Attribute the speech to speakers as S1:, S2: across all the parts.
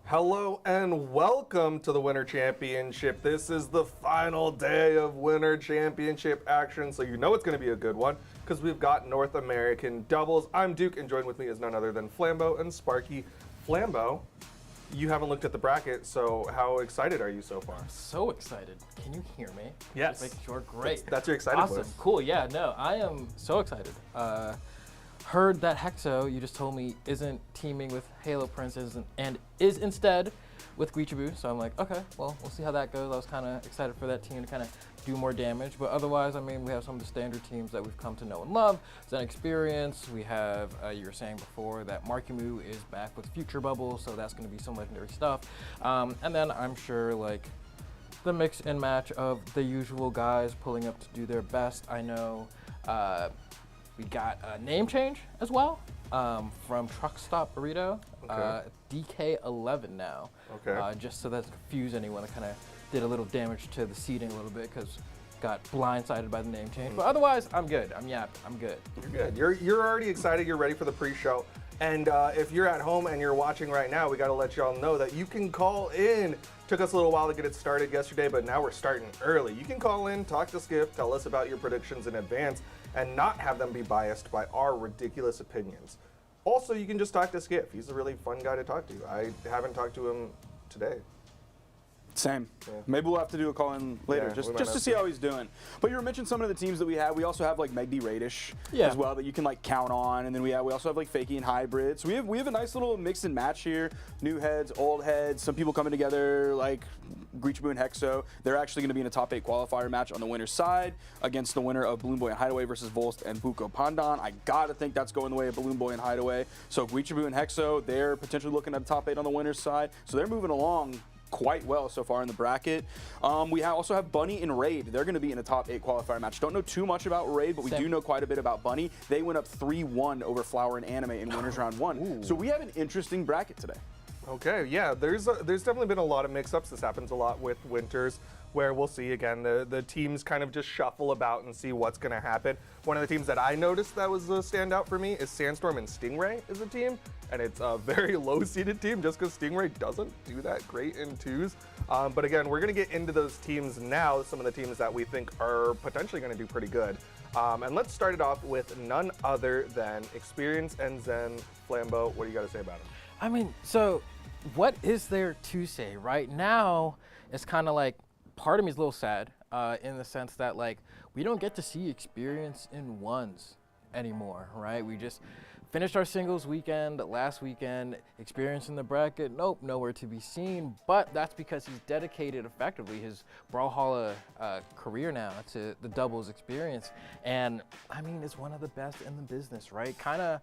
S1: Hello and welcome to the Winter Championship. This is the final day of Winter Championship action, so you know it's going to be a good one because we've got North American doubles. I'm Duke, and joined with me is none other than Flambeau and Sparky. Flambeau, you haven't looked at the bracket, so how excited are you so far?
S2: I'm so excited. Can you hear me?
S1: Yes.
S2: Just making sure. Great.
S1: That's your excited
S2: awesome.
S1: voice.
S2: Cool. Yeah. No, I am so excited. Heard that Hexo, you just told me, isn't teaming with Halo Princes and is instead with Guichibu. So I'm like, okay, well, we'll see how that goes. I was kind of excited for that team to kind of do more damage. But otherwise, I mean, we have some of the standard teams that we've come to know and love. Zen Experience. We have, you were saying before, that Markimu is back with Future Bubble. So that's going to be some legendary stuff. And then I'm sure, like, the mix and match of the usual guys pulling up to do their best. I know we got a name change as well from Truck Stop Burrito,
S1: Okay.
S2: DK11 now.
S1: Okay.
S2: Just so that doesn't confuse anyone. I kind of did a little damage to the seating a little bit because got blindsided by the name change. But otherwise, I'm good. I'm good.
S1: You're good. You're already excited. You're ready for the pre-show. And if you're at home and you're watching right now, we got to let y'all know that you can call in. Took us a little while to get it started yesterday, but now we're starting early. You can call in, talk to Skip, tell us about your predictions in advance, and not have them be biased by our ridiculous opinions. Also, you can just talk to Skip. He's a really fun guy to talk to. I haven't talked to him today.
S3: Same.
S1: Yeah.
S3: Maybe we'll have to do a call in later,
S1: Yeah, we might
S3: just to
S1: have
S3: see
S1: to.
S3: how he's doing. But you were mentioning some of the teams that we have. We also have like Megd Radish
S2: Yeah.
S3: as well that you can like count on, and then we also have like Fakey and Hybrid. So we have a nice little mix and match here. New heads, old heads, some people coming together like Guichibu and Hexo. They're actually going to be in a top 8 qualifier match on the winner's side against the winner of Balloon Boy and Hideaway versus Volst and Buko Pandan. I gotta think that's going the way of Balloon Boy and Hideaway. So Guichibu and Hexo, they're potentially looking at a top 8 on the winner's side. So they're moving along quite well so far in the bracket. We also have Bunny and Raid. They're going to be in a top 8 qualifier match. Don't know too much about Raid, but we do know quite a bit about Bunny. They went up 3-1 over Flower and Anime in winners round 1.
S1: Ooh.
S3: So we have an interesting bracket today.
S1: Okay, yeah, there's definitely been a lot of mix-ups. This happens a lot with Winters, where we'll see, again, the teams kind of just shuffle about and see what's going to happen. One of the teams that I noticed that was a standout for me is Sandstorm and Stingray is a team, and it's a very low-seeded team just because Stingray doesn't do that great in twos. But again, we're going to get into those teams now, some of the teams that we think are potentially going to do pretty good. And let's start it off with none other than Experience and Zen. Flambeau, what do you got to say about them?
S2: I mean, so what is there to say? Right now, it's kind of like, part of me is a little sad in the sense that, like, we don't get to see experience in ones anymore, right? We just finished our singles weekend last weekend, experience in the bracket, nope, nowhere to be seen, but that's because he's dedicated effectively his Brawlhalla career now to the doubles experience. And I mean, it's one of the best in the business, right? Kind of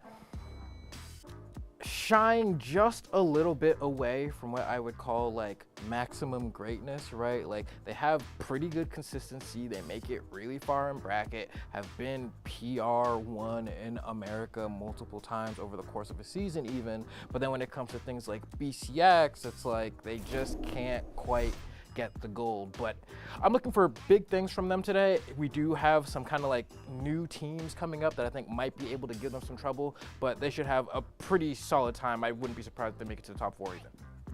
S2: shying just a little bit away from what I would call like maximum greatness, right? Like they have pretty good consistency. They make it really far in bracket, have been PR1 in America multiple times over the course of a season even. But then when it comes to things like BCX, it's like they just can't quite get the gold. But I'm looking for big things from them today. We do have some kind of like new teams coming up that I think might be able to give them some trouble, but they should have a pretty solid time. I wouldn't be surprised if they make it to the top 4 even.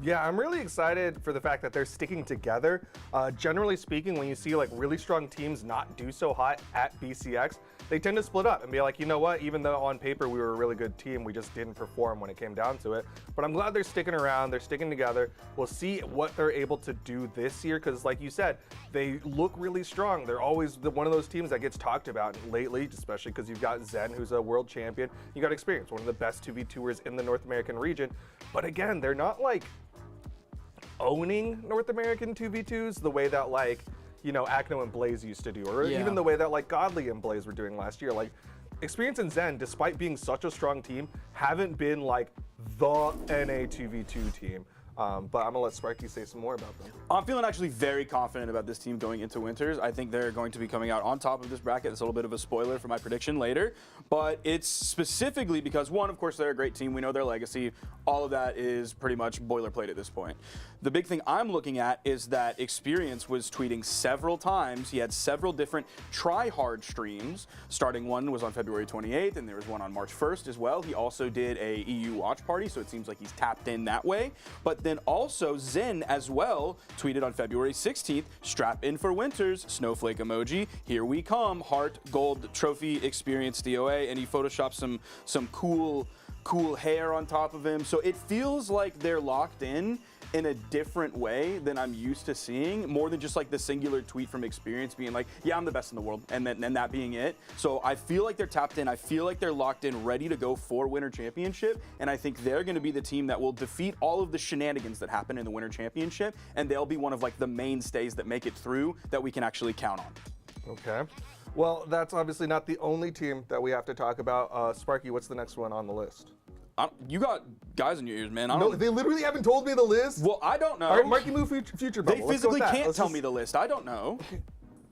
S1: Yeah, I'm really excited for the fact that they're sticking together. Generally speaking, when you see like really strong teams not do so hot at BCX, they tend to split up and be like, you know what, even though on paper we were a really good team, we just didn't perform when it came down to it. But I'm glad they're sticking around, they're sticking together. We'll see what they're able to do this year, because like you said, they look really strong. They're always one of those teams that gets talked about lately, especially because you've got Zen, who's a world champion. You got Experience, one of the best 2v2ers in the North American region. But again, they're not like owning North American 2v2s the way that like, you know, Akno and Blaze used to do, or even the way that like Godly and Blaze were doing last year. Like Experience and Zen, despite being such a strong team, haven't been like the NA 2v2 team. But I'm gonna let Sparky say some more about them.
S3: I'm feeling actually very confident about this team going into Winters. I think they're going to be coming out on top of this bracket. It's a little bit of a spoiler for my prediction later, but it's specifically because, one, of course, they're a great team. We know their legacy. All of that is pretty much boilerplate at this point. The big thing I'm looking at is that Experience was tweeting several times. He had several different try-hard streams. Starting one was on February 28th, and there was one on March 1st as well. He also did a EU watch party, so it seems like he's tapped in that way. But then also Zen as well tweeted on February 16th, strap in for Winters, snowflake emoji, here we come, heart, gold, trophy, Experience DOA, and he photoshopped some cool hair on top of him. So it feels like they're locked in a different way than I'm used to seeing, more than just like the singular tweet from Experience being like, yeah, I'm the best in the world, and then that being it. So I feel like they're tapped in. I feel like they're locked in, ready to go for Winter Championship, and I think they're going to be the team that will defeat all of the shenanigans that happen in the Winter Championship, and they'll be one of like the mainstays that make it through that we can actually count on.
S1: Okay. Well, that's obviously not the only team that we have to talk about. Sparky, what's the next one on the list?
S3: You got guys in your ears, man.
S1: No, they literally haven't told me the list.
S3: Well, I don't know.
S1: All right, Marky Moo Future Bubble.
S3: They physically can't tell me the list. I don't know.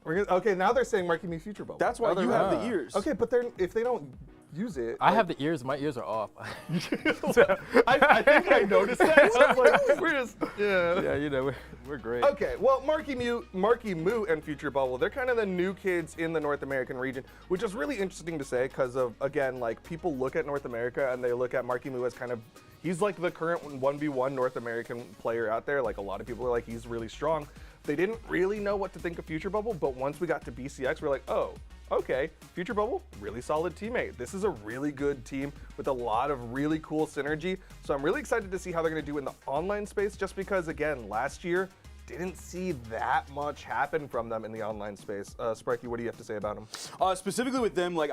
S1: Okay, now they're saying Marky Moo Future Bubble.
S3: That's why you have the ears.
S1: Okay, but if they don't use it.
S2: I have the ears. My ears are off.
S1: I think I noticed that. I was like, we're just,
S2: Yeah, you know, we're great.
S1: Okay, well, Marky Moo and Future Bubble, they're kind of the new kids in the North American region, which is really interesting to say because of, again, like people look at North America and they look at Marky Moo as kind of, he's like the current 1v1 North American player out there. Like a lot of people are like, he's really strong. They didn't really know what to think of Future Bubble, but once we got to BCX, we're like, oh, okay, Future Bubble, really solid teammate. This is a really good team with a lot of really cool synergy. So I'm really excited to see how they're gonna do in the online space, just because, again, last year, didn't see that much happen from them in the online space. Sparky, what do you have to say about them?
S3: Specifically with them, like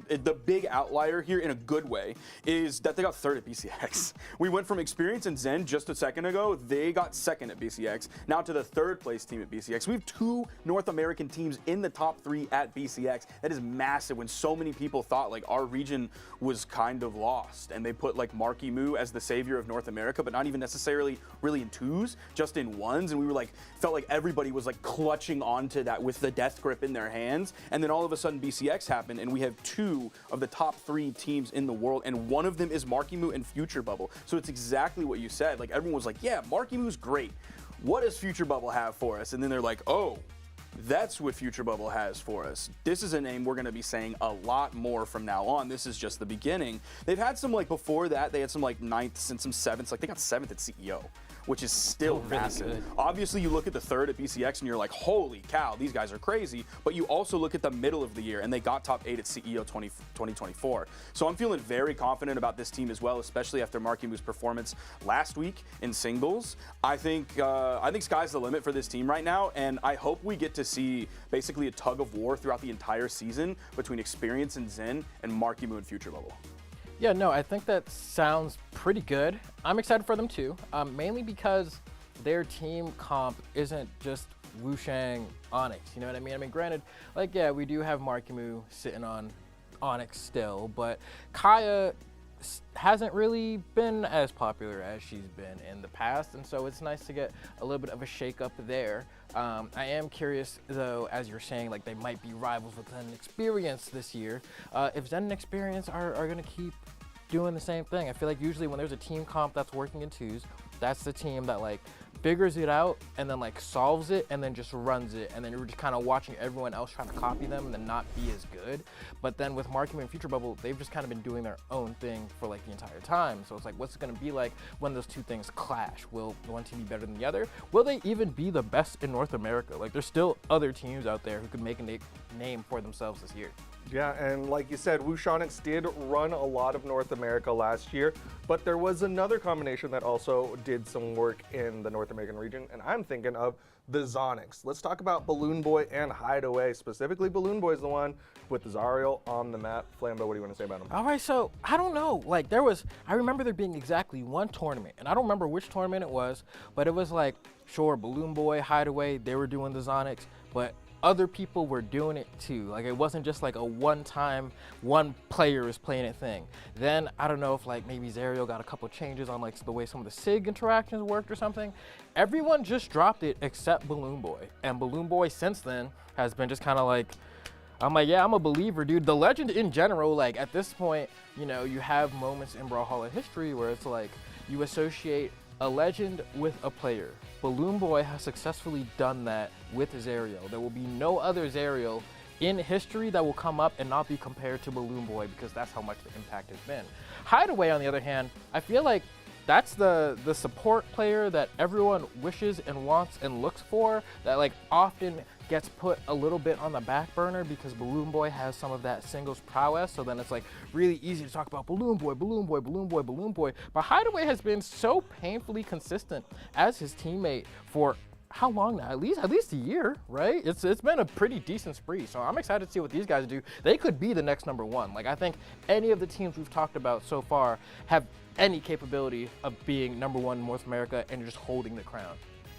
S3: the big outlier here in a good way is that they got third at BCX. We went from Experience and Zen just a second ago. They got second at BCX. Now to the third place team at BCX. We have two North American teams in the top 3 at BCX. That is massive when so many people thought like our region was kind of lost, and they put like Marky Moo as the savior of North America, but not even necessarily really in 2s, just in 1s, and we were like, felt like everybody was like clutching onto that with the death grip in their hands. And then all of a sudden BCX happened, and we have 2 of the top 3 teams in the world, and one of them is Marky Moo and Future Bubble. So it's exactly what you said. Like everyone was like, yeah, Marky Moo's great. What does Future Bubble have for us? And then they're like, oh, that's what Future Bubble has for us. This is a name we're going to be saying a lot more from now on. This is just the beginning. They've had some, like, before that, they had some, like, 9ths and some 7ths. Like, they got 7th at CEO. which is still
S2: Really
S3: massive.
S2: good.
S3: Obviously, you look at the third at BCX and you're like, holy cow, these guys are crazy. But you also look at the middle of the year, and they got top 8 at CEO 2024. So I'm feeling very confident about this team as well, especially after Markimu's performance last week in singles. I think sky's the limit for this team right now, and I hope we get to see basically a tug of war throughout the entire season between Experience and Zen and Markimu and Future Bubble.
S2: Yeah, no, I think that sounds pretty good. I'm excited for them too, mainly because their team comp isn't just Wushang Onyx, you know what I mean? I mean, granted, like, yeah, we do have Markimu sitting on Onyx still, but Kaya hasn't really been as popular as she's been in the past, and so it's nice to get a little bit of a shake-up there. I am curious, though, as you're saying, like, they might be rivals with Zen and Experience this year. If Zen and Experience are going to keep doing the same thing, I feel like usually when there's a team comp that's working in twos, that's the team that, like, figures it out and then, like, solves it and then just runs it, and then you're just kind of watching everyone else trying to copy them and then not be as good. But then with Markimu and Future Bubble, they've just kind of been doing their own thing for, like, the entire time. So it's like, what's it going to be like when those two things clash? Will one team be better than the other? Will they even be the best in North America? Like, there's still other teams out there who could make a name for themselves this year.
S1: Yeah, and like you said, Wushonix did run a lot of North America last year, but there was another combination that also did some work in the North American region, and I'm thinking of the Zonix. Let's talk about Balloon Boy and Hideaway. Specifically, Balloon Boy is the one with Zariel on the map. Flambo, what do you want to say about him?
S2: All right, so I don't know. Like, I remember there being exactly one tournament, and I don't remember which tournament it was, but it was like, sure, Balloon Boy, Hideaway, they were doing the Zonix, but other people were doing it too. Like, it wasn't just like a one-time, one player is playing it thing. Then I don't know if, like, maybe Zariel got a couple changes on, like, the way some of the SIG interactions worked or something. Everyone just dropped it except Balloon Boy, and Balloon Boy since then has been just kind of like, I'm like, yeah, I'm a believer, dude. The legend in general, like, at this point, you know, you have moments in Brawlhalla history where it's like you associate a legend with a player. Balloon Boy has successfully done that with Zariel. There will be no other Zariel in history that will come up and not be compared to Balloon Boy, because that's how much the impact has been. Hideaway, on the other hand, I feel like that's the support player that everyone wishes and wants and looks for, that, like, often gets put a little bit on the back burner because Balloon Boy has some of that singles prowess. So then it's, like, really easy to talk about Balloon Boy, Balloon Boy, Balloon Boy, Balloon Boy. But Hideaway has been so painfully consistent as his teammate for how long now? At least a year, right? It's been a pretty decent spree. So I'm excited to see what these guys do. They could be the next #1. Like, I think any of the teams we've talked about so far have any capability of being #1 in North America and just holding the crown.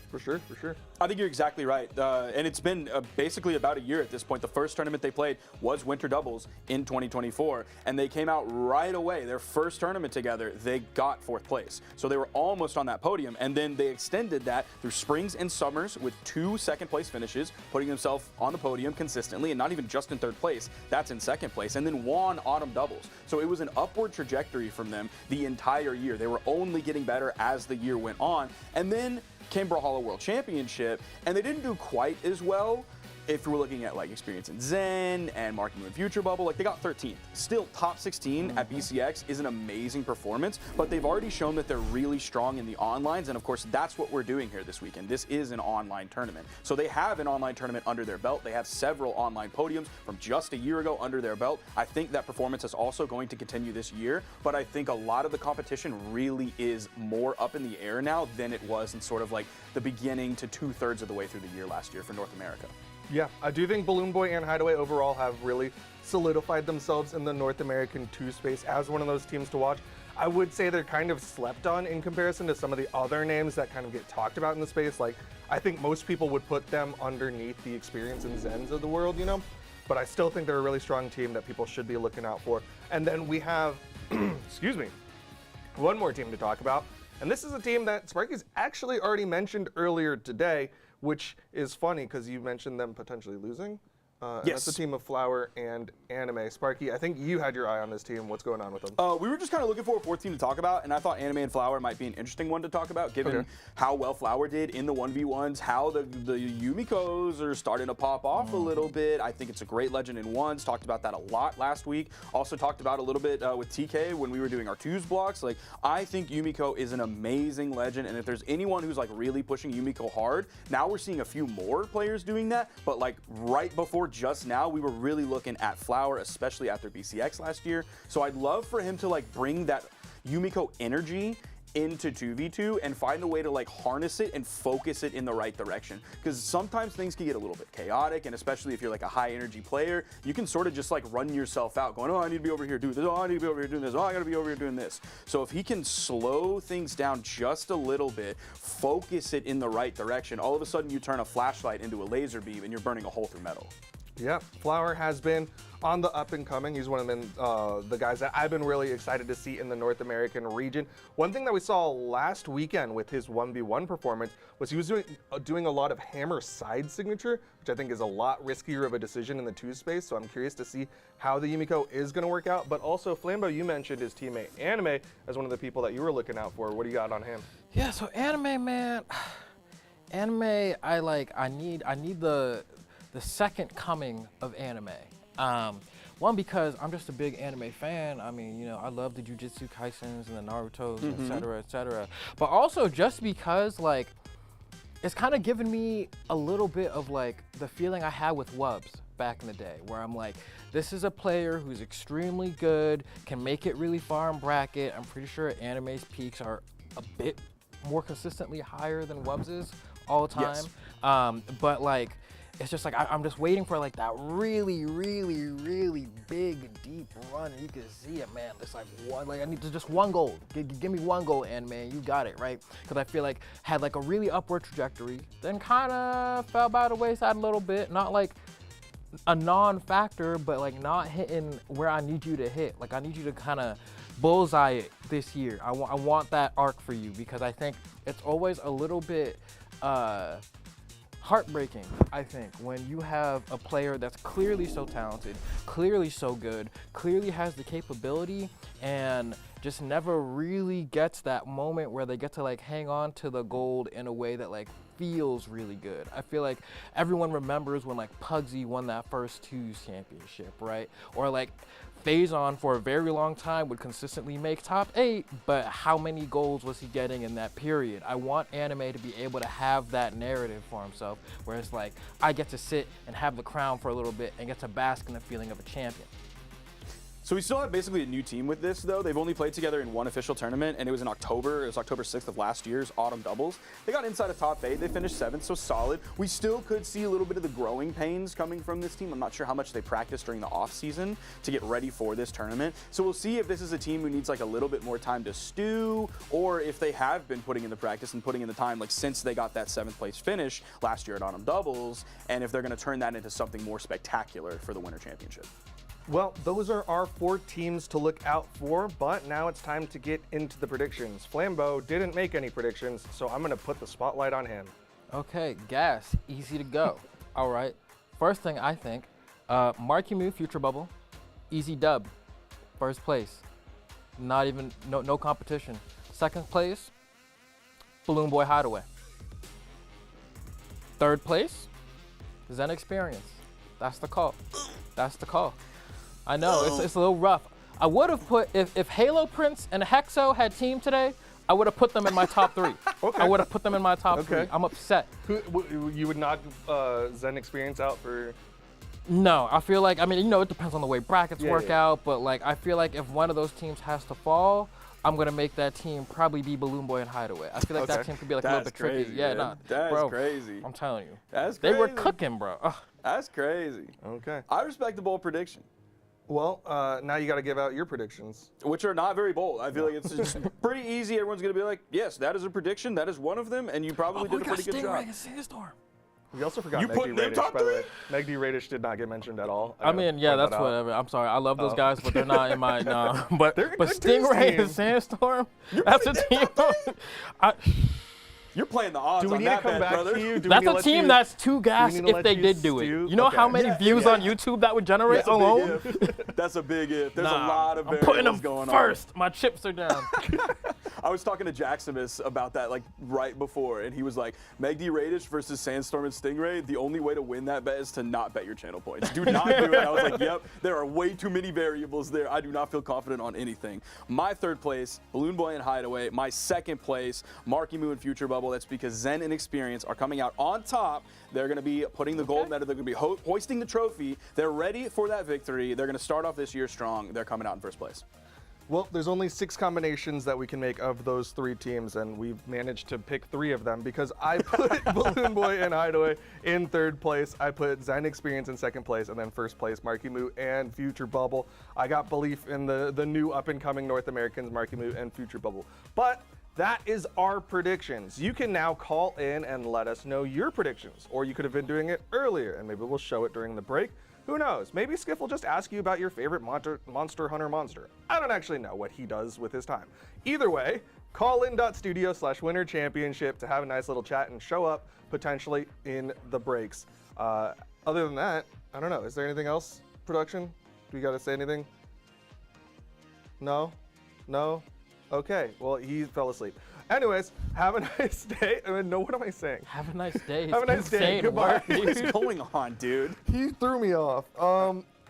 S1: For sure, for sure.
S3: I think you're exactly right. And it's been basically about a year at this point. The first tournament they played was Winter Doubles in 2024, and they came out right away. Their first tournament together, they got 4th place. So they were almost on that podium, and then they extended that through Springs and Summers with 2 second-place finishes, putting themselves on the podium consistently, and not even just in 3rd place. That's in 2nd place, and then won Autumn Doubles. So it was an upward trajectory from them the entire year. They were only getting better as the year went on, and then came Brawlhalla World Championship, and they didn't do quite as well. If we're looking at, like, Experience in Zen and Markimu and Future Bubble, like, they got 13th. Still top 16 at BCX is an amazing performance, but they've already shown that they're really strong in the onlines, and of course that's what we're doing here this weekend. This is an online tournament. So they have an online tournament under their belt. They have several online podiums from just a year ago under their belt. I think that performance is also going to continue this year, but I think a lot of the competition really is more up in the air now than it was in sort of like the beginning to 2/3 of the way through the year last year for North America.
S1: Yeah, I do think Balloon Boy and Hideaway overall have really solidified themselves in the North American 2 space as one of those teams to watch. I would say they're kind of slept on in comparison to some of the other names that kind of get talked about in the space. Like, I think most people would put them underneath the Experience and Zens of the world, you know? But I still think they're a really strong team that people should be looking out for. And then we have, excuse me, one more team to talk about. And this is a team that Sparky's actually already mentioned earlier today, which is funny because you mentioned them potentially losing. And
S3: Yes.
S1: that's the team of Flower and Anime. Sparky, I think you had your eye on this team. What's going on with them?
S3: We were just kind of looking for a fourth team to talk about, and I thought Anime and Flower might be an interesting one to talk about, given how well Flower did in the 1v1s, how the Yumikos are starting to pop off a little bit. I think it's a great legend in ones. Talked about that a lot last week. Also talked about a little bit with TK when we were doing our twos blocks. Like, I think Yumiko is an amazing legend, and if there's anyone who's like really pushing Yumiko hard, now we're seeing a few more players doing that, but like right before just now, we were really looking at Flower, especially after BCX last year. So I'd love for him to like bring that Yumiko energy into 2v2 and find a way to like harness it and focus it in the right direction, because sometimes things can get a little bit chaotic, and especially if you're like a high energy player, you can sort of just like run yourself out going, oh, I need to be over here doing this, oh, I need to be over here doing this, oh, I gotta be over here doing this. So if he can slow things down just a little bit, focus it in the right direction, all of a sudden you turn a flashlight into a laser beam and you're burning a hole through metal.
S1: Yeah, Flower has been on the up and coming. He's one of the guys that I've been really excited to see in the North American region. One thing that we saw last weekend with his 1v1 performance was he was doing a lot of hammer side signature, which I think is a lot riskier of a decision in the two space. So I'm curious to see how the Yumiko is going to work out. But also, Flambeau, you mentioned his teammate Anime as one of the people that you were looking out for. What do you got on him?
S2: Yeah, so Anime, man, Anime, I need the second coming of Anime. One, because I'm just a big anime fan. I mean, you know, I love the Jujutsu Kaisens and the Narutos, et cetera, et cetera. But also just because, like, it's kind of given me a little bit of, like, the feeling I had with Wubs back in the day, where I'm like, this is a player who's extremely good, can make it really far in bracket. I'm pretty sure Anime's peaks are a bit more consistently higher than Wubs' all the time.
S3: Yes.
S2: But, like, it's just like I'm just waiting for like that really, really, really big, deep run, and you can see it, man. It's like one, like I need just one goal. Give me one goal, and man, you got it, right? Because I feel like had like a really upward trajectory, then kind of fell by the wayside a little bit. Not like a non-factor, but like not hitting where I need you to hit. Like I need you to kind of bullseye it this year. I want that arc for you, because I think it's always a little bit heartbreaking, I think, when you have a player that's clearly so talented, clearly so good, clearly has the capability, and just never really gets that moment where they get to like hang on to the gold in a way that like feels really good. I feel like everyone remembers when like Pugsy won that first twos championship, right? Or like Phazon for a very long time would consistently make top 8, but how many goals was he getting in that period? I want Anime to be able to have that narrative for himself, where it's like, I get to sit and have the crown for a little bit and get to bask in the feeling of a champion.
S3: So we still have basically a new team with this, though. They've only played together in one official tournament, and it was in October. It was October 6th of last year's Autumn Doubles. They got inside of top 8. They finished 7th, so solid. We still could see a little bit of the growing pains coming from this team. I'm not sure how much they practiced during the off-season to get ready for this tournament. So we'll see if this is a team who needs like a little bit more time to stew, or if they have been putting in the practice and putting in the time like since they got that 7th place finish last year at Autumn Doubles, and if they're going to turn that into something more spectacular for the Winter Championship.
S1: Well, those are our 4 teams to look out for, but now it's time to get into the predictions. Flambeau didn't make any predictions, so I'm going to put the spotlight on him.
S2: Okay, Gas, easy to go. All right, first thing I think, Markimu Future Bubble, easy dub, first place. Not even, no competition. Second place, Balloon Boy Hideaway. Third place, Zen Experience. That's the call. That's the call. I know, it's a little rough. I would have put, if Halo Prince and Hexo had team today, I would have put them in my top 3.
S1: Okay.
S2: I would have put them in my top 3. I'm upset.
S1: You would knock Zen Experience out for...
S2: No, I feel like, I mean, you know, it depends on the way brackets work out, but like, I feel like if one of those teams has to fall, I'm going to make that team probably be Balloon Boy and Hideaway. I feel like that team could be like a little bit tricky. Yeah, no.
S3: That's
S2: bro,
S3: crazy.
S2: I'm telling you.
S3: That's crazy.
S2: They were cooking, bro. Ugh.
S3: That's crazy.
S1: Okay.
S3: I respect the bold prediction.
S1: Well, now you got to give out your predictions.
S3: Which are not very bold. I feel like it's just pretty easy. Everyone's going to be like, yes, that is a prediction. That is one of them. And you probably did a pretty good job.
S2: Sandstorm.
S1: We also forgot
S3: You
S1: Megdi
S3: putting them
S1: Radish,
S3: top
S1: by the
S3: 3?
S1: way. Megdi Radish did not get mentioned at all.
S2: I mean, yeah, that's whatever. I'm sorry. I love those guys, but they're not in my, no. But
S1: They're a good
S2: Stingray
S1: team.
S2: and Sandstorm, that's a team.
S3: You're playing the odds
S1: Do we
S3: on
S1: need to
S3: that
S1: come
S3: bet,
S1: back
S3: brother.
S1: to you? Do we
S2: That's
S1: need to
S2: a
S1: let
S2: team
S1: you-
S2: that's too gas
S1: need to
S2: if
S1: let
S2: they
S1: you
S2: did do it.
S1: stew?
S2: You know how
S1: Okay.
S2: many
S3: Yeah,
S2: views
S3: yeah.
S2: on YouTube that would generate
S3: That's a big
S2: alone?
S3: if. That's a big if. There's a
S2: Nah,
S3: lot of
S2: I'm putting them
S3: variables going on.
S2: first. My chips are down.
S3: I was talking to Jaximus about that like right before, and he was like, Meg D Radish versus Sandstorm and Stingray, the only way to win that bet is to not bet your channel points. Do not do it. I was like, yep, there are way too many variables there. I do not feel confident on anything. My third place, Balloon Boy and Hideaway. My second place, Marky Moo and Future Bubble. That's because Zen and Experience are coming out on top. They're going to be putting the gold medal. They're going to be hoisting the trophy. They're ready for that victory. They're going to start off this year strong. They're coming out in first place.
S1: Well, there's only 6 combinations that we can make of those 3 teams, and we've managed to pick 3 of them because I put Balloon Boy and Hideaway in 3rd place. I put Zen Experience in 2nd place, and then 1st place, Marky Moo and Future Bubble. I got belief in the new up-and-coming North Americans, Marky Moo and Future Bubble. But that is our predictions. You can now call in and let us know your predictions, or you could have been doing it earlier, and maybe we'll show it during the break. Who knows? Maybe Skiff will just ask you about your favorite Monster Hunter monster. I don't actually know what he does with his time. Either way, call in.studio/winner championship to have a nice little chat and show up potentially in the breaks. Other than that, I don't know. Is there anything else, production? Do we got to say anything? No? No? Okay. Well, he fell asleep. Anyways, have a nice day. I mean, no, what am I saying?
S2: Have a nice day.
S1: Have a nice day.
S2: Insane
S1: Goodbye.
S2: work, dude.
S3: What is going on, dude?
S1: He threw me off.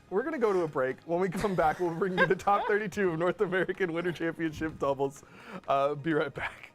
S1: We're going to go to a break. When we come back, we'll bring you the top 32 of North American Winter Championship doubles. Be right back.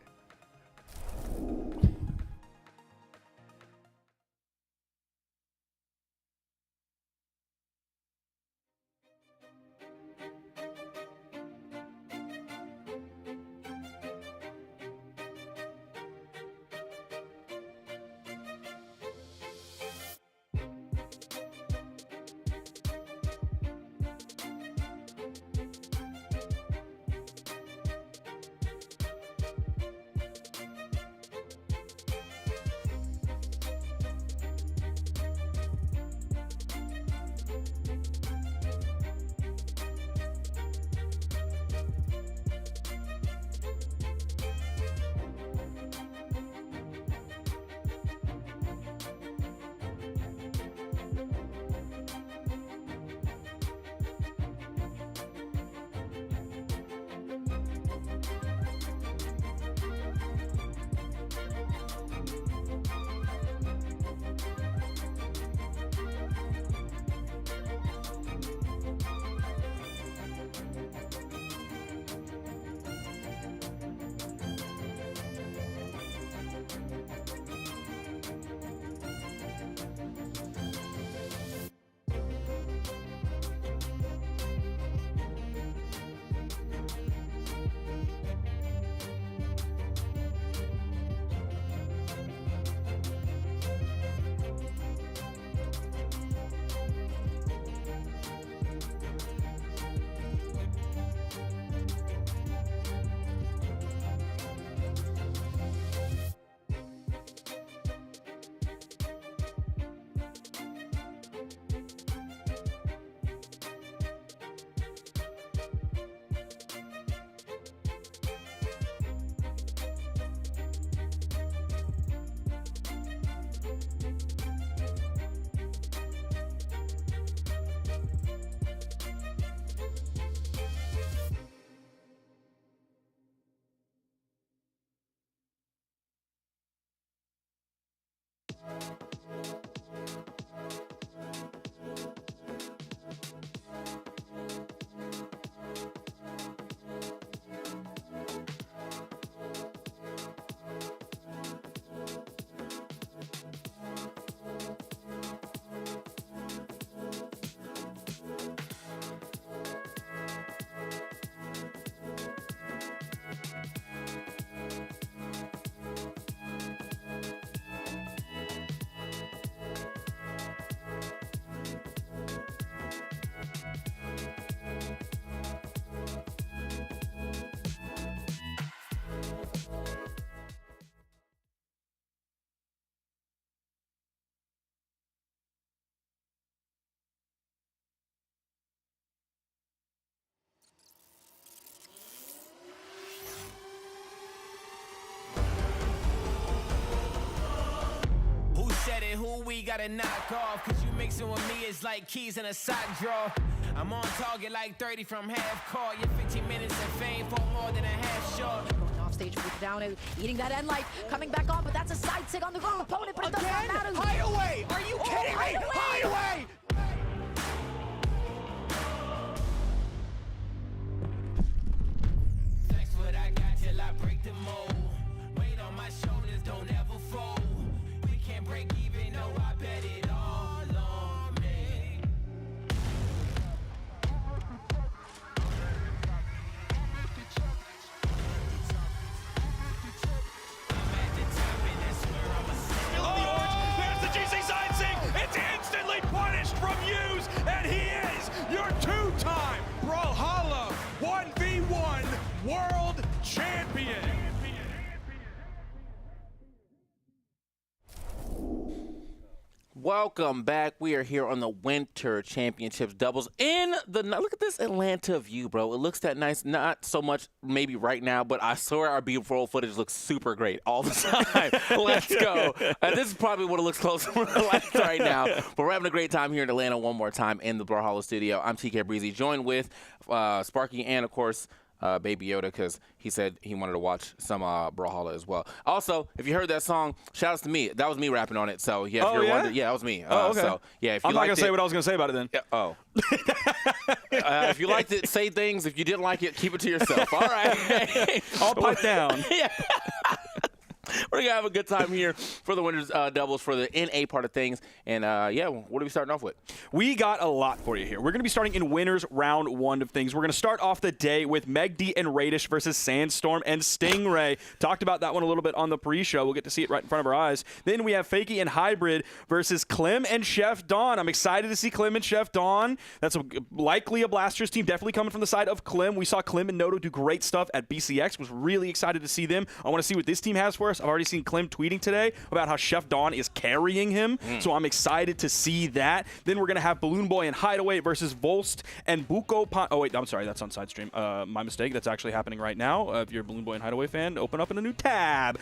S4: we gotta knock off. Cause you mixing with me is like keys in a sock drawer. I'm on target like 30 from half court. You're 15 minutes of fame for more than a half short.
S5: Going off stage with down, eating that end light, coming back on, but that's a side sig on the wrong opponent, but it does not matter.
S4: Hideaway! Are you kidding me? Hideaway! That's what I got till I break the mold. Weight on my shoulders, don't ever fold. We can't break even, no, I bet it all on me.
S6: There's the GC side sig. It's instantly punished from Hughes, and he is your two-time Brawlhalla 1v1 world champion.
S7: Welcome back. We are here on the Winter Championships doubles in the. Look at this Atlanta view, bro. It looks that nice. Not so much maybe right now, but I swear our B-roll footage looks super great all the time. Let's go. This is probably what it looks close to right now. But we're having a great time here in Atlanta one more time in the Brawlhalla studio. I'm TK Breezy, joined with Sparky and, of course, Baby Yoda, because he said he wanted to watch some Brawlhalla as well. Also, if you heard that song, shout outs to me. That was me rapping on it. So yeah, if you're wondering, yeah, that was me.
S3: Okay.
S7: So yeah, if you
S3: I'm not
S7: liked
S3: gonna say what I was gonna say about it then.
S7: If you liked it, say things. If you didn't like it, keep it to yourself. All right.
S3: I'll pipe down.
S7: Yeah. We're going to have a good time here for the winners doubles for the NA part of things. And, yeah, what are we starting off with?
S3: We got a lot for you here. We're going to be starting in winners round one of things. We're going to start off the day with Meg D and Radish versus Sandstorm and Stingray. Talked about that one a little bit on the pre-show. We'll get to see it right in front of our eyes. Then we have Fakey and Hybrid versus Clem and Chef Dawn. I'm excited to see Clem and Chef Dawn. That's likely a Blasters team, definitely coming from the side of Clem. We saw Clem and Noto do great stuff at BCX. Was really excited to see them. I want to see what this team has for us. I've already seen Clem tweeting today about how Chef Dawn is carrying him, so I'm excited to see that. Then we're going to have Balloon Boy and Hideaway versus Volst and Buko Pon. Oh, wait, I'm sorry, that's on side stream. My mistake. That's actually happening right now. If you're a Balloon Boy and Hideaway fan, open up in a new tab.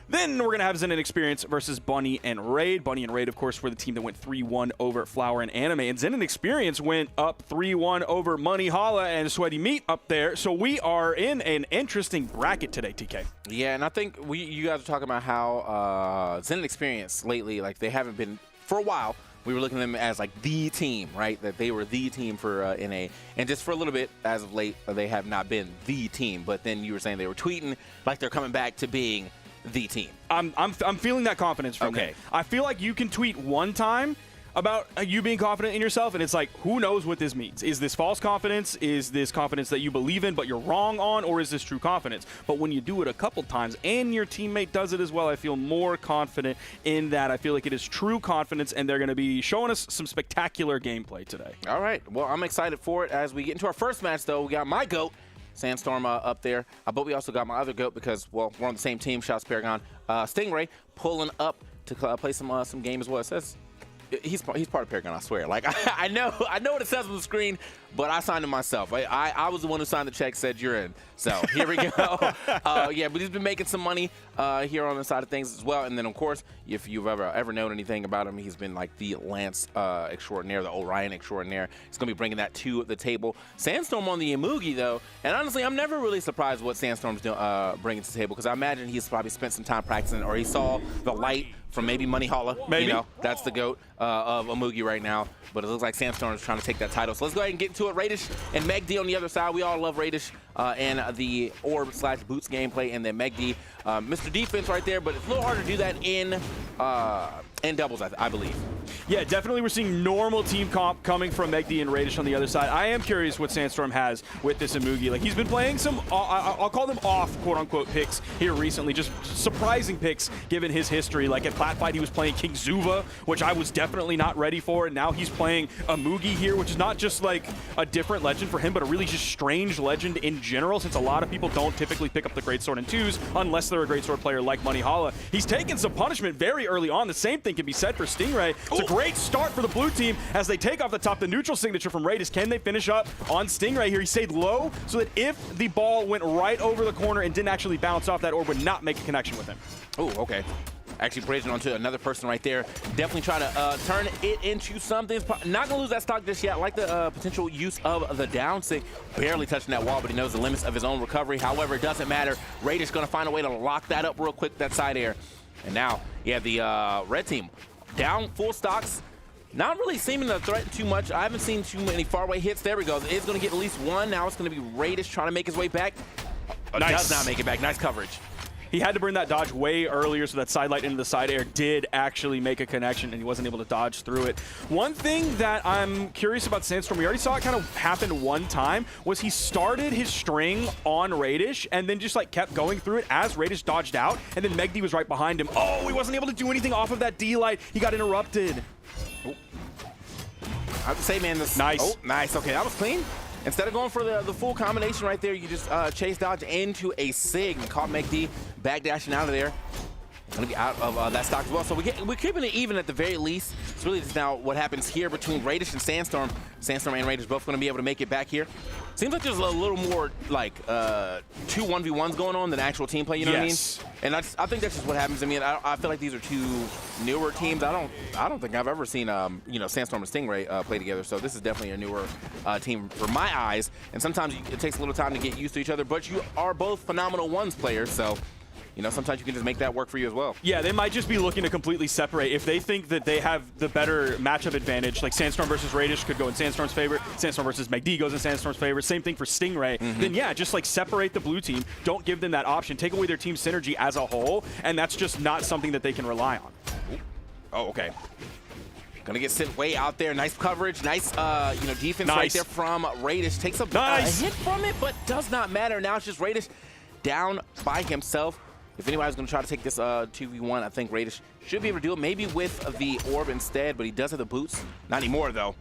S3: Then we're going to have Zen and Experience versus Bunny and Raid. Bunny and Raid, of course, were the team that went 3-1 over Flower and Anime. And Zen and Experience went up 3-1 over Money Holla and Sweaty Meat up there. So we are in an interesting bracket today, TK.
S7: Yeah, and I think you guys are talking about how Zen and Experience lately, like they haven't been, for a while, we were looking at them as like the team, right? That they were the team for NA. And just for a little bit, as of late, they have not been the team. But then you were saying they were tweeting like they're coming back to being the team.
S3: I'm feeling that confidence from them. I feel like you can tweet one time about you being confident in yourself, and it's like, who knows what this means? Is this false confidence? Is this confidence that you believe in but you're wrong on? Or is this true confidence? But when you do it a couple times and your teammate does it as well, I feel more confident in that. I feel like it is true confidence, and they're going to be showing us some spectacular gameplay today.
S7: All right. Well, I'm excited for it. As we get into our first match, though, we got my GOAT, Sandstorm, up there. But we also got my other GOAT because, well, we're on the same team. Shouts Paragon. Stingray pulling up to play some game as well. It says he's part of Paragon, I swear. Like, I know what it says on the screen, but I signed it myself. I was the one who signed the check, said you're in. So here we go. Yeah, but he's been making some money here on the side of things as well. And then, of course, if you've ever known anything about him, he's been like the Lance extraordinaire, the Orion extraordinaire. He's going to be bringing that to the table. Sandstorm on the Imugi, though. And honestly, I'm never really surprised what Sandstorm's bringing to the table, because I imagine he's probably spent some time practicing, or he saw the light from maybe Money Holla.
S3: Maybe.
S7: You know, that's the GOAT of Imugi right now. But it looks like Sandstorm is trying to take that title. So let's go ahead and get into it. Radish and Meg D on the other side. We all love Radish and the Orb/Boots gameplay, and then Meg D, Mr. Defense right there. But it's a little harder to do that in doubles, I believe.
S3: Yeah, definitely we're seeing normal team comp coming from Meg D and Radish on the other side. I am curious what Sandstorm has with this Imugi. Like, he's been playing some, I'll call them off, quote-unquote, picks here recently. Just surprising picks given his history. Like, at Platfight, he was playing King Zuva, which I was definitely not ready for. And now he's playing Imugi here, which is not just, like, a different legend for him, but a really just strange legend in general, since a lot of people don't typically pick up the Greatsword in twos unless they're a Greatsword player like Money Holla. He's taken some punishment very early on. The same thing can be said for Stingray. It's a great start for the blue team as they take off the top. The neutral signature from Radish. Can they finish up on Stingray here? He stayed low so that if the ball went right over the corner and didn't actually bounce off, that orb would not make a connection with him.
S7: Oh, okay. Actually bridging onto another person right there. Definitely try to turn it into something. Not going to lose that stock just yet. I like the potential use of the down stick. Barely touching that wall, but he knows the limits of his own recovery. However, it doesn't matter. Radish going to find a way to lock that up real quick, that side air. And now, yeah, the red team down full stocks. Not really seeming to threaten too much. I haven't seen too many faraway hits. There we go. It's going to get at least one. Now it's going to be Radish trying to make his way back.
S3: Nice.
S7: Does not make it back. Nice coverage.
S3: He had to burn that dodge way earlier, so that side light into the side air did actually make a connection, and he wasn't able to dodge through it. One thing that I'm curious about Sandstorm, we already saw it kind of happen one time, was he started his string on Radish and then just like kept going through it as Radish dodged out, and then Megdi was right behind him. Oh, he wasn't able to do anything off of that D light. He got interrupted.
S7: Oh. I have to say, man, this...
S3: Nice.
S7: Oh, nice. Okay, that was clean. Instead of going for the full combination right there, you just chase dodge into a Sig and caught Megdi backdashing out of there. Going to be out of that stock as well. So we're keeping it even at the very least. It's really just now what happens here between Radish and Sandstorm. Sandstorm and Radish both going to be able to make it back here. Seems like there's a little more like 2 1v1s going on than actual team play, you know what I mean? And I think that's just what happens. I mean, I feel like these are two newer teams. I don't think I've ever seen you know, Sandstorm and Stingray play together. So this is definitely a newer team for my eyes. And sometimes it takes a little time to get used to each other, but you are both phenomenal ones players. So you know, sometimes you can just make that work for you as well. Yeah,
S3: they might just be looking to completely separate. If they think that they have the better matchup advantage, like Sandstorm versus Radish could go in Sandstorm's favor, Sandstorm versus Megdi goes in Sandstorm's favor, same thing for Stingray, then yeah, just like separate the blue team. Don't give them that option. Take away their team synergy as a whole, and that's just not something that they can rely on.
S7: Oh, okay. Gonna get sent way out there. Nice coverage. Nice, you know, defense right there from Radish. Takes a hit from it, but does not matter. Now it's just Radish down by himself. If anybody's going to try to take this 2v1, I think Radish should be able to do it. Maybe with the orb instead, but he does have the boots. Not anymore, though.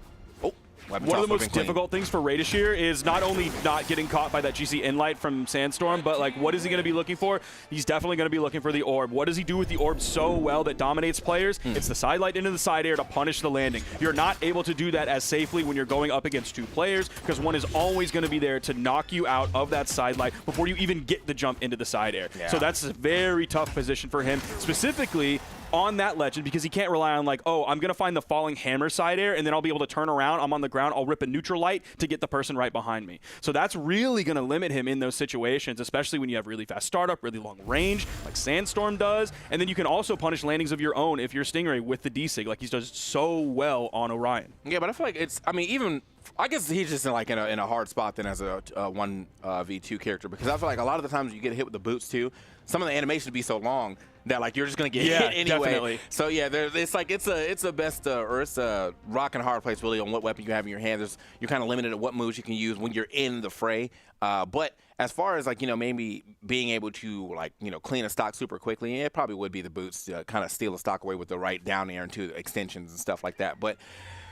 S7: Oh,
S3: one of the most difficult things for Radish here is not only not getting caught by that GC Inlight from Sandstorm, but like, what is he going to be looking for? He's definitely going to be looking for the orb. What does he do with the orb so well that dominates players? It's the side light into the side air to punish the landing. You're not able to do that as safely when you're going up against 2 players, because one is always going to be there to knock you out of that side light before you even get the jump into the side air. So that's a very tough position for him, specifically on that legend, because he can't rely on like, oh, I'm going to find the falling hammer side air and then I'll be able to turn around. I'm on the ground. I'll rip a neutral light to get the person right behind me. So that's really going to limit him in those situations, especially when you have really fast startup, really long range like Sandstorm does. And then you can also punish landings of your own if you're Stingray with the D-Sig like he does so well on Orion.
S7: Yeah, but I feel like it's, I mean, even, I guess he's just in a hard spot then as a 1v2 character, because I feel like a lot of the times you get hit with the boots too, some of the animation would be so long that like you're just gonna get hit anyway.
S3: Definitely.
S7: So yeah, it's like it's a best or it's a rock and hard place really on what weapon you have in your hand. You're kind of limited at what moves you can use when you're in the fray. But as far as like, you know, maybe being able to like, you know, clean a stock super quickly, it probably would be the boots to kind of steal a stock away with the right down air into extensions and stuff like that. But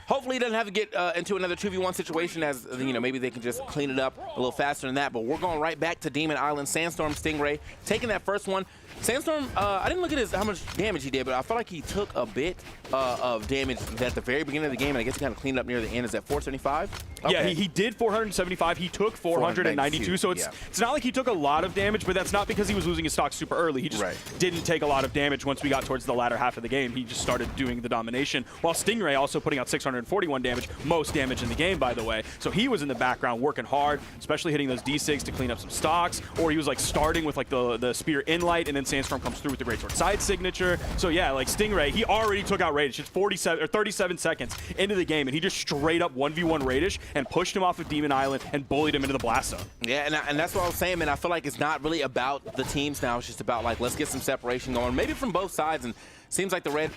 S7: hopefully he doesn't have to get into another 2v1 situation, as, you know, maybe they can just clean it up a little faster than that. But we're going right back to Demon Island. Sandstorm, Stingray taking that first one. Sandstorm, I didn't look at how much damage he did, but I felt like he took a bit of damage at the very beginning of the game, and I guess he kind of cleaned it up near the end. Is that 475? Okay.
S3: Yeah, he did 475. He took 492, so it's not like he took a lot of damage, but that's not because he was losing his stock super early. He just didn't take a lot of damage once we got towards the latter half of the game. He just started doing the domination, while Stingray also putting out 641 damage, most damage in the game, by the way. So he was in the background working hard, especially hitting those D6 to clean up some stocks, or he was like starting with like the spear Inlight, and then Sandstorm comes through with the greatsword side signature. So yeah, like Stingray, he already took out Radish. It's 47 or 37 seconds into the game, and he just straight up 1v1 Radish and pushed him off of Demon Island and bullied him into the blast zone.
S7: Yeah, and that's what I was saying, man. I feel like it's not really about the teams now. It's just about like, let's get some separation going, maybe from both sides. And seems like the red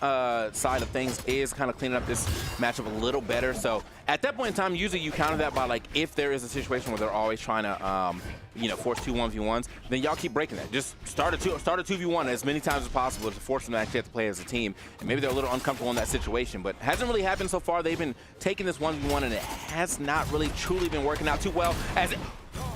S7: side of things is kind of cleaning up this matchup a little better. So at that point in time, usually you counter that by like, if there is a situation where they're always trying to, you know, force 2 1v1s, then y'all keep breaking that. Just start a 2v1 as many times as possible to force them to actually have to play as a team. And maybe they're a little uncomfortable in that situation, but hasn't really happened so far. They've been taking this 1v1, and it has not really truly been working out too well. As it,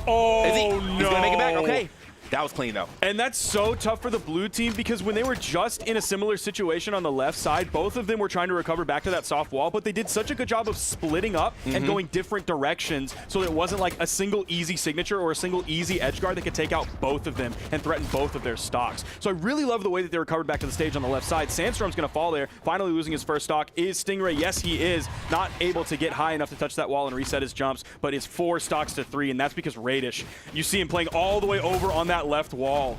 S3: oh,
S7: no. He's gonna make it back. Okay. That was clean, though.
S3: And that's so tough for the blue team because when they were just in a similar situation on the left side, both of them were trying to recover back to that soft wall, but they did such a good job of splitting up and going different directions so that it wasn't like a single easy signature or a single easy edge guard that could take out both of them and threaten both of their stocks. So I really love the way that they recovered back to the stage on the left side. Sandstorm's going to fall there, finally losing his first stock. Is Stingray? Yes, he is. Not able to get high enough to touch that wall and reset his jumps, but it's 4 stocks to 3, and that's because Radish, you see him playing all the way over on that left wall.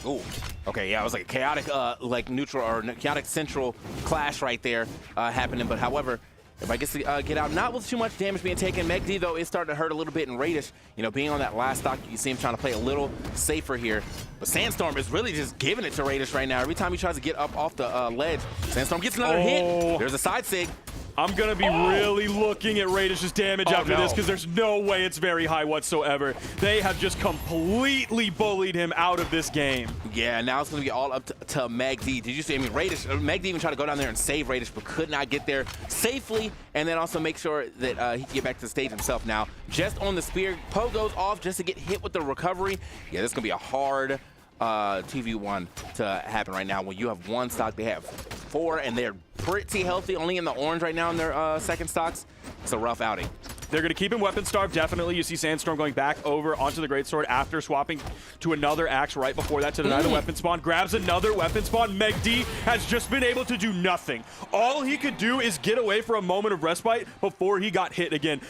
S7: Ooh. Okay, yeah, it was like a chaotic, like neutral or chaotic central clash right there happening. But however, if I gets to get out, not with too much damage being taken. Meg-D, though, is starting to hurt a little bit. And Radish, you know, being on that last stock, you see him trying to play a little safer here. But Sandstorm is really just giving it to Radish right now. Every time he tries to get up off the ledge, Sandstorm gets another hit. There's a side sig.
S3: I'm going to be really looking at Radish's damage after this because there's no way it's very high whatsoever. They have just completely bullied him out of this game.
S7: Yeah, now it's going to be all up to Meg-D. Did you see? I mean, Radish, Meg-D even tried to go down there and save Radish, but could not get there safely, and then also make sure that he can get back to the stage himself now. Just on the spear, Poe goes off just to get hit with the recovery. Yeah, this is going to be a hard 2v1 to happen right now. When you have 1 stock, they have 4, and they're pretty healthy, only in the orange right now in their second stocks. It's a rough outing.
S3: They're going to keep him weapon starved, definitely. You see Sandstorm going back over onto the Greatsword after swapping to another axe right before that to deny the weapon spawn. Grabs another weapon spawn. Meg-D has just been able to do nothing. All he could do is get away for a moment of respite before he got hit again.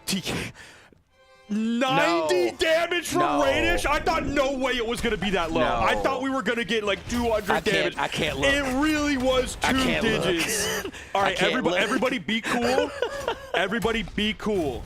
S3: TK. 90 damage from Radish? I thought no way it was going to be that low. I thought we were going to get like 200 damage.
S7: I can't look.
S3: It really was 2 digits. All right, everybody be cool. Everybody be cool.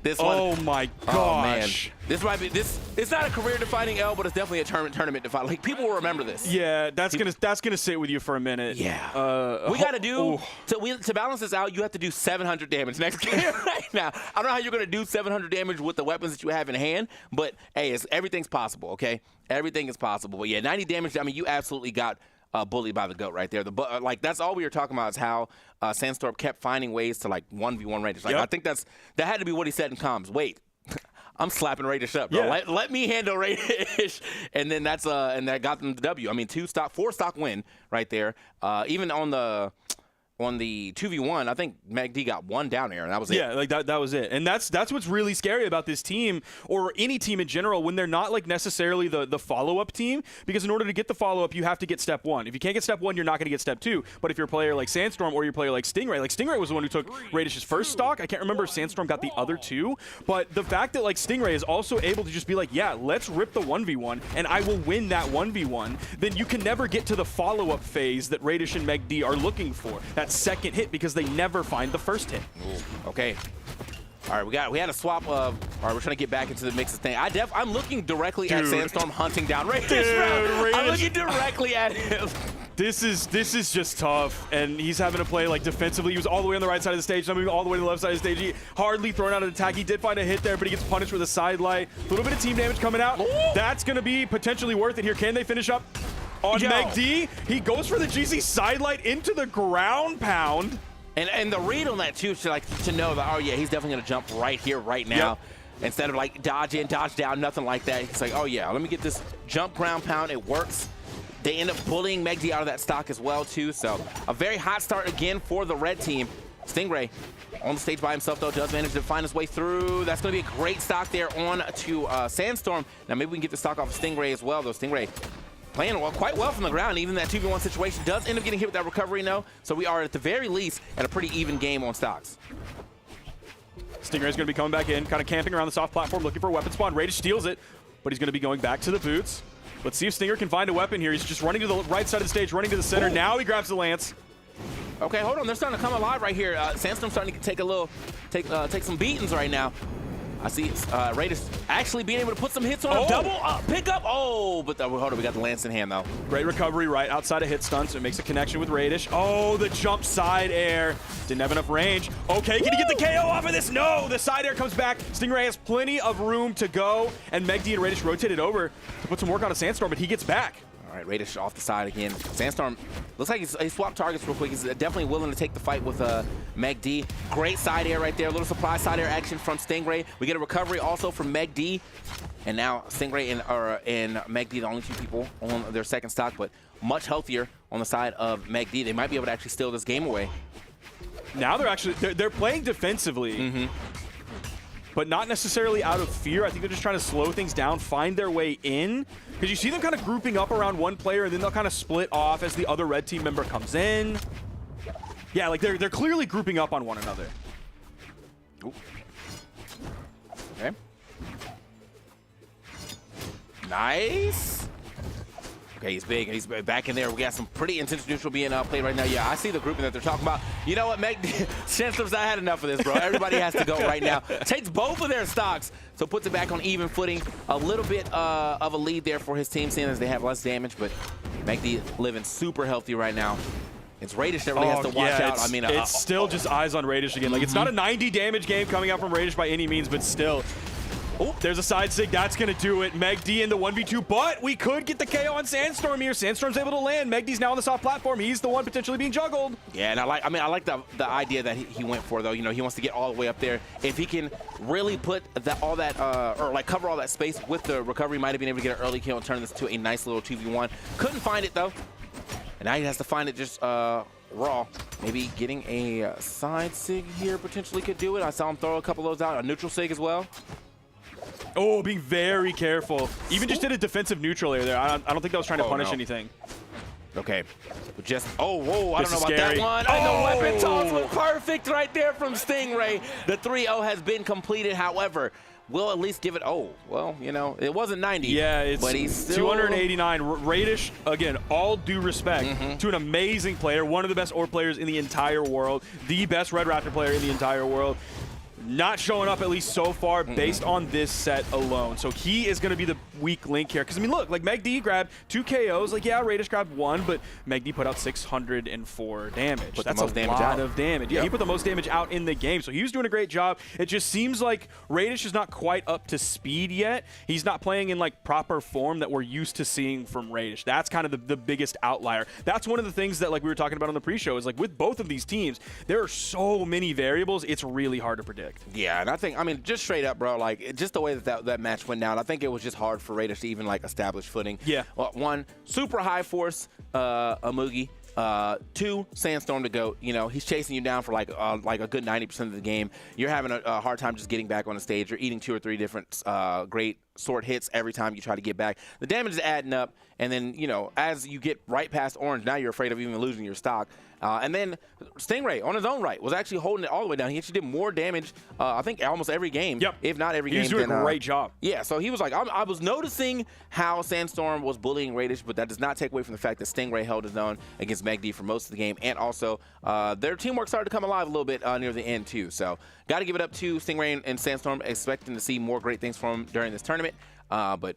S7: This one,
S3: oh my gosh.
S7: Oh man. This might be it's not a career-defining L, but it's definitely a tournament defining. Like, people will remember this.
S3: Yeah, that's gonna sit with you for a minute.
S7: Yeah. We gotta do to balance this out, you have to do 700 damage next game right now. I don't know how you're gonna do 700 damage with the weapons that you have in hand, but hey, everything's possible, okay? Everything is possible. But yeah, 90 damage, I mean, you absolutely got bullied by the GOAT right there. Like, that's all we were talking about is how Sandstorm kept finding ways to like 1v1 Radish. Like, I think that had to be what he said in comms. Wait, I'm slapping Radish up, bro.
S3: Yeah.
S7: Let me handle Radish, and then and that got them the W. I mean, 4 stock win right there. Even on the 2v1, I think Meg-D got 1 down air, and that was it.
S3: Yeah, like that was it. And that's what's really scary about this team, or any team in general, when they're not like necessarily the follow-up team, because in order to get the follow-up, you have to get step 1. If you can't get step 1, you're not going to get step 2. But if you're a player like Sandstorm or you're a player like Stingray was the one who took Radish's first stock. I can't remember if Sandstorm got the other 2, but the fact that like Stingray is also able to just be like, yeah, let's rip the 1v1, and I will win that 1v1, then you can never get to the follow-up phase that Radish and Meg-D are looking for. That second hit, because they never find the first hit.
S7: Ooh, okay. All right, we had a swap of. All right, we're trying to get back into the mix of thing. I'm looking directly at Sandstorm hunting down Radish. I'm looking directly at him.
S3: This is just tough, and he's having to play like defensively. He was all the way on the right side of the stage, now moving all the way to the left side of the stage. He hardly thrown out an attack. He did find a hit there, but he gets punished with a side light. A little bit of team damage coming out. Ooh. That's going to be potentially worth it here. Can they finish up on Meg-D? He goes for the GC side light into the ground pound.
S7: And the read on that too, to know that, oh yeah, he's definitely gonna jump right here, right now. Yep. Instead of like dodge in, dodge down, nothing like that. It's like, oh yeah, let me get this jump ground pound. It works. They end up bullying Meg-D out of that stock as well too. So a very hot start again for the red team. Stingray on the stage by himself though, does manage to find his way through. That's gonna be a great stock there on to Sandstorm. Now maybe we can get the stock off of Stingray as well though. Stingray playing quite well from the ground. Even that 2v1 situation does end up getting hit with that recovery, though. So we are, at the very least, at a pretty even game on stocks.
S3: Stingray's going to be coming back in, kind of camping around the soft platform, looking for a weapon spawn. Radish steals it, but he's going to be going back to the boots. Let's see if Stinger can find a weapon here. He's just running to the right side of the stage, running to the center. Ooh. Now he grabs the lance.
S7: Okay, hold on. They're starting to come alive right here. Sandstorm's starting to take some beatings right now. I see Radish actually being able to put some hits on a double pick up. Oh, but hold on, we got the lance in hand though.
S3: Great recovery right outside of hit stun, so it makes a connection with Radish. Oh, the jump side air. Didn't have enough range. Okay, can he get the KO off of this? No, the side air comes back. Stingray has plenty of room to go, and Meg-D and Radish rotated over to put some work on a Sandstorm, but he gets back.
S7: All right, Radish off the side again. Sandstorm looks like he swapped targets real quick. He's definitely willing to take the fight with Meg-D. Great side air right there. A little surprise side air action from Stingray. We get a recovery also from Meg-D. and now Stingray and Meg D, the only 2 people on their second stock, but much healthier on the side of Meg D. They might be able to actually steal this game away.
S3: Now they're playing defensively, but not necessarily out of fear. I think they're just trying to slow things down, find their way in, because you see them kind of grouping up around one player, and then they'll kind of split off as the other red team member comes in. Yeah, like they're clearly grouping up on one another.
S7: Ooh. Okay. Nice. Okay, he's big. He's back in there. We got some pretty intense neutral being played right now. Yeah, I see the grouping that they're talking about. You know what, Meg? Chancellor's, I had enough of this, bro. Everybody has to go right now. Takes both of their stocks, so puts it back on even footing. A little bit of a lead there for his team, seeing as they have less damage, but Meg D living super healthy right now. It's Radish that really has to watch out. I mean,
S3: it's still just eyes on Radish again. Like, it's not a 90 damage game coming out from Radish by any means, but still. Oh, there's a side sig. That's going to do it. Meg D in the 1v2, but we could get the KO on Sandstorm here. Sandstorm's able to land. Meg D's now on the soft platform. He's the one potentially being juggled.
S7: Yeah, and I like the idea that he went for, though. You know, he wants to get all the way up there. If he can really put or like cover all that space with the recovery, might have been able to get an early kill and turn this to a nice little 2v1. Couldn't find it, though. And now he has to find it just raw. Maybe getting a side sig here potentially could do it. I saw him throw a couple of those out. A neutral sig as well.
S3: Oh, being very careful. Even just did a defensive neutral air there. I don't think that was trying to punish anything.
S7: Okay. But just, whoa, I don't know about
S3: scary.
S7: that one. And the weapon toss was perfect right there from Stingray. The 3-0 has been completed. However, we'll at least give it, well, you know, it wasn't 90.
S3: Yeah, it's
S7: but he's still
S3: 289. Radish, again, all due respect to an amazing player, one of the best orb players in the entire world, the best Red Raptor player in the entire world. Not showing up, at least so far, based on this set alone. So he is going to be the weak link here. Because, I mean, look, like Meg D grabbed 2 KOs. Like, yeah, Radish grabbed 1, but Meg D put out 604 damage. That's a lot of damage. Yeah, he put the most damage out in the game. So he was doing a great job. It just seems like Radish is not quite up to speed yet. He's not playing in, like, proper form that we're used to seeing from Radish. That's kind of the biggest outlier. That's one of the things that, like, we were talking about on the pre-show is, like, with both of these teams, there are so many variables, it's really hard to predict.
S7: Yeah, and I think, I mean, just straight up, bro, like, just the way that match went down, I think it was just hard for Radish to even, like, establish footing.
S3: Yeah.
S7: Well, 1, super high force Amugi. 2, Sandstorm to go. You know, he's chasing you down for, like a good 90% of the game. You're having a hard time just getting back on the stage. You're eating 2 or 3 different great sword hits every time you try to get back. The damage is adding up, and then, you know, as you get right past orange, now you're afraid of even losing your stock. And then Stingray, on his own right, was actually holding it all the way down. He actually did more damage, I think, almost every game, if not every game.
S3: He's doing a great job.
S7: Yeah, so he was like, I was noticing how Sandstorm was bullying Radish, but that does not take away from the fact that Stingray held his own against Meg D for most of the game. And also, their teamwork started to come alive a little bit near the end, too. So got to give it up to Stingray and Sandstorm, expecting to see more great things from him during this tournament. But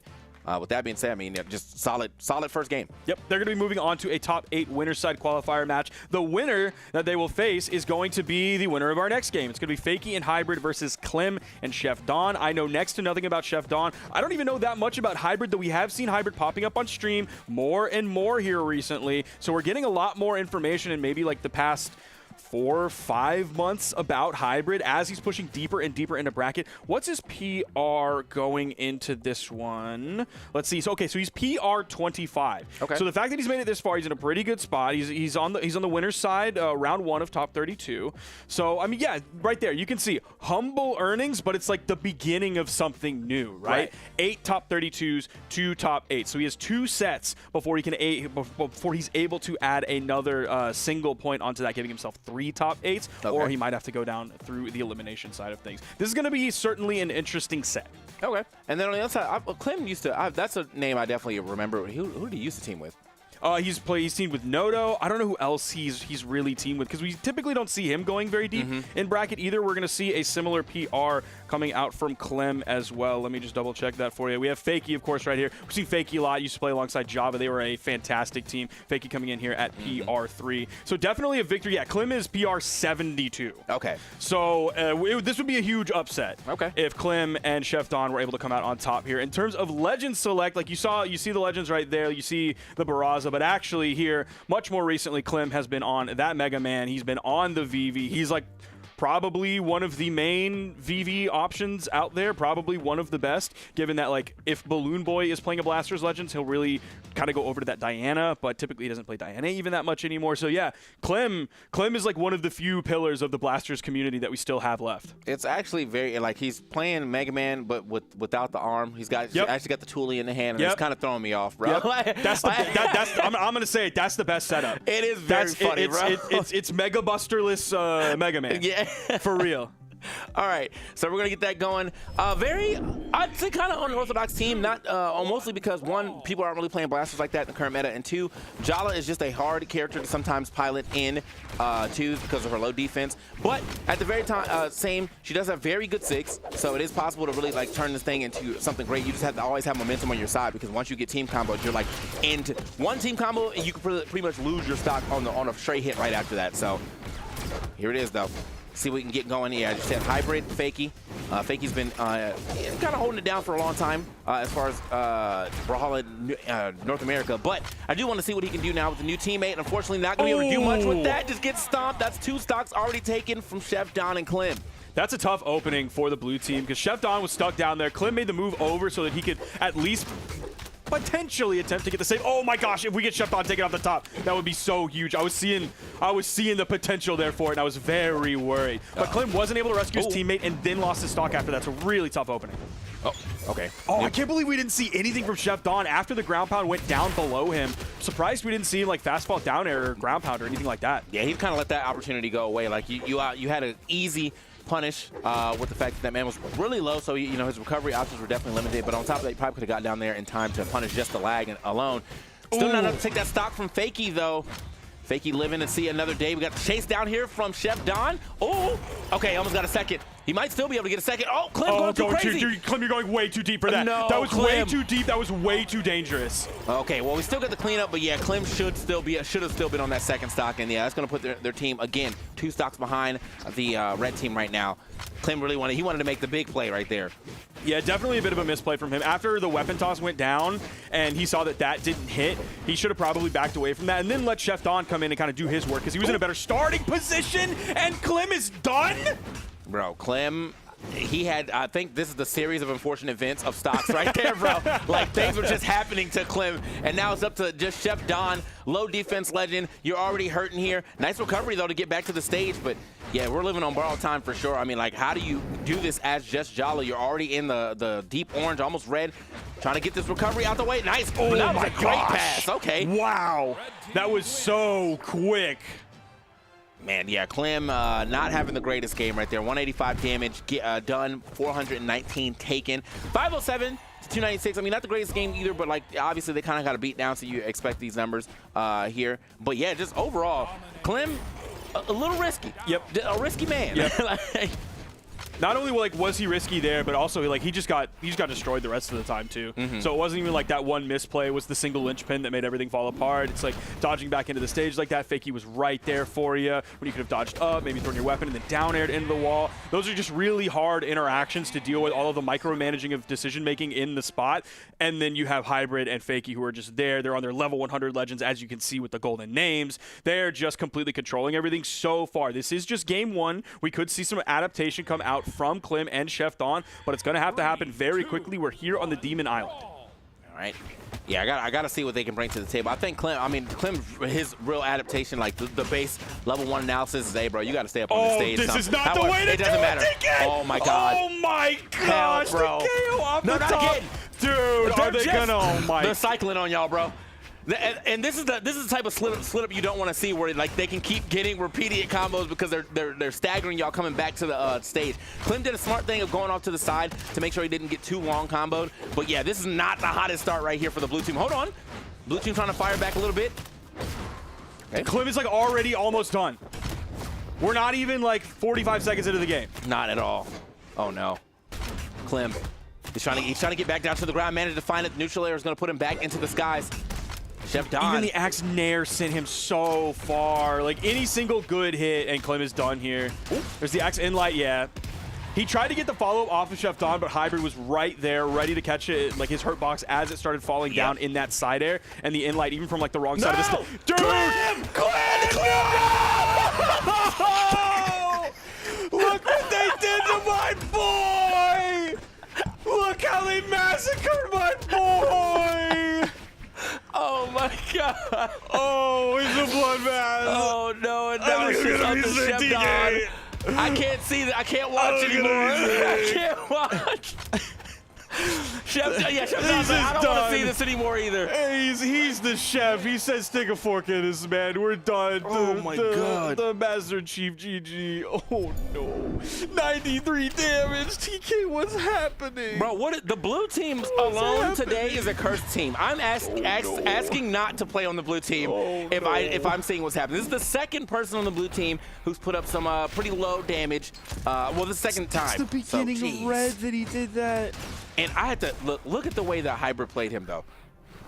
S7: with that being said, I mean, just solid first game.
S3: Yep, they're going to be moving on to a top 8 winner side qualifier match. The winner that they will face is going to be the winner of our next game. It's going to be Fakey and Hybrid versus Clem and Chef Don. I know next to nothing about Chef Don. I don't even know that much about Hybrid, though we have seen Hybrid popping up on stream more and more here recently. So we're getting a lot more information in maybe like the past 4 or 5 months about Hybrid as he's pushing deeper and deeper into bracket. What's his PR going into this one? Let's see. So, okay, so he's PR 25.
S7: Okay.
S3: So the fact that he's made it this far, he's in a pretty good spot. He's on the winner's side, round 1 of top 32. So I mean, yeah, right there you can see humble earnings, but it's like the beginning of something new, right? 8 top 32s, 2 top 8. So he has 2 sets before he's able to add another single point onto that, giving himself 3 top 8s, or he might have to go down through the elimination side of things. This is going to be certainly an interesting set.
S7: Okay. And then on the other side, Clem used to, that's a name I definitely remember. Who did he used to team with?
S3: He's teamed with Noto. I don't know who else he's really teamed with, because we typically don't see him going very deep in bracket either. We're going to see a similar PR coming out from Clem as well. Let me just double check that for you. We have Fakey, of course, right here. We've seen Fakey a lot. Used to play alongside Java. They were a fantastic team. Fakey coming in here at PR 3. So definitely a victory. Yeah, Clem is PR 72.
S7: Okay.
S3: So this would be a huge upset.
S7: Okay.
S3: If Clem and Chef Don were able to come out on top here. In terms of Legends Select, like you see the Legends right there. You see the Barraza. But actually here, much more recently, Clem has been on that Mega Man. He's been on the VV. He's like probably one of the main VV options out there, probably one of the best, given that, like, if Balloon Boy is playing a Blasters Legends, he'll really kind of go over to that Diana, but typically he doesn't play Diana even that much anymore. So yeah, Clem is like one of the few pillars of the Blasters community that we still have left.
S7: It's actually very, like, he's playing Mega Man, but without the arm. He's actually got the toolie in the hand, and it's kind of throwing me off, bro.
S3: That's I'm gonna say it. That's the best setup.
S7: It is very funny, bro.
S3: It's Mega Busterless Mega Man.
S7: Yeah,
S3: for real.
S7: All right, so we're gonna get that going. Very, I'd say, kind of unorthodox team. Not mostly because one, people aren't really playing blasters like that in the current meta, and two, Brawlhalla is just a hard character to sometimes pilot in twos because of her low defense. But at the very same, she does have very good 6, so it is possible to really like turn this thing into something great. You just have to always have momentum on your side, because once you get team combos, you're like into one team combo, and you can pretty much lose your stock on a straight hit right after that. So here it is, though. See what we can get going. Yeah, I just said hybrid, Fakey. Fakey's been kind of holding it down for a long time as far as Brawlhalla North America. But I do want to see what he can do now with the new teammate. And unfortunately, not going to be able to do much with that. Just get stomped. That's 2 stocks already taken from Chef Don and Clem.
S3: That's a tough opening for the blue team, because Chef Don was stuck down there. Clem made the move over so that he could at least potentially attempt to get the save. Oh my gosh, if we get Chef Don taken off the top, that would be so huge. I was seeing the potential there for it, and I was very worried. But Clem wasn't able to rescue his teammate and then lost his stock after that. It's a really tough opening.
S7: Oh, okay.
S3: Oh, I can't believe we didn't see anything from Chef Don after the ground pound went down below him. Surprised we didn't see him like fast fall down air or ground pound or anything like that.
S7: Yeah, he kind of let that opportunity go away. Like you had an easy punish with the fact that man was really low, so you know his recovery options were definitely limited. But on top of that, he probably could have got down there in time to punish just the lag alone. Still not enough to take that stock from Fakey, though. Fakey living to see another day. We got the chase down here from Chef Don. Oh, okay, almost got a second. He might still be able to get a second. Oh, Clem going too crazy.
S3: Clem, you're going way too deep for that.
S7: No,
S3: that was
S7: Clem.
S3: way too deep. That was way too dangerous.
S7: Okay, well, we still got the cleanup, but yeah, Clem should have still been on that second stock, and yeah, that's going to put their team, again, 2 stocks behind the red team right now. Clem really wanted to make the big play right there.
S3: Yeah, definitely a bit of a misplay from him. After the weapon toss went down and he saw that didn't hit, he should have probably backed away from that and then let Chef Don come in and kind of do his work, because he was in a better starting position, and Clem is done?
S7: Bro, Clem, he had, I think this is the series of unfortunate events of stocks right there, bro. Like, things were just happening to Clem, and now it's up to just Chef Don, low defense legend. You're already hurting here. Nice recovery, though, to get back to the stage, but yeah, we're living on borrowed time for sure. I mean, like, how do you do this as just Brawlhalla? You're already in the deep orange, almost red, trying to get this recovery out the way. Nice. Oh, that was a great pass. Okay.
S3: Wow. That was so quick.
S7: Man, yeah, Clem not having the greatest game right there. 185 damage done, 419 taken. 507 to 296. I mean, not the greatest game either, but like obviously they kind of got a beat down, so you expect these numbers here. But yeah, just overall, Clem a little risky.
S3: Yep.
S7: A risky man.
S3: Yep.
S7: Like,
S3: not only like was he risky there, but also like he just got destroyed the rest of the time too. So it wasn't even like that one misplay was the single linchpin that made everything fall apart. It's like dodging back into the stage like that. Fakey was right there for you when you could have dodged up, maybe thrown your weapon and then down aired into the wall. Those are just really hard interactions to deal with, all of the micromanaging of decision making in the spot. And then you have Hybrid and Fakey who are just there. They're on their level 100 legends, as you can see with the golden names. They're just completely controlling everything so far. This is just game 1. We could see some adaptation come out from Clem and Chef Don, but it's going to have to happen very quickly. We're here on the Demon Island.
S7: all right. Yeah, I got to see what they can bring to the table. I think Clem, his real adaptation, like the base level 1 analysis is, hey, bro, you got to stay up on the stage.
S3: This is not the way to do it again.
S7: Oh, my God.
S3: Oh, my gosh.
S7: Hell, bro.
S3: The KO off the top.
S7: Not again.
S3: Dude, are they going to? Oh, my.
S7: They're cycling on y'all, bro. And this is the type of slip up you don't want to see, where like they can keep getting repeated combos because they're staggering y'all coming back to the stage. Clem did a smart thing of going off to the side to make sure he didn't get too long comboed. But yeah, this is not the hottest start right here for the blue team. Hold on, blue team trying to fire back a little bit.
S3: Okay. Clem is like already almost done. We're not even like 45 seconds into the game.
S7: Not at all. Oh no, Clem. He's trying to get back down to the ground. Managed to find it. The neutral air is going to put him back into the skies. Chef Don.
S3: Even the Axe Nair sent him so far. Like any single good hit, and Clem is done here. Ooh. There's the Axe Inlight, yeah. He tried to get the follow-up off of Chef Don, but Hybrid was right there, ready to catch it, like his hurt box as it started falling down in that side air, and the Inlight even from like the wrong side of the stage. Dude!
S7: Clem!
S3: No! massacred my boy!
S7: Oh my god.
S3: Oh, he's a bloodbath.
S7: Oh no, and now it's just up to Chef Don. I can't see that. I can't watch anymore. I can't watch. Chef Don, I don't want to see this anymore either.
S3: Hey, he's the chef. He says stick a fork in this, man. We're done.
S7: Oh my God.
S3: The Master Chief GG. Oh no. 93 damage. TK, what's happening?
S7: Bro, the blue team alone today is a cursed team. I'm asking not to play on the blue team if I'm seeing what's happening. This is the second person on the blue team who's put up some pretty low damage. Well, the second time.
S3: It's the beginning of Red that he did that.
S7: And I had to look at the way that Hybrid played him, though.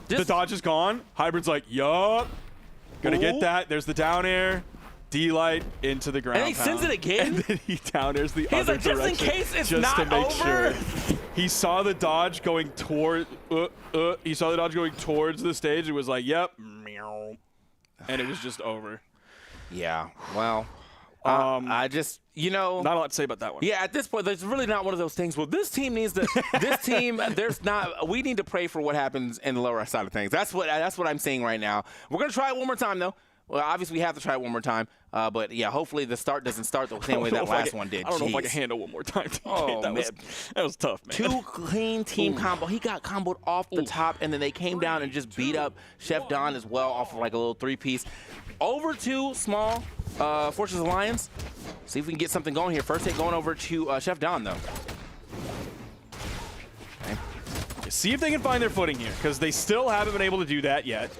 S3: The dodge is gone. Hybrid's like, yup. Gonna get that. There's the down air. D-light into the ground.
S7: And he sends it again.
S3: And then he down airs the other
S7: just
S3: direction.
S7: in case it's
S3: just
S7: not
S3: to make
S7: over.
S3: Sure. He saw the dodge going toward. He saw the dodge going towards the stage. It was like, yep. Meow. And it was just over.
S7: Yeah. Well, I just,
S3: not a lot to say about that one.
S7: Yeah, at this point, there's really not one of those things. Well, this team needs to. This team, we need to pray for what happens in the lower side of things. That's what I'm saying right now. We're gonna try it one more time, though. Well, obviously, we have to try it one more time. But yeah, hopefully the start doesn't start the same way that last one did.
S3: I don't know if I can handle one more time.
S7: Oh,
S3: that was tough, man.
S7: Two clean team combo. He got comboed off the top, and then they came down and just beat up Chef Don as well off of like a little three-piece. Over to small Fortress Alliance. See if we can get something going here. First hit going over to Chef Don, though. Okay.
S3: See if they can find their footing here, because they still haven't been able to do that yet.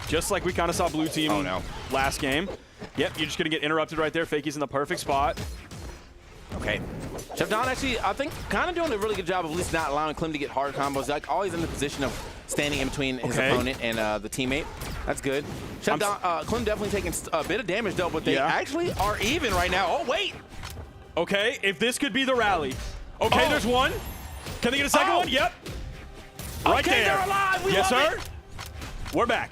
S3: Just like we kind of saw blue team last game. Yep, you're just going to get interrupted right there. Fakey's in the perfect spot.
S7: Okay. Chef Don actually, I think, kind of doing a really good job of at least not allowing Clem to get hard combos. Like, always in the position of standing in between his opponent and the teammate. That's good. Chef Don, Clem definitely taking a bit of damage, though, but they actually are even right now. Oh, wait.
S3: Okay, if this could be the rally. Okay, there's one. Can they get a second one? Yep. Right there.
S7: They're alive.
S3: Yes, sir. We're back.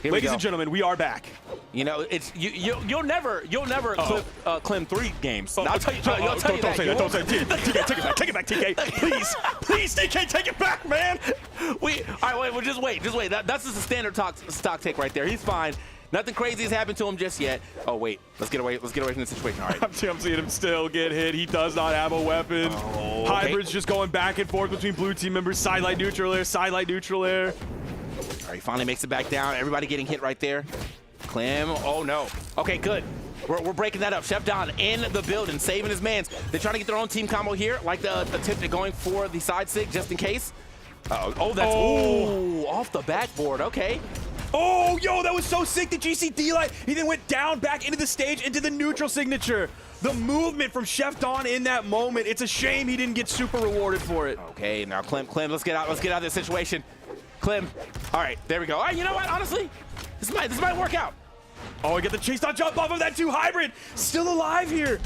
S3: Ladies and gentlemen, we are back.
S7: You know, it's you'll never clip Clem 3 games. I'll tell you,
S3: don't say that. Don't say it. TK, take it back. Take it back, TK. Please, TK, take it back, man.
S7: All right, wait. Well, just wait. That's just a standard stock take right there. He's fine. Nothing crazy has happened to him just yet. Oh wait, let's get away from the situation. All right.
S3: I'm seeing him still get hit. He does not have a weapon. Hybrid's just going back and forth between blue team members. Sidelight neutral air. Sidelight neutral air.
S7: All right, he finally makes it back down. Everybody getting hit right there. Clem, oh no. Okay, good. We're breaking that up. Chef Don in the building, saving his mans. They're trying to get their own team combo here, like the attempt at going for the side stick just in case. Oh, that's off the backboard. Okay.
S3: Oh, yo, that was so sick. The GC D-Light. He then went down back into the stage, into the neutral signature. The movement from Chef Don in that moment. It's a shame he didn't get super rewarded for it.
S7: Okay, now Clem, let's get out of this situation. Clem, all right, there we go. All right, you know what? Honestly, this might work out.
S3: Oh, we get the chase down jump off of that 2 hybrid. Still alive here.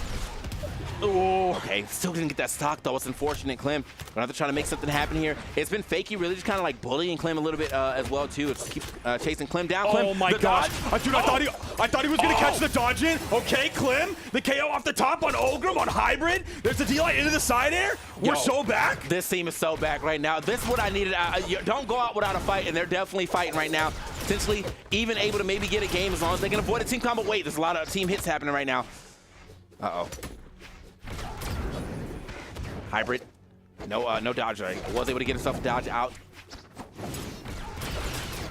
S3: Oh,
S7: okay, still didn't get that stock though. It's unfortunate, Clem. Gonna have to try to make something happen here. It's been Fakey really just kind of like bullying Clem a little bit as well too. It keeps chasing Clem down. Clem,
S3: oh my gosh! Dude, I thought he was gonna catch the dodge in. Okay, Clem, the KO off the top on Olgrim on hybrid. There's the D-Light into the side air. We're so back.
S7: This team is so back right now. This is what I needed. Don't go out without a fight, and they're definitely fighting right now. Potentially even able to maybe get a game as long as they can avoid a team combo. Wait, there's a lot of team hits happening right now. Uh-oh. Hybrid, no dodge. Right? Was able to get himself a dodge out.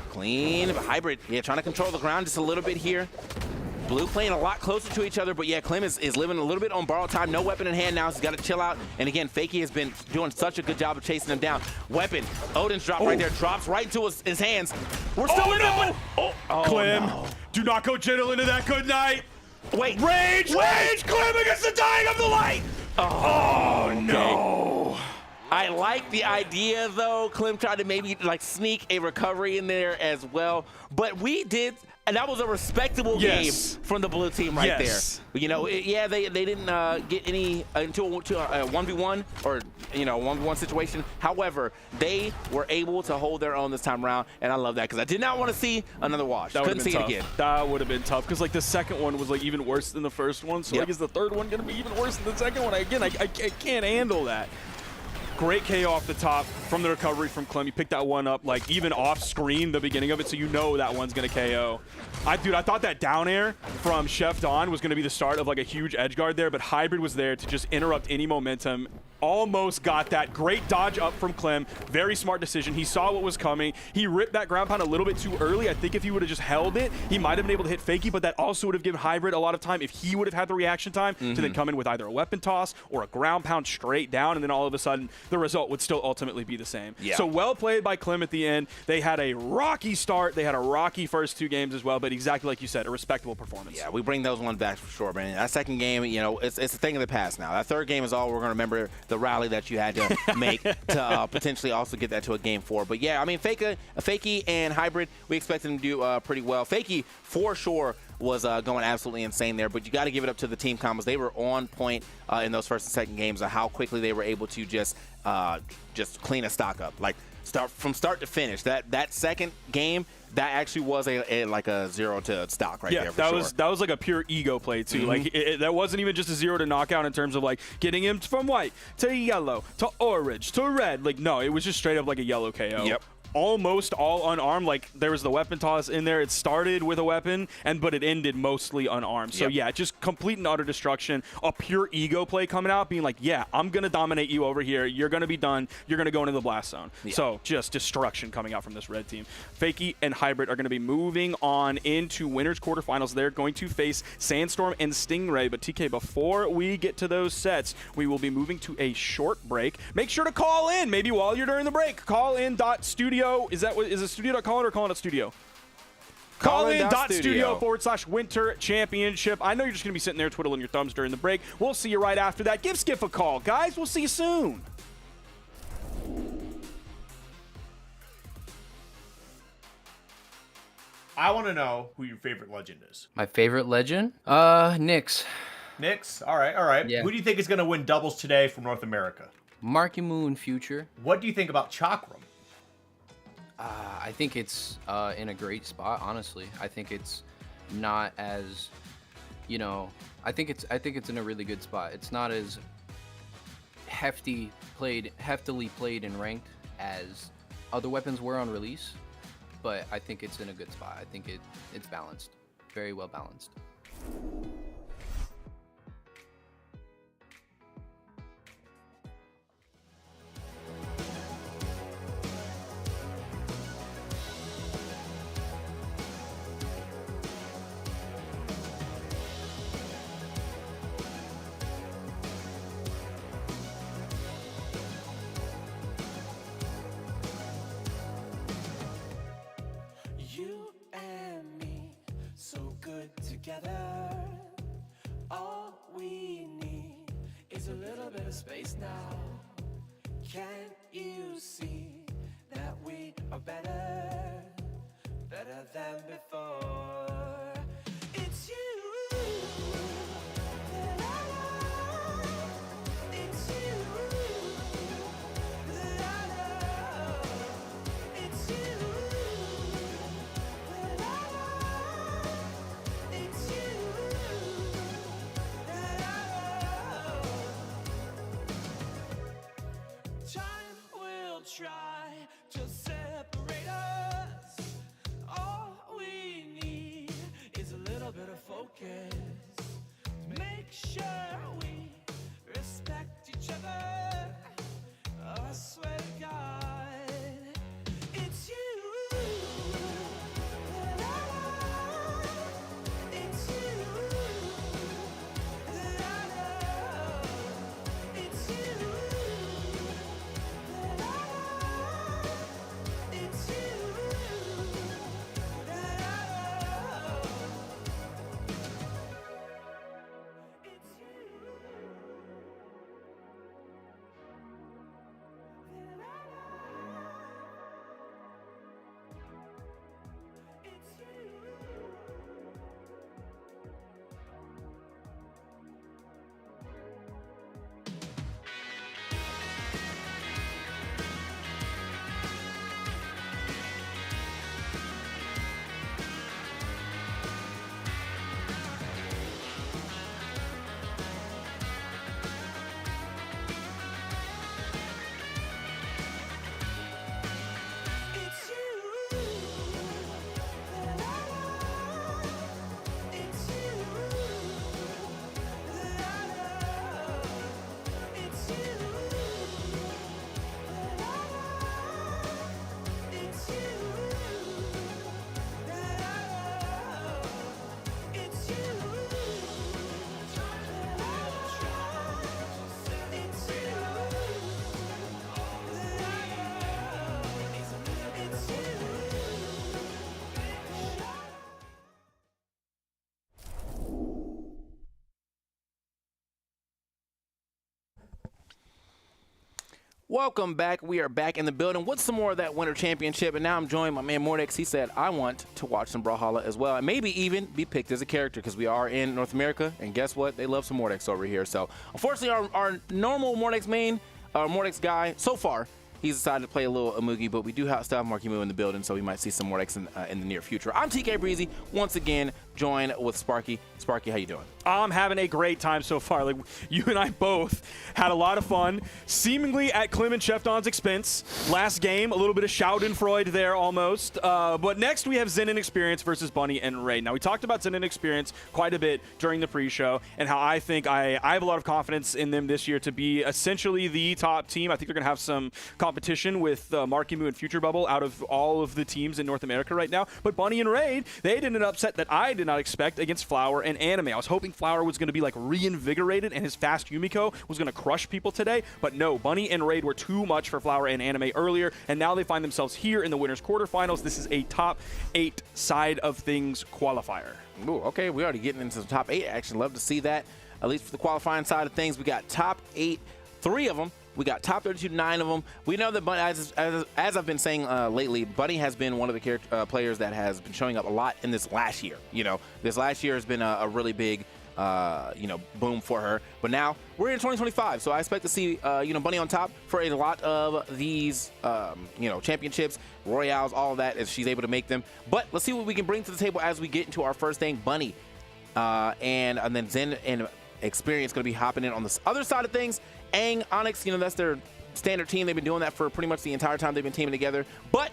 S7: Clean, but Hybrid, yeah, trying to control the ground just a little bit here. Blue playing a lot closer to each other, but yeah, Clem is living a little bit on borrowed time. No weapon in hand now, so he's got to chill out. And again, Fakey has been doing such a good job of chasing him down. Weapon, Odin's drop right there, drops right into his hands. We're still in it.
S3: Clem,
S7: no.
S3: Do not go gentle into that good night.
S7: Wait.
S3: Rage, Clem against the dying of the light. Oh, no.
S7: I like the idea, though. Clem tried to maybe like sneak a recovery in there as well. But we did, and that was a respectable game from the blue team right there. You know, yeah, they didn't get any into a 1v1 or, you know, 1v1 situation. However, they were able to hold their own this time around, and I love that because I did not want to see another wash. Couldn't see it again.
S3: That would have been tough because, like, the second one was, like, even worse than the first one. So, like, is the third one going to be even worse than the second one? Again, I can't handle that. Great KO off the top from the recovery from Clem. You picked that one up, like, even off screen, the beginning of it, so you know that one's going to KO. Dude, I thought that down air from Chef Don was going to be the start of, like, a huge edge guard there, but Hybrid was there to just interrupt any momentum. Almost got that. Great dodge up from Clem. Very smart decision. He saw what was coming. He ripped that ground pound a little bit too early. I think if he would have just held it, he might have been able to hit Fakey, but that also would have given Hybrid a lot of time if he would have had the reaction time to then come in with either a weapon toss or a ground pound straight down, and then all of a sudden the result would still ultimately be the same.
S7: Yeah.
S3: So well played by Clem at the end. They had a rocky start. They had a rocky first 2 games as well, but exactly like you said, a respectable performance.
S7: Yeah, we bring those one back for sure, man. That second game, you know, it's a thing of the past now. That third game is all we're going to remember, the rally that you had to make to potentially also get that to a game 4. But yeah, I mean, Fakey and Hybrid, we expect them to do pretty well. Fakey, for sure, was going absolutely insane there, but you got to give it up to the team combos. They were on point in those first and second games of how quickly they were able to just clean a stock up, like from start to finish. That second game, that actually was like a 0 to stock right there.
S3: Yeah, that was like a pure ego play too. Like that wasn't even just a 0 to knockout in terms of like getting him from white to yellow to orange to red. Like no, it was just straight up like a yellow KO.
S7: Yep.
S3: Almost all unarmed. Like there was the weapon toss in there. It started with a weapon, but it ended mostly unarmed. So yeah, just complete and utter destruction. A pure ego play coming out, being like, yeah, I'm gonna dominate you over here. You're gonna be done. You're gonna go into the blast zone. Yeah. So just destruction coming out from this red team. Fakey and Hybrid are gonna be moving on into winners quarterfinals. They're going to face Sandstorm and Stingray. But TK, before we get to those sets, we will be moving to a short break. Make sure to call in. Maybe while you're during the break, call in.studio. Is it studio.callin or callin.studio? Callin.studio/winter championship. I know you're just going to be sitting there twiddling your thumbs during the break. We'll see you right after that. Give Skiff a call, guys. We'll see you soon.
S8: I want to know who your favorite legend is.
S9: My favorite legend? Nyx.
S8: Nyx? All right.
S9: Yeah.
S8: Who do you think is going to win doubles today from North America?
S9: Marky Moon Future.
S8: What do you think about Chakram?
S9: I think it's in a great spot, honestly. I think it's not as, I think it's in a really good spot. It's not as heftily played and ranked as other weapons were on release, but I think it's in a good spot. I think it's balanced, very well balanced.
S4: Together, all we need is a little bit of space now. Can't you see that we are better than before? It's you that I love. It's you that I love. It's you. Try to separate us. All we need is a little bit of focus. Make sure we respect each other. I swear to God, it's you that I love. It's you that I love. It's you. It's you.
S7: Welcome back. We are back in the building with some more of that Winter Championship, and now I'm joined by my man Mordex. He said, I want to watch some Brawlhalla as well, and maybe even be picked as a character because we are in North America, and guess what? They love some Mordex over here. So, unfortunately, our normal Mordex main, Mordex guy, so far, he's decided to play a little Amugi, but we do still have Marky Moo in the building, so we might see some Mordex in the near future. I'm TK Breezy, once again, joined with Sparky. Sparky, how you doing?
S3: I'm having a great time so far. Like, you and I both had a lot of fun, seemingly at Clement Chefdon's expense. Last game, a little bit of Schadenfreude there almost. But next we have Zen and Experience versus Bunny and Raid. Now, we talked about Zen and Experience quite a bit during the pre-show and how I think I have a lot of confidence in them this year to be essentially the top team. I think they're going to have some competition with Marky Moo and Future Bubble out of all of the teams in North America right now. But Bunny and Raid, they did an upset that I did not expect against Flower and Anime. I was hoping Flower was going to be like reinvigorated and his fast Yumiko was going to crush people today, but no, Bunny and Raid were too much for Flower and Anime earlier, and now they find themselves here in the winners quarterfinals. This is a top 8 side of things qualifier.
S7: Ooh, okay, we're already getting into the top 8 action. Love to see that, at least for the qualifying side of things. We got top 8, 3 of them. We got top 32, 9 of them. We know that Bunny, as I've been saying lately, Bunny has been one of the players that has been showing up a lot in this last year. You know, this last year has been a really big, boom for her. But now we're in 2025, so I expect to see, Bunny on top for a lot of these, championships, royales, all of that, as she's able to make them. But let's see what we can bring to the table as we get into our first thing. Bunny, and then Zen and Experience going to be hopping in on the other side of things. Aang, Onyx, that's their standard team. They've been doing that for pretty much the entire time they've been teaming together. But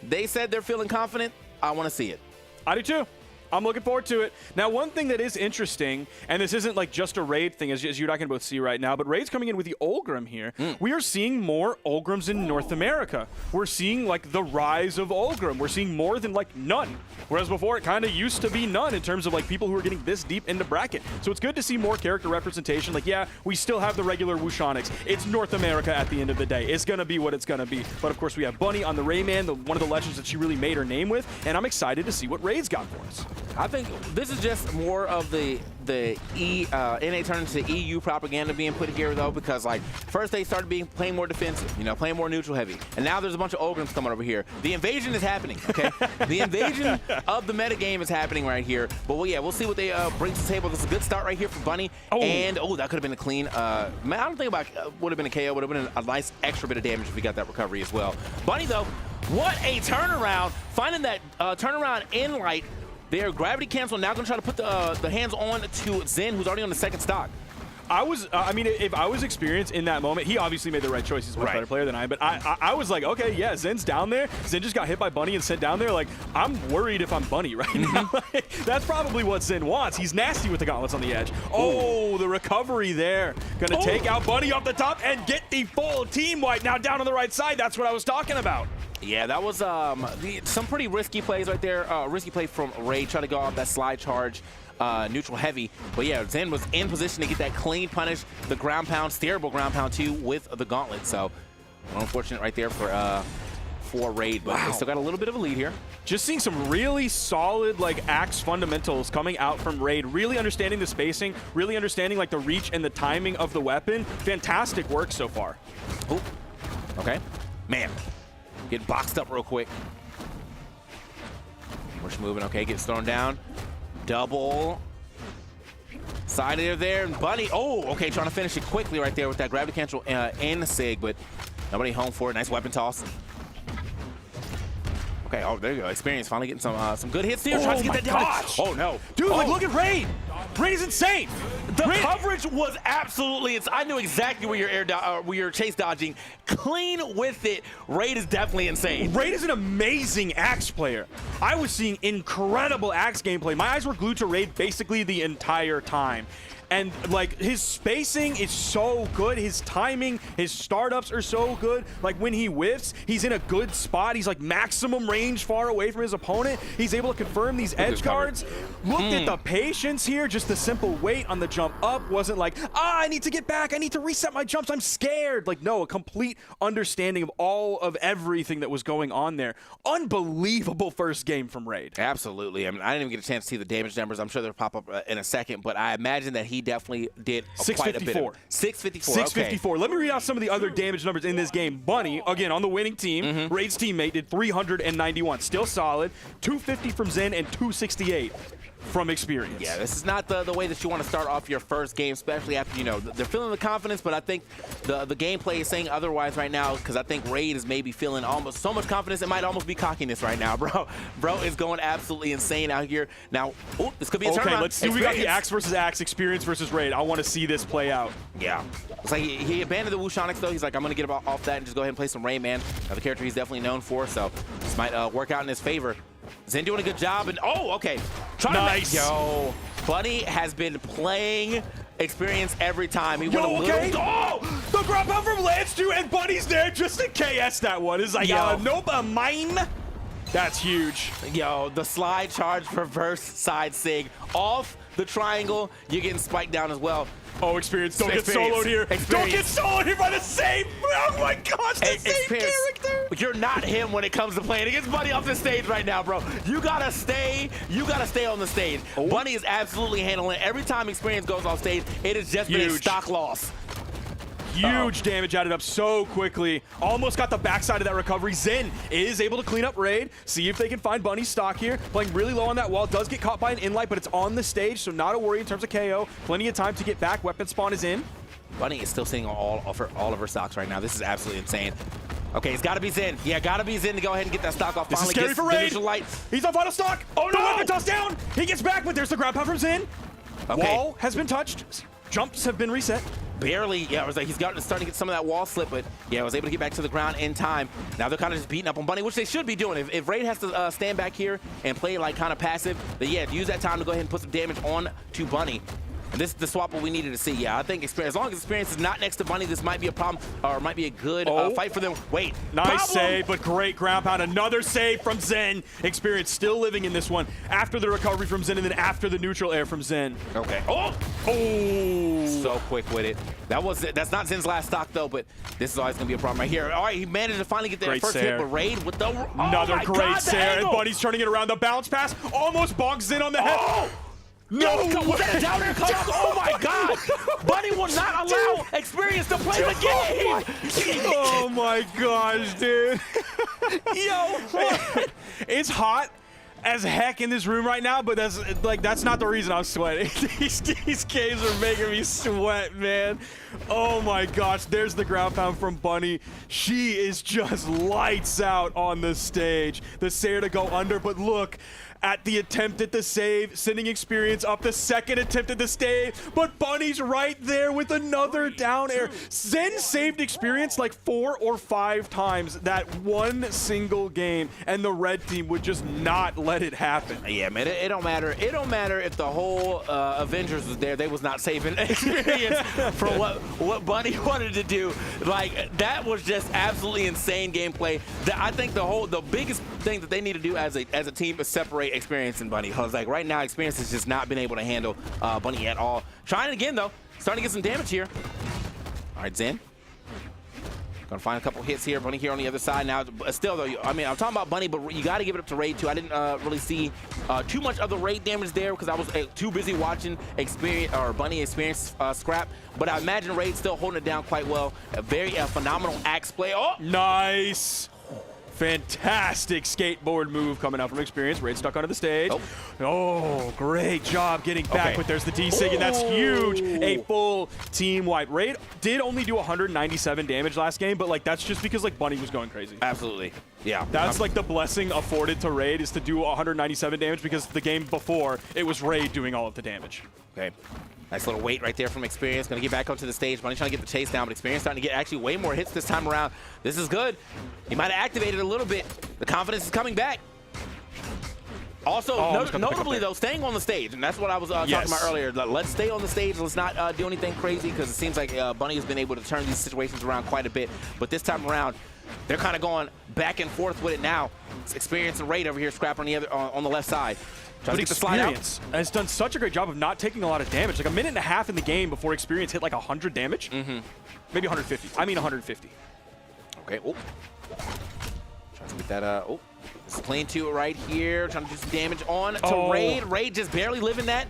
S7: they said they're feeling confident. I want to see it.
S3: I do too. I'm looking forward to it. Now, one thing that is interesting, and this isn't like just a Raid thing, as you and I can both see right now, but Raid's coming in with the Olgrim here. We are seeing more Olgrims in North America. We're seeing like the rise of Olgrim. We're seeing more than like none. Whereas before, it kind of used to be none in terms of like people who are getting this deep into bracket. So it's good to see more character representation. Like, yeah, we still have the regular Wushonics. It's North America at the end of the day. It's going to be what it's going to be. But of course, we have Bunny on the Rayman, one of the legends that she really made her name with, and I'm excited to see what Raid's got for us.
S7: I think this is just more of the NA turn to EU propaganda being put here, though, because like first they started playing more defensive, playing more neutral heavy, and now there's a bunch of Ogrims coming over here. The invasion is happening, okay? The invasion of the metagame is happening right here. But we'll see what they bring to the table. This is a good start right here for Bunny, and that could have been a clean. Man, I don't think about would have been a KO, would have been a nice extra bit of damage if we got that recovery as well. Bunny though, what a turnaround! Finding that turnaround in light. They're gravity cancel. Now going to try to put the hands on to Zen, who's already on the second stock.
S3: If I was experienced in that moment, he obviously made the right choice. He's a much better player than I am. But I was like, okay, yeah, Zen's down there. Zen just got hit by Bunny and sent down there. Like, I'm worried if I'm Bunny right now. Like, that's probably what Zen wants. He's nasty with the gauntlets on the edge. Oh, the recovery there. Gonna take out Bunny off the top and get the full team wipe. Now down on the right side. That's what I was talking about.
S7: Yeah, that was some pretty risky plays right there. Risky play from Raid, trying to go off that slide charge, neutral heavy. But yeah, Zen was in position to get that clean punish, the ground pound, steerable ground pound too with the gauntlet. So unfortunate right there for Raid, but they still got a little bit of a lead here.
S3: Just seeing some really solid like axe fundamentals coming out from Raid, really understanding the spacing, really understanding like the reach and the timing of the weapon. Fantastic work so far.
S7: Oh, okay, man. Get boxed up real quick. We're moving, okay, gets thrown down. Double. Side air there, and Bunny, okay, trying to finish it quickly right there with that gravity cancel and the Sig, but nobody home for it. Nice weapon toss. Okay, there you go. Experience finally getting some good hits here. Tries to get that down. Oh, no.
S3: Dude, like, look at Raid. Raid's insane.
S7: The coverage was absolutely, I knew exactly where you're chase dodging. Clean with it. Raid is definitely insane.
S3: Raid is an amazing axe player. I was seeing incredible axe gameplay. My eyes were glued to Raid basically the entire time. And like his spacing is so good, his timing, his startups are so good. Like when he whiffs, he's in a good spot. He's like maximum range far away from his opponent. He's able to confirm these edge guards. Look at the patience here, just the simple wait on the jump up. Wasn't like, I need to get back, I need to reset my jumps, I'm scared. Like no, a complete understanding of all of everything that was going on there. Unbelievable first game from Raid.
S7: Absolutely. I mean, I didn't even get a chance to see the damage numbers. I'm sure they'll pop up in a second, but I imagine that he Bunny definitely did quite a bit.
S3: 654.
S7: 654.
S3: 654. Let me read out some of the other damage numbers in this game. Bunny, again, on the winning team, Raid's teammate did 391. Still solid. 250 from Zen and 268 from Experience.
S7: Yeah, this is not the way that you want to start off your first game, especially after, you know, they're feeling the confidence, but I think the gameplay is saying otherwise right now, because I think Raid is maybe feeling almost so much confidence, it might almost be cockiness right now, bro. Bro is going absolutely insane out here. Now, this could be a turnaround.
S3: Okay, let's see. We got the Axe versus Axe, Experience versus Raid. I want to see this play out.
S7: Yeah. It's like he abandoned the Wushonics, though. He's like, I'm going to get off that and just go ahead and play some Rayman, another character he's definitely known for, so this might work out in his favor. Zen doing a good job, and okay.
S3: Nice.
S7: Yo, Bunny has been playing Experience every time. He went a
S3: okay.
S7: little.
S3: Oh, the grab out from Lance too, and Bunny's there just to KS that one. It's like, nope, mine. That's huge.
S7: Yo, the slide charge reverse side sig off the triangle. You're getting spiked down as well.
S3: Oh, Experience, don't get soloed here. Don't get soloed here by the same. Oh my gosh, the same character.
S7: You're not him when it comes to playing against Bunny off the stage right now, bro. You gotta stay on the stage. Bunny is absolutely handling it. Every time Experience goes off stage, it has just been a stock loss.
S3: Huge damage added up so quickly. Almost got the backside of that recovery. Zen is able to clean up Raid. See if they can find Bunny's stock here. Playing really low on that wall. Does get caught by an inlight, but it's on the stage, so not a worry in terms of KO. Plenty of time to get back. Weapon spawn is in.
S7: Bunny is still sitting on all of her stocks right now. This is absolutely insane. Okay, it's got to be Zen. Yeah, got to be Zen to go ahead and get that stock off.
S3: This is scary for Raid. He's on final stock. Oh, no. The weapon toss down. He gets back, but there's the grab pound from Zen.
S7: Okay.
S3: Wall has been touched. Jumps have been reset.
S7: Barely, yeah, it was like he's starting to get some of that wall slip, but yeah, was able to get back to the ground in time. Now they're kind of just beating up on Bunny, which they should be doing. If Raid has to stand back here and play like kind of passive, then yeah, use that time to go ahead and put some damage on to Bunny. And this is the swap we needed to see. Yeah, I think as long as Experience is not next to Bunny, this might be a problem, or might be a good fight for them. Wait,
S3: nice save, but great ground pound. Another save from Zen. Experience still living in this one after the recovery from Zen and then after the neutral air from Zen.
S7: Okay. Oh, so quick with it. That's not Zen's last stock though, but this is always gonna be a problem right here. All right, he managed to finally get that first hit, but Raid with the
S3: another great Sair, and Bunny's turning it around. The bounce pass almost bonks Zen on the head. No!
S7: Was that a down air come? Oh my God! Bunny will not allow Experience to play the game!
S3: Oh my gosh, dude. Yo, it's hot as heck in this room right now, but that's not the reason I'm sweating. These games are making me sweat, man. Oh my gosh, there's the ground pound from Bunny. She is just lights out on the stage. The Sair to go under, but look at the attempt at the save, sending Experience up. The second attempt at the save, but Bunny's right there with another down air. Zen saved Experience like 4 or 5 times that one single game, and the red team would just not let it happen.
S7: Yeah, man, it don't matter. It don't matter if the whole Avengers was there. They was not saving Experience for what Bunny wanted to do. Like, that was just absolutely insane gameplay. I think the biggest thing that they need to do as a team is separate Experience and Bunny, because like right now Experience has just not been able to handle Bunny at all. Trying it again though, starting to get some damage here. All right, Zen gonna find a couple hits here. Bunny here on the other side now. Still though, I mean, I'm talking about Bunny, but you got to give it up to Raid too. I didn't really see too much of the Raid damage there because I was too busy watching Bunny Experience scrap. But I imagine Raid still holding it down quite well. A very phenomenal axe play. Oh,
S3: nice. Fantastic skateboard move coming out from Experience. Raid stuck onto the stage. Oh, great job getting back, but there's the D-Sig, and that's huge. A full team wipe. Raid did only do 197 damage last game, but like that's just because like Bunny was going crazy.
S7: Absolutely. Yeah.
S3: That's like the blessing afforded to Raid, is to do 197 damage, because the game before, it was Raid doing all of the damage.
S7: Okay. Nice little wait right there from Experience. Going to get back onto the stage. Bunny trying to get the chase down, but Experience starting to get actually way more hits this time around. This is good. He might have activated a little bit. The confidence is coming back. Also, notably though, staying on the stage, and that's what I was talking about earlier. Let's stay on the stage. Let's not do anything crazy, because it seems like Bunny has been able to turn these situations around quite a bit. But this time around, they're kind of going back and forth with it now. It's Experience and Raid over here scrapping on the left side.
S3: But Experience has done such a great job of not taking a lot of damage. Like a minute and a half in the game before Experience hit like 100 damage. Maybe 150. I mean 150.
S7: Okay. Oh. Trying to get that. This is playing to it right here. Trying to do some damage on to Raid. Raid just barely living that.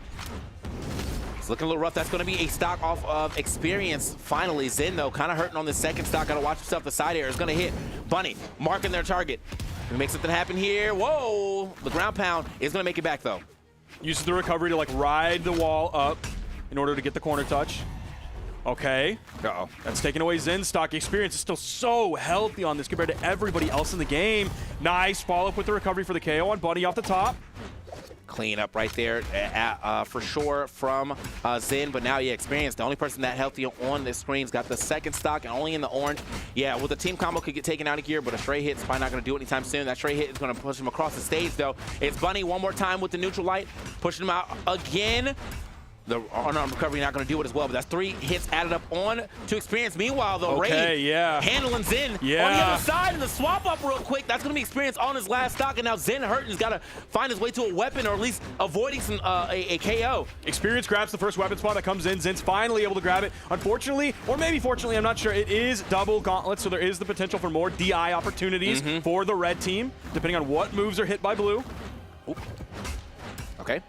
S7: looking a little rough. That's going to be a stock off of experience. Finally, Zen, though, kind of hurting on the second stock. Got to watch himself. The side air is going to hit. Bunny marking their target. Gonna make something happen here. Whoa! The ground pound is going to make it back, though.
S3: Uses the recovery to, like, ride the wall up in order to get the corner touch. Okay. Uh-oh. That's taking away Zen's stock. Experience is still so healthy on this compared to everybody else in the game. Nice follow-up with the recovery for the KO on Bunny off the top.
S7: Clean up right there for sure from Zen, but now Experience, the only person that healthy on this screen's got the second stock and only in the orange. Yeah, well, the team combo could get taken out of gear, but a stray hit's probably not going to do it anytime soon. That stray hit is going to push him across the stage, though. It's Bunny one more time with the neutral light, pushing him out again. The unarmed recovery not going to do it as well, but that's 3 hits added up on to Experience. Meanwhile, the Raid handling Zen on the other side, and the swap up real quick. That's going to be Experience on his last stock, and now Zen hurting. He's got to find his way to a weapon, or at least avoiding some a KO.
S3: Experience grabs the first weapon spot that comes in. Zen's finally able to grab it. Unfortunately, or maybe fortunately, I'm not sure, it is double gauntlet, so there is the potential for more DI opportunities for the red team, depending on what moves are hit by blue.
S7: Ooh. Okay.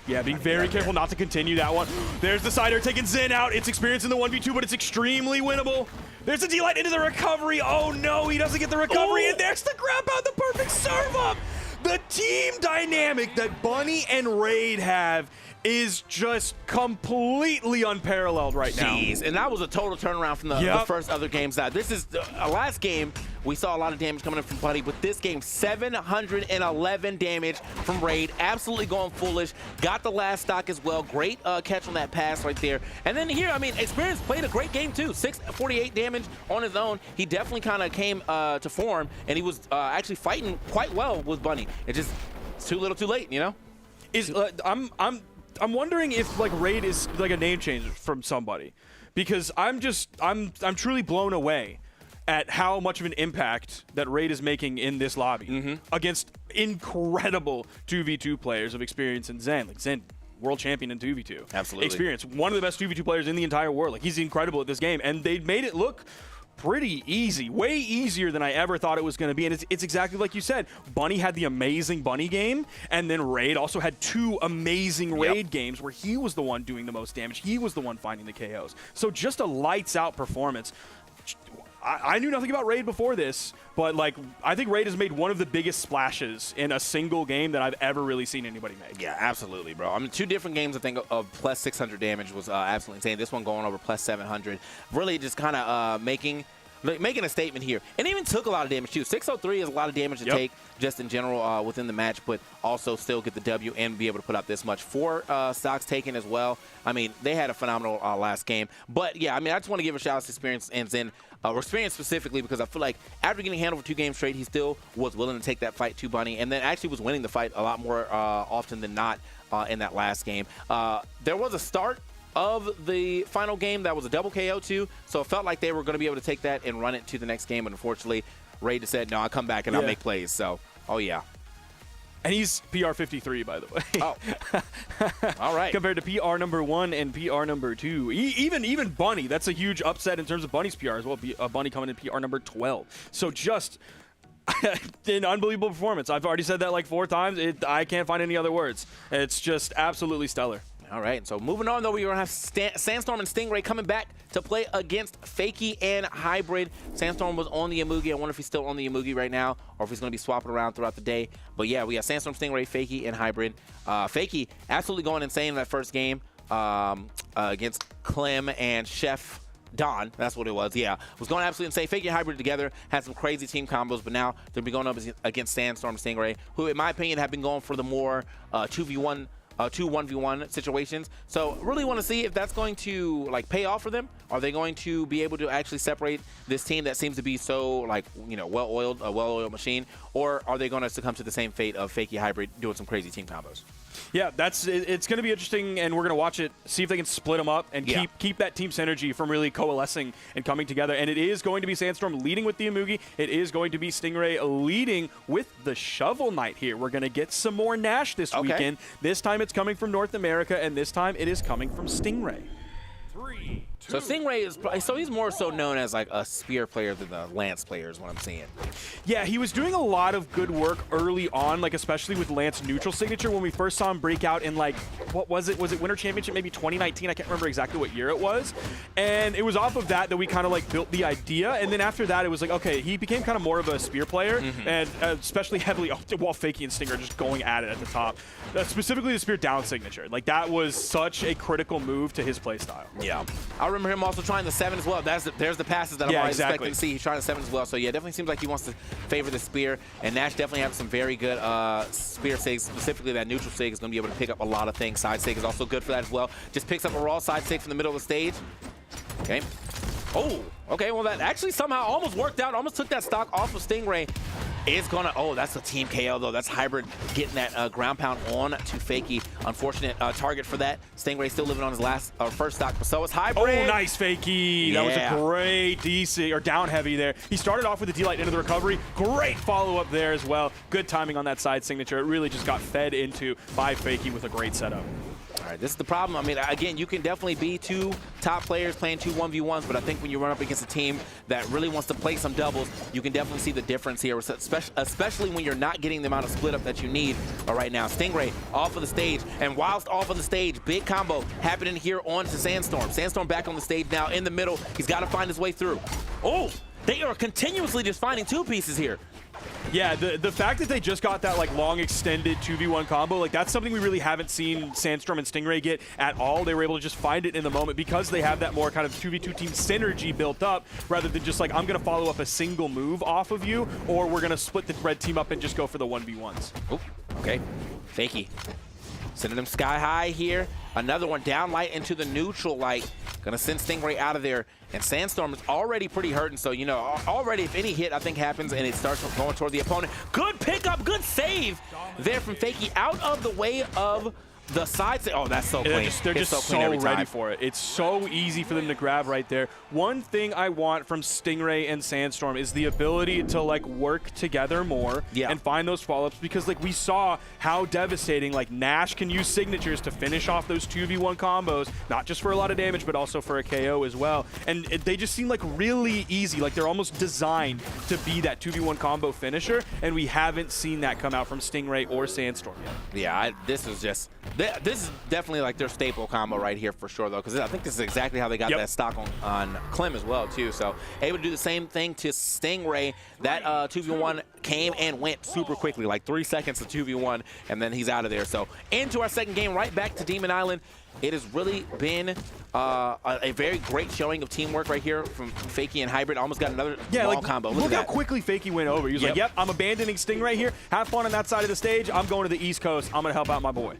S3: Yeah, being very careful not to continue that one. There's the side air taking Zen out. It's Experience in the 1v2, but it's extremely winnable. There's the D-Light into the recovery. Oh no, he doesn't get the recovery. And there's the grab out, the perfect serve up. The team dynamic that Bunny and Raid have is just completely unparalleled right now.
S7: Jeez, and that was a total turnaround from the first other games. Now, this is the last game. We saw a lot of damage coming in from Bunny, but this game, 711 damage from Raid. Absolutely going foolish. Got the last stock as well. Great catch on that pass right there. And then here, I mean, Experience played a great game too. 648 damage on his own. He definitely kind of came to form, and he was actually fighting quite well with Bunny. It's just too little, too late, you know?
S3: I'm wondering if like Raid is like a name change from somebody, because I'm truly blown away at how much of an impact that Raid is making in this lobby against incredible 2v2 players of Experience and Zen. Like Zen, world champion in 2v2.
S7: Absolutely.
S3: Experience, one of the best 2v2 players in the entire world. Like he's incredible at this game, and they made it look pretty easy, way easier than I ever thought it was going to be. And it's exactly like you said. Bunny had the amazing Bunny game, and then Raid also had 2 amazing Raid games where he was the one doing the most damage. He was the one finding the KOs. So just a lights out performance. I knew nothing about Raid before this, but like I think Raid has made one of the biggest splashes in a single game that I've ever really seen anybody make.
S7: Yeah, absolutely, bro. I mean, 2 different games, I think, of plus 600 damage was absolutely insane. This one going over plus 700. Really just kind of making a statement here. And even took a lot of damage, too. 603 is a lot of damage to take just in general within the match, but also still get the W and be able to put out this much. 4 stocks taken as well. I mean, they had a phenomenal last game. But, yeah, I mean, I just want to give a shout out to Experience and Zen. Experience specifically, because I feel like after getting handled for 2 games straight, he still was willing to take that fight to Bunny, and then actually was winning the fight a lot more often than not in that last game. There was a start of the final game that was a double KO too, so it felt like they were going to be able to take that and run it to the next game, but unfortunately, Raid just said, no, I'll come back and I'll make plays. So, oh yeah.
S3: And he's PR 53, by the way.
S7: Oh, all right.
S3: Compared to PR number 1 and PR number 2. Even Bunny, that's a huge upset in terms of Bunny's PR as well. Bunny coming in PR number 12. So just an unbelievable performance. I've already said that like 4 times. I can't find any other words. It's just absolutely stellar.
S7: All right, so moving on, though, we're going to have Sandstorm and Stingray coming back to play against Fakey and Hybrid. Sandstorm was on the Yamugi. I wonder if he's still on the Yamugi right now or if he's going to be swapping around throughout the day. But, yeah, we got Sandstorm, Stingray, Fakey, and Hybrid. Fakey absolutely going insane in that first game against Clem and Chef Don. That's what it was, yeah. Was going absolutely insane. Fakey and Hybrid together had some crazy team combos, but now they'll be going up against Sandstorm and Stingray, who, in my opinion, have been going for the more 2v1 2 1v1 situations. So really want to see if that's going to like pay off for them. Are they going to be able to actually separate this team that seems to be so like, you know, well-oiled machine, or are they going to succumb to the same fate of Fakey Hybrid doing some crazy team combos?
S3: Yeah, it's going to be interesting, and we're going to watch it, see if they can split them up and keep that team synergy from really coalescing and coming together. And it is going to be Sandstorm leading with the Yamugi. It is going to be Stingray leading with the Shovel Knight here. We're going to get some more Nash this weekend. This time it's coming from North America, and this time it is coming from Stingray. 3,
S7: So Stingray he's more so known as like a spear player than the lance player is what I'm seeing.
S3: Yeah, he was doing a lot of good work early on, like especially with Lance neutral signature when we first saw him break out in like, what was it? Was it Winter Championship maybe 2019? I can't remember exactly what year it was. And it was off of that we kind of like built the idea. And then after that, it was like, okay, he became kind of more of a spear player, and especially heavily while Fakey and Sting are just going at it at the top. Specifically the spear down signature. Like that was such a critical move to his playstyle.
S7: Yeah. I remember him also trying the 7 as well. There's the passes that I'm always expecting to see. He's trying the 7 as well. So yeah, definitely seems like he wants to favor the spear. And Nash definitely has some very good spear sigs. Specifically that neutral sig is going to be able to pick up a lot of things. Side sig is also good for that as well. Just picks up a raw side sig from the middle of the stage. Okay. Oh, okay. Well, that actually somehow almost worked out. Almost took that stock off of Stingray. Is gonna, oh, that's a team KO though. That's Hybrid getting that ground pound on to Fakey. Unfortunate target for that. Stingray still living on his first stock, but so is Hybrid.
S3: Oh, nice Fakey.
S7: Yeah.
S3: That was a great DC, or down heavy there. He started off with a D-Light into the recovery. Great follow-up there as well. Good timing on that side signature. It really just got fed into by Fakey with a great setup.
S7: All right, this is the problem. I mean, again, you can definitely be 2 top players playing 2 1v1s, but I think when you run up against a team that really wants to play some doubles, you can definitely see the difference here, especially when you're not getting the amount of split up that you need right now. Stingray off of the stage, and whilst off of the stage, big combo happening here onto Sandstorm. Sandstorm back on the stage now in the middle. He's got to find his way through. Oh, they are continuously just finding 2 pieces here.
S3: Yeah, the fact that they just got that like long extended 2v1 combo, like that's something we really haven't seen Sandstorm and Stingray get at all. They were able to just find it in the moment because they have that more kind of 2v2 team synergy built up rather than just like, I'm going to follow up a single move off of you, or we're going to split the red team up and just go for the 1v1s.
S7: Oh, okay. Fakey. Sending them sky high here. Another one down light into the neutral light. Gonna send Stingray out of there. And Sandstorm is already pretty hurting, so, you know, already if any hit, I think, happens and it starts going toward the opponent. Good pickup, good save there from Fakey out of the way of the side. Oh, that's so clean.
S3: They're just so
S7: every time.
S3: ready for it. It's so easy for them to grab right there. One thing I want from Stingray and Sandstorm is the ability to like work together more and find those follow-ups, because like we saw how devastating like Nash can use signatures to finish off those 2v1 combos, not just for a lot of damage, but also for a KO as well. And they just seem like really easy. Like they're almost designed to be that 2v1 combo finisher, and we haven't seen that come out from Stingray or Sandstorm yet.
S7: Yeah, this is definitely like their staple combo right here for sure, though, because I think this is exactly how they got that stock on Clem as well, too. So able to do the same thing to Stingray. That 2v1 came and went super quickly, like 3 seconds to 2v1, and then he's out of there. So into our second game, right back to Demon Island. It has really been a very great showing of teamwork right here from Fakey and Hybrid. Almost got another ball combo.
S3: Look how quickly Fakey went over. He was like, yep, I'm abandoning Stingray here. Have fun on that side of the stage. I'm going to the East Coast. I'm going to help out my boy.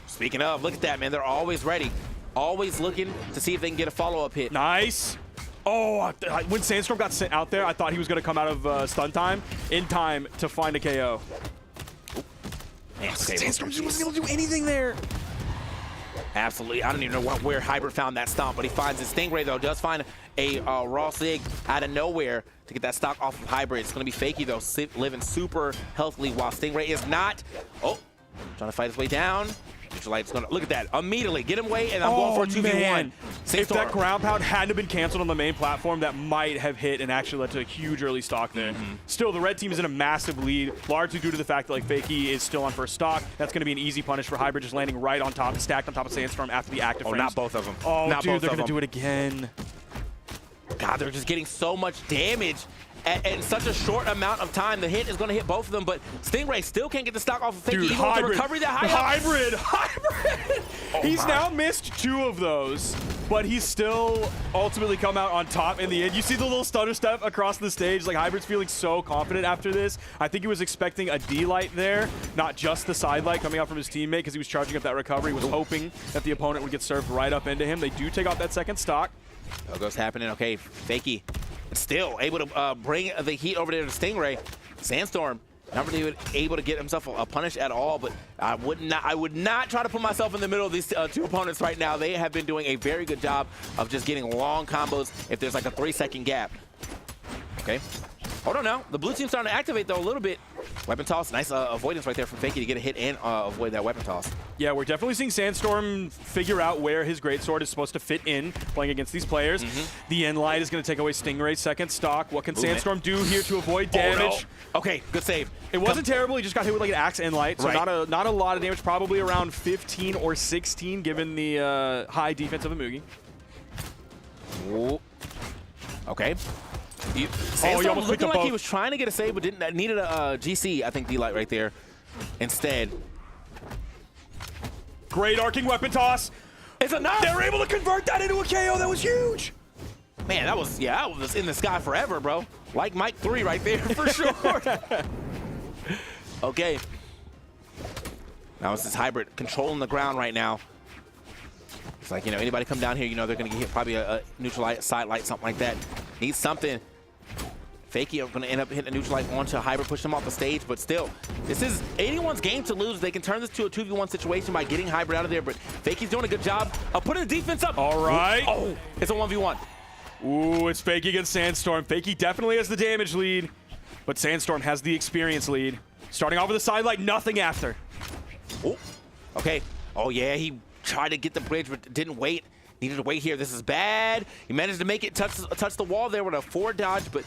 S7: Speaking of, look at that, man. They're always ready. Always looking to see if they can get a follow-up hit.
S3: Nice. Oh, when Sandstorm got sent out there, I thought he was going to come out of stun time in time to find a KO.
S7: Man,
S3: Sandstorm just wasn't able to do anything there.
S7: Absolutely. I don't even know where Hybrid found that stomp, but he finds it. Stingray, though, does find a raw sig out of nowhere to get that stock off of Hybrid. It's going to be Fakey, though, living super healthily while Stingray is not. Oh, trying to fight his way down. Light's gonna look at that immediately. Get him away, and I'm going for a 2v1.
S3: If that ground pound hadn't been canceled on the main platform, that might have hit and actually led to a huge early stock there. Still, the red team is in a massive lead, largely due to the fact that like Fakey is still on first stock. That's going to be an easy punish for Hybrid, just landing right on top, stacked on top of Sandstorm after the active frames.
S7: Not both of them.
S3: Oh,
S7: not
S3: dude,
S7: both
S3: they're
S7: of
S3: going to
S7: them.
S3: do it again.
S7: God, they're just getting so much damage in such a short amount of time. The hit is going to hit both of them, but Stingray still can't get the stock off of Fakey.
S3: Dude,
S7: Even with the recovery that
S3: Hybrid!
S7: Oh,
S3: he's now missed 2 of those, but he's still ultimately come out on top in the end. You see the little stutter step across the stage. Like, Hybrid's feeling so confident after this. I think he was expecting a D-light there, not just the side light coming out from his teammate, because he was charging up that recovery. He was hoping that the opponent would get served right up into him. They do take off that second stock.
S7: Goes happening. Okay, Fakey still able to bring the heat over there to Stingray. Sandstorm not really able to get himself a punish at all, but I would not try to put myself in the middle of these 2 opponents right now. They have been doing a very good job of just getting long combos if there's like a 3-second gap. Okay. Hold on now. The blue team's starting to activate, though, a little bit. Weapon toss. Nice avoidance right there from Fakey to get a hit and avoid that weapon toss.
S3: Yeah, we're definitely seeing Sandstorm figure out where his greatsword is supposed to fit in playing against these players. The end light is going to take away Stingray's second stock. What can Sandstorm do here to avoid damage?
S7: No. Okay, good save.
S3: It wasn't terrible. He just got hit with like an axe end light, so
S7: Right.
S3: not a lot of damage. Probably around 15 or 16 given the high defense of a Mugi.
S7: Ooh. Okay.
S3: he
S7: Sandstorm
S3: almost picked
S7: looking
S3: up
S7: like he
S3: both.
S7: was trying to get a save, but needed a GC, I think, D-Light right there. Instead.
S3: Great arcing weapon toss.
S7: It's enough!
S3: They were able to convert that into a KO. That was huge.
S7: Man, that was in the sky forever, bro. Like Mike 3 right there, for sure. Okay. Now it's this hybrid controlling the ground right now. It's like, anybody come down here, they're going to get probably a neutral light, side light, something like that. Needs something. Fakey are going to end up hitting a neutral light onto a hybrid, push them off the stage, but still, this is 81's game to lose. They can turn this to a 2v1 situation by getting hybrid out of there, but Fakey's doing a good job of putting the defense up.
S3: All right.
S7: Oh, it's a 1v1.
S3: Ooh, it's Fakey against Sandstorm. Fakey definitely has the damage lead, but Sandstorm has the experience lead. Starting off with a side light, nothing after.
S7: Oh, okay. Oh, yeah, he tried to get the bridge, but didn't wait. Needed to wait here. This is bad. He managed to make it touch the wall there with a forward dodge, but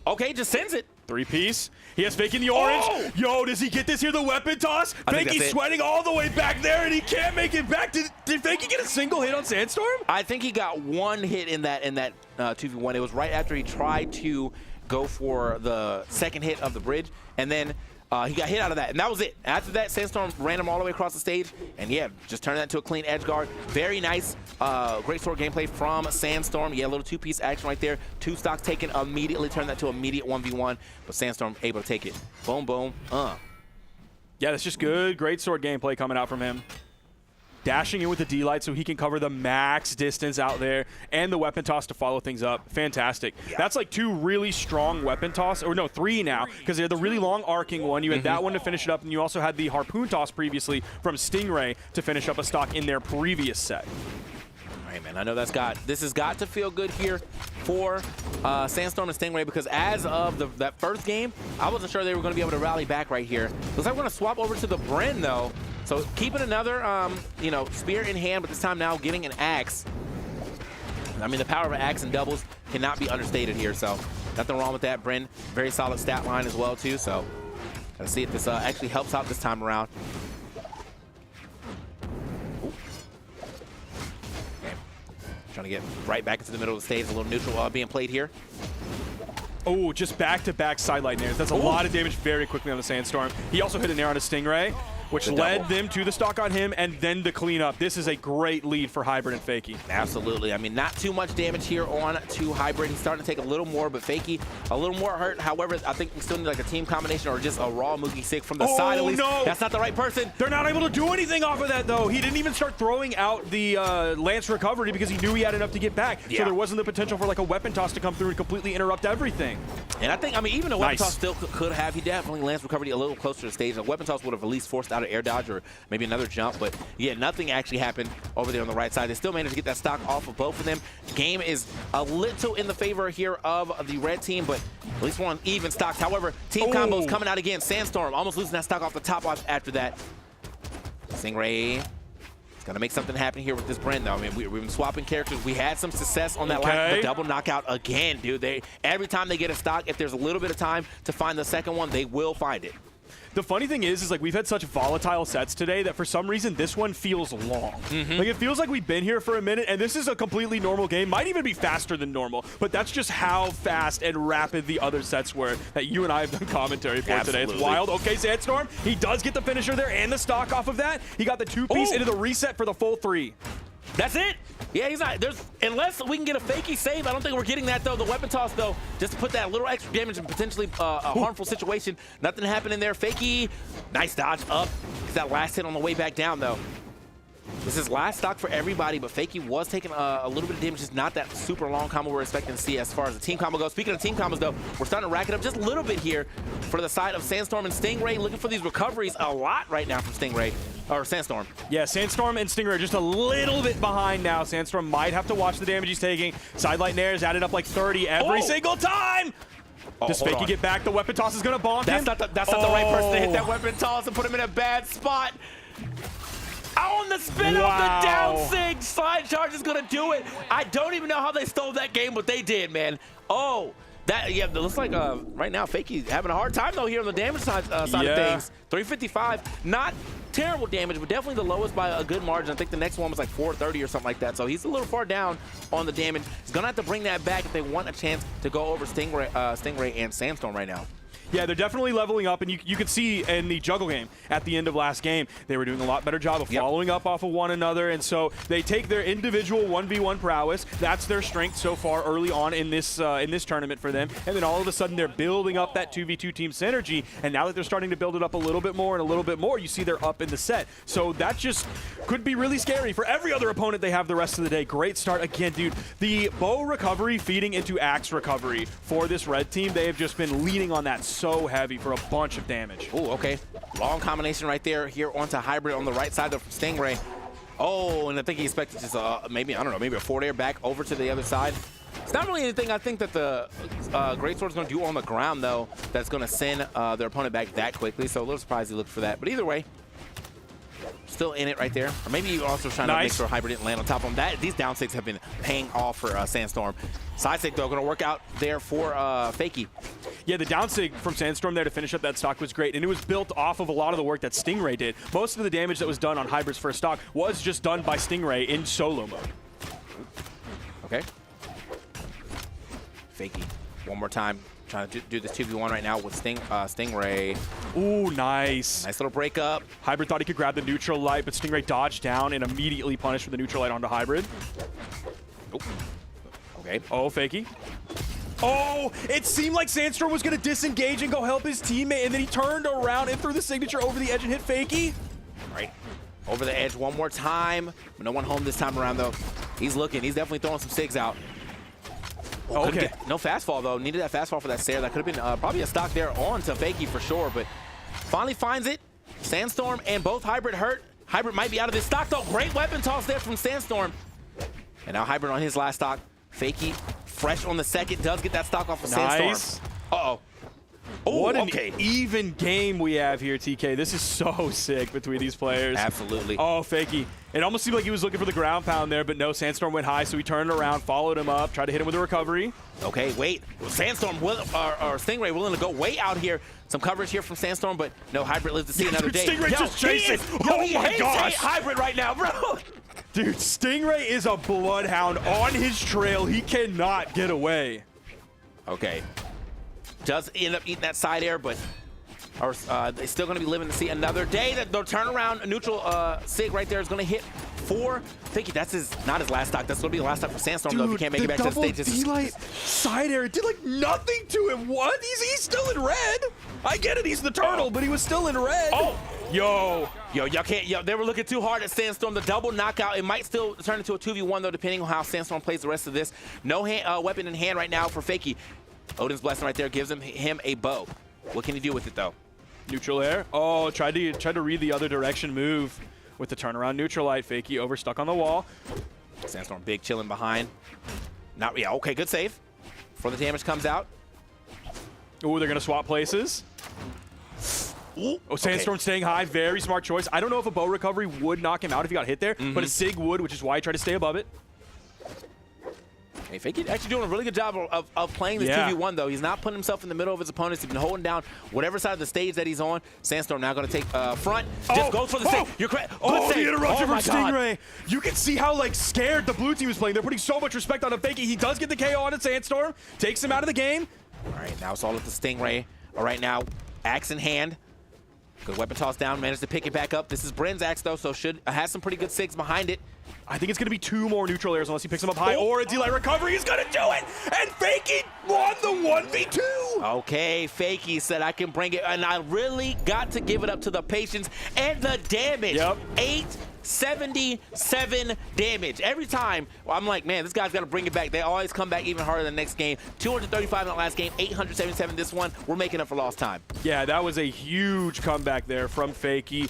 S7: okay, just sends it.
S3: 3-piece. He has Fakey in the orange.
S7: Oh!
S3: Yo, does he get this here? The weapon toss?
S7: I think that's
S3: Fakey
S7: it.
S3: sweating all the way back there, and he can't make it back. Did Fakey get a single hit on Sandstorm?
S7: I think he got one hit in that 2v1. It was right after he tried to go for the second hit of the bridge, and then he got hit out of that, and that was it. After that, Sandstorm ran him all the way across the stage, and yeah, just turned that into a clean edge guard. Very nice, great sword gameplay from Sandstorm. Yeah, a little two-piece action right there. 2 stocks taken immediately, turned that to immediate 1v1, but Sandstorm able to take it. Boom, boom,
S3: Yeah, that's just good. Great sword gameplay coming out from him. Dashing in with the D-Light so he can cover the max distance out there, and the weapon toss to follow things up. Fantastic. Yeah. That's like 2 really strong weapon toss, or no, 3 now, because they're the really long arcing one. You had that one to finish it up, and you also had the harpoon toss previously from Stingray to finish up a stock in their previous set.
S7: All right, man, I know this has got to feel good here for Sandstorm and Stingray, because as of that first game, I wasn't sure they were going to be able to rally back right here. Looks like we're going to swap over to the Bren, though. So keeping another, spear in hand, but this time now getting an axe. I mean, the power of an axe in doubles cannot be understated here, so nothing wrong with that. Bren, very solid stat line as well, too, so let's see if this actually helps out this time around. Okay. Trying to get right back into the middle of the stage, a little neutral being played here.
S3: Oh, just back-to-back sidelight nairs. That's a lot of damage very quickly on the Sandstorm. He also hit a nair on a Stingray, which led them to the stock on him and then the cleanup. This is a great lead for Hybrid and Fakey.
S7: Absolutely. I mean, not too much damage here on to Hybrid. He's starting to take a little more, but Fakey a little more hurt. However, I think we still need like a team combination or just a raw Mugi Sick from the side at least.
S3: No.
S7: That's not the right person.
S3: They're not able to do anything off of that, though. He didn't even start throwing out the Lance recovery because he knew he had enough to get back.
S7: Yeah.
S3: So there wasn't the potential for like a weapon toss to come through and completely interrupt everything.
S7: And I think, even a weapon toss still could have. He definitely Lance recovered a little closer to the stage. A weapon toss would have at least forced out an air dodge or maybe another jump, but yeah, nothing actually happened over there on the right side. They still managed to get that stock off of both of them. Game is a little in the favor here of the red team, but at least one even stocks. However, team combos coming out again. Sandstorm almost losing that stock off the top after that. Stingray is going to make something happen here with this Bren, though. I mean, we've been swapping characters. We had some success on that last double knockout again, dude. Every time they get a stock, if there's a little bit of time to find the second one, they will find it.
S3: The funny thing is like we've had such volatile sets today that for some reason this one feels long. Like it feels like we've been here for a minute, and this is a completely normal game. Might even be faster than normal, but that's just how fast and rapid the other sets were that you and I have done commentary for today. It's wild. Okay, Sandstorm, he does get the finisher there and the stock off of that. He got the 2-piece into the reset for the full 3.
S7: That's it. Yeah, he's not. Unless we can get a Fakey save, I don't think we're getting that, though. The weapon toss, though, just to put that little extra damage in potentially a harmful situation. Nothing happening there. Fakey, nice dodge up. That last hit on the way back down, though. This is last stock for everybody, but Fakey was taking a little bit of damage. Just not that super long combo we're expecting to see as far as the team combo goes. Speaking of team combos, though, we're starting to rack it up just a little bit here for the side of Sandstorm and Stingray. Looking for these recoveries a lot right now from Stingray. Or Sandstorm.
S3: Yeah, Sandstorm and Stingray are just a little bit behind now. Sandstorm might have to watch the damage he's taking. Sidelight nairs added up like 30 every single time. Does
S7: hold
S3: Fakey
S7: on.
S3: get back? The weapon toss is going to bonk him.
S7: That's not the right person to hit that
S3: Oh.
S7: weapon toss and put him in a bad spot. On the spin
S3: Wow.
S7: off the down sig. Slide charge is going to do it. I don't even know how they stole that game, but they did, man. Oh, that, yeah, it looks like right now Fakey having a hard time, though, here on the damage side of things. 355, not terrible damage, but definitely the lowest by a good margin. I think the next one was like 430 or something like that, so he's a little far down on the damage. He's going to have to bring that back if they want a chance to go over Stingray and Sandstorm right now.
S3: Yeah, they're definitely leveling up, and you could see in the juggle game at the end of last game, they were doing a lot better job of following up off of one another, and so they take their individual 1v1 prowess. That's their strength so far early on in this tournament for them, and then all of a sudden they're building up that 2v2 team synergy, and now that they're starting to build it up a little bit more and a little bit more, you see they're up in the set. So that just could be really scary for every other opponent they have the rest of the day. Great start again, dude. The bow recovery feeding into axe recovery for this red team, they have just been leaning on that so heavy for a bunch of damage.
S7: Oh, okay. Long combination right there here onto Hybrid on the right side of Stingray. Oh, and I think he expected just maybe, I don't know, maybe a forward air back over to the other side. It's not really anything I think that the Greatsword's going to do on the ground, though, that's going to send their opponent back that quickly. So a little surprised he looked for that. But either way, still in it right there. Or maybe he also trying to make sure Hybrid didn't land on top of him. These down six have been paying off for Sandstorm. Side stick, though, going to work out there for Fakey.
S3: Yeah, the down sig from Sandstorm there to finish up that stock was great, and it was built off of a lot of the work that Stingray did. Most of the damage that was done on Hybrid's first stock was just done by Stingray in solo mode.
S7: Okay. Fakey, one more time. Trying to do this 2v1 right now with Stingray.
S3: Ooh, nice.
S7: Nice little breakup.
S3: Hybrid thought he could grab the neutral light, but Stingray dodged down and immediately punished with the neutral light onto Hybrid.
S7: Oh. Okay.
S3: Oh, Fakey. Oh, it seemed like Sandstorm was going to disengage and go help his teammate, and then he turned around and threw the signature over the edge and hit Fakey.
S7: Right. Over the edge one more time. No one home this time around, though. He's looking. He's definitely throwing some sigs out. Oh, okay. No fast fall, though. Needed that fast fall for that Sair. That could have been probably a stock there on to Fakey for sure, but finally finds it. Sandstorm and both Hybrid hurt. Hybrid might be out of this stock, though. Great weapon toss there from Sandstorm. And now Hybrid on his last stock. Fakey fresh on the second. Does get that stock off of Sandstorm. Uh-oh. Oh,
S3: what an even game we have here, TK. This is so sick between these players.
S7: Absolutely.
S3: Oh, Fakey. It almost seemed like he was looking for the ground pound there, but no, Sandstorm went high, so he turned around, followed him up, tried to hit him with a recovery.
S7: Okay, wait. Sandstorm or Stingray willing to go way out here. Some coverage here from Sandstorm, but no, Hybrid lives to see another day.
S3: Stingray just chasing.
S7: Oh my gosh. Hybrid right now, bro.
S3: Dude, Stingray is a bloodhound on his trail. He cannot get away.
S7: Okay. Does end up eating that side air, but they're still going to be living to see another day. That the turnaround neutral sig right there is going to hit for Fakey. That's not his last stock. That's going to be the last stock for Sandstorm,
S3: Dude,
S7: though, if he can't make it back to the stage.
S3: D-light side air, it did like nothing to him. What? He's still in red. I get it, he's the turtle, but he was still in red.
S7: Oh.
S3: Yo,
S7: y'all can't. Yo, they were looking too hard at Sandstorm. The double knockout. It might still turn into a 2v1, though, depending on how Sandstorm plays the rest of this. No weapon in hand right now for Fakey. Odin's Blessing right there gives him a bow. What can he do with it, though?
S3: Neutral air. Oh, tried to read the other direction move with the turnaround neutral light. Fakey over stuck on the wall.
S7: Sandstorm big chilling behind. Okay, good save. Before the damage comes out.
S3: Ooh, they're going to swap places.
S7: Ooh,
S3: oh, Sandstorm staying high. Very smart choice. I don't know if a bow recovery would knock him out if he got hit there, but a sig would, which is why he tried to stay above it.
S7: Hey, Fakey actually doing a really good job of playing this 2v1, though. He's not putting himself in the middle of his opponents. He's been holding down whatever side of the stage that he's on. Sandstorm now going to take front. Just goes for the save. You're correct.
S3: Oh, the interruption from
S7: God.
S3: Stingray. You can see how scared the blue team is playing. They're putting so much respect on Fakey. He does get the KO on Sandstorm. Takes him out of the game.
S7: All right, now it's all up to Stingray. All right, now axe in hand. Good weapon toss down. Managed to pick it back up. This is Bren's axe, though, so has some pretty good sigs behind it.
S3: I think it's going to be 2 more neutral airs unless he picks him up high, or a D-light recovery. He's going to do it, and Fakey won the 1v2.
S7: Okay, Fakey said I can bring it, and I really got to give it up to the patience and the damage.
S3: Yep.
S7: 877 damage. Every time, I'm like, man, this guy's got to bring it back. They always come back even harder the next game. 235 in the last game, 877 this one. We're making up for lost time.
S3: Yeah, that was a huge comeback there from Fakey.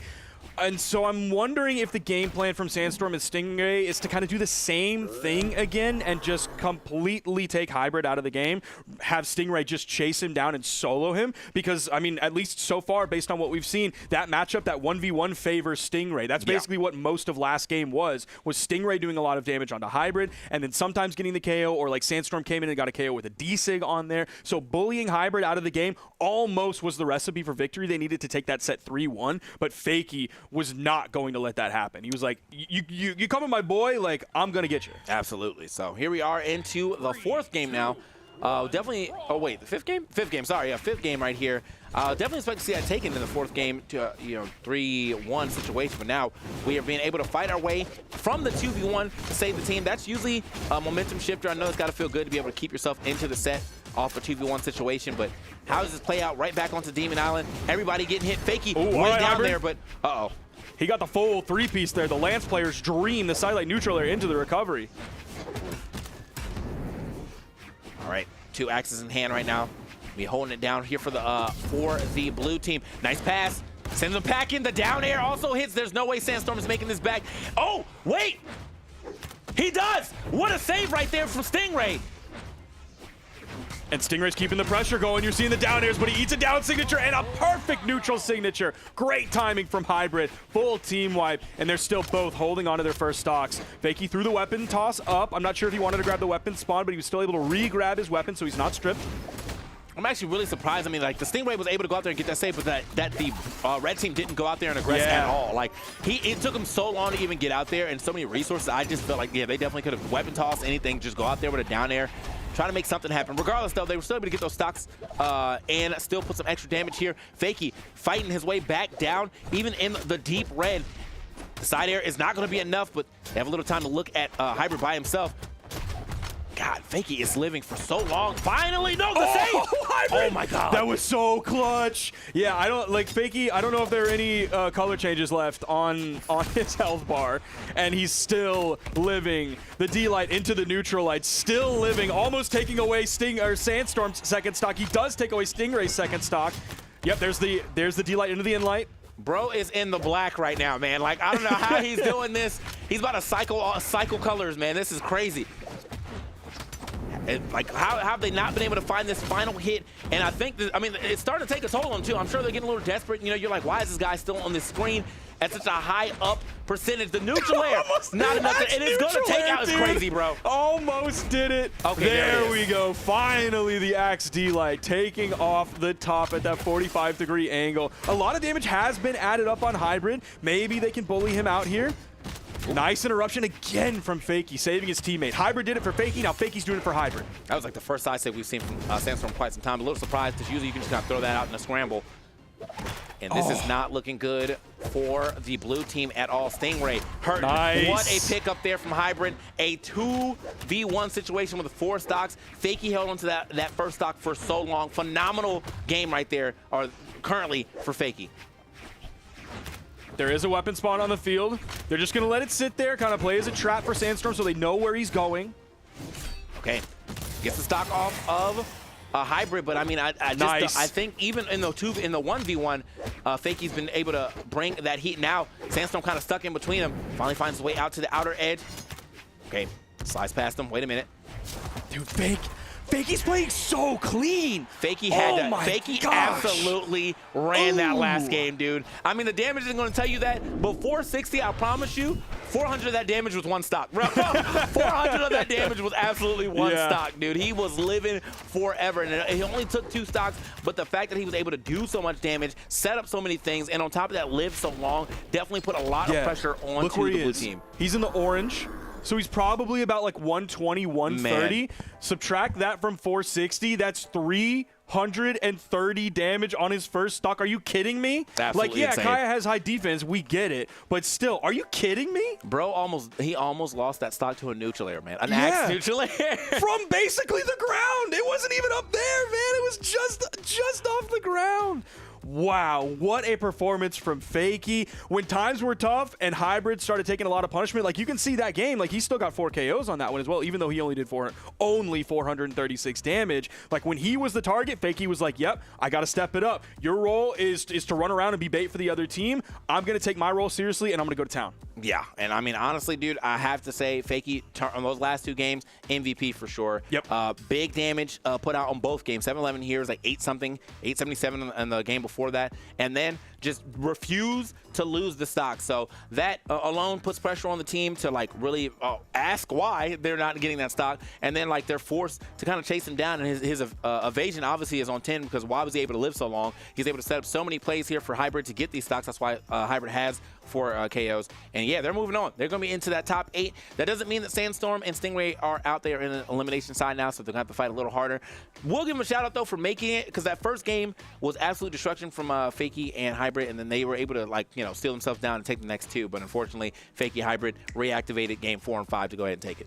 S3: And so I'm wondering if the game plan from Sandstorm and Stingray is to kind of do the same thing again and just completely take Hybrid out of the game, have Stingray just chase him down and solo him. Because, I mean, at least so far, based on what we've seen, that matchup, that 1v1 favors Stingray. That's basically what most of last game was Stingray doing a lot of damage onto Hybrid, and then sometimes getting the KO, or like Sandstorm came in and got a KO with a D-Sig on there. So bullying Hybrid out of the game almost was the recipe for victory. They needed to take that set 3-1, but Fakey was not going to let that happen. He was like, you coming, my boy? Like, I'm going to get you.
S7: Absolutely. So here we are into the 4th game now. Definitely, oh wait, the 5th game? 5th game, sorry, yeah, 5th game right here. Definitely expect to see that taken in the 4th game to, 3-1 situation, but now we are being able to fight our way from the 2v1 to save the team. That's usually a momentum shifter. I know it's got to feel good to be able to keep yourself into the set off a 2v1 situation, but how does this play out right back onto Demon Island? Everybody getting hit. Fakey way down there, but uh-oh.
S3: He got the full 3-piece there. The Lance player's dream, the sidelight neutral there into the recovery.
S7: All right, 2 axes in hand right now. We holding it down here for the blue team. Nice pass. Sends them packing. The down air also hits. There's no way Sandstorm is making this back. Oh, wait. He does. What a save right there from Stingray.
S3: And Stingray's keeping the pressure going. You're seeing the down airs, but he eats a down signature and a perfect neutral signature. Great timing from Hybrid. Full team wipe, and they're still both holding on to their first stocks. Fakey threw the weapon toss up. I'm not sure if he wanted to grab the weapon spawn, but he was still able to re-grab his weapon, so he's not stripped.
S7: I'm actually really surprised. I mean, like, the Stingray was able to go out there and get that save, but that the red team didn't go out there and aggress at all. Like, it took him so long to even get out there and so many resources. I just felt like, yeah, they definitely could have weapon tossed anything, just go out there with a down air, try to make something happen. Regardless, though, they were still able to get those stocks and still put some extra damage here. Fakey fighting his way back down, even in the deep red. The side air is not going to be enough, but they have a little time to look at Hybrid by himself. God, Fakey is living for so long. Finally, no, the save! Oh my God.
S3: That was so clutch. Yeah, I don't like Fakey. I don't know if there are any color changes left on his health bar, and he's still living. The D-Light into the neutral light, still living, almost taking away Sandstorm's second stock. He does take away Stingray's second stock. Yep, there's the D-Light into the in-light.
S7: Bro is in the black right now, man. Like, I don't know how he's doing this. He's about to cycle colors, man. This is crazy. Like, how have they not been able to find this final hit? And I think, I mean, it's starting to take a toll on them, too. I'm sure they're getting a little desperate. You know, you're like, why is this guy still on this screen at such a high up percentage? The neutral air, not enough. It is going to take out. It's crazy, bro.
S3: Almost did it.
S7: Okay,
S3: there we go. Finally, the Axe D-Light taking off the top at that 45-degree angle. A lot of damage has been added up on Hybrid. Maybe they can bully him out here. Nice interruption again from Fakey, saving his teammate. Hybrid did it for Fakey, now Fakey's doing it for Hybrid.
S7: That was like the first side save we've seen from Sandstorm in quite some time. A little surprised, because usually you can just kind of throw that out in a scramble. And this is not looking good for the blue team at all. Stingray hurt.
S3: Nice.
S7: What a pickup there from Hybrid. A 2v1 situation with 4 stocks. Fakey held onto that first stock for so long. Phenomenal game right there, or currently for Fakey.
S3: There is a weapon spawn on the field. They're just going to let it sit there, kind of play as a trap for Sandstorm so they know where he's going.
S7: Okay. Gets the stock off of a Hybrid, but I mean, I think even in the 1v1, Fakey's been able to bring that heat. Now, Sandstorm kind of stuck in between them. Finally finds his way out to the outer edge. Okay. Slides past him. Wait a minute.
S3: Dude, Fakey's playing so clean.
S7: Fakey absolutely ran that last game, dude. I mean, the damage isn't going to tell you that, but 460, I promise you, 400 of that damage was 1 stock, bro. 400 of that damage was absolutely 1 stock, dude. He was living forever, and he only took 2 stocks, but the fact that he was able to do so much damage, set up so many things, and on top of that, live so long, definitely put a lot of pressure onto the blue team.
S3: He's in the orange. So he's probably about like 120, 130. Man. Subtract that from 460. That's 330 damage on his first stock. Are you kidding me?
S7: Absolutely insane.
S3: Kaya has high defense. We get it. But still, are you kidding me?
S7: Bro, he almost lost that stock to a neutral air, man. An axe neutral air.
S3: From basically the ground. It wasn't even up there, man. It was just off the ground. Wow, what a performance from Fakey. When times were tough and Hybrid started taking a lot of punishment, like you can see that game, like he still got 4 KOs on that one as well, even though he only did only 436 damage. Like when he was the target, Fakey was like, yep, I got to step it up. Your role is to run around and be bait for the other team. I'm going to take my role seriously and I'm going to go to town.
S7: Yeah, and I mean, honestly, dude, I have to say, Fakey, on those last 2 games, MVP for sure.
S3: Yep.
S7: Big damage put out on both games. 7-11 here was like 8-something, 877 in the game before that. And then just refuse to lose the stock. So that alone puts pressure on the team to like really ask why they're not getting that stock. And then like they're forced to kind of chase him down. And his evasion obviously is on 10 because why was he able to live so long? He's able to set up so many plays here for Hybrid to get these stocks. That's why Hybrid has 4 KOs. And yeah, they're moving on. They're going to be into that top 8. That doesn't mean that Sandstorm and Stingray are out there in the elimination side now, so they're going to have to fight a little harder. We'll give them a shout out though for making it, because that first game was absolute destruction from Fakey and Hybrid, and then they were able to like, you know, steal themselves down and take the next 2. But unfortunately, Fakey Hybrid reactivated game 4 and 5 to go ahead and take it.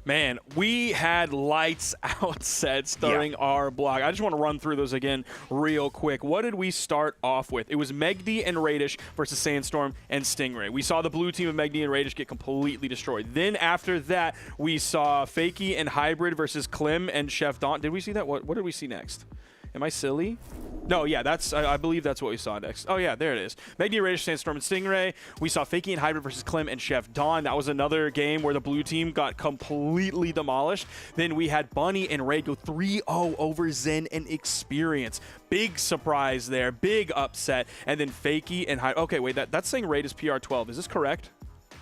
S3: Man, we had lights out sets during our block. I just want to run through those again real quick. What did we start off with? It was Megdi and Radish versus Sandstorm and Stingray. We saw the blue team of Megdi and Radish get completely destroyed. Then after that, we saw Fakey and Hybrid versus Clem and Chef Don. Did we see that? What did we see next? Am I silly? No, yeah, I believe that's what we saw next. Oh, yeah, there it is. Megdi, Radish, Sandstorm, and Stingray. We saw Fakey and Hybrid versus Clem and Chef Don. That was another game where the blue team got completely demolished. Then we had Bunny and Raid go 3-0 over Zen and Experience. Big surprise there. Big upset. And then Fakey and Hybrid. Okay, wait, that's saying Raid is PR12. Is this correct?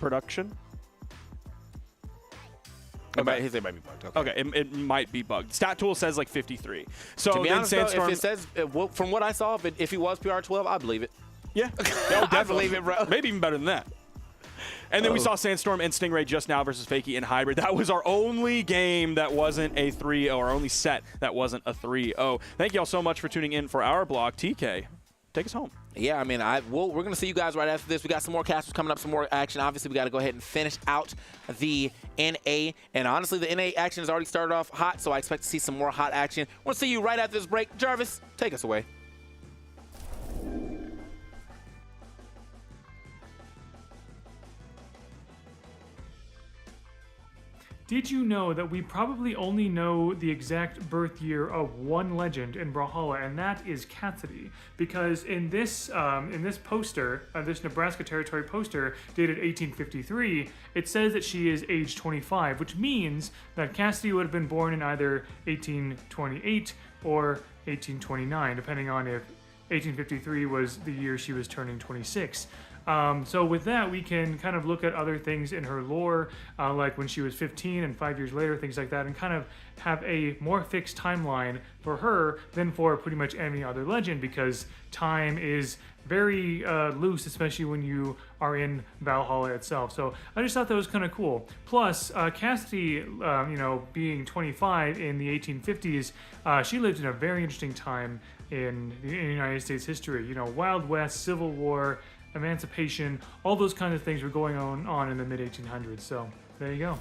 S3: Production?
S7: Okay. It might be bugged.
S3: Okay, it might be bugged. Stat tool says like 53. So
S7: to be
S3: then
S7: honest, though,
S3: Sandstorm,
S7: if it says, from what I saw, if he was PR12, I believe it.
S3: Yeah,
S7: I believe it, bro.
S3: Maybe even better than that. And then we saw Sandstorm and Stingray just now versus Fakey and Hybrid. That was our only game that wasn't a 3-0, our only set that wasn't a 3-0. Thank you all so much for tuning in for our blog. TK, take us home.
S7: Yeah, I mean, we're going to see you guys right after this. We got some more casters coming up, some more action. Obviously, we got to go ahead and finish out the NA. And honestly, the NA action has already started off hot, so I expect to see some more hot action. We'll see you right after this break. Jarvis, take us away.
S10: Did you know that we probably only know the exact birth year of one legend in Brawlhalla, and that is Cassidy? Because in this poster, this Nebraska Territory poster dated 1853, it says that she is age 25, which means that Cassidy would have been born in either 1828 or 1829, depending on if 1853 was the year she was turning 26. So with that, we can kind of look at other things in her lore, like when she was 15 and 5 years later, things like that, and kind of have a more fixed timeline for her than for pretty much any other legend, because time is very loose, especially when you are in Brawlhalla itself. So I just thought that was kind of cool. Plus, Cassidy, being 25 in the 1850s, she lived in a very interesting time in the United States history. You know, Wild West, Civil War, emancipation, all those kinds of things were going on in the mid-1800s. So there you go.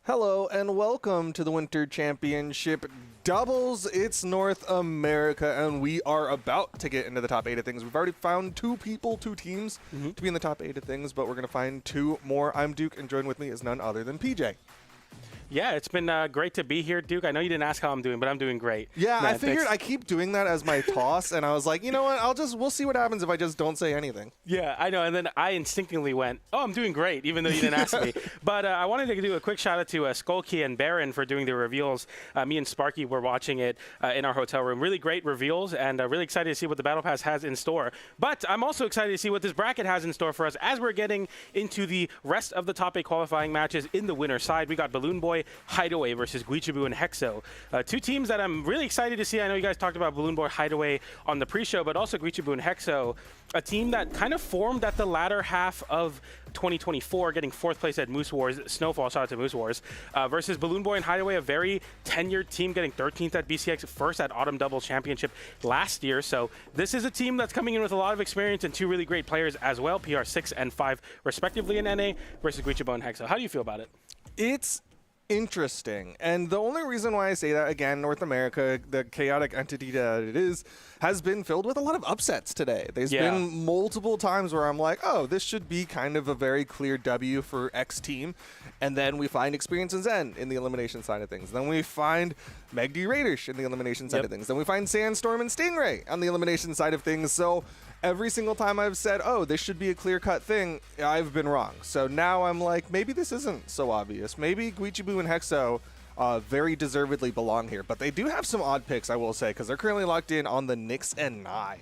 S1: Hello and welcome to the Winter Championship Doubles. It's North America, and we are about to get into the top 8 of things. We've already found 2 teams to be in the top 8 of things, but we're going to find 2 more. I'm Duke, and joined with me is none other than PJ.
S11: Yeah, it's been great to be here, Duke. I know you didn't ask how I'm doing, but I'm doing great.
S1: Yeah,
S11: Man,
S1: I figured
S11: thanks.
S1: I keep doing that as my toss, and I was like, you know what? We'll see what happens if I just don't say anything.
S11: Yeah, I know. And then I instinctively went, oh, I'm doing great, even though you didn't ask me. But I wanted to do a quick shout out to Skulky and Baron for doing the reveals. Me and Sparky were watching it in our hotel room. Really great reveals, and really excited to see what the Battle Pass has in store. But I'm also excited to see what this bracket has in store for us as we're getting into the rest of the top 8 qualifying matches in the winner's side. We got Balloon Boy, Hideaway versus Guichibu and Hexo. 2 teams that I'm really excited to see. I know you guys talked about Balloon Boy, Hideaway on the pre-show, but also Guichibu and Hexo, a team that kind of formed at the latter half of 2024, getting 4th place at Moose Wars, Snowfall, shout out to Moose Wars, versus Balloon Boy and Hideaway, a very tenured team, getting 13th at BCX, 1st at Autumn Doubles Championship last year. So this is a team that's coming in with a lot of experience and 2 really great players as well, PR 6 and 5 respectively in NA, versus Guichibu and Hexo. How do you feel about it?
S1: It's interesting, and the only reason why I say that, again, North America, the chaotic entity that it is, has been filled with a lot of upsets today. There's been multiple times where I'm like, oh, this should be kind of a very clear W for X team, and then we find Experience and Zen in the elimination side of things. Then we find Meg D. Raiders in the elimination side of things. Then we find Sandstorm and Stingray on the elimination side of things. So every single time I've said, oh, this should be a clear-cut thing, I've been wrong. So now I'm like, maybe this isn't so obvious. Maybe Guichibu and Hexo very deservedly belong here. But they do have some odd picks, I will say, because they're currently locked in on the Nyx and Nye.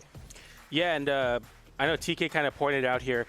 S11: Yeah, and I know TK kind of pointed out here,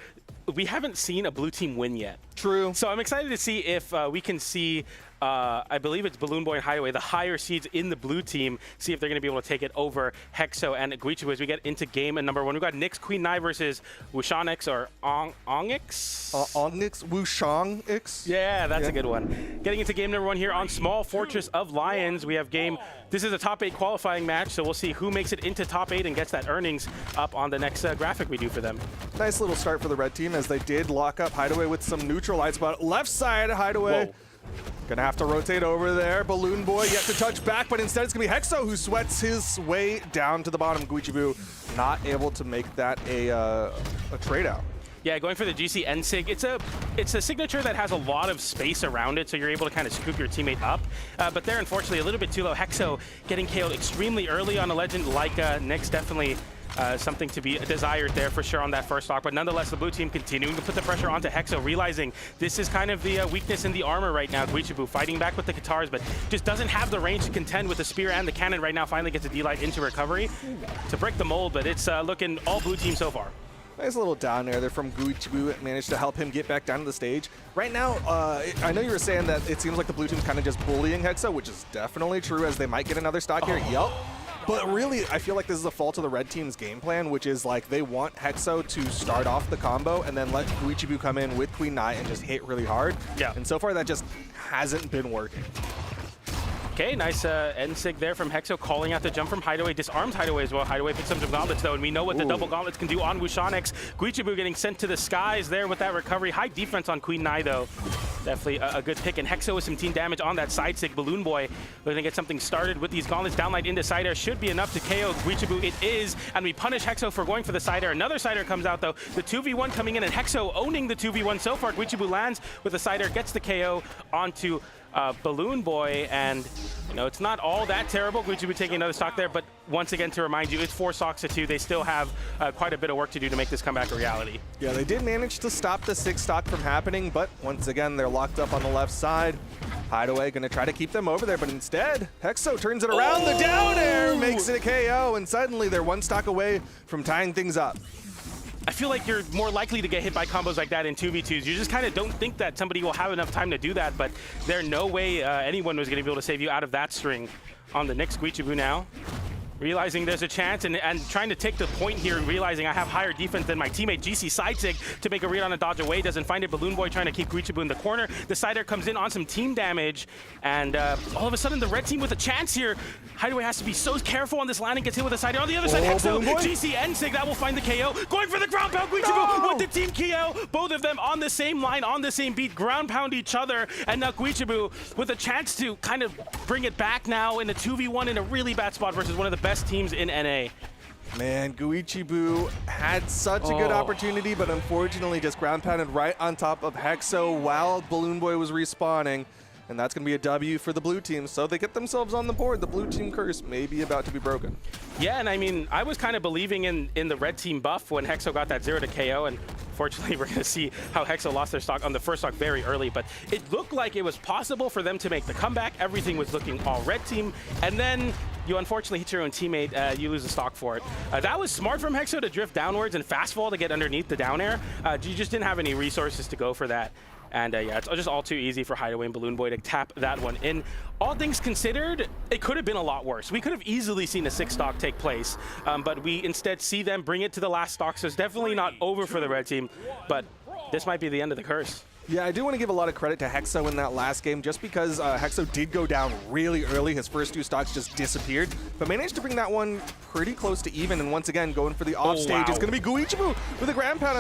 S11: we haven't seen a blue team win yet.
S1: True.
S11: So I'm excited to see if we can see, I believe it's Balloon Boy and Hideaway, the higher seeds in the blue team, see if they're going to be able to take it over Hexo and Guichibu as we get into game number 1. We've got Nyx Queen Nye versus Wushonix or Ongix?
S1: Ongix? Wushongix?
S11: Yeah, that's a good one. Getting into game number 1 here on Small Fortress of Lions. We have game, this is a top 8 qualifying match, so we'll see who makes it into top 8 and gets that earnings up on the next graphic we do for them.
S1: Nice little start for the red team as they did lock up Hideaway with some neutral lights, but left side Hideaway.
S11: Whoa.
S1: Gonna have to rotate over there. Balloon Boy yet to touch back, but instead it's gonna be Hexo who sweats his way down to the bottom. Guichibu not able to make that a trade out.
S11: Yeah, going for the GC N-Sig. It's a signature that has a lot of space around it, so you're able to kind of scoop your teammate up. But they're unfortunately a little bit too low. Hexo getting KO'd extremely early on a legend like Nyx, definitely something to be desired there for sure on that first stock. But nonetheless, the blue team continuing to put the pressure onto Hexo, realizing this is kind of the weakness in the armor right now. Guichibu fighting back with the guitars, but just doesn't have the range to contend with the spear and the cannon right now. Finally gets a D-Light into recovery to break the mold, but it's looking all blue team so far.
S1: Nice little down air there from Guichibu. It managed to help him get back down to the stage. Right now, I know you were saying that it seems like the blue team's kind of just bullying Hexo, which is definitely true as they might get another stock here. Yup. But really, I feel like this is a fault of the red team's game plan, which is like they want Hexo to start off the combo and then let Guichibu come in with Queen Nye and just hit really hard.
S11: Yeah.
S1: And so far, that just hasn't been working.
S11: Okay, nice N-Sig there from Hexo, calling out the jump from Hideaway, disarms Hideaway as well. Hideaway picks up some gauntlets though, and we know what the double gauntlets can do on Wushonix. Guichibu getting sent to the skies there with that recovery. High defense on Queen Nye though. Definitely a good pick. And Hexo with some team damage on that side stick. Balloon Boy looking to get something started with these gauntlets. Downlight into side air should be enough to KO Guichibu. It is. And we punish Hexo for going for the side air. Another side air comes out, though. The 2v1 coming in, and Hexo owning the 2v1 so far. Guichibu lands with the side air, gets the KO onto Balloon Boy, and it's not all that terrible. Guichibu taking another stock there, but once again, to remind you, it's 4 stocks to 2. They still have quite a bit of work to do to make this comeback a reality.
S1: Yeah, they did manage to stop the 6 stock from happening, but once again, they're locked up on the left side. Hideaway going to try to keep them over there, but instead, Hexo turns it around. The down air makes it a KO, and suddenly they're 1 stock away from tying things up.
S11: I feel like you're more likely to get hit by combos like that in 2v2s. You just kind of don't think that somebody will have enough time to do that, but there's no way anyone was going to be able to save you out of that string. On the next Guichibu now, realizing there's a chance and trying to take the point here, realizing I have higher defense than my teammate. GC side sig to make a read on a dodge away, doesn't find it. Balloon Boy trying to keep Guichibu in the corner. The side air comes in on some team damage, and all of a sudden the red team with a chance here. Hideaway has to be so careful on this landing, gets hit with the side air. On the other side, Hexo, GC and Sig, that will find the KO. Going for the ground pound, Guichibu with the team KO. Both of them on the same line, on the same beat, ground pound each other, and now Guichibu with a chance to kind of bring it back now in a 2v1 in a really bad spot versus one of the best teams in NA.
S1: Man, Guichibu had such a good opportunity, but unfortunately just ground pounded right on top of Hexo while Balloon Boy was respawning. And that's going to be a W for the blue team, so they get themselves on the board. The blue team curse may be about to be broken.
S11: Yeah, and I mean, I was kind of believing in the red team buff when Hexo got that 0 to KO, and fortunately we're going to see how Hexo lost their stock on the first stock very early, but it looked like it was possible for them to make the comeback. Everything was looking all red team, and then you unfortunately hit your own teammate, you lose the stock for it. That was smart from Hexo to drift downwards and fast fall to get underneath the down air. You just didn't have any resources to go for that. And yeah, it's just all too easy for Hideaway and Balloon Boy to tap that one in. All things considered, it could have been a lot worse. We could have easily seen a 6 stock take place, but we instead see them bring it to the last stock, so it's definitely not over for the red team, but this might be the end of the curse.
S1: Yeah, I do want to give a lot of credit to Hexo in that last game, just because Hexo did go down really early. His first 2 stocks just disappeared, but managed to bring that one pretty close to even. And once again, going for the off stage, it's going to be Guichibu with a ground pound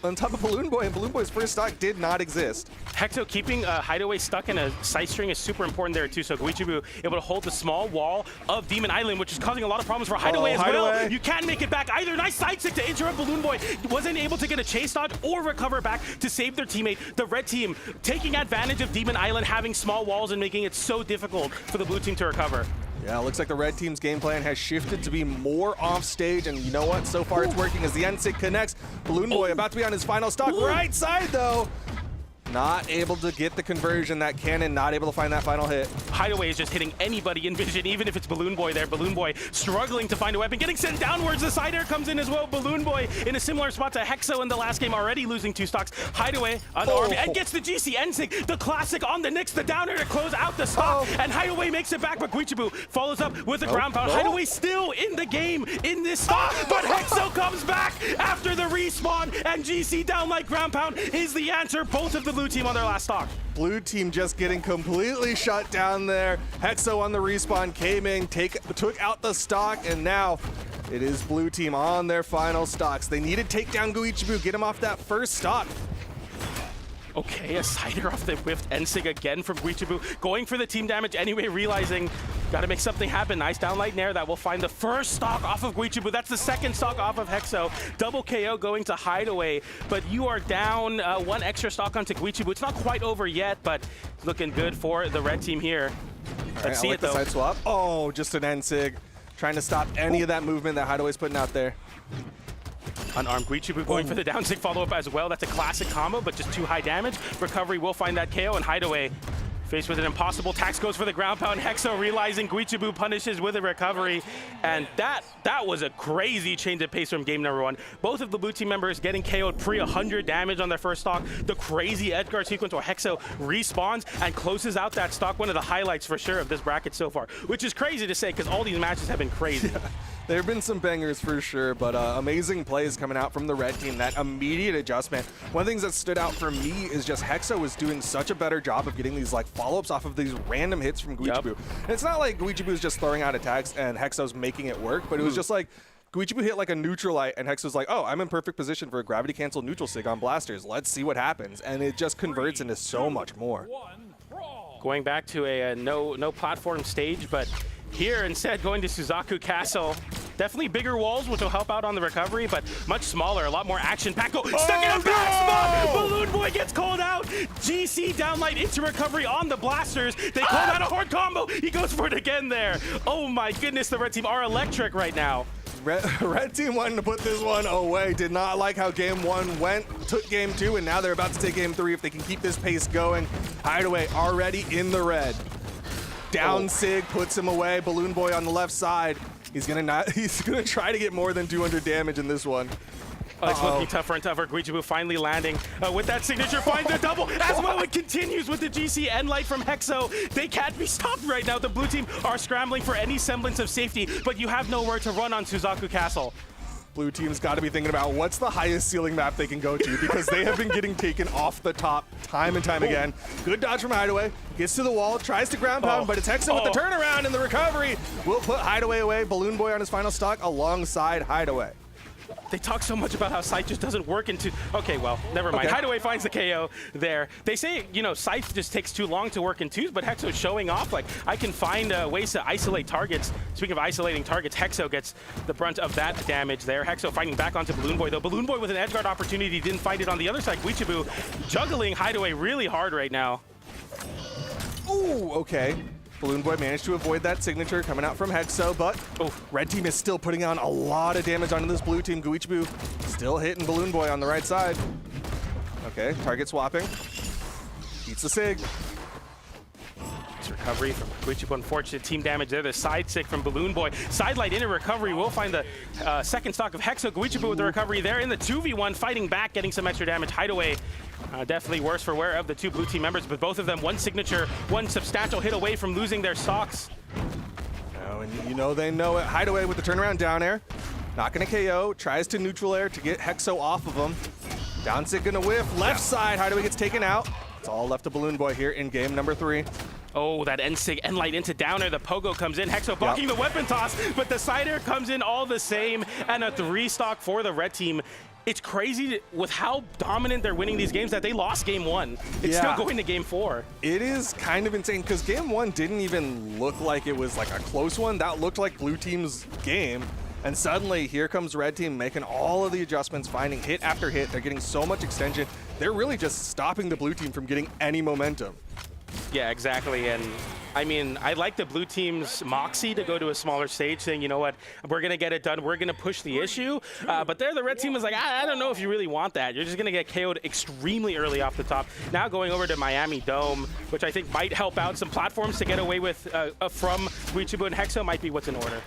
S1: on top of Balloon Boy, and Balloon Boy's first stock did not exist.
S11: Hexo keeping Hideaway stuck in a side string is super important there too, so Guichibu able to hold the small wall of Demon Island, which is causing a lot of problems for Hideaway as well. You can't make it back either. Nice side stick to interrupt Balloon Boy. Wasn't able to get a chase dodge or recover back to save their teammate. The red team taking advantage of Demon Island having small walls and making it so difficult for the blue team to recover.
S1: Yeah, it looks like the red team's game plan has shifted to be more off stage, and you know what? So far it's working as the N-Sig connects. Balloon Boy about to be on his final stock. Right side though. Not able to get the conversion. That cannon not able to find that final hit.
S11: Hideaway is just hitting anybody in vision, even if it's Balloon Boy there. Balloon Boy struggling to find a weapon, getting sent downwards. The side air comes in as well. Balloon Boy in a similar spot to Hexo in the last game, already losing 2 stocks. Hideaway unarmed and gets the GC N-Sig, the classic on the Knicks, the downer to close out the stock. And Hideaway makes it back, but Guichibu follows up with a ground pound. Hideaway still in the game in this stock, but Hexo comes back after the respawn, and GC down like ground pound is the answer. Both of the blue team on their last stock.
S1: Blue team just getting completely shut down there. Hexo on the respawn came in, took out the stock, and now it is blue team on their final stocks. They need to take down Guichibu, get him off that first stock.
S11: Okay, a cider off the whiffed N-Sig again from Guichibu, going for the team damage anyway, realizing gotta make something happen. Nice downlight nair that will find the first stock off of Guichibu. That's the second stock off of Hexo. Double KO going to Hideaway, but you are down 1 extra stock onto Guichibu. It's not quite over yet, but looking good for the red team here. Let's see it though.
S1: Side swap. Oh, just an N-Sig. Trying to stop any of that movement that Hideaway's putting out there.
S11: Unarmed Guichibu going for the down sig follow-up as well. That's a classic combo, but just too high damage. Recovery will find that KO, and Hideaway faced with an impossible tax goes for the ground pound. Hexo realizing Guichibu punishes with a recovery, and that was a crazy change of pace from game number 1. Both of the blue team members getting KO'd pre-100 damage on their first stock. The crazy Edgar sequence where Hexo respawns and closes out that stock. One of the highlights for sure of this bracket so far, which is crazy to say because all these matches have been crazy.
S1: Yeah. There have been some bangers for sure, but amazing plays coming out from the red team. That immediate adjustment. One of the things that stood out for me is just Hexo was doing such a better job of getting these like follow-ups off of these random hits from Guichibu. And it's not like Guichibu is just throwing out attacks and Hexo's making it work, but it was just like Guichibu hit like a neutral light, and Hex was like, oh, I'm in perfect position for a gravity cancel neutral sig on blasters. Let's see what happens. And it just converts into so much more.
S11: Going back to a no platform stage, but here instead going to Suzaku Castle. Definitely bigger walls, which will help out on the recovery, but much smaller, a lot more action-packed. Stuck in a bad spot! Balloon Boy gets called out. GC downlight into recovery on the blasters. They called out a hard combo. He goes for it again there. Oh my goodness, the red team are electric right now.
S1: Red team wanting to put this one away. Did not like how game 1 went. Took game 2, and now they're about to take game 3 if they can keep this pace going. Hideaway already in the red. Down Sig puts him away. Balloon Boy on the left side. He's gonna try to get more than 200 damage in this one.
S11: It's looking tougher and tougher. Guichibu finally landing with that signature, finds the double. As well, it continues with the GC end light from Hexo. They can't be stopped right now. The blue team are scrambling for any semblance of safety, but you have nowhere to run on Suzaku Castle.
S1: Blue team's got to be thinking about what's the highest ceiling map they can go to, because they have been getting taken off the top time and time again. Good dodge from Hideaway. Gets to the wall, tries to ground pound, but it's Hexo with the turnaround and the recovery. Will put Hideaway away. Balloon Boy on his final stock alongside Hideaway.
S11: They talk so much about how Scythe just doesn't work into... Okay, well, never mind.
S1: Okay.
S11: Hideaway finds the KO there. They say, you know, Scythe just takes too long to work in twos, but Hexo's showing off, like, I can find ways to isolate targets. Speaking of isolating targets, Hexo gets the brunt of that damage there. Hexo fighting back onto Balloon Boy, though. Balloon Boy with an edgeguard opportunity didn't find it on the other side. Guichibu juggling Hideaway really hard right now.
S1: Ooh, okay. Balloon Boy managed to avoid that signature coming out from Hexo, but red team is still putting on a lot of damage onto this blue team. Guichibu still hitting Balloon Boy on the right side. Okay, target swapping. Eats the sig.
S11: Nice recovery from Guichibu. Unfortunate team damage there. The side sig from Balloon Boy. Sidelight into recovery. We'll find the second stock of Hexo. Guichibu with the recovery there in the 2v1, fighting back, getting some extra damage. Hideaway definitely worse for wear of the two blue team members, but both of them one signature, one substantial hit away from losing their stocks.
S1: Oh, and you know they know it. Hideaway with the turnaround down air. Not gonna KO. Tries to neutral air to get Hexo off of him. Down Sig gonna whiff. Left side, Hideaway gets taken out. It's all left to Balloon Boy here in game number 3.
S11: Oh, that N-Sig N-Light into downer. The Pogo comes in. Hexo blocking the weapon toss, but the side air comes in all the same, and a 3-stock for the red team. It's crazy with how dominant they're winning these games that they lost game 1. It's still going to game 4.
S1: It is kind of insane because game 1 didn't even look like it was like a close one. That looked like blue team's game. And suddenly here comes red team making all of the adjustments, finding hit after hit. They're getting so much extension. They're really just stopping the blue team from getting any momentum.
S11: Yeah, exactly. And I mean, I like the blue team's moxie to go to a smaller stage saying, you know what, we're going to get it done. We're going to push the issue. But there, the red team was like, I don't know if you really want that. You're just going to get KO'd extremely early off the top. Now going over to Miami Dome, which I think might help out some platforms to get away with from Guichibu and Hexo might be what's in order.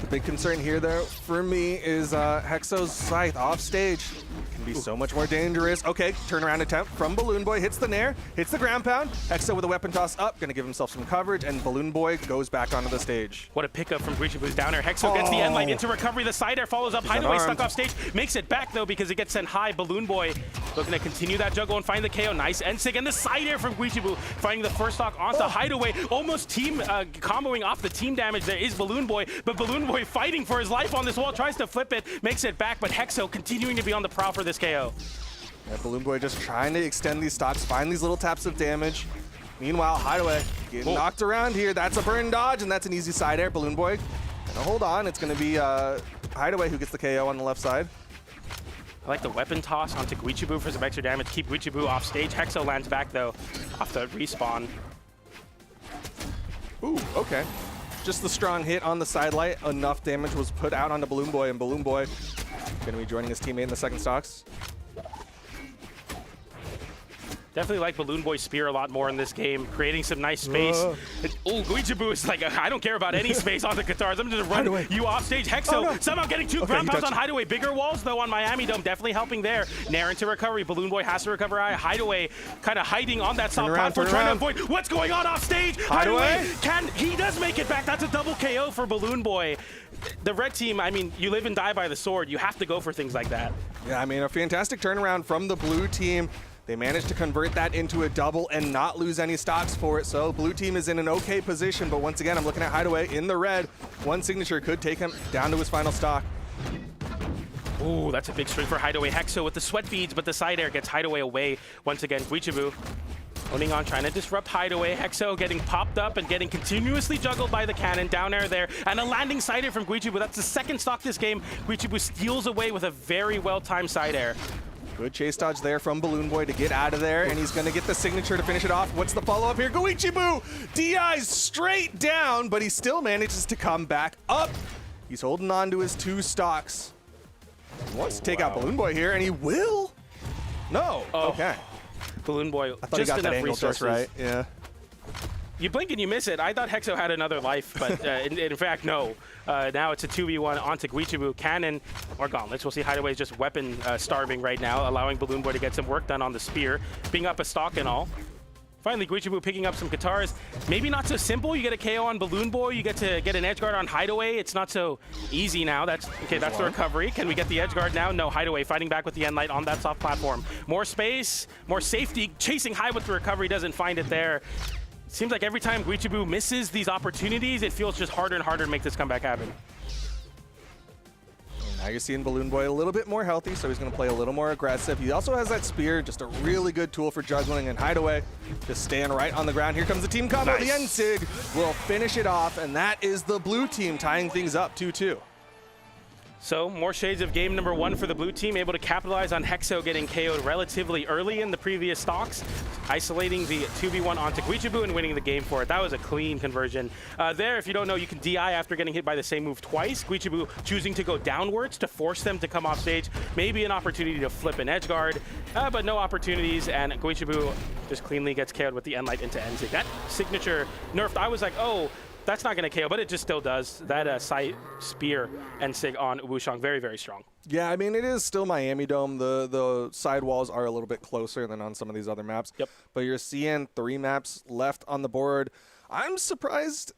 S1: The big concern here, though, for me is Hexo's Scythe off stage. Can be so much more dangerous. Okay, turnaround attempt from Balloon Boy. Hits the nair, hits the ground pound. Hexo with a weapon toss up, gonna give himself some coverage, and Balloon Boy goes back onto the stage.
S11: What a pickup from Guichibu's down air. Hexo gets the end light into recovery. The side air follows up. Hideaway stuck off stage. Makes it back, though, because it gets sent high. Balloon Boy looking to continue that juggle and find the KO. Nice N-Sig, and the side air from Guichibu, finding the first stock onto Hideaway. Almost team comboing off the team damage. There is Balloon Boy, but Balloon Boy fighting for his life on this wall, tries to flip it, makes it back, but Hexo continuing to be on the prowl for this KO.
S1: Yeah, Balloon Boy just trying to extend these stocks, find these little taps of damage. Meanwhile, Hideaway getting knocked around here. That's a burn dodge, and that's an easy side air. Balloon Boy gonna hold on. It's gonna be Hideaway who gets the KO on the left side.
S11: I like the weapon toss onto Guichibu for some extra damage. Keep Guichibu off stage. Hexo lands back, though, off the respawn.
S1: Ooh, okay. Just the strong hit on the sidelight. Enough damage was put out onto Balloon Boy, and Balloon Boy gonna be joining his teammate in the second stocks.
S11: Definitely like Balloon Boy's spear a lot more in this game, creating some nice space. Oh, Guichibu is like, I don't care about any space on the guitars. I'm just gonna run you off stage. Hexo somehow getting two ground pounds on Hideaway. Bigger walls, though, on Miami Dome. Definitely helping there. Nair into recovery. Balloon Boy has to recover. Hideaway kind of hiding on that soft platform, trying to avoid what's going on off stage. Hideaway he does make it back. That's a double KO for Balloon Boy. The red team, I mean, you live and die by the sword. You have to go for things like that.
S1: Yeah, I mean, a fantastic turnaround from the blue team. They managed to convert that into a double and not lose any stocks for it, so blue team is in an okay position, but once again, I'm looking at Hideaway in the red. One signature could take him down to his final stock.
S11: Ooh, that's a big string for Hideaway. Hexo with the sweat beads, but the side air gets Hideaway away. Once again, Guichibu owning on, trying to disrupt Hideaway. Hexo getting popped up and getting continuously juggled by the cannon. Down air there, and a landing side air from Guichibu. That's the second stock this game. Guichibu steals away with a very well-timed side air.
S1: Good chase dodge there from Balloon Boy to get out of there, and he's going to get the signature to finish it off. What's the follow-up here? Guichibu DI's straight down, but he still manages to come back up. He's holding on to his 2 stocks. He wants to take out Balloon Boy here, and he will. No.
S11: Oh.
S1: Okay.
S11: Balloon Boy,
S1: I thought
S11: just
S1: he got
S11: enough
S1: that angle
S11: resources.
S1: just right. Yeah.
S11: You blink and you miss it. I thought Hexo had another life, but in fact, no. Now it's a 2v1 onto Guichibu. Cannon or gauntlets. We'll see Hideaway is just weapon starving right now, allowing Balloon Boy to get some work done on the spear, being up a stock and all. Finally, Guichibu picking up some guitars. Maybe not so simple. You get a KO on Balloon Boy. You get to get an edge guard on Hideaway. It's not so easy now. That's okay. That's the recovery. Can we get the edge guard now? No. Hideaway fighting back with the end light on that soft platform. More space, more safety. Chasing high with the recovery, doesn't find it there. Seems like every time Guichibu misses these opportunities, it feels just harder and harder to make this comeback happen.
S1: Now you're seeing Balloon Boy a little bit more healthy, so he's going to play a little more aggressive. He also has that spear, just a really good tool for juggling, and Hideaway just staying right on the ground. Here comes the team combo.
S11: Nice.
S1: The end sig will finish it off, and that is the blue team tying things up 2-2.
S11: So, more shades of game number 1 for the blue team, able to capitalize on Hexo getting KO'd relatively early in the previous stocks, isolating the 2v1 onto Guichibu and winning the game for it. That was a clean conversion. There, if you don't know, you can DI after getting hit by the same move twice. Guichibu choosing to go downwards to force them to come off stage. Maybe an opportunity to flip an edge guard, but no opportunities, and Guichibu just cleanly gets KO'd with the end light into end sig. That signature nerfed, I was like, oh, that's not going to KO, but it just still does. That side spear and sig on Wushang, very, very strong.
S1: Yeah, I mean, it is still Miami Dome. The side walls are a little bit closer than on some of these other maps.
S11: Yep.
S1: But you're seeing 3 maps left on the board. I'm surprised.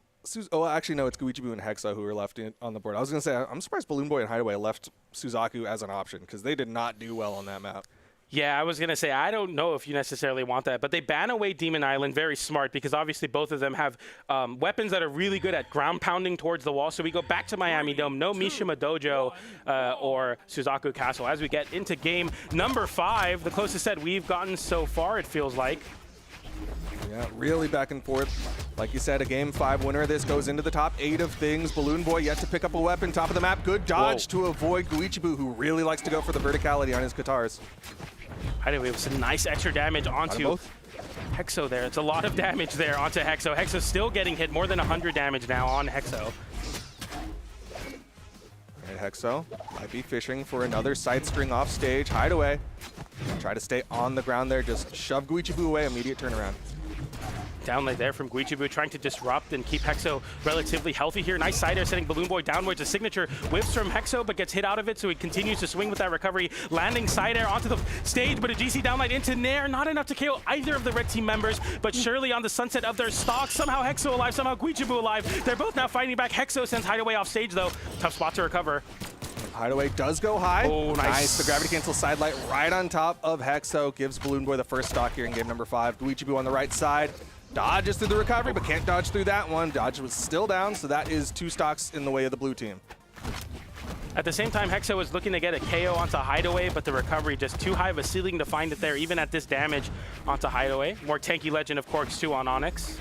S1: Oh, actually, no, it's Guichibu and Hexa who are left on the board. I was going to say, I'm surprised Balloon Boy and Hideaway left Suzaku as an option because they did not do well on that map.
S11: Yeah, I was going to say, I don't know if you necessarily want that, but they ban away Demon Island, very smart, because obviously both of them have weapons that are really good at ground pounding towards the wall. So we go back to Miami Dome, no Mishima Dojo or Suzaku Castle. As we get into game number 5, the closest set we've gotten so far, it feels like.
S1: Yeah, really back and forth. Like you said, a game 5 winner. This goes into the top 8 of things. Balloon Boy yet to pick up a weapon. Top of the map, good dodge to avoid Guichibu, who really likes to go for the verticality on his guitars.
S11: Anyway, with some nice extra damage onto Hexo there. It's a lot of damage there onto Hexo. Hexo's still getting hit, more than 100 damage now on Hexo.
S1: And Hexo might be fishing for another side string off stage. Hideaway. Try to stay on the ground there. Just shove Guichibu away. Immediate turnaround.
S11: Downlight there from Guichibu, trying to disrupt and keep Hexo relatively healthy here. Nice side air setting Balloon Boy downwards. A signature whiffs from Hexo, but gets hit out of it, so he continues to swing with that recovery. Landing side air onto the stage, but a GC downlight into Nair. Not enough to KO either of the red team members, but surely on the sunset of their stock. Somehow Hexo alive, somehow Guichibu alive. They're both now fighting back. Hexo sends Hideaway off stage, though. Tough spot to recover.
S1: Hideaway does go high.
S11: Oh, nice.
S1: The gravity cancel side light right on top of Hexo. Gives Balloon Boy the first stock here in game number 5. Guichibu on the right side. Dodges through the recovery, but can't dodge through that one. Dodge was still down, so that is 2 stocks in the way of the blue team.
S11: At the same time, Hexo was looking to get a KO onto Hideaway, but the recovery just too high of a ceiling to find it there, even at this damage onto Hideaway. More tanky Legend of Corks too on Onyx.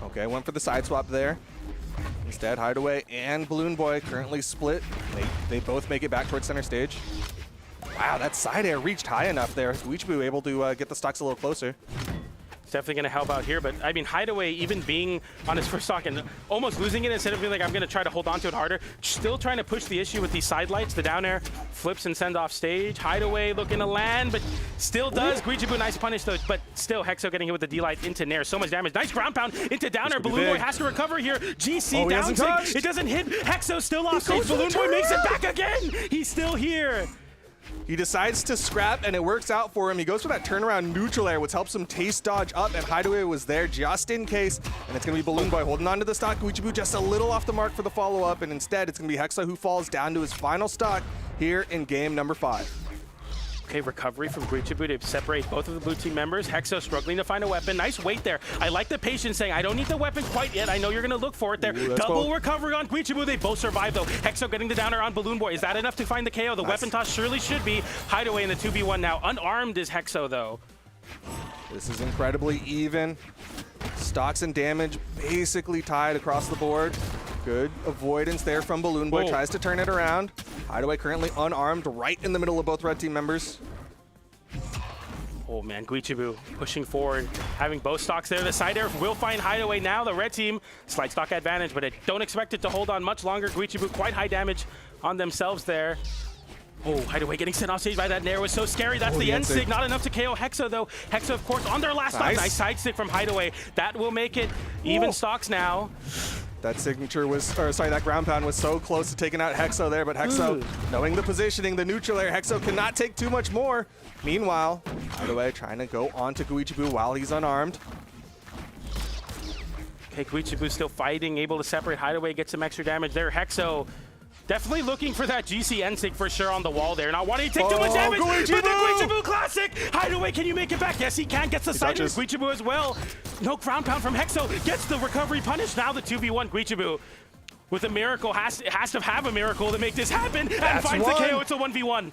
S1: Okay, went for the side swap there. Instead, Hideaway and Balloon Boy currently split. They both make it back towards center stage. Wow, that side air reached high enough there. Guichibu able to get the stocks a little closer.
S11: It's definitely going to help out here, but I mean, Hideaway even being on his first stock and almost losing it instead of being like, I'm going to try to hold on to it harder, still trying to push the issue with these side lights. The down air flips and sends off stage. Hideaway looking to land, but still does. Guichibu, nice punish though, but still Hexo getting hit with the D-light into Nair. So much damage. Nice ground pound into down air. Balloon Boy has to recover here. GC down sig. It doesn't hit. Hexo still off stage. Balloon Boy makes it back again. He's still here.
S1: He decides to scrap, and it works out for him. He goes for that turnaround neutral air, which helps him taste dodge up, and Hideaway was there just in case. And it's going to be Balloon Boy holding on to the stock. Guichibu just a little off the mark for the follow-up, and instead it's going to be Hexa who falls down to his final stock. here in game number 5.
S11: Okay, recovery from Guichibu to separate both of the blue team members. Hexo struggling to find a weapon. Nice wait there. I like the patience saying, I don't need the weapon quite yet. I know you're going to look for it there. Double recovery on Guichibu. They both survive, though. Hexo getting the downer on Balloon Boy. Is that enough to find the KO? The weapon toss surely should be. Hideaway in the 2v1 now. Unarmed is Hexo, though.
S1: This is incredibly even. Stocks and damage basically tied across the board. Good avoidance there from Balloon Boy. Tries to turn it around. Hideaway currently unarmed right in the middle of both red team members.
S11: Oh man, Guichibu pushing forward, having both stocks there. The side air will find Hideaway now. The red team, slight stock advantage, but don't expect it to hold on much longer. Guichibu quite high damage on themselves there. Oh, Hideaway getting sent off stage by that nair was so scary. That's the end sig. Not enough to KO Hexo, though. Hexo, of course, on their last stock. Nice side stick from Hideaway. That will make it even stocks now.
S1: That signature was, or sorry, that ground pound was so close to taking out Hexo there, but Hexo, knowing the positioning, the neutral air, Hexo cannot take too much more. Meanwhile, Hideaway trying to go on to Guichibu while he's unarmed.
S11: Okay, Guichibu still fighting, able to separate Hideaway, get some extra damage there. Hexo definitely looking for that GC N-Sig for sure on the wall there. Not wanting to take too much damage, but the Guichibu classic! Hideaway, can you make it back? Yes, he can. Gets the side of Guichibu as well. No ground pound from Hexo. Gets the recovery punish. Now the 2v1 Guichibu with a miracle. Has to have a miracle to make this happen. And finds the KO. It's a 1v1.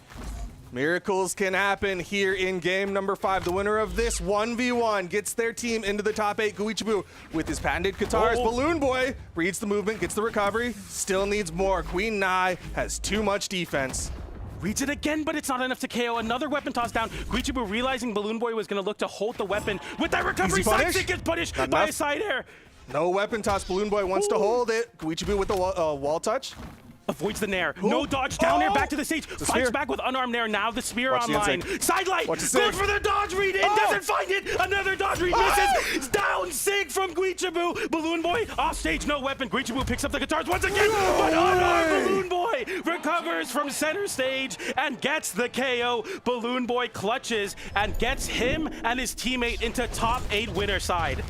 S1: Miracles can happen here in game number 5. The winner of this 1v1 gets their team into the top 8. Guichibu with his patented Katars. Balloon Boy reads the movement, gets the recovery, still needs more. Queen Nai has too much defense.
S11: Reads it again, but it's not enough to KO. Another weapon toss down. Guichibu realizing Balloon Boy was going to look to hold the weapon. With that recovery, side stick gets punished by a side air.
S1: No weapon toss. Balloon Boy wants to hold it. Guichibu with the wall touch.
S11: Avoids the nair. No dodge. Down air back to the stage. Fights back with unarmed nair. Now the spear online. Sidelight. Goes for the dodge read in. Doesn't find it. Another dodge read misses. Down sig from Guichibu. Balloon Boy off stage. No weapon. Guichibu picks up the guitars once again. But unarmed Balloon Boy recovers from center stage and gets the KO. Balloon Boy clutches and gets him and his teammate into top 8 winner side.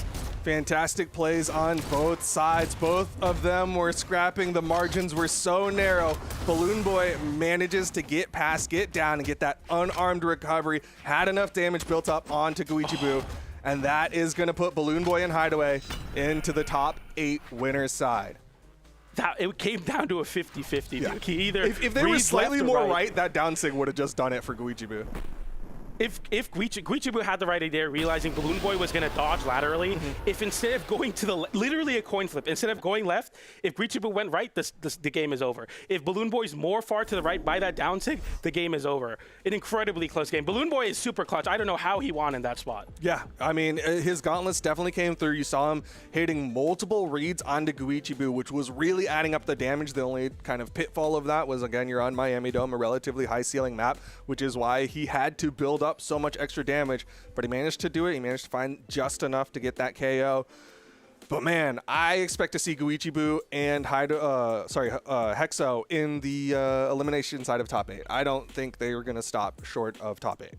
S1: Fantastic plays on both sides. Both of them were scrapping. The margins were so narrow. Balloon Boy manages to get past, get down, and get that unarmed recovery. Had enough damage built up onto Guichibu, and that is going to put Balloon Boy and Hideaway into the top 8 winners side.
S11: It came down to a 50-50.
S1: Yeah.
S11: Either
S1: if they were slightly more right, that down sig would have just done it for Guichibu.
S11: If Guichibu had the right idea, realizing Balloon Boy was going to dodge laterally, if instead of going to the literally a coin flip, instead of going left, if Guichibu went right, the game is over. If Balloon Boy's more far to the right by that down sig, the game is over. An incredibly close game. Balloon Boy is super clutch. I don't know how he won in that spot.
S1: Yeah, I mean, his gauntlets definitely came through. You saw him hitting multiple reads onto Guichibu, which was really adding up the damage. The only kind of pitfall of that was, again, you're on Miami Dome, a relatively high ceiling map, which is why he had to build up so much extra damage, but he managed to do it. He managed to find just enough to get that KO. But man, I expect to see Guichibu and Hexo in the elimination side of top 8. I don't think they were going to stop short of top 8.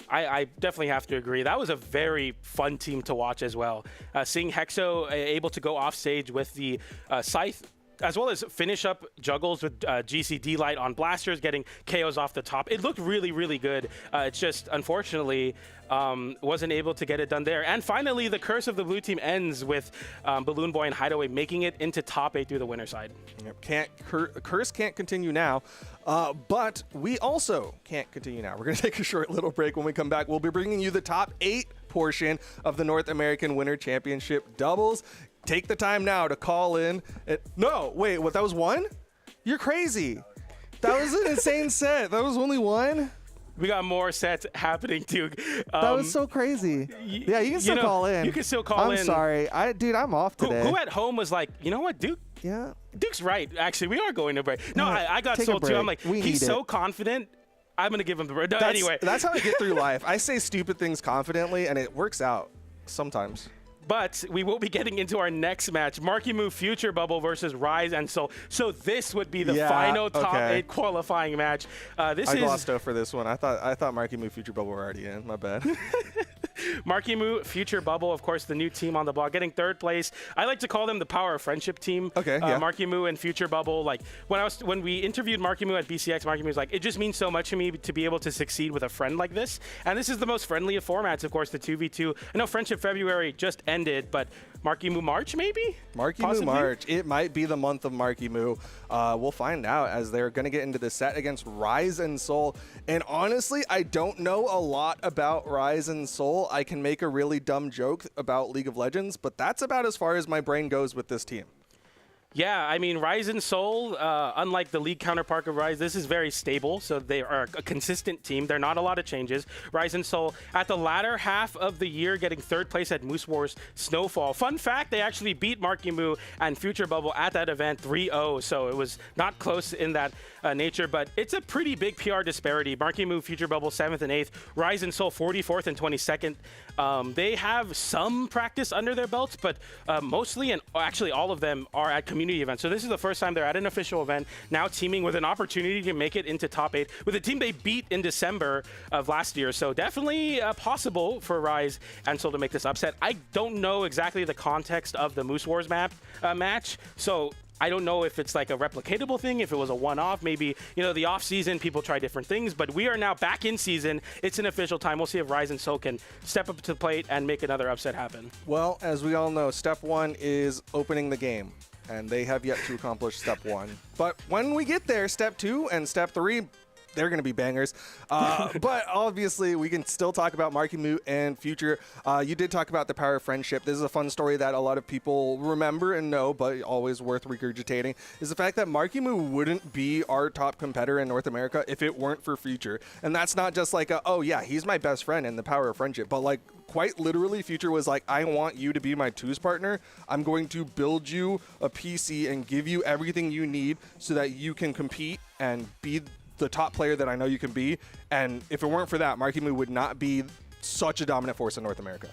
S11: I definitely have to agree. That was a very fun team to watch as well. Seeing Hexo able to go off stage with the Scythe, as well as finish up juggles with GCD Light on blasters, getting KOs off the top. It looked really, really good. It's just, unfortunately, wasn't able to get it done there. And finally, the curse of the blue team ends with Balloon Boy and Hideaway making it into top 8 through the winner side.
S1: Yep, curse can't continue now, but we also can't continue now. We're going to take a short little break. When we come back, we'll be bringing you the top 8 portion of the North American Winter Championship doubles. Take the time now to call in. No, wait, what? That was 1? You're crazy. That was an insane set. That was only 1?
S11: We got more sets happening too.
S1: That was so crazy. Yeah, you can still call in.
S11: You can still call in.
S1: I'm sorry. Dude, I'm off today.
S11: Who at home was like, you know what, Duke?
S1: Yeah.
S11: Duke's right. Actually, we are going to break. No, I got sold too. I'm like, he's so confident. I'm going to give him the break. No, anyway.
S1: That's how I get through life. I say stupid things confidently, and it works out sometimes.
S11: But we will be getting into our next match, Marky Moo Future Bubble versus Rise and Soul. So this would be the final top 8 qualifying match. I
S1: glossed over this one. I thought Marky Moo Future Bubble were already in. My bad.
S11: Marky Moo, Future Bubble, of course, the new team on the block, getting third place. I like to call them the Power of Friendship team.
S1: Okay, yeah.
S11: Marky Moo and Future Bubble. Like when we interviewed Marky Moo at BCX, Marky Moo was like, it just means so much to me to be able to succeed with a friend like this. And this is the most friendly of formats, of course, the 2v2. I know Friendship February just ended, but Marky Moo March, maybe?
S1: Marky
S11: Possibly?
S1: Moo March. It might be the month of Marky Moo. We'll find out as they're going to get into the set against Rise and Soul. And honestly, I don't know a lot about Rise and Soul. I can make a really dumb joke about League of Legends, but that's about as far as my brain goes with this team.
S11: Yeah, I mean, Rise and Soul, unlike the league counterpart of Rise, this is very stable, so they are a consistent team. There are not a lot of changes. Rise and Soul, at the latter half of the year, getting third place at Moose Wars Snowfall. Fun fact, they actually beat Marky Moo and Future Bubble at that event 3-0, so it was not close in that nature, but it's a pretty big PR disparity. Marky Moo, Future Bubble, 7th and 8th. Rise and Soul, 44th and 22nd. They have some practice under their belts, but mostly, and actually all of them, are at community events. So this is the first time they're at an official event, now teaming with an opportunity to make it into top 8 with a team they beat in December of last year. So definitely possible for Rise and Soul to make this upset. I don't know exactly the context of the Moose Wars match, so I don't know if it's like a replicatable thing, if it was a one-off. Maybe, you know, the off-season, people try different things, but we are now back in season. It's an official time. We'll see if Rise and Soul can step up to the plate and make another upset happen.
S1: Well, as we all know, step 1 is opening the game, and they have yet to accomplish step 1. But when we get there, step 2 and step 3, they're going to be bangers. But obviously, we can still talk about Marky Moo and Future. You did talk about the power of friendship. This is a fun story that a lot of people remember and know, but always worth regurgitating, is the fact that Marky Moo wouldn't be our top competitor in North America if it weren't for Future. And that's not just like, oh yeah, he's my best friend and the power of friendship, but like quite literally, Future was like, I want you to be my twos partner. I'm going to build you a PC and give you everything you need so that you can compete and be the top player that I know you can be. And if it weren't for that, Marky Moo would not be such a dominant force in North America.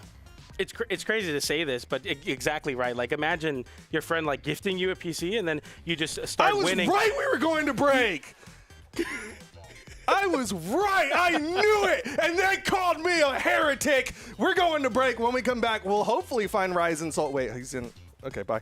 S11: It's crazy to say this, but exactly right. Like, imagine your friend like gifting you a PC and then you just start winning.
S1: I was right, we were going to break. I was right. I knew it. And they called me a heretic. We're going to break. When we come back, we'll hopefully find Rise and Soul. Wait, he's in. Okay, bye.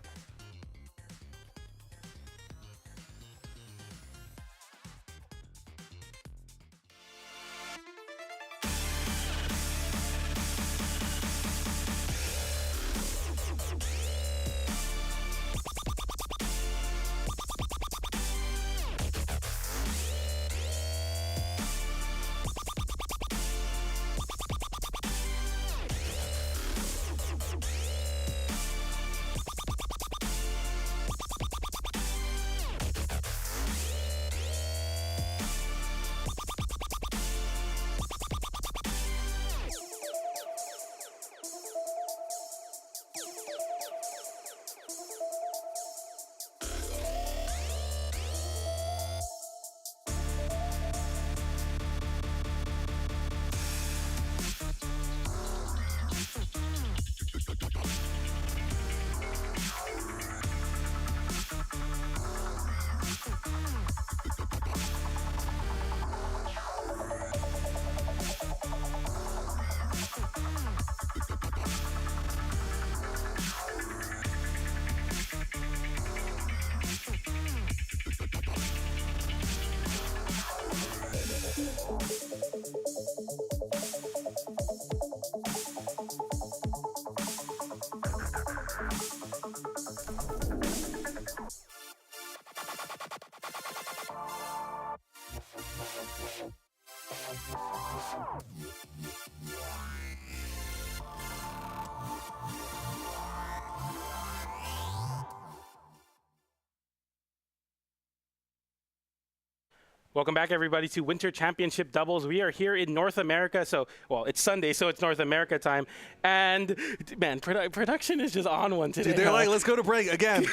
S11: Welcome back, everybody, to Winter Championship Doubles. We are here in North America. So, well, it's Sunday, so it's North America time. And, man, production is just on one today.
S1: Dude, they're like, let's go to break again.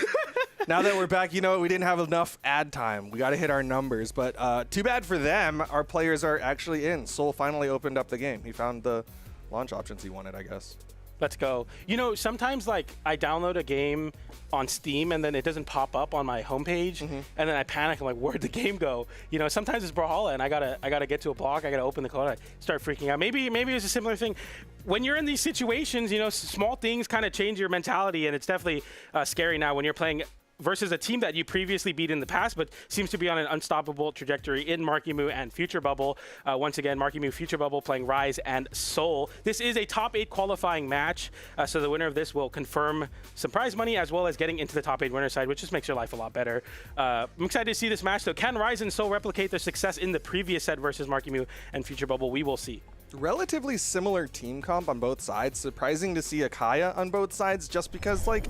S1: Now that we're back, you know, we didn't have enough ad time. We got to hit our numbers. But too bad for them. Our players are actually in. Soul finally opened up the game. He found the launch options he wanted, I guess.
S11: Let's go. You know, sometimes like I download a game on Steam and then it doesn't pop up on my homepage, and then I panic. I'm like, where'd the game go? You know, sometimes it's Brawlhalla and I gotta get to a block. I gotta open the code. I start freaking out. Maybe it's a similar thing. When you're in these situations, you know, small things kind of change your mentality, and it's definitely scary now when you're playing versus a team that you previously beat in the past, but seems to be on an unstoppable trajectory in Markimu and Future Bubble. Once again, Markimu, Future Bubble playing Rise and Soul. This is a top 8 qualifying match, so the winner of this will confirm some prize money as well as getting into the top 8 winner side, which just makes your life a lot better. I'm excited to see this match, though. Can Rise and Soul replicate their success in the previous set versus Markimu and Future Bubble? We will see.
S1: Relatively similar team comp on both sides. Surprising to see a Kaya on both sides, just because like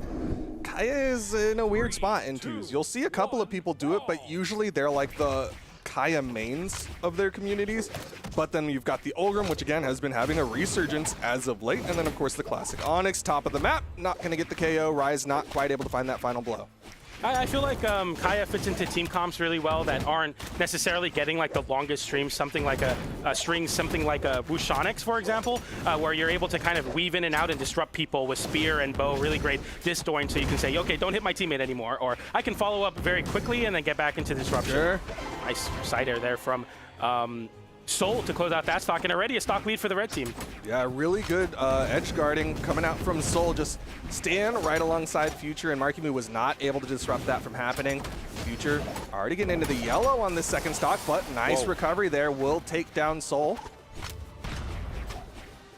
S1: Kaya is in a weird spot in twos. You'll see a couple of people do it, but usually they're like the Kaya mains of their communities. But then you've got the Ulgrim, which again has been having a resurgence as of late. And then of course the classic Onyx, top of the map, not gonna get the KO. Rise not quite able to find that final blow.
S11: I feel like Kaya fits into team comps really well that aren't necessarily getting like the longest streams, something like a Wushonix, for example, where you're able to kind of weave in and out and disrupt people with spear and bow, really great disjoint, so you can say, okay, don't hit my teammate anymore, or I can follow up very quickly and then get back into disruption.
S1: Sure.
S11: Nice side air there from Soul to close out that stock, and already a stock lead for the red team.
S1: Yeah, really good edge guarding coming out from Soul, just staying right alongside Future, and Markimu was not able to disrupt that from happening. Future already getting into the yellow on this second stock, but nice recovery there, will take down Soul.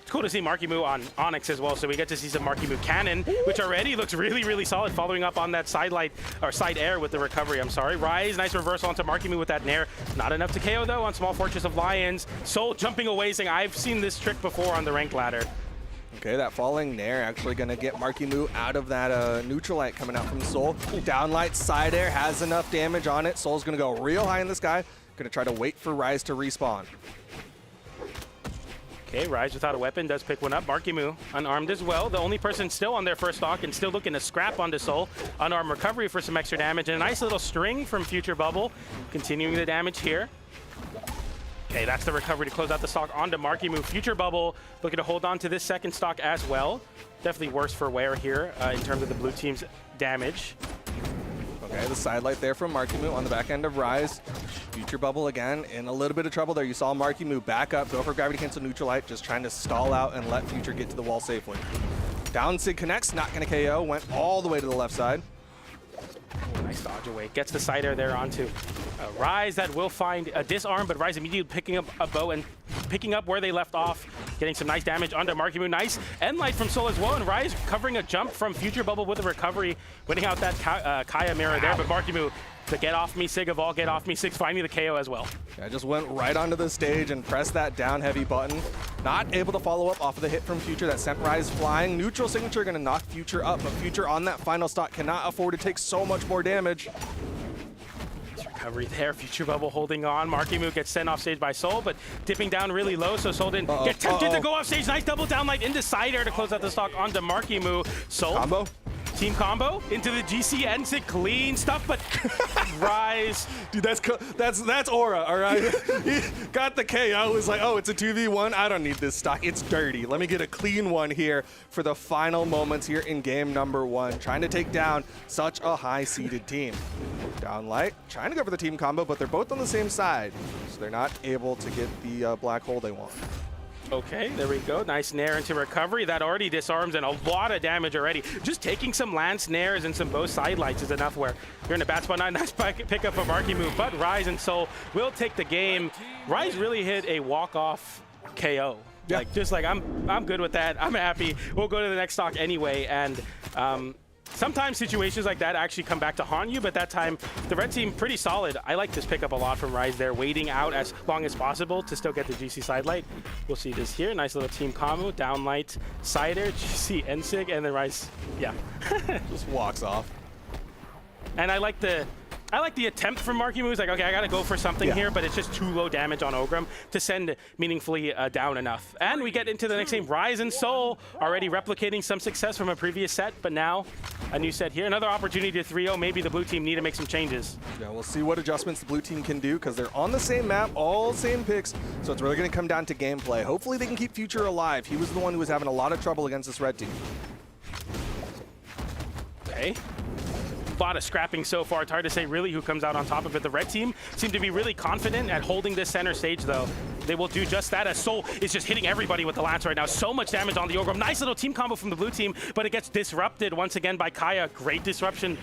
S11: It's cool to see Markimu on Onyx as well, so we get to see some Markimu cannon, which already looks really, really solid, following up on that side light, or side air with the recovery, I'm sorry. Rise, nice reversal onto Markimu with that nair. Not enough to KO though on Small Fortress of Lions. Soul jumping away, saying, I've seen this trick before on the ranked ladder.
S1: Okay, that falling nair actually gonna get Markimu out of that neutral light coming out from Soul. Downlight side air has enough damage on it. Soul's gonna go real high in the sky. Gonna try to wait for Rise to respawn.
S11: Okay, Rise without a weapon does pick one up. Markimu unarmed as well. The only person still on their first stock and still looking to scrap onto Soul. Unarmed recovery for some extra damage, and a nice little string from Future Bubble. Continuing the damage here. Okay, that's the recovery to close out the stock onto Markimu. Future Bubble looking to hold on to this second stock as well. Definitely worse for wear here in terms of the blue team's damage.
S1: Okay, the side light there from Markimu on the back end of Rise. Future Bubble again in a little bit of trouble there. You saw Markimu back up, go for gravity cancel neutral light, just trying to stall out and let Future get to the wall safely. Down Sig connects, not gonna KO, went all the way to the left side.
S11: Oh, nice dodge away. Gets the side air there onto Rise. That will find a disarm, but Rise immediately picking up a bow and picking up where they left off, getting some nice damage onto Markimu. Nice end light from Soul as well, and Rise covering a jump from Future Bubble with a recovery, winning out that Kaya mirror there, but Markimu, the get off me Sig of all get off me Sigs, finding the KO as well.
S1: I just went right onto the stage and pressed that down heavy button. Not able to follow up off of the hit from Future that sent Rise flying. Neutral signature gonna knock Future up, but Future on that final stock cannot afford to take so much more damage.
S11: Nice recovery there. Future Bubble holding on. Markimu gets sent off stage by Soul, but dipping down really low, so Soul didn't get tempted to go off stage. Nice double down light into side air to close out the stock onto Markimu. Soul.
S1: Combo.
S11: Team combo into the GC NSIG, clean stuff, but Rise.
S1: Dude, that's aura, all right? He got the KO, was like, oh, it's a 2v1, I don't need this stock, it's dirty. Let me get a clean one here for the final moments here in game number 1, trying to take down such a high-seeded team. Downlight, trying to go for the team combo, but they're both on the same side, so they're not able to get the black hole they want.
S11: Okay, there we go. Nice nair into recovery. That already disarms and a lot of damage already. Just taking some lance nairs and some bow sidelights is enough where you're in a bad spot. Nice pickup of Markimu, but Rise and Soul will take the game. Rise really hit a walk-off KO.
S1: Yeah.
S11: Like, just like, I'm good with that. I'm happy. We'll go to the next stock anyway, and sometimes situations like that actually come back to haunt you, but that time the red team pretty solid. I like this pickup a lot from Rise there, waiting out as long as possible to still get the GC side light. We'll see this here. Nice little team combo, downlight, side air, GC NSIG, and then Rise, yeah.
S1: Just walks off.
S11: And I like the I like the attempt from Marky Moo. He's like, okay, I got to go for something here, but it's just too low damage on Ogrim to send meaningfully down enough. And we get into the next game. Rise and Soul already replicating some success from a previous set, but now a new set here. Another opportunity to 3-0. Maybe the blue team need to make some changes.
S1: Yeah, we'll see what adjustments the blue team can do because they're on the same map, all same picks, so it's really going to come down to gameplay. Hopefully they can keep Future alive. He was the one who was having a lot of trouble against this red team.
S11: Okay. A lot of scrapping so far. It's hard to say really who comes out on top of it. The red team seem to be really confident at holding this center stage, though. They will do just that as Soul is just hitting everybody with the lance right now. So much damage on the Ogrim. Nice little team combo from the blue team, but it gets disrupted once again by Kaya. Great disruption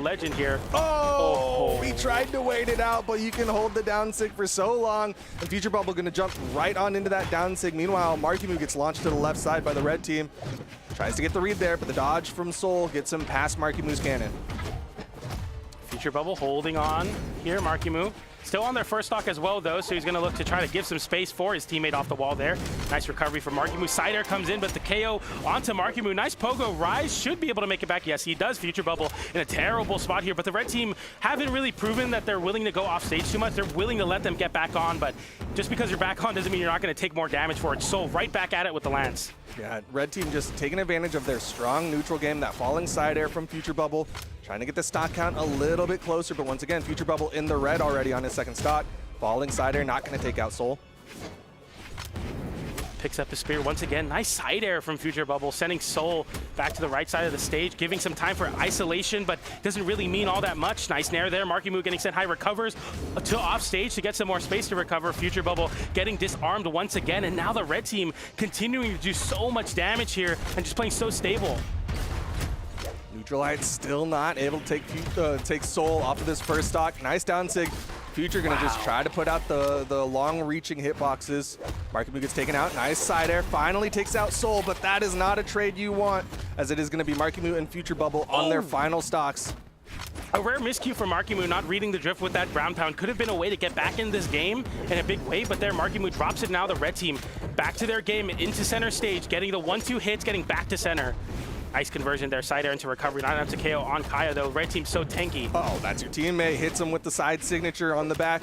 S11: legend here.
S1: Oh, he tried to wait it out, but you can hold the down sig for so long. And Future Bubble going to jump right on into that down sig. Meanwhile, Marky Moo gets launched to the left side by the red team. Tries to get the read there, but the dodge from Soul gets him past Marky Moo's cannon.
S11: Future Bubble holding on here. Marky Moo still on their first stock as well, though, so he's going to look to try to give some space for his teammate off the wall there. Nice recovery from Marky Moo. Side air comes in, but the KO onto Marky Moo. Nice pogo. Rise should be able to make it back. Yes, he does. Future Bubble in a terrible spot here, but the red team haven't really proven that they're willing to go off stage too much. They're willing to let them get back on, but just because you're back on doesn't mean you're not going to take more damage for it. So right back at it with the lance.
S1: Yeah, red team just taking advantage of their strong neutral game, that falling side air from Future Bubble, trying to get the stock count a little bit closer, but once again, Future Bubble in the red already on his second stock. Falling side air, not going to take out Soul.
S11: Picks up the spear once again. Nice side air from Future Bubble, sending Soul back to the right side of the stage, giving some time for isolation, but doesn't really mean all that much. Nice nair there. Marky Moo getting sent high, recovers to off stage to get some more space to recover. Future Bubble getting disarmed once again, and now the red team continuing to do so much damage here and just playing so stable.
S1: Neutralite still not able to take Soul off of this first stock. Nice down sig. Future gonna just try to put out the long-reaching hitboxes. Marky Moo gets taken out. Nice side air. Finally takes out Soul, but that is not a trade you want, as it is gonna be Marky Moo and Future Bubble on their final stocks.
S11: A rare miscue for Marky Moo, not reading the drift with that ground pound. Could have been a way to get back in this game in a big way, but there Marky Moo drops it now. The red team back to their game into center stage, getting the 1-2 hits, getting back to center. Nice conversion there, side air into recovery. Not enough to KO on Kaya, though. Red team's so tanky.
S1: Oh, that's your teammate. Hits him with the side signature on the back.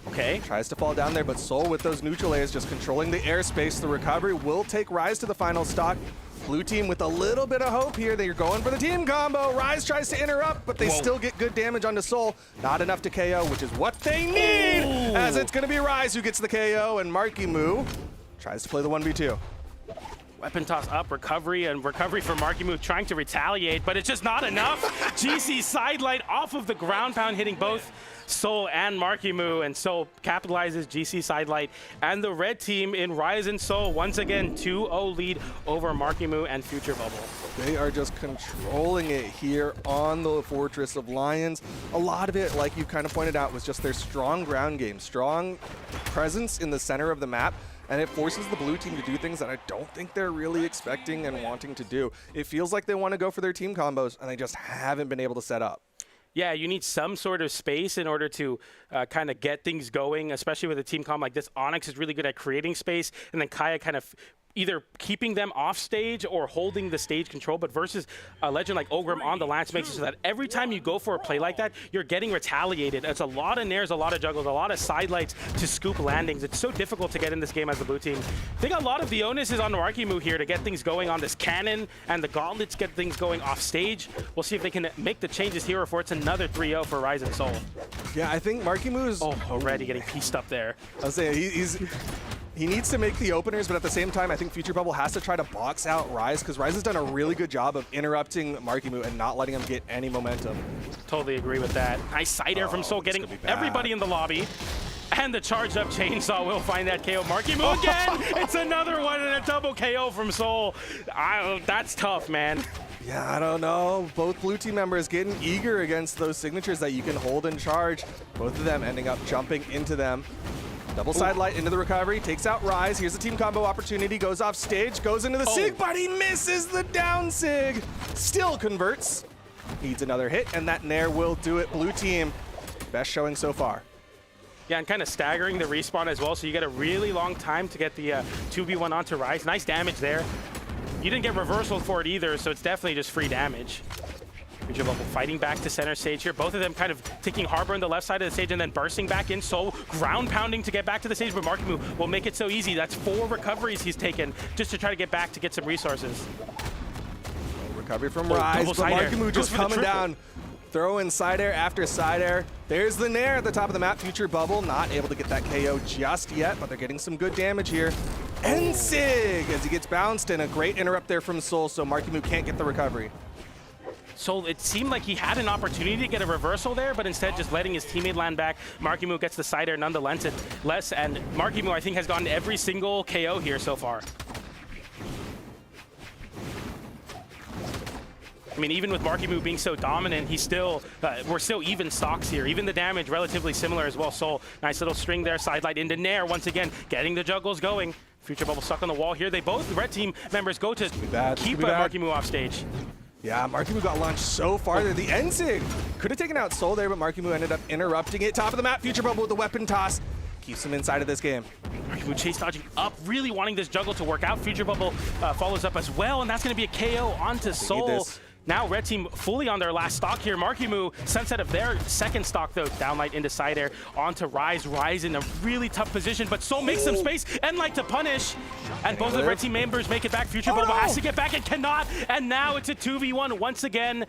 S11: Okay.
S1: Tries to fall down there, but Soul with those neutral airs just controlling the airspace. The recovery will take Rise to the final stock. Blue team with a little bit of hope here. They're going for the team combo. Rise tries to interrupt, but they still get good damage onto Soul. Not enough to KO, which is what they need, as it's going to be Rise who gets the KO, and Marky Moo tries to play the 1v2.
S11: Weapon toss up, recovery, and recovery for Marky Moo trying to retaliate, but it's just not enough. GC sidelight off of the ground pound, hitting both Soul and Marky Moo, and Soul capitalizes GC sidelight. And the red team in Rise and Soul, once again, 2-0 lead over Marky Moo and Future Bubble.
S1: They are just controlling it here on the Fortress of Lions. A lot of it, like you kind of pointed out, was just their strong ground game, strong presence in the center of the map. And it forces the blue team to do things that I don't think they're really expecting and wanting to do. It feels like they want to go for their team combos, and they just haven't been able to set up.
S11: Yeah, you need some sort of space in order to kind of get things going, especially with a team comp like this. Onyx is really good at creating space, and then Kaya kind of either keeping them off stage or holding the stage control, but versus a legend like Ogrim on the lance makes it so that every time you go for a play like that, you're getting retaliated. It's a lot of nairs, a lot of juggles, a lot of sidelights to scoop landings. It's so difficult to get in this game as the blue team. I think a lot of the onus is on Marky Moo here to get things going on this cannon and the gauntlets, get things going off stage. We'll see if they can make the changes here or if it's another 3-0 for Rise and Soul.
S1: Yeah, I think Marky Moo is
S11: already getting pieced up there.
S1: I was saying, he needs to make the openers, but at the same time, I think Future Bubble has to try to box out Rise, because Rise has done a really good job of interrupting Marky Moo and not letting him get any momentum.
S11: Totally agree with that. Nice side air from Soul, getting everybody in the lobby. And the charged up chainsaw will find that KO. Marky Moo again! It's another one and a double KO from Soul. That's tough, man.
S1: Yeah, I don't know. Both blue team members getting eager against those signatures that you can hold and charge. Both of them ending up jumping into them. Double side light into the recovery, takes out Rise. Here's a team combo opportunity, goes off stage, goes into the sig, but he misses the down sig. Still converts. Needs another hit, and that nair will do it. Blue team, best showing so far.
S11: Yeah, and kind of staggering the respawn as well, so you get a really long time to get the 2v1 onto Rise. Nice damage there. You didn't get reversal for it either, so it's definitely just free damage. Future Bubble fighting back to center stage here. Both of them kind of taking harbor on the left side of the stage and then bursting back in. So ground pounding to get back to the stage, but Markimu will make it so easy. That's 4 recoveries he's taken just to try to get back to get some resources.
S1: Recovery from Rise, but Markimu just coming down. Throwing side air after side air. There's the Nair at the top of the map. Future Bubble not able to get that KO just yet, but they're getting some good damage here. Ensig as he gets bounced, and a great interrupt there from Soul, so Markimu can't get the recovery.
S11: So it seemed like he had an opportunity to get a reversal there, but instead just letting his teammate land back. Markimu gets the side air nonetheless, and Markimu, I think, has gotten every single KO here so far. I mean, even with Markimu being so dominant, he's still, we're still even stocks here. Even the damage relatively similar as well. Soul, nice little string there, sidelight into Nair once again, getting the juggles going. Future Bubble stuck on the wall here. They both, the red team members, go to keep Markimu off stage.
S1: Yeah, Markimu got launched so far there. The Ensig could have taken out Soul there, but Markimu ended up interrupting it. Top of the map, Future Bubble with the weapon toss. Keeps him inside of this game.
S11: Markimu chase dodging up, really wanting this juggle to work out. Future Bubble follows up as well, and that's going to be a KO onto Soul. Now red team fully on their last stock here. Markimu, sunset of their second stock though. Downlight into side air, onto Rise. Rise in a really tough position, but Soul makes some space and like to punish. And both of the red team members make it back. Future Bubble has to get back and cannot. And now it's a 2v1 once again.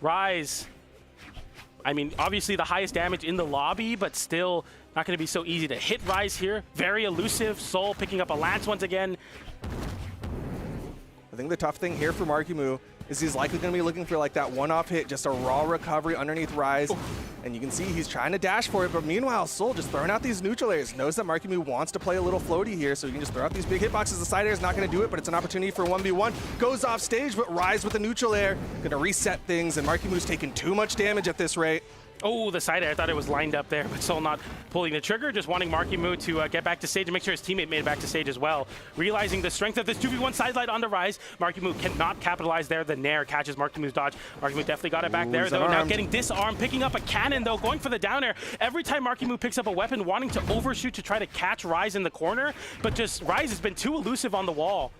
S11: Rise. I mean, obviously the highest damage in the lobby, but still not going to be so easy to hit Rise here. Very elusive. Soul picking up a lance once again.
S1: I think the tough thing here for Markimu is he's likely going to be looking for like that one-off hit, just a raw recovery underneath Rise. And you can see he's trying to dash for it, but meanwhile, Soul just throwing out these neutral airs. Knows that Markimu wants to play a little floaty here, so you can just throw out these big hitboxes. The side air is not going to do it, but it's an opportunity for 1v1. Goes off stage, but Rise with the neutral air. Going to reset things, and Markimu's taking too much damage at this rate.
S11: Oh, the side air. I thought it was lined up there, but Soul not pulling the trigger, just wanting Markimu to get back to stage and make sure his teammate made it back to stage as well. Realizing the strength of this 2v1 sidelight on the Rise, Markimu cannot capitalize there. The Nair catches Markimu's dodge. Markimu definitely got it back there, though. Now getting disarmed, picking up a cannon, though, going for the down air. Every time Markimu picks up a weapon, wanting to overshoot to try to catch Rise in the corner, but just Rise has been too elusive on the wall.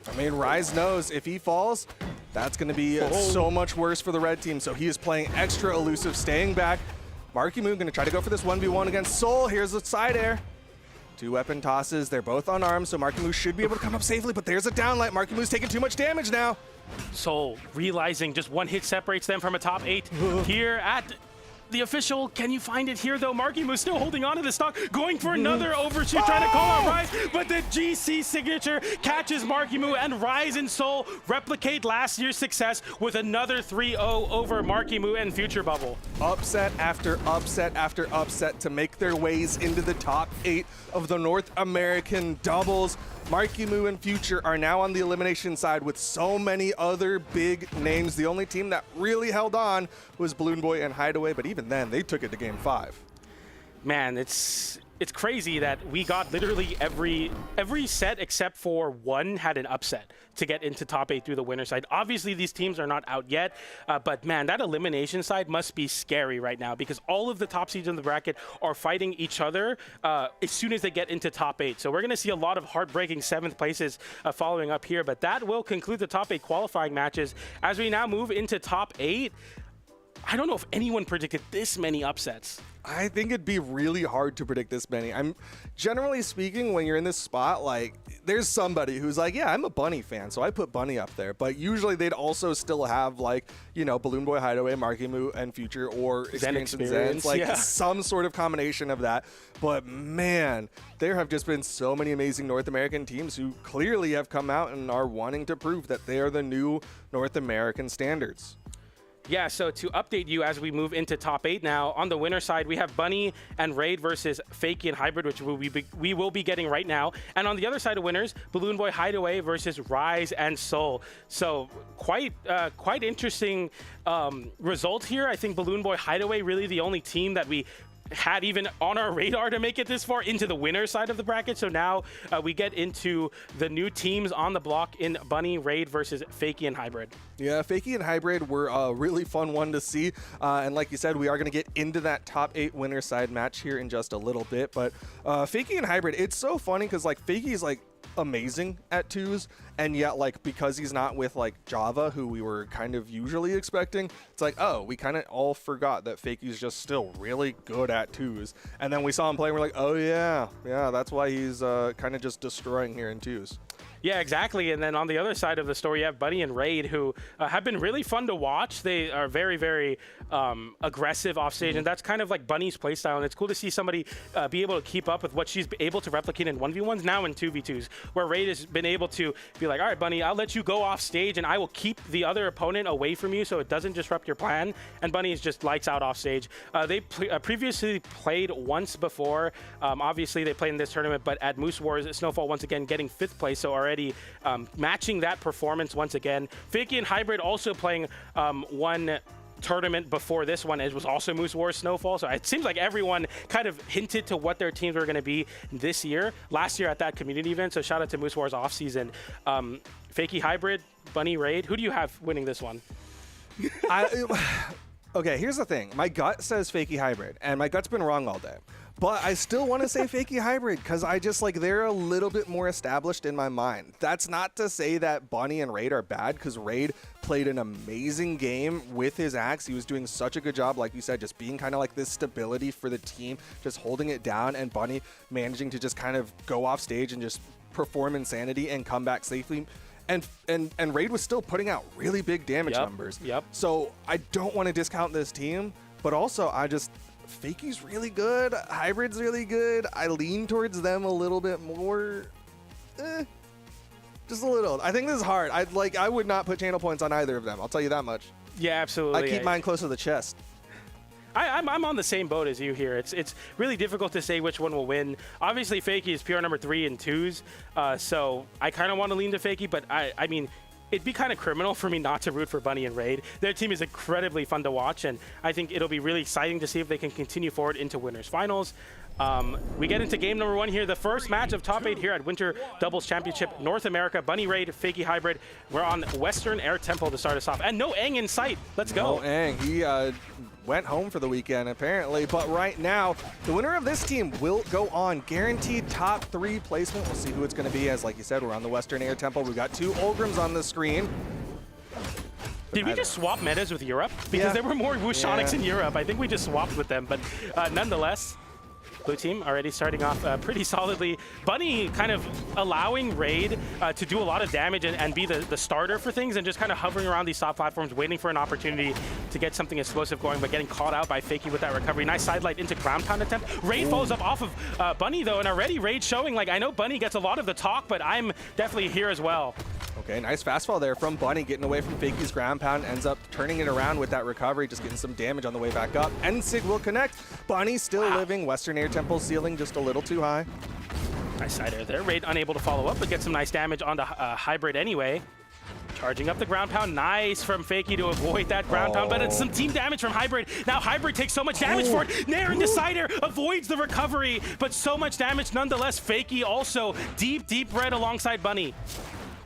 S1: I mean, Rise knows if he falls, that's going to be so much worse for the red team, so he is playing extra elusive, staying back. Markimu going to try to go for this 1v1 against Soul. Here's the side air. 2 weapon tosses. They're both unarmed, so Markimu should be able to come up safely, but there's a downlight. Markimu's taking too much damage now.
S11: Soul realizing just one hit separates them from a top 8 here at the official. Can you find it here, though? Markimu still holding on to the stock, going for another overshoot, trying to call out Rise, but the GC signature catches Markimu, and Rise and Soul replicate last year's success with another 3-0 over Markimu and Future Bubble.
S1: Upset after upset after upset to make their ways into the top 8 of the North American doubles. Markimu and Future are now on the elimination side with so many other big names. The only team that really held on was Balloon Boy and Hideaway, but even then, they took it to game 5.
S11: Man, it's crazy that we got literally every set except for one had an upset to get into top 8 through the winner side. Obviously, these teams are not out yet, but man, that elimination side must be scary right now because all of the top seeds in the bracket are fighting each other as soon as they get into top 8. So we're going to see a lot of heartbreaking 7th places following up here, but that will conclude the top 8 qualifying matches. As we now move into top 8, I don't know if anyone predicted this many upsets.
S1: I think it'd be really hard to predict this many. I'm generally speaking, when you're in this spot, like there's somebody who's like, yeah, I'm a Bunny fan, so I put Bunny up there. But usually they'd also still have like, you know, Balloon Boy, Hideaway, Markimu, and Future, or Experience and Zen, like some sort of combination of that. But man, there have just been so many amazing North American teams who clearly have come out and are wanting to prove that they are the new North American standards.
S11: Yeah, so to update you as we move into top 8 now, on the winner side, we have Bunny and Raid versus Fakey and Hybrid, which we will be getting right now. And on the other side of winners, Balloon Boy Hideaway versus Rise and Soul. So quite interesting result here. I think Balloon Boy Hideaway really the only team that we had even on our radar to make it this far into the winner side of the bracket. So now we get into the new teams on the block in Bunny, Raid versus Fakey and Hybrid.
S1: Yeah, Fakey and Hybrid were a really fun one to see. And like you said, we are going to get into that top 8 winner side match here in just a little bit. But Fakey and Hybrid, it's so funny because like Fakey's like amazing at twos, and yet like because he's not with like Java, who we were kind of usually expecting, it's like, oh, we kind of all forgot that Fakey's just still really good at twos, and then we saw him play and we're like, oh yeah, that's why he's kind of just destroying here in twos.
S11: Yeah, exactly. And then on the other side of the story, you have Bunny and Raid, who have been really fun to watch. They are very, very aggressive offstage, and that's kind of like Bunny's playstyle. And it's cool to see somebody be able to keep up with what she's able to replicate in 1v1s, now in 2v2s, where Raid has been able to be like, all right, Bunny, I'll let you go off stage, and I will keep the other opponent away from you so it doesn't disrupt your plan. And Bunny is just lights out off stage. They previously played once before. Obviously, they played in this tournament, but at Moose Wars, Snowfall once again getting 5th place, so already matching that performance once again. Fakey and Hybrid also playing one tournament before this one. It was also Moose Wars Snowfall, so it seems like everyone kind of hinted to what their teams were going to be this year, last year at that community event, so shout out to Moose Wars offseason. Fakey, Hybrid, Bunny, Raid, who do you have winning this one?
S1: Okay, here's the thing. My gut says Fakey Hybrid, and my gut's been wrong all day. But I still want to say Fakey Hybrid because I just like they're a little bit more established in my mind. That's not to say that Bunny and Raid are bad, because Raid played an amazing game with his axe. He was doing such a good job, like you said, just being kind of like this stability for the team, just holding it down, and Bunny managing to just kind of go off stage and just perform insanity and come back safely. And Raid was still putting out really big damage numbers. So I don't want to discount this team, but also Fakey's really good. Hybrid's really good. I lean towards them a little bit more. Just a little. I think this is hard. I would not put channel points on either of them. I'll tell you that much.
S11: Yeah, absolutely.
S1: I keep mine close to the chest.
S11: I'm on the same boat as you here. It's really difficult to say which one will win. Obviously, Fakey is PR number 3 in twos, so I kind of want to lean to Fakey, but I mean, it'd be kind of criminal for me not to root for Bunny and Raid. Their team is incredibly fun to watch, and I think it'll be really exciting to see if they can continue forward into Winners Finals. We get into game number 1 here, the first match of top 8 here at Winter Doubles Championship North America. Bunny, Raid, Fakey, Hybrid. We're on Western Air Temple to start us off, and no Aang in sight. Let's go.
S1: No Aang. He went home for the weekend apparently, but right now the winner of this team will go on guaranteed top 3 placement. We'll see who it's going to be, as like you said, we're on the Western Air Temple. We've got 2 Ulgrims on the screen.
S11: Did we just swap metas with Europe? Because there were more Wushonics in Europe. I think we just swapped with them, but nonetheless, blue team already starting off pretty solidly. Bunny kind of allowing Raid to do a lot of damage and be the starter for things, and just kind of hovering around these top platforms, waiting for an opportunity to get something explosive going, but getting caught out by Fakey with that recovery. Nice side light into ground pound attempt. Raid follows up off of Bunny though, and already Raid showing, like, I know Bunny gets a lot of the talk, but I'm definitely here as well.
S1: Okay, nice fastfall there from Bunny, getting away from Fakey's ground pound, ends up turning it around with that recovery, just getting some damage on the way back up. Sig will connect. Bunny still living. Western Air Temple ceiling just a little too high.
S11: Nice side air there. Raid unable to follow up, but get some nice damage onto Hybrid anyway. Charging up the ground pound. Nice from Fakey to avoid that ground pound, but it's some team damage from Hybrid. Now Hybrid takes so much damage for it. Nair into side air, avoids the recovery, but so much damage nonetheless. Fakey also deep red alongside Bunny.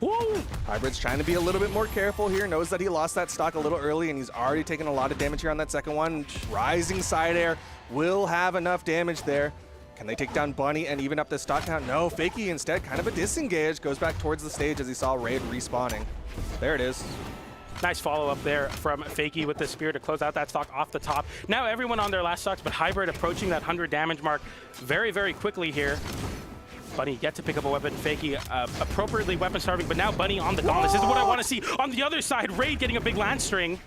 S11: Woo!
S1: Hybrid's trying to be a little bit more careful here, knows that he lost that stock a little early, and he's already taken a lot of damage here on that second one. Rising side air will have enough damage there. Can they take down Bunny and even up the stock count? No, Fakey instead kind of a disengage, goes back towards the stage as he saw Raid respawning. There it is.
S11: Nice follow-up there from Fakey with the spear to close out that stock off the top. Now everyone on their last stocks, but Hybrid approaching that 100 damage mark very quickly here. Bunny yet to pick up a weapon. Fakey appropriately weapon starving, but now Bunny on the gauntlet. This is what I want to see. On the other side, Raid getting a big lance string.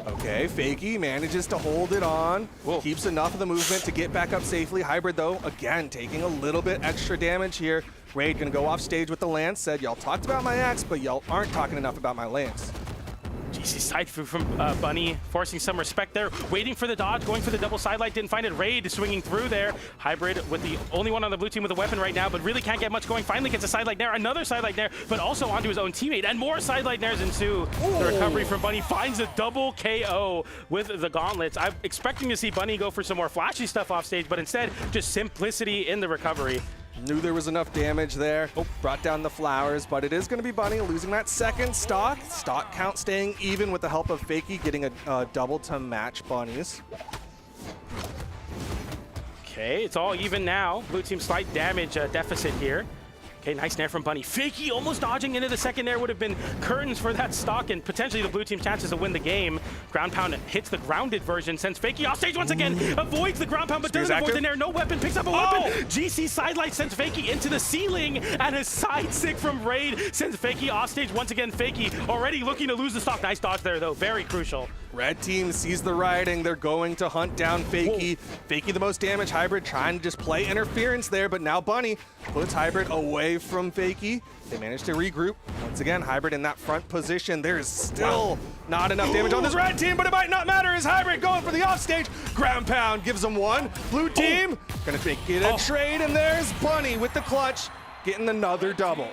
S1: Okay, Fakey manages to hold it on. Keeps enough of the movement to get back up safely. Hybrid, though, again, taking a little bit extra damage here. Raid gonna go off stage with the lance. Said, y'all talked about my axe, but y'all aren't talking enough about my lance.
S11: GC side food from Bunny, forcing some respect there. Waiting for the dodge, going for the double side light, didn't find it. Raid swinging through there. Hybrid with the only one on the blue team with a weapon right now, but really can't get much going. Finally gets a side light Nair, another side light Nair, but also onto his own teammate, and more side light Nairs ensue. The recovery from Bunny finds a double KO with the gauntlets. I'm expecting to see Bunny go for some more flashy stuff off stage, but instead, just simplicity in the recovery.
S1: Knew there was enough damage there. Brought down the flowers, but it is going to be Bunny losing that second stock. Stock count staying even with the help of Fakey, getting a double to match Bunny's.
S11: Okay, it's all even now. Blue team slight damage deficit here. Okay, nice nair from Bunny. Fakey almost dodging into the second nair would have been curtains for that stock and potentially the blue team's chances to win the game. Ground pound hits the grounded version, sends Fakey off stage once again, avoids the ground pound but doesn't avoid the nair. No weapon, picks up a weapon. GC sidelight sends Fakey into the ceiling, and a side stick from Raid sends Fakey off stage once again. Fakey already looking to lose the stock. Nice dodge there though, very crucial.
S1: Red team sees the riding. They're going to hunt down Fakey. Fakey the most damage. Hybrid trying to just play interference there, but now Bunny puts Hybrid away from Fakey. They manage to regroup. Once again, Hybrid in that front position. There is still not enough damage on this red team, but it might not matter as Hybrid going for the offstage. Ground pound gives them one. Blue team gonna make it a trade, and there's Bunny with the clutch, getting another double.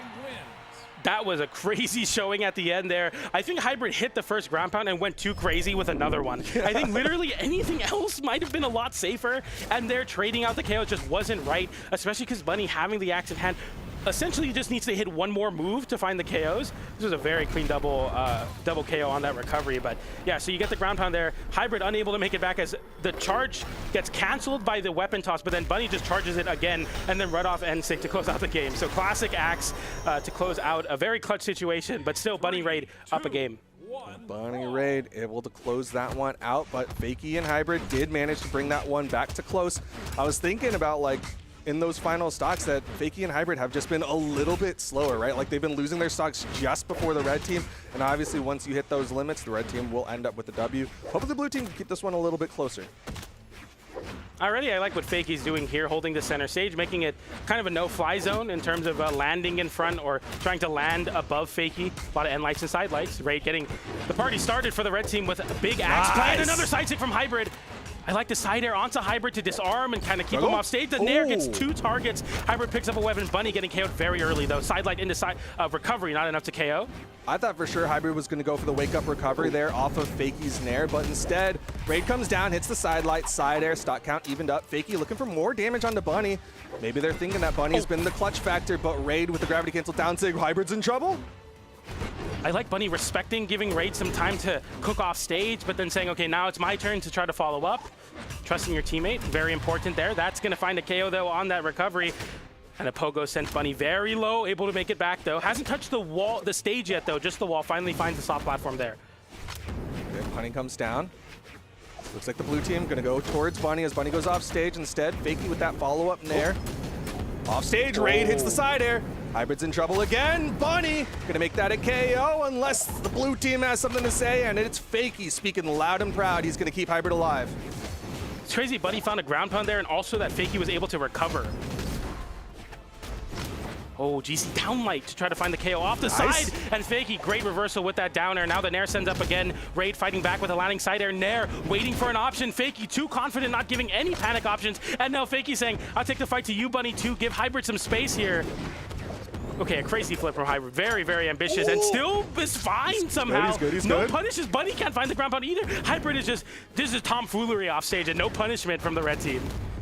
S11: That was a crazy showing at the end there. I think Hybrid hit the first ground pound and went too crazy with another one. I think literally anything else might have been a lot safer, and their trading out the KO just wasn't right, especially because Bunny having the axe in hand essentially just needs to hit one more move to find the KOs. This was a very clean double KO on that recovery, but yeah, so you get the ground pound there. Hybrid unable to make it back as the charge gets canceled by the weapon toss, but then Bunny just charges it again and then right off end sync to close out the game. So classic axe to close out a very clutch situation, but still Bunny Raid up a game.
S1: Bunny Raid able to close that one out, but Fakey and Hybrid did manage to bring that one back to close. I was thinking about, like, in those final stocks that Fakey and Hybrid have just been a little bit slower, right? Like, they've been losing their stocks just before the red team, and obviously once you hit those limits, the red team will end up with the W. Hopefully the blue team can keep this one a little bit closer.
S11: Already, I like what Fakey's doing here, holding the center stage, making it kind of a no-fly zone in terms of landing in front or trying to land above Fakey. A lot of end lights and side lights. Raid getting the party started for the red team with a big axe play and another side stick from Hybrid. I like the side air onto Hybrid to disarm and kind of keep him off stage. The nair gets 2 targets. Hybrid picks up a weapon. Bunny getting KO'd very early, though. Sidelight into side recovery, not enough to KO.
S1: I thought for sure Hybrid was going to go for the wake-up recovery there off of Fakey's nair, but instead, Raid comes down, hits the sidelight, side air, stock count evened up. Fakey looking for more damage onto Bunny. Maybe they're thinking that Bunny's been the clutch factor, but Raid with the gravity cancel down sig, Hybrid's in trouble.
S11: I like Bunny respecting, giving Raid some time to cook off stage, but then saying, okay, now it's my turn to try to follow up. Trusting your teammate, very important there. That's going to find a KO, though, on that recovery. And a pogo sent Bunny very low, able to make it back, though. Hasn't touched the wall, the stage yet, though, just the wall. Finally finds the soft platform there.
S1: Okay, Bunny comes down. Looks like the blue team going to go towards Bunny as Bunny goes off stage. Instead, Fakey with that follow-up nair. Off stage, Raid hits the side air. Hybrid's in trouble again. Bunny gonna make that a KO unless the blue team has something to say, and it's Fakey speaking loud and proud. He's gonna keep Hybrid alive.
S11: It's crazy Bunny found a ground pound there, and also that Fakey was able to recover. Oh, GC downlight to try to find the KO off the side, and Fakey, great reversal with that down air. Now the nair sends up again. Raid fighting back with a landing side air. Nair waiting for an option. Fakey too confident, not giving any panic options. And now Fakey saying, I'll take the fight to you, Bunny, too. Give Hybrid some space here. Okay, a crazy flip from Hybrid. Very, very ambitious, and still is fine somehow.
S1: He's good, he's
S11: no
S1: good.
S11: punishes. Bunny can't find the ground pound either. Hybrid is just, this is tomfoolery off stage, and no punishment from the red team.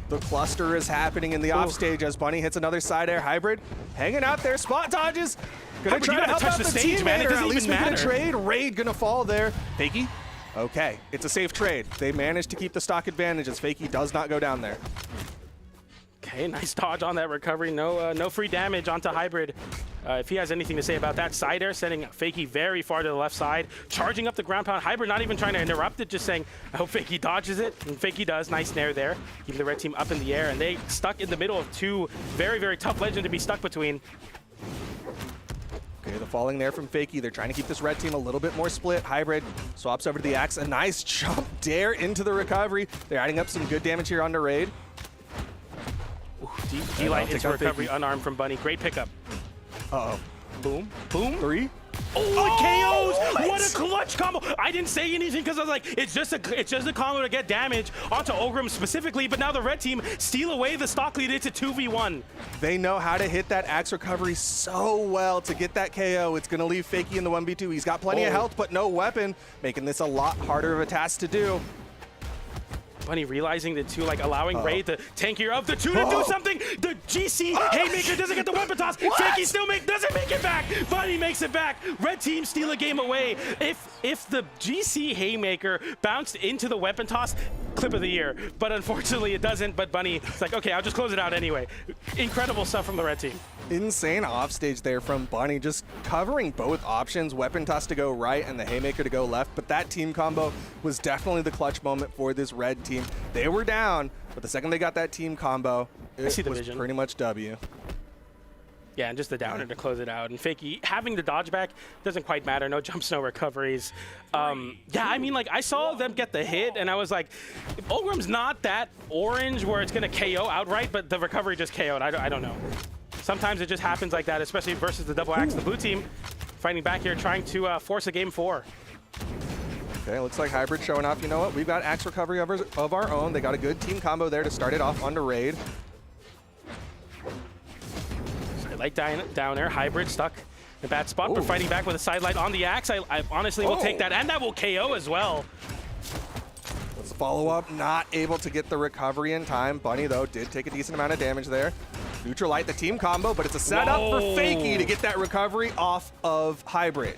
S1: The cluster is happening in the offstage as Bunny hits another side air. Hybrid hanging out there, spot dodges. Gonna
S11: Hybrid,
S1: try
S11: you
S1: to
S11: gotta
S1: help
S11: touch
S1: out
S11: the
S1: the
S11: stage, man. It
S1: teammate, or
S11: doesn't
S1: at least
S11: even
S1: making a
S11: matter.
S1: trade. Raid gonna fall there. Fakey, okay, it's a safe trade. They managed to keep the stock advantage as Fakey does not go down there.
S11: Okay, nice dodge on that recovery. No free damage onto Hybrid. If he has anything to say about that, side air sending Fakey very far to the left side, charging up the ground pound. Hybrid not even trying to interrupt it, just saying, I hope Fakey dodges it, and Fakey does. Nice nair there, keeping the red team up in the air, and they stuck in the middle of 2 very, very tough legends to be stuck between.
S1: Okay, the falling there from Fakey. They're trying to keep this red team a little bit more split. Hybrid swaps over to the axe. A nice jump dare into the recovery. They're adding up some good damage here onto Raid.
S11: D-Light into recovery, unarmed from Bunny. Great pickup.
S1: Uh-oh.
S11: Boom, boom.
S1: 3.
S11: Oh, it KOs! What a clutch combo! I didn't say anything because I was like, it's just a combo to get damage onto Ogrim specifically, but now the red team steal away the stock lead. It's a 2v1.
S1: They know how to hit that axe recovery so well to get that KO. It's going to leave Fakey in the 1v2. He's got plenty of health, but no weapon, making this a lot harder of a task to do.
S11: Bunny realizing the 2, like allowing Raid, the tankier of the 2 to do something. The GC Haymaker doesn't get the weapon toss. Fakey still doesn't make it back. Bunny makes it back. Red team steal a game away. If the GC Haymaker bounced into the weapon toss, clip of the year. But unfortunately it doesn't. But Bunny, it's like, okay, I'll just close it out anyway. Incredible stuff from the red team.
S1: insane offstage there from Bunny, just covering both options, weapon toss to go right and the haymaker to go left, but that team combo was definitely the clutch moment for this red team. They were down, but the second they got that team combo, it was pretty much W.
S11: Yeah, and just the downer to close it out. And Fakey having the dodge back doesn't quite matter. No jumps, no recoveries. Yeah, I mean, like, I saw them get the hit, and I was like, Ulgrim's not that orange where it's going to KO outright, but the recovery just KO'd. I don't know. Sometimes it just happens like that, especially versus the double axe. The blue team fighting back here, trying to force a game 4.
S1: Okay, looks like Hybrid showing off. You know what? We've got axe recovery of our own. They got a good team combo there to start it off onto Raid.
S11: Like down there, Hybrid stuck in a bad spot, but fighting back with a sidelight on the axe. I honestly will take that, and that will KO as well.
S1: Let's follow up, not able to get the recovery in time. Bunny, though, did take a decent amount of damage there. Neutral light the team combo, but it's a setup for Fakey to get that recovery off of Hybrid.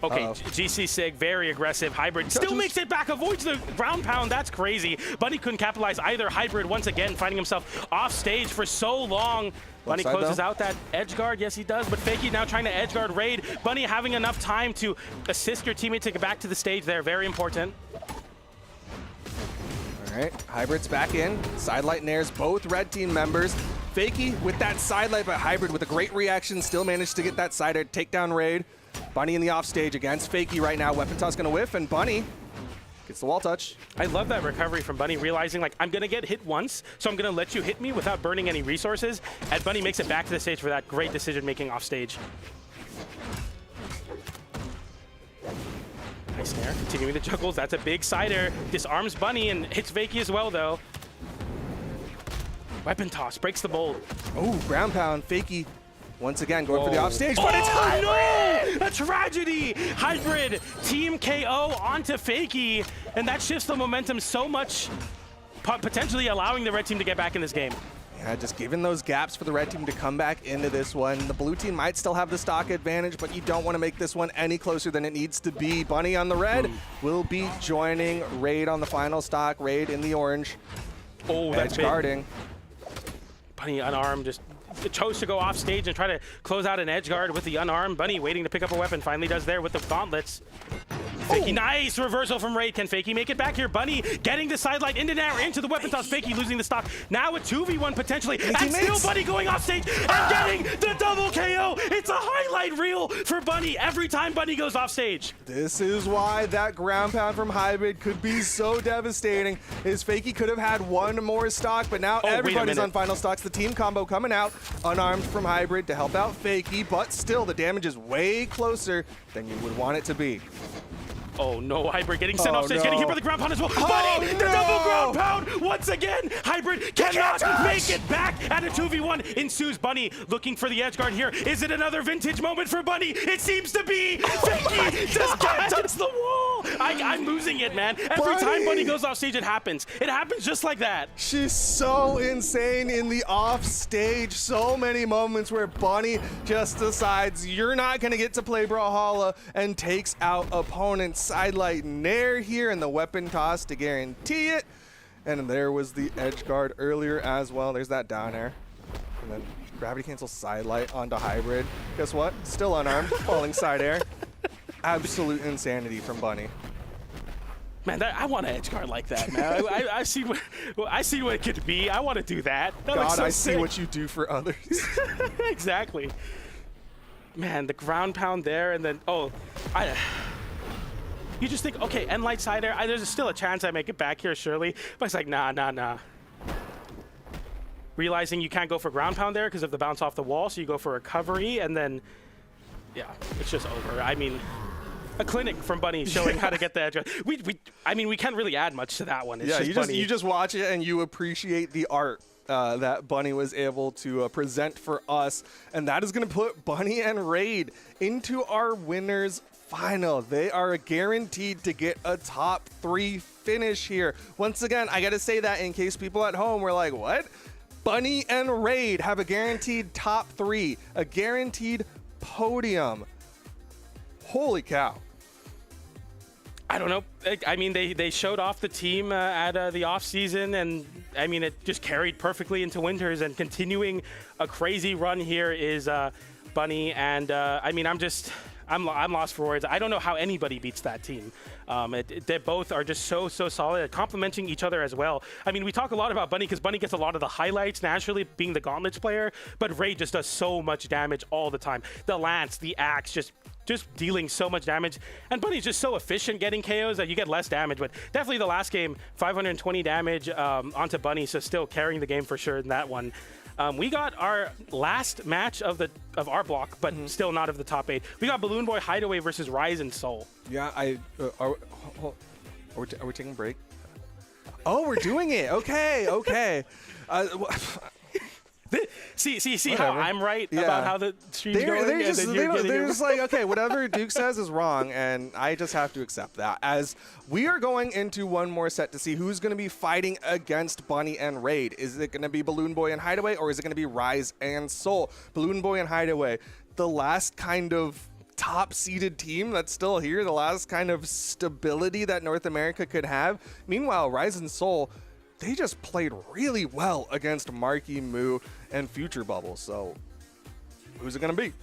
S11: Okay, GC Sig, very aggressive. Hybrid still makes it back, avoids the ground pound. That's crazy. Bunny couldn't capitalize either. Hybrid once again finding himself off stage for so long. Bunny closes out that edge guard. Yes, he does. But Fakey now trying to edge guard Raid. Bunny having enough time to assist your teammate to get back to the stage there. Very important.
S1: All right, Hybrid's back in. Sidelight nares both red team members. Fakey with that sidelight, but Hybrid with a great reaction still managed to get that sider, take down Raid. Bunny in the offstage against Fakey right now. Weapon toss gonna whiff, and Bunny gets the wall touch.
S11: I love that recovery from Bunny, realizing, like, I'm gonna get hit once, so I'm gonna let you hit me without burning any resources. And Bunny makes it back to the stage for that great decision-making off stage. Nice snare, continuing the juggles. That's a big sider. Disarms Bunny and hits Fakey as well, though. Weapon toss, breaks the mold.
S1: Oh, ground pound, Fakey. Once again, going for the offstage, but it's Hybrid!
S11: No! A tragedy! Hybrid, team KO onto Fakey, and that shifts the momentum so much, potentially allowing the red team to get back in this game.
S1: Yeah, just giving those gaps for the red team to come back into this one. The blue team might still have the stock advantage, but you don't want to make this one any closer than it needs to be. Bunny on the red will be joining Raid on the final stock. Raid in the orange.
S11: Oh, that's
S1: edge guarding.
S11: Bunny unarmed, just chose to go off stage and try to close out an edge guard with the unarmed. Bunny waiting to pick up a weapon, finally does there with the gauntlets. Fakey, nice reversal from Raid. Can Fakey make it back here? Bunny getting the sidelight into the weapon toss. Fakey losing the stock. Now a 2v1 potentially. And still Bunny going off stage and getting the double KO. It's a highlight reel for Bunny every time Bunny goes off stage.
S1: This is why that ground pound from Hybrid could be so devastating. Is Fakey could have had one more stock, but now everybody's on final stocks. The team combo coming out, unarmed from Hybrid to help out Fakey, but still the damage is way closer than you would want it to be.
S11: Oh no, Hybrid getting sent off stage, getting hit by the ground pound as well. Bunny, the double ground pound once again. Hybrid cannot make it back, and a 2v1 ensues. Bunny looking for the edge guard here. Is it another vintage moment for Bunny? It seems to be. Fakey just can't touch the wall. I'm losing it, man. Every time Bunny goes off stage, it happens. It happens just like that.
S1: She's so insane in the off stage. So many moments where Bunny just decides you're not going to get to play Brawlhalla and takes out opponents. Sidelight nair here and the weapon toss to guarantee it. And there was the edge guard earlier as well. There's that down air. And then gravity cancel sidelight onto Hybrid. Guess what? Still unarmed, falling side air. Absolute insanity from Bunny.
S11: Man, I want an edge guard like that, man. I see what it could be. I want to do that. That looks so
S1: see what you do for others.
S11: Exactly. Man, the ground pound there, and then you just think, okay, end light side air. There's still a chance I make it back here, surely. But it's like, nah. Realizing you can't go for ground pound there because of the bounce off the wall, so you go for recovery, and then, yeah, it's just over. I mean, a clinic from Bunny showing how to get the edge. We can't really add much to that one. It's just
S1: you just watch it and you appreciate the art that Bunny was able to present for us, and that is going to put Bunny and Raid into our winners final. They are guaranteed to get a top 3 finish here. Once again, I got to say that in case people at home were like, what? Bunny and Raid have a guaranteed top 3, a guaranteed podium. Holy cow.
S11: I don't know. I mean, they showed off the team at the off season, and I mean, it just carried perfectly into Winters, and continuing a crazy run here is Bunny. And I mean, I'm lost for words. I don't know how anybody beats that team. They both are just so solid, complementing each other as well. I mean, we talk a lot about Bunny because Bunny gets a lot of the highlights naturally, being the Gauntlets player, but Ray just does so much damage all the time. The Lance, the Axe, just dealing so much damage. And Bunny's just so efficient getting KOs that you get less damage. But definitely the last game, 520 damage onto Bunny, so still carrying the game for sure in that one. We got our last match of our block, but still not of the top 8. We got Balloon Boy Hideaway versus Rise and Soul.
S1: Yeah, are we taking a break? Oh, we're doing it. Okay.
S11: See how I'm right about how the stream's going?
S1: They're just like, okay, whatever Duke says is wrong, and I just have to accept that. As we are going into one more set to see who's going to be fighting against Bunny and Raid. Is it going to be Balloon Boy and Hideaway, or is it going to be Rise and Soul? Balloon Boy and Hideaway, the last kind of top-seeded team that's still here, the last kind of stability that North America could have. Meanwhile, Rise and Soul, they just played really well against Marky Moo and Future Bubble. So who's it going to be?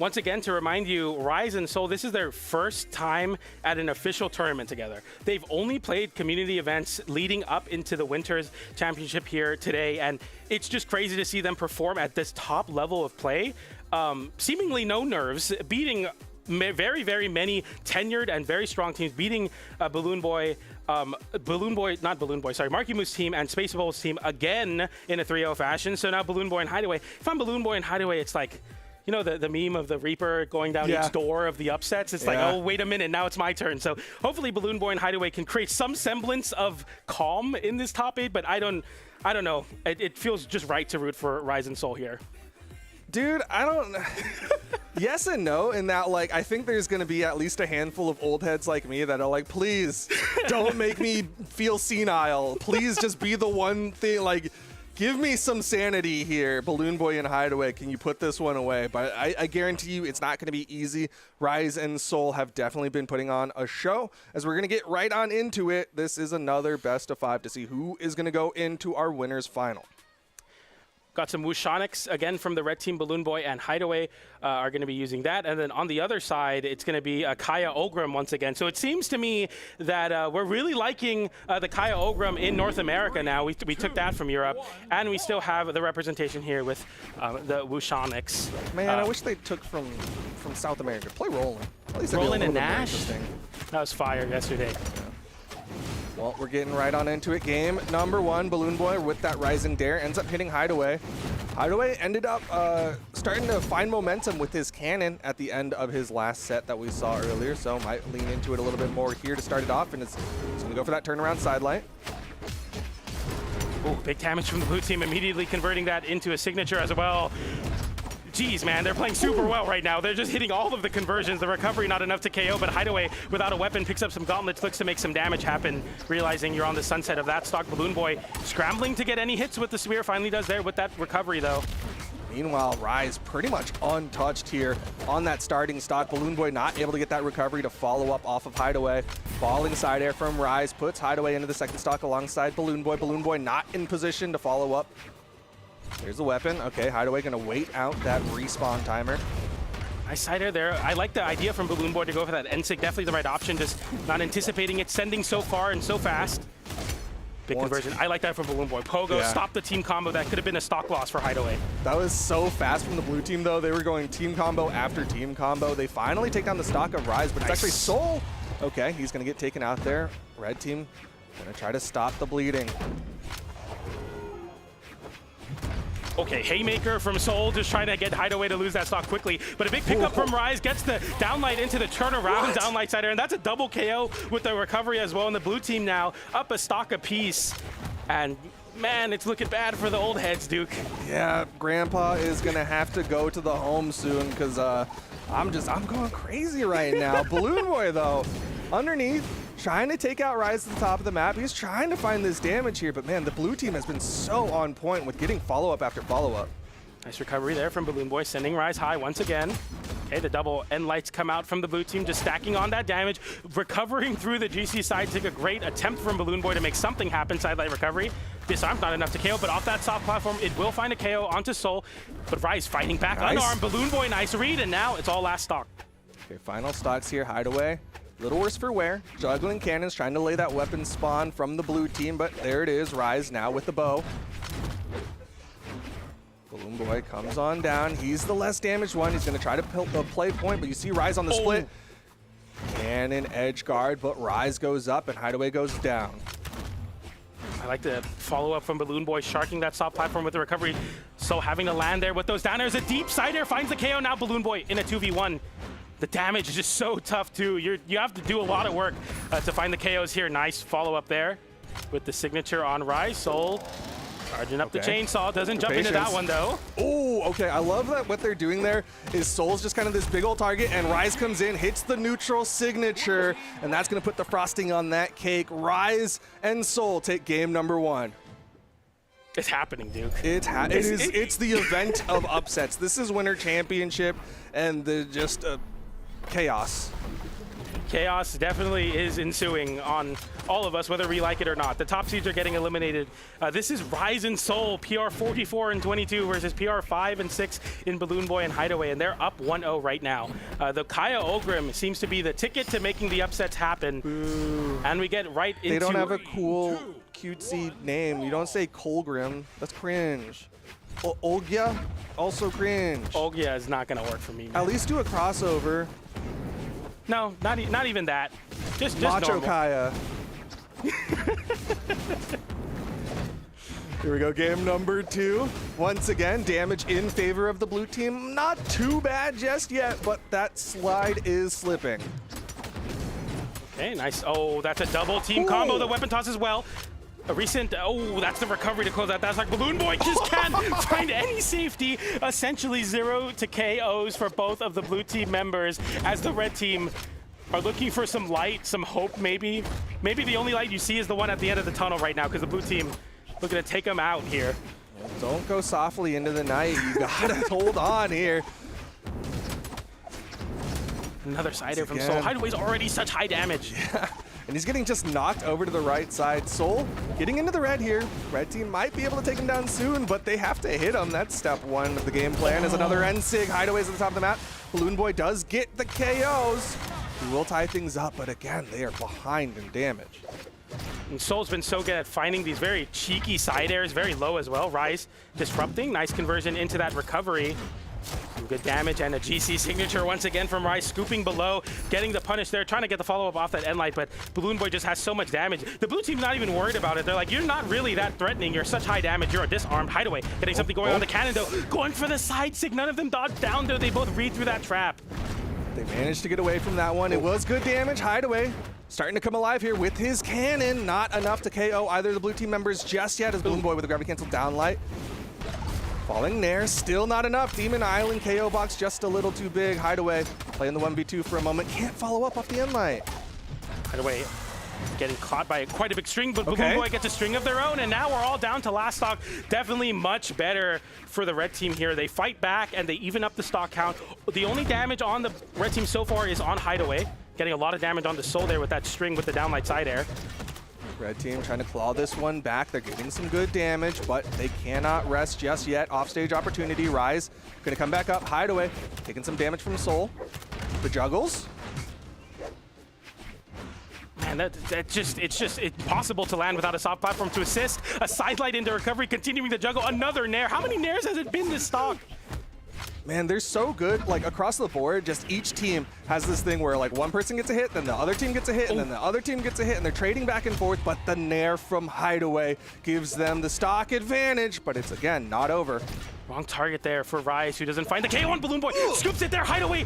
S11: Once again, to remind you, Rise and Soul, this is their first time at an official tournament together. They've only played community events leading up into the Winters Championship here today, and it's just crazy to see them perform at this top level of play. Seemingly no nerves, beating very many tenured and very strong teams, beating Marky Moo's team and Space Bubble's team again in a 3-0 fashion. So now Balloon Boy and Hideaway. If I'm Balloon Boy and Hideaway, it's like, you know, the meme of the Reaper going down each door of the upsets. It's like, oh, wait a minute, now it's my turn. So hopefully Balloon Boy and Hideaway can create some semblance of calm in this top 8, but I don't know. It feels just right to root for Rise and Soul here.
S1: Dude, I don't... Yes and no, in that, like, I think there's going to be at least a handful of old heads like me that are like, please, don't make me feel senile. Please just be the one thing, like, give me some sanity here. Balloon Boy and Hideaway, can you put this one away? But I guarantee you it's not going to be easy. Rise and Soul have definitely been putting on a show. As we're going to get right on into it, this is another best of 5 to see who is going to go into our winners final.
S11: Got some Wushonics again from the red team. Balloon Boy and Hideaway are going to be using that. And then on the other side, it's going to be Kaya Ogram once again. So it seems to me that we're really liking the Kaya Ogram in North America now. We took that from Europe. And we still have the representation here with the Wushonics.
S1: Man, I wish they took from South America. Play Roland. At least
S11: Roland and Nash? That was fire yesterday.
S1: Well, we're getting right on into it. Game number 1, Balloon Boy with that Rising Dare ends up hitting Hideaway. Hideaway ended up starting to find momentum with his cannon at the end of his last set that we saw earlier, so might lean into it a little bit more here to start it off, and it's going to go for that turnaround sidelight.
S11: Oh, big damage from the blue team, immediately converting that into a signature as well. Jeez, man, they're playing super well right now. They're just hitting all of the conversions. The recovery not enough to KO, but Hideaway, without a weapon, picks up some gauntlets, looks to make some damage happen, realizing you're on the sunset of that stock. Balloon Boy scrambling to get any hits with the spear, finally does there with that recovery, though.
S1: Meanwhile, Rise pretty much untouched here on that starting stock. Balloon Boy not able to get that recovery to follow up off of Hideaway. Falling side air from Rise puts Hideaway into the second stock alongside Balloon Boy. Balloon Boy not in position to follow up. There's the weapon. Okay, Hideaway gonna wait out that respawn timer.
S11: Nice side air there. I like the idea from Balloon Boy to go for that NSIG. Definitely the right option, just not anticipating it, sending so far and so fast. Big conversion. I like that from Balloon Boy. Pogo stopped the team combo. That could have been a stock loss for Hideaway.
S1: That was so fast from the blue team, though. They were going team combo after team combo. They finally take down the stock of Rise, but it's actually Soul. Okay, he's gonna get taken out there. Red team gonna try to stop the bleeding.
S11: Okay, Haymaker from Soul, just trying to get Hideaway to lose that stock quickly. But a big pickup from Rise, gets the downlight into the turnaround downlight side air, and that's a double KO with the recovery as well. And the blue team now up a stock apiece. And man, it's looking bad for the old heads, Duke.
S1: Yeah, Grandpa is gonna have to go to the home soon because I'm going crazy right now. Balloon Boy though, underneath, trying to take out Rise to the top of the map. He's trying to find this damage here, but man, the blue team has been so on point with getting follow-up after follow-up.
S11: Nice recovery there from Balloon Boy, sending Rise high once again. Okay, the double end lights come out from the blue team, just stacking on that damage, recovering through the GC side. Take a great attempt from Balloon Boy to make something happen, side light recovery. Disarmed, not enough to KO, but off that soft platform, it will find a KO onto Soul. But Rise fighting back, unarmed. Balloon Boy, nice read, and now it's all last stock.
S1: Okay, final stocks here, Hideaway. Little worse for wear. Juggling cannons, trying to lay that weapon spawn from the blue team, but there it is, Rise now with the bow. Balloon Boy comes on down. He's the less damaged one. He's going to try to play point, but you see Rise on the split. Cannon, edge guard, but Rise goes up and Hideaway goes down.
S11: I like the follow-up from Balloon Boy, sharking that soft platform with the recovery. So having to land there with those down airs. A deep side air finds the KO. Now Balloon Boy in a 2v1. The damage is just so tough, too. You have to do a lot of work to find the KOs here. Nice follow-up there with the signature on Rise. Soul charging up the chainsaw. Doesn't jump into that one, though.
S1: Oh, okay. I love that what they're doing there is Soul's just kind of this big old target, and Rise comes in, hits the neutral signature, and that's going to put the frosting on that cake. Rise and Soul take game number 1.
S11: It's happening, Duke.
S1: It's the event of upsets. This is Winter Championship, and just chaos.
S11: Chaos definitely is ensuing on all of us, whether we like it or not. The top seeds are getting eliminated. This is Rise and Soul, PR 44 and 22 versus PR 5 and 6 in Balloon Boy and Hideaway, and they're up 1-0 right now. The Kaya Ogrim seems to be the ticket to making the upsets happen. Boo. And we get right into...
S1: They don't have a cool, cutesy name. You don't say Colgrim. That's cringe. Olgia, also cringe.
S11: Olgia is not going to work for me, man.
S1: At least do a crossover.
S11: No, not even that. Just
S1: Macho
S11: normal.
S1: Kaya. Here we go, game number 2. Once again, damage in favor of the blue team. Not too bad just yet, but that slide is slipping.
S11: Okay, nice. Oh, that's a double team combo. The weapon toss as well. A recent, that's the recovery to close out. That's like Balloon Boy just can't find any safety. Essentially 0 to KOs for both of the blue team members as the red team are looking for some light, some hope maybe. Maybe the only light you see is the one at the end of the tunnel right now because the blue team looking to take them out here.
S1: Don't go softly into the night. You gotta hold on here.
S11: Another side air from Soul. Hideaway's already such high damage.
S1: Yeah. And he's getting just knocked over to the right side. Soul getting into the red here. Red team might be able to take him down soon, but they have to hit him. That's step 1 of the game plan. Is another N-Sig. Hideaway's at the top of the map. Balloon Boy does get the KOs. He will tie things up, but again, they are behind in damage.
S11: And Soul's been so good at finding these very cheeky side airs, very low as well. Rise disrupting. Nice conversion into that recovery. Some good damage and a GC signature once again from Rise, scooping below, getting the punish there, trying to get the follow-up off that end light, but Balloon Boy just has so much damage. The blue team's not even worried about it. They're like, you're not really that threatening. You're such high damage. You're a disarmed. Hideaway getting something going on the cannon, though. Going for the side sig. None of them dodged down, though. They both read through that trap.
S1: They managed to get away from that one. It was good damage. Hideaway starting to come alive here with his cannon. Not enough to KO either of the blue team members just yet as Balloon Boy with a gravity cancel down light. Falling Nair, still not enough. Demon Island KO box just a little too big. Hideaway playing the 1v2 for a moment. Can't follow up off the end light.
S11: Hideaway getting caught by quite a big string, but Balloon Boy gets a string of their own, and now we're all down to last stock. Definitely much better for the red team here. They fight back, and they even up the stock count. The only damage on the red team so far is on Hideaway, getting a lot of damage on the Soul there with that string with the downlight side air.
S1: Red team trying to claw this one back. They're getting some good damage, but they cannot rest just yet. Offstage opportunity. Rise gonna come back up. Hideaway taking some damage from Soul. The juggles.
S11: Man, it's just impossible to land without a soft platform to assist. A sidelight into recovery, continuing to juggle. Another Nair. How many Nairs has it been this stock?
S1: Man, they're so good, like across the board. Just each team has this thing where like one person gets a hit, then the other team gets a hit, and then the other team gets a hit, and they're trading back and forth, but the Nair from Hideaway gives them the stock advantage, but it's again not over.
S11: Wrong target there for Rise, who doesn't find the K1. Balloon Boy scoops it there. Hideaway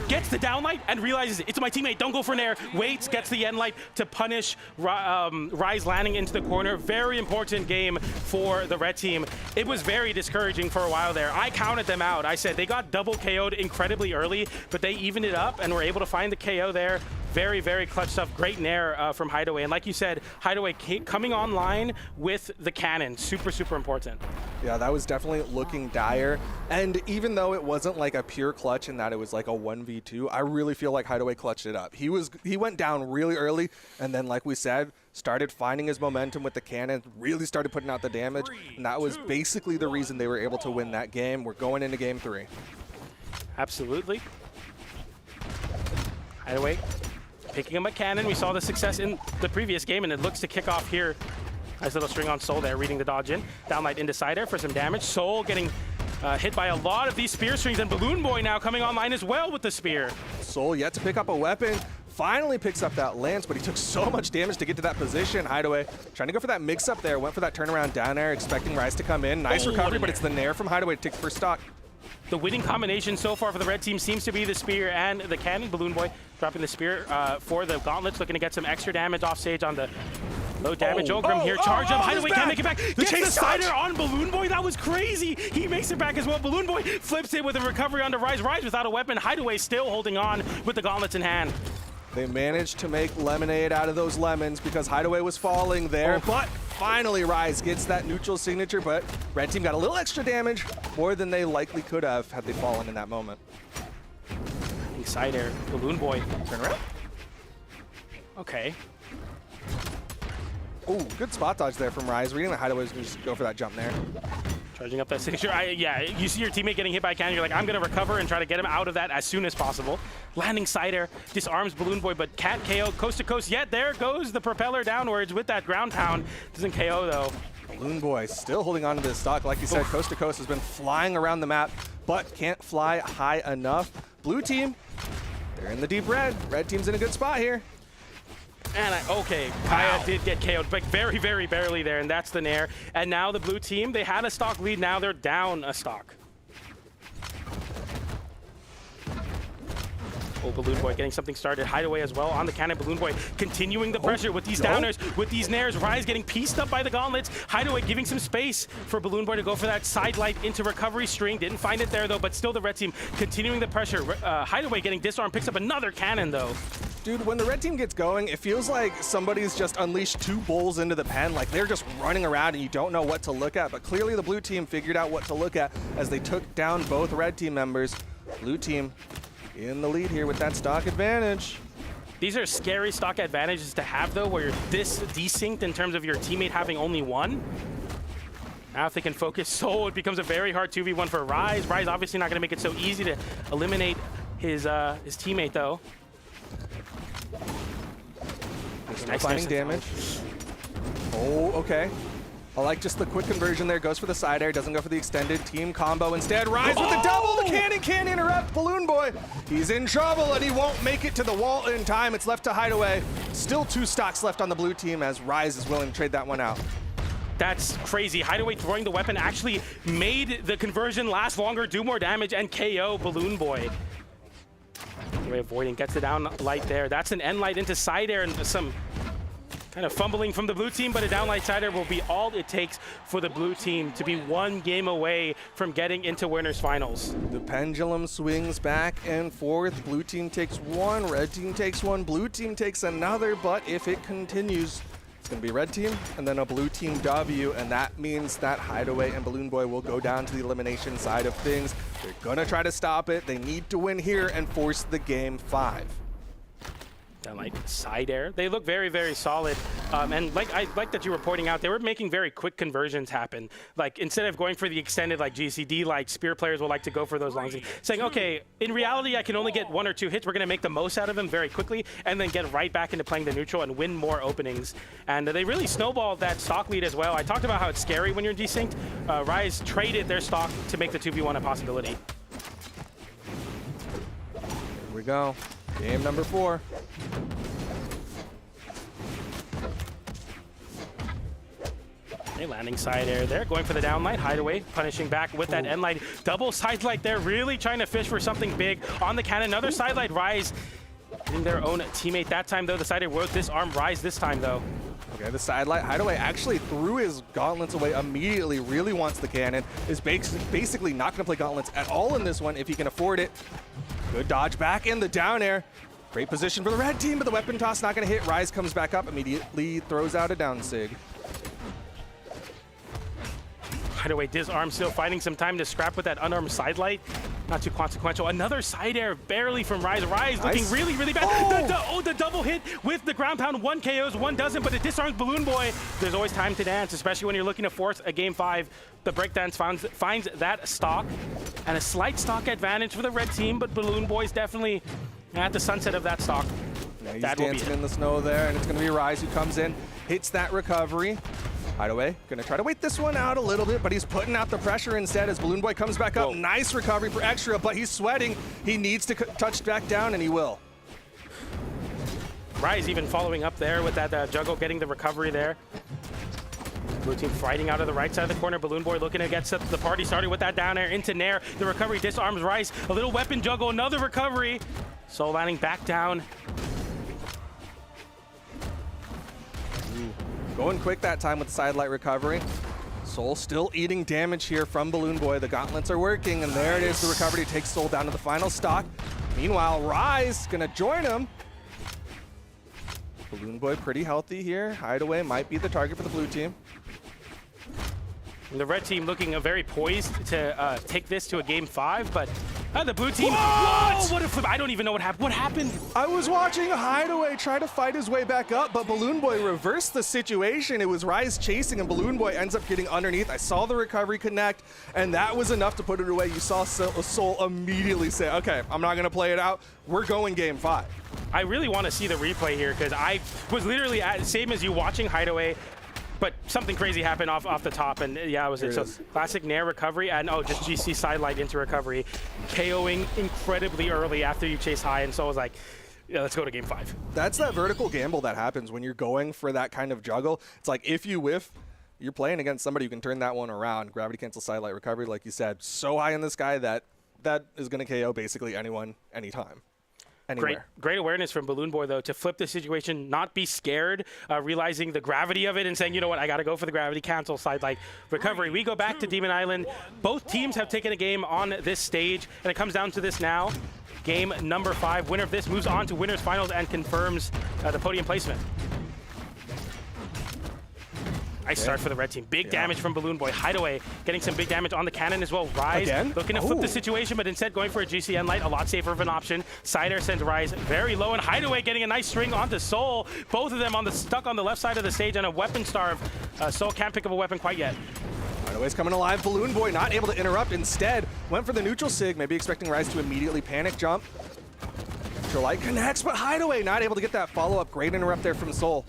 S11: gets the downlight and realizes it's my teammate. Don't go for Nair. Waits, gets the end light to punish Rise landing into the corner. Very important game for the red team. It was very discouraging for a while there. I counted them out. I said they got double KO'd incredibly early, but they evened it up and were able to find the KO there Very, very clutch stuff. Great nair from Hideaway. And like you said, Hideaway coming online with the cannon. Super, super important.
S1: Yeah, that was definitely looking dire. And even though it wasn't like a pure clutch in that it was like a 1v2, I really feel like Hideaway clutched it up. He went down really early, and then like we said, started finding his momentum with the cannon, really started putting out the damage, and that was basically the reason they were able to win that game. We're going into game 3.
S11: Absolutely. Hideaway picking up a cannon. We saw the success in the previous game, and it looks to kick off here. Nice little string on Soul there, reading the dodge in. Downlight into Cider for some damage. Soul getting hit by a lot of these spear strings, and Balloon Boy now coming online as well with the spear.
S1: Soul yet to pick up a weapon. Finally picks up that lance, but he took so much damage to get to that position. Hideaway trying to go for that mix-up there. Went for that turnaround down air, expecting Rise to come in. Nice recovery, but it's the nair from Hideaway to take the first stock.
S11: The winning combination so far for the red team seems to be the spear and the cannon. Balloon Boy dropping the spear for the gauntlets, looking to get some extra damage off stage on the low damage. Ogrim here, charge up. Hideaway can't make it back. Gets the Cider on Balloon Boy. That was crazy. He makes it back as well. Balloon Boy flips it with a recovery onto Rise. Rise without a weapon. Hideaway still holding on with the gauntlets in hand.
S1: They managed to make lemonade out of those lemons because Hideaway was falling there, but finally Rise gets that neutral signature, but red team got a little extra damage, more than they likely could have had they fallen in that moment.
S11: Cider, Balloon Boy.
S1: Turn around.
S11: Okay.
S1: Oh, good spot dodge there from Rise. Reading that Hideaway was going to just go for that jump there.
S11: Charging up that signature. Yeah, you see your teammate getting hit by a cannon, you're like, I'm going to recover and try to get him out of that as soon as possible. Landing Cider, disarms Balloon Boy, but can't KO coast to coast yet. There goes the propeller downwards with that ground pound. Doesn't KO though.
S1: Balloon Boy still holding on to this stock. Like you said, coast to coast has been flying around the map, but can't fly high enough. Blue team, they're in the deep red. Red team's in a good spot here.
S11: And okay, Kaya did get KO'd, but very, very barely there, and that's the nair. And now the blue team, they had a stock lead, now they're down a stock. Oh, Balloon Boy getting something started. Hideaway as well on the cannon. Balloon Boy continuing the pressure with these downers, with these nairs. Rise getting pieced up by the gauntlets. Hideaway giving some space for Balloon Boy to go for that side light into recovery string. Didn't find it there though, but still the red team continuing the pressure. Hideaway getting disarmed, picks up another cannon though.
S1: Dude, when the red team gets going, it feels like somebody's just unleashed 2 bulls into the pen. Like they're just running around and you don't know what to look at. But clearly the blue team figured out what to look at as they took down both red team members. Blue team in the lead here with that stock advantage.
S11: These are scary stock advantages to have though, where you're this desynced in terms of your teammate having only one. Now if they can focus Soul, it becomes a very hard 2v1 for Rise. Rise obviously not going to make it so easy to eliminate his teammate though.
S1: Nice finding damage. Oh, okay. I like just the quick conversion there. Goes for the side air, doesn't go for the extended team combo. Instead, Rise with the double. The cannon can't interrupt Balloon Boy. He's in trouble and he won't make it to the wall in time. It's left to Hideaway. Still 2 stocks left on the blue team as Rise is willing to trade that one out.
S11: That's crazy. Hideaway throwing the weapon actually made the conversion last longer, do more damage, and KO Balloon Boy. Avoiding, gets the down light there. That's an end light into side air and some kind of fumbling from the blue team, but a down light side air will be all it takes for the blue team to be 1 game away from getting into winners finals.
S1: The pendulum swings back and forth. Blue team takes 1, red team takes 1, blue team takes another, but if it continues, it's going to be a red team and then a blue team W, and that means that Hideaway and Balloon Boy will go down to the elimination side of things. They're going to try to stop it. They need to win here and force the game 5.
S11: Down like side air. They look very, very solid. And I like that you were pointing out, they were making very quick conversions happen. Like instead of going for the extended like GCD, like spear players will like to go for those longs. Saying, okay, in reality, I can only get 1 or 2 hits. We're going to make the most out of them very quickly and then get right back into playing the neutral and win more openings. And they really snowballed that stock lead as well. I talked about how it's scary when you're desynced. Rise traded their stock to make the 2v1 a possibility.
S1: Here we go. Game number 4.
S11: Okay, landing side air there, going for the down light. Hideaway punishing back with that end light. Double side light there, really trying to fish for something big on the cannon. Another side light. Rise hitting their own teammate that time though. The side air will disarm Rise this time though.
S1: Okay, the side light. Hideaway actually threw his gauntlets away immediately, really wants the cannon. Is basically not going to play gauntlets at all in this one if he can afford it. Good dodge back in the down air. Great position for the red team, but the weapon toss not going to hit. Rise comes back up, immediately throws out a down sig.
S11: Hideaway disarm, still finding some time to scrap with that unarmed sidelight. Not too consequential. Another side air barely from Rise. Rise looking really, really bad. The double hit with the ground pound. 1 KOs, 1 doesn't, but it disarms Balloon Boy. There's always time to dance, especially when you're looking to force a game 5. The breakdance finds that stock, and a slight stock advantage for the red team, but Balloon Boy's definitely at the sunset of that stock.
S1: Yeah, he's
S11: that will be
S1: dancing
S11: it.
S1: in the snow there, and it's going to be Rise who comes in, hits that recovery. Hideaway gonna try to wait this one out a little bit, but he's putting out the pressure instead as Balloon Boy comes back up.
S11: Whoa.
S1: Nice recovery for extra, but he's sweating. He needs to touch back down, and he will.
S11: Rise even following up there with that juggle, getting the recovery there. Blue team fighting out of the right side of the corner. Balloon Boy looking to get the party started with that down air into Nair. The recovery disarms Rise. A little weapon juggle, another recovery. Soul landing back down.
S1: Going quick that time with the sidelight recovery. Soul still eating damage here from Balloon Boy. The gauntlets are working, and there it is. The recovery takes Soul down to the final stock. Meanwhile, Rise gonna join him. Balloon Boy pretty healthy here. Hideaway might be the target for the blue team.
S11: And the red team looking very poised to take this to a game 5, but the blue team.
S1: What?
S11: What a flip! I don't even know what happened. What happened?
S1: I was watching Hideaway try to fight his way back up, but Balloon Boy reversed the situation. It was Rise chasing, and Balloon Boy ends up getting underneath. I saw the recovery connect, and that was enough to put it away. You saw Soul immediately say, okay, I'm not going to play it out. We're going game 5.
S11: I really want to see the replay here because I was literally same as you watching Hideaway, but something crazy happened off the top, and yeah, it was it. So classic Nair recovery, and just GC sidelight into recovery, KOing incredibly early after you chase high, and so I was like, yeah, let's go to game 5.
S1: That's that vertical gamble that happens when you're going for that kind of juggle. It's like if you whiff, you're playing against somebody who can turn that one around. Gravity cancel sidelight recovery, like you said, so high in the sky that is going to KO basically anyone, anytime.
S11: Great awareness from Balloon Boy, though, to flip the situation, not be scared, realizing the gravity of it and saying, you know what, I got to go for the gravity cancel sidelight recovery. We go back to Demon Island. Both teams have taken a game on this stage, and it comes down to this now. Game number 5. Winner of this moves on to winners finals and confirms the podium placement. Nice start for the red team. Big damage from Balloon Boy. Hideaway getting some big damage on the cannon as well. Rise looking to flip the situation, but instead going for a GCN light, a lot safer of an option. Side air sends Rise very low, and Hideaway getting a nice string onto Soul. Both of them stuck on the left side of the stage, and a weapon starve. Soul can't pick up a weapon quite yet.
S1: Hideaway's coming alive. Balloon Boy not able to interrupt. Instead, went for the neutral sig, maybe expecting Rise to immediately panic jump. Neutral light connects, but Hideaway not able to get that follow-up. Great interrupt there from Soul.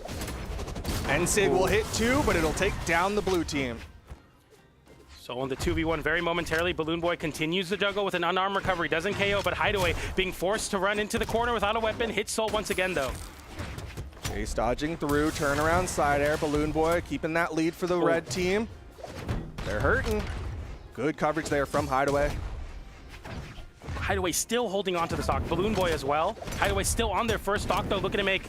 S1: N-Sig will hit 2, but it'll take down the blue team.
S11: So on the 2v1 very momentarily, Balloon Boy continues the juggle with an unarmed recovery. Doesn't KO, but Hideaway being forced to run into the corner without a weapon. Hits Soul once again, though.
S1: Chase dodging through, turnaround side air. Balloon Boy keeping that lead for the red team. They're hurting. Good coverage there from Hideaway.
S11: Hideaway still holding on to the stock. Balloon Boy as well. Hideaway still on their first stock, though, looking to make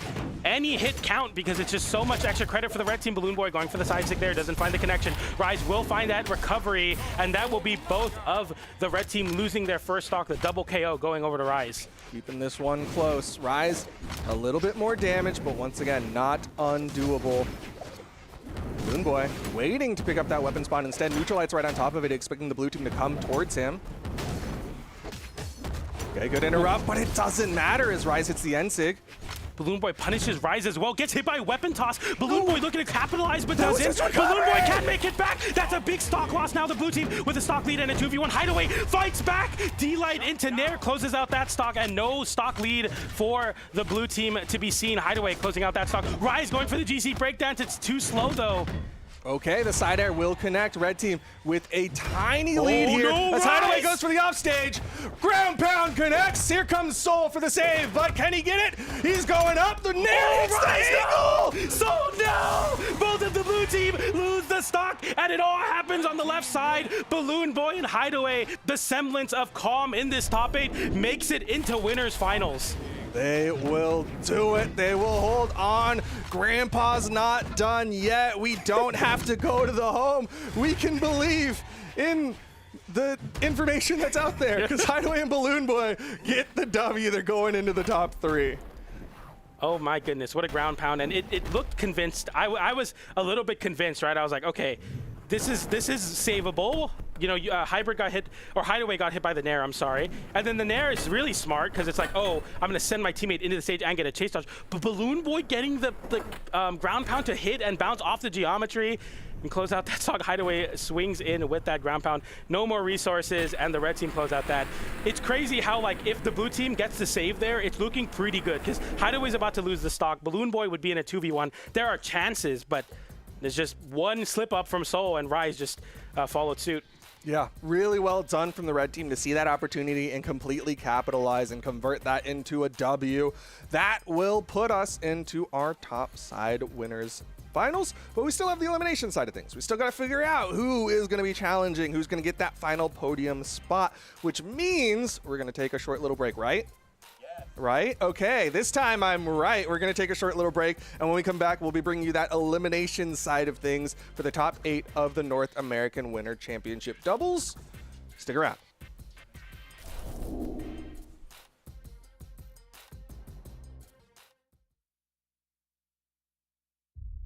S11: any hit count because it's just so much extra credit for the red team. Balloon Boy going for the side stick there, doesn't find the connection. Rise will find that recovery, and that will be both of the red team losing their first stock, the double KO going over to Rise.
S1: Keeping this one close. Rise, a little bit more damage, but once again, not undoable. Balloon Boy waiting to pick up that weapon spawn. Instead, Neutralite's right on top of it, expecting the blue team to come towards him. Okay, good interrupt, but it doesn't matter as Rise hits the N-Sig.
S11: Balloon Boy punishes Rise as well, gets hit by a weapon toss. Balloon Boy looking to capitalize, but doesn't. Balloon Boy can't make it back. That's a big stock loss. Now the blue team with a stock lead and a 2v1. Hideaway fights back. D-Light into Nair, closes out that stock, and no stock lead for the blue team to be seen. Hideaway closing out that stock. Rise going for the GC breakdance. It's too slow, though.
S1: Okay, the side air will connect. Red team with a tiny lead here. As Hideaway goes for the offstage. Ground pound connects. Here comes Soul for the save, but can he get it? He's going up. The Nair hits the eagle.
S11: So no! Both of the blue team lose the stock, and it all happens on the left side. Balloon Boy and Hideaway, the semblance of calm in this top 8, makes it into winners finals.
S1: They will do it. They will hold on. Grandpa's not done yet. We don't have to go to the home. We can believe in the information that's out there, because Hideaway and Balloon Boy get the W. They're going into the top 3.
S11: Oh my goodness, what a ground pound. And it looked convinced. I was a little bit convinced, right? I was like, okay, this is savable. You know, Hybrid got hit, or Hideaway got hit by the Nair, I'm sorry. And then the Nair is really smart because it's like, oh, I'm going to send my teammate into the stage and get a chase dodge. But Balloon Boy getting the ground pound to hit and bounce off the geometry and close out that stock. Hideaway swings in with that ground pound. No more resources, and the red team close out that. It's crazy how, like, if the blue team gets the save there, it's looking pretty good because Hideaway's about to lose the stock. Balloon Boy would be in a 2v1. There are chances, but there's just one slip up from Soul, and Rise just followed suit.
S1: Yeah, really well done from the red team to see that opportunity and completely capitalize and convert that into a W. That will put us into our top side winners finals, but we still have the elimination side of things. We still got to figure out who is going to be challenging, who's going to get that final podium spot, which means we're going to take a short little break, right? Right? Okay, this time I'm right. We're going to take a short little break, and when we come back, we'll be bringing you that elimination side of things for the top 8 of the North American Winter Championship doubles. Stick around.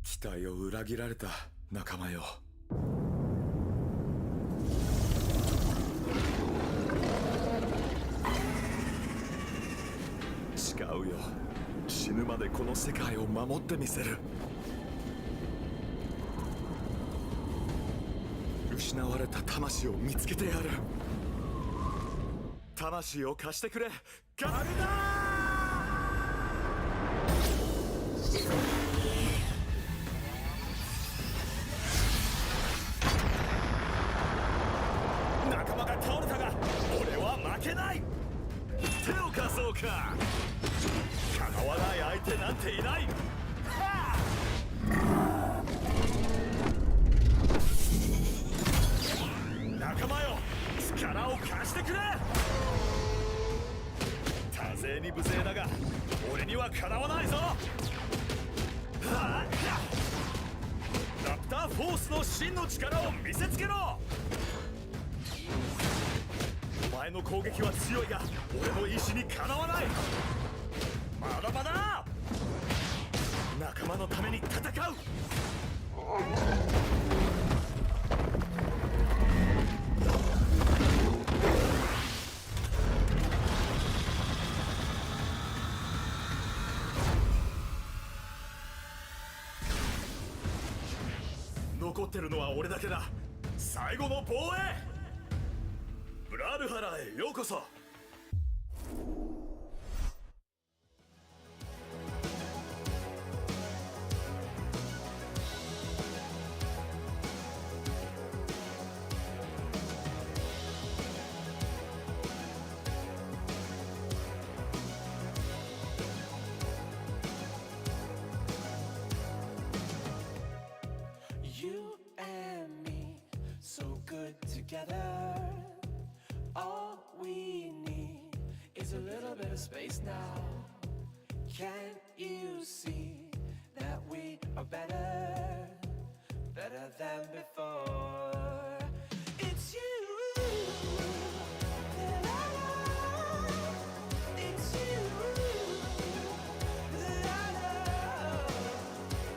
S12: 期待を裏切られた仲間よ。誓うよ。死ぬまでこの世界を守ってみせる。失われた魂を見つけてやる。魂を貸してくれ。カルダ仲間が倒れたが俺は負けない。手を貸そうか。かなわない相手なんていない。仲間よ、力を貸してくれ。多勢に無勢だが俺にはかなわないぞ。ラプターフォースの真の力を見せつけろ。お前の攻撃は強いが俺の意志にかなわない。まだまだ仲間のために戦う。残ってるのは俺だけだ。最後の防衛。ブラルハラへようこそ。
S4: Together, all we need is a little bit of space now. Can't you see that we are better, better than before? It's you that I love. It's you that I love.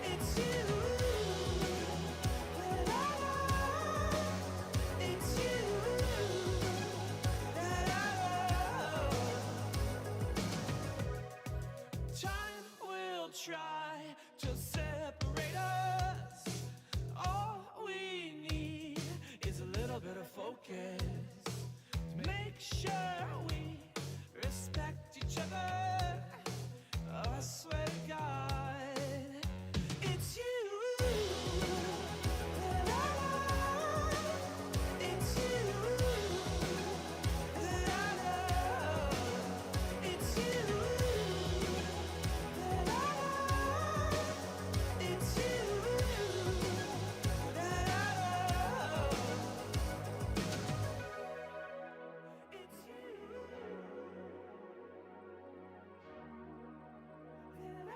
S4: It's you that I love. It's you that I love. Time will try to separate us. All we need is a little bit of focus to make sure we respect each other. I swear to God, it's you that I love. It's you that I love. It's you that I love. It's you that I love. It's you that I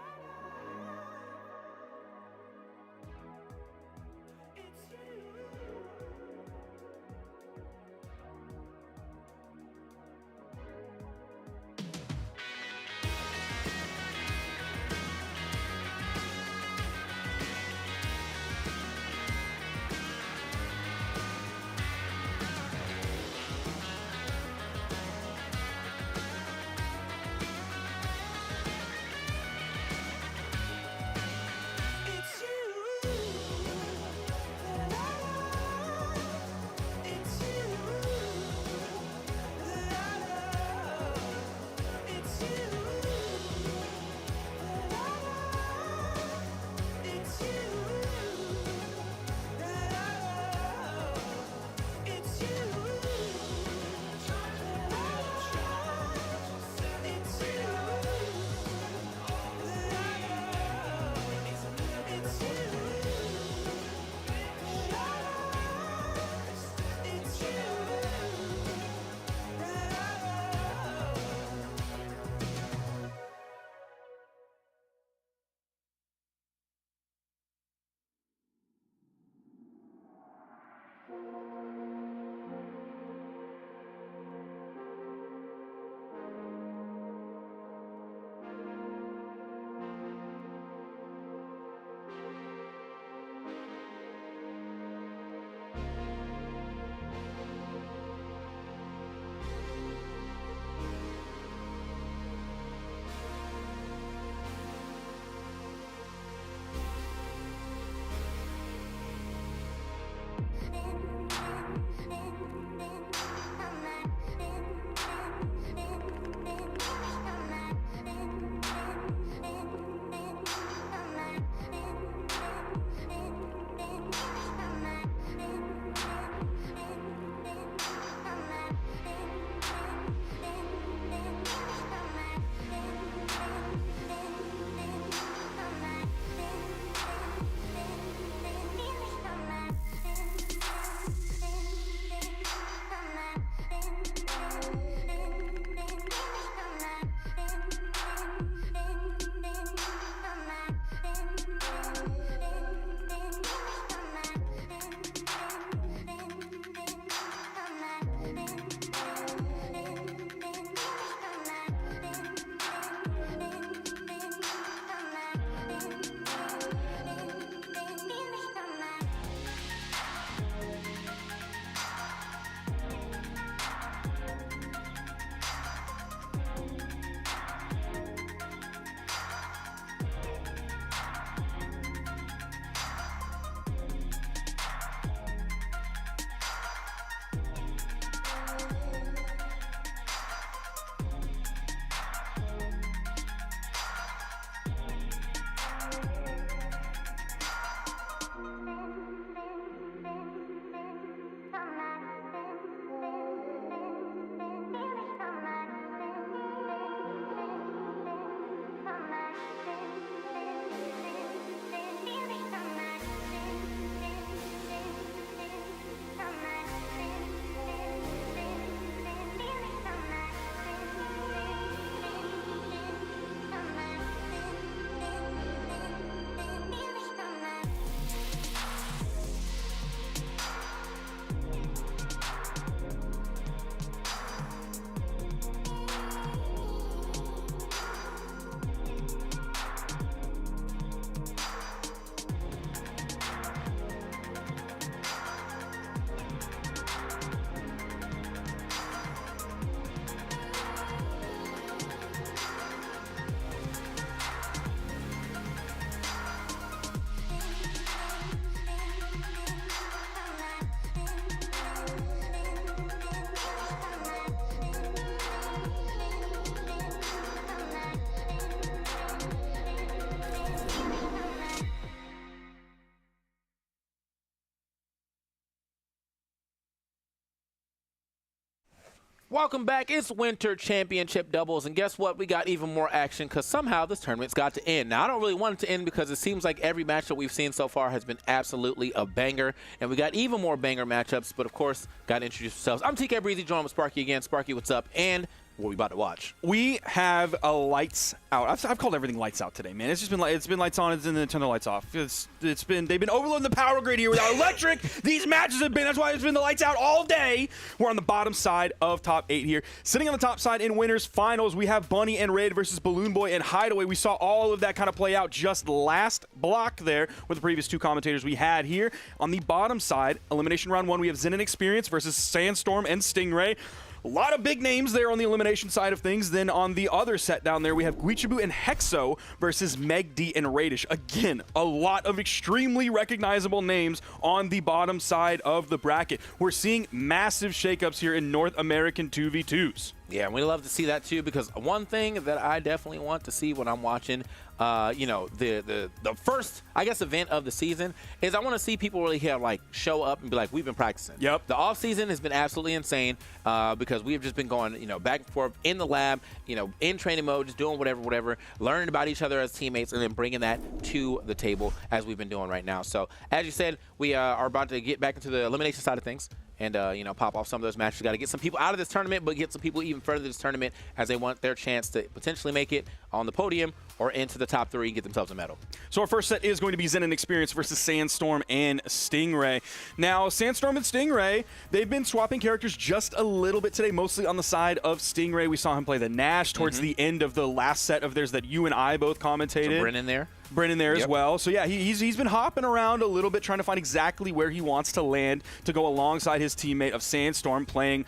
S7: Welcome back. It's Winter Championship Doubles, and guess what? We got even more action because somehow this tournament's got to end. Now, I don't really want it to end because it seems like every match that we've seen so far has been absolutely a banger, and we got even more banger matchups, but of course, got to introduce ourselves. I'm TK Breezy, joined with Sparky again. Sparky, what's up? And what are we about to watch?
S3: We have a lights out. I've called everything lights out today, man. It's just been it's been lights on and then turn the lights off. They've been overloading the power grid here without electric. These matches have been. That's why it's been the lights out all day. We're on the bottom side of top 8 here. Sitting on the top side in winners finals, we have Bunny and Red versus Balloon Boy and Hideaway. We saw all of that kind of play out just last block there with the previous two commentators we had here. On the bottom side, elimination round 1, we have Zen and Experience versus Sandstorm and Stingray. A lot of big names there on the elimination side of things. Then on the other set down there, we have Guichibu and Hexo versus Meg D and Radish. Again, a lot of extremely recognizable names on the bottom side of the bracket. We're seeing massive shakeups here in North American 2v2s.
S7: Yeah, and we love to see that too, because one thing that I definitely want to see when I'm watching, the first, I guess, event of the season is I want to see people really here like show up and be like, we've been practicing.
S3: Yep.
S7: The off season has been absolutely insane because we've just been going, back and forth in the lab, in training mode, just doing whatever, learning about each other as teammates, and then bringing that to the table as we've been doing right now. So as you said, we are about to get back into the elimination side of things. And, pop off some of those matches. Got to get some people out of this tournament, but get some people even further this tournament as they want their chance to potentially make it on the podium or into the top 3 and get themselves a medal.
S3: So our first set is going to be Zen and Experience versus Sandstorm and Stingray. Now, Sandstorm and Stingray, they've been swapping characters just a little bit today, mostly on the side of Stingray. We saw him play the Nash towards the end of the last set of theirs that you and I both commentated.
S7: So Brennan there.
S3: Brennan there as well. So yeah, he's been hopping around a little bit, trying to find exactly where he wants to land to go alongside his teammate of Sandstorm, playing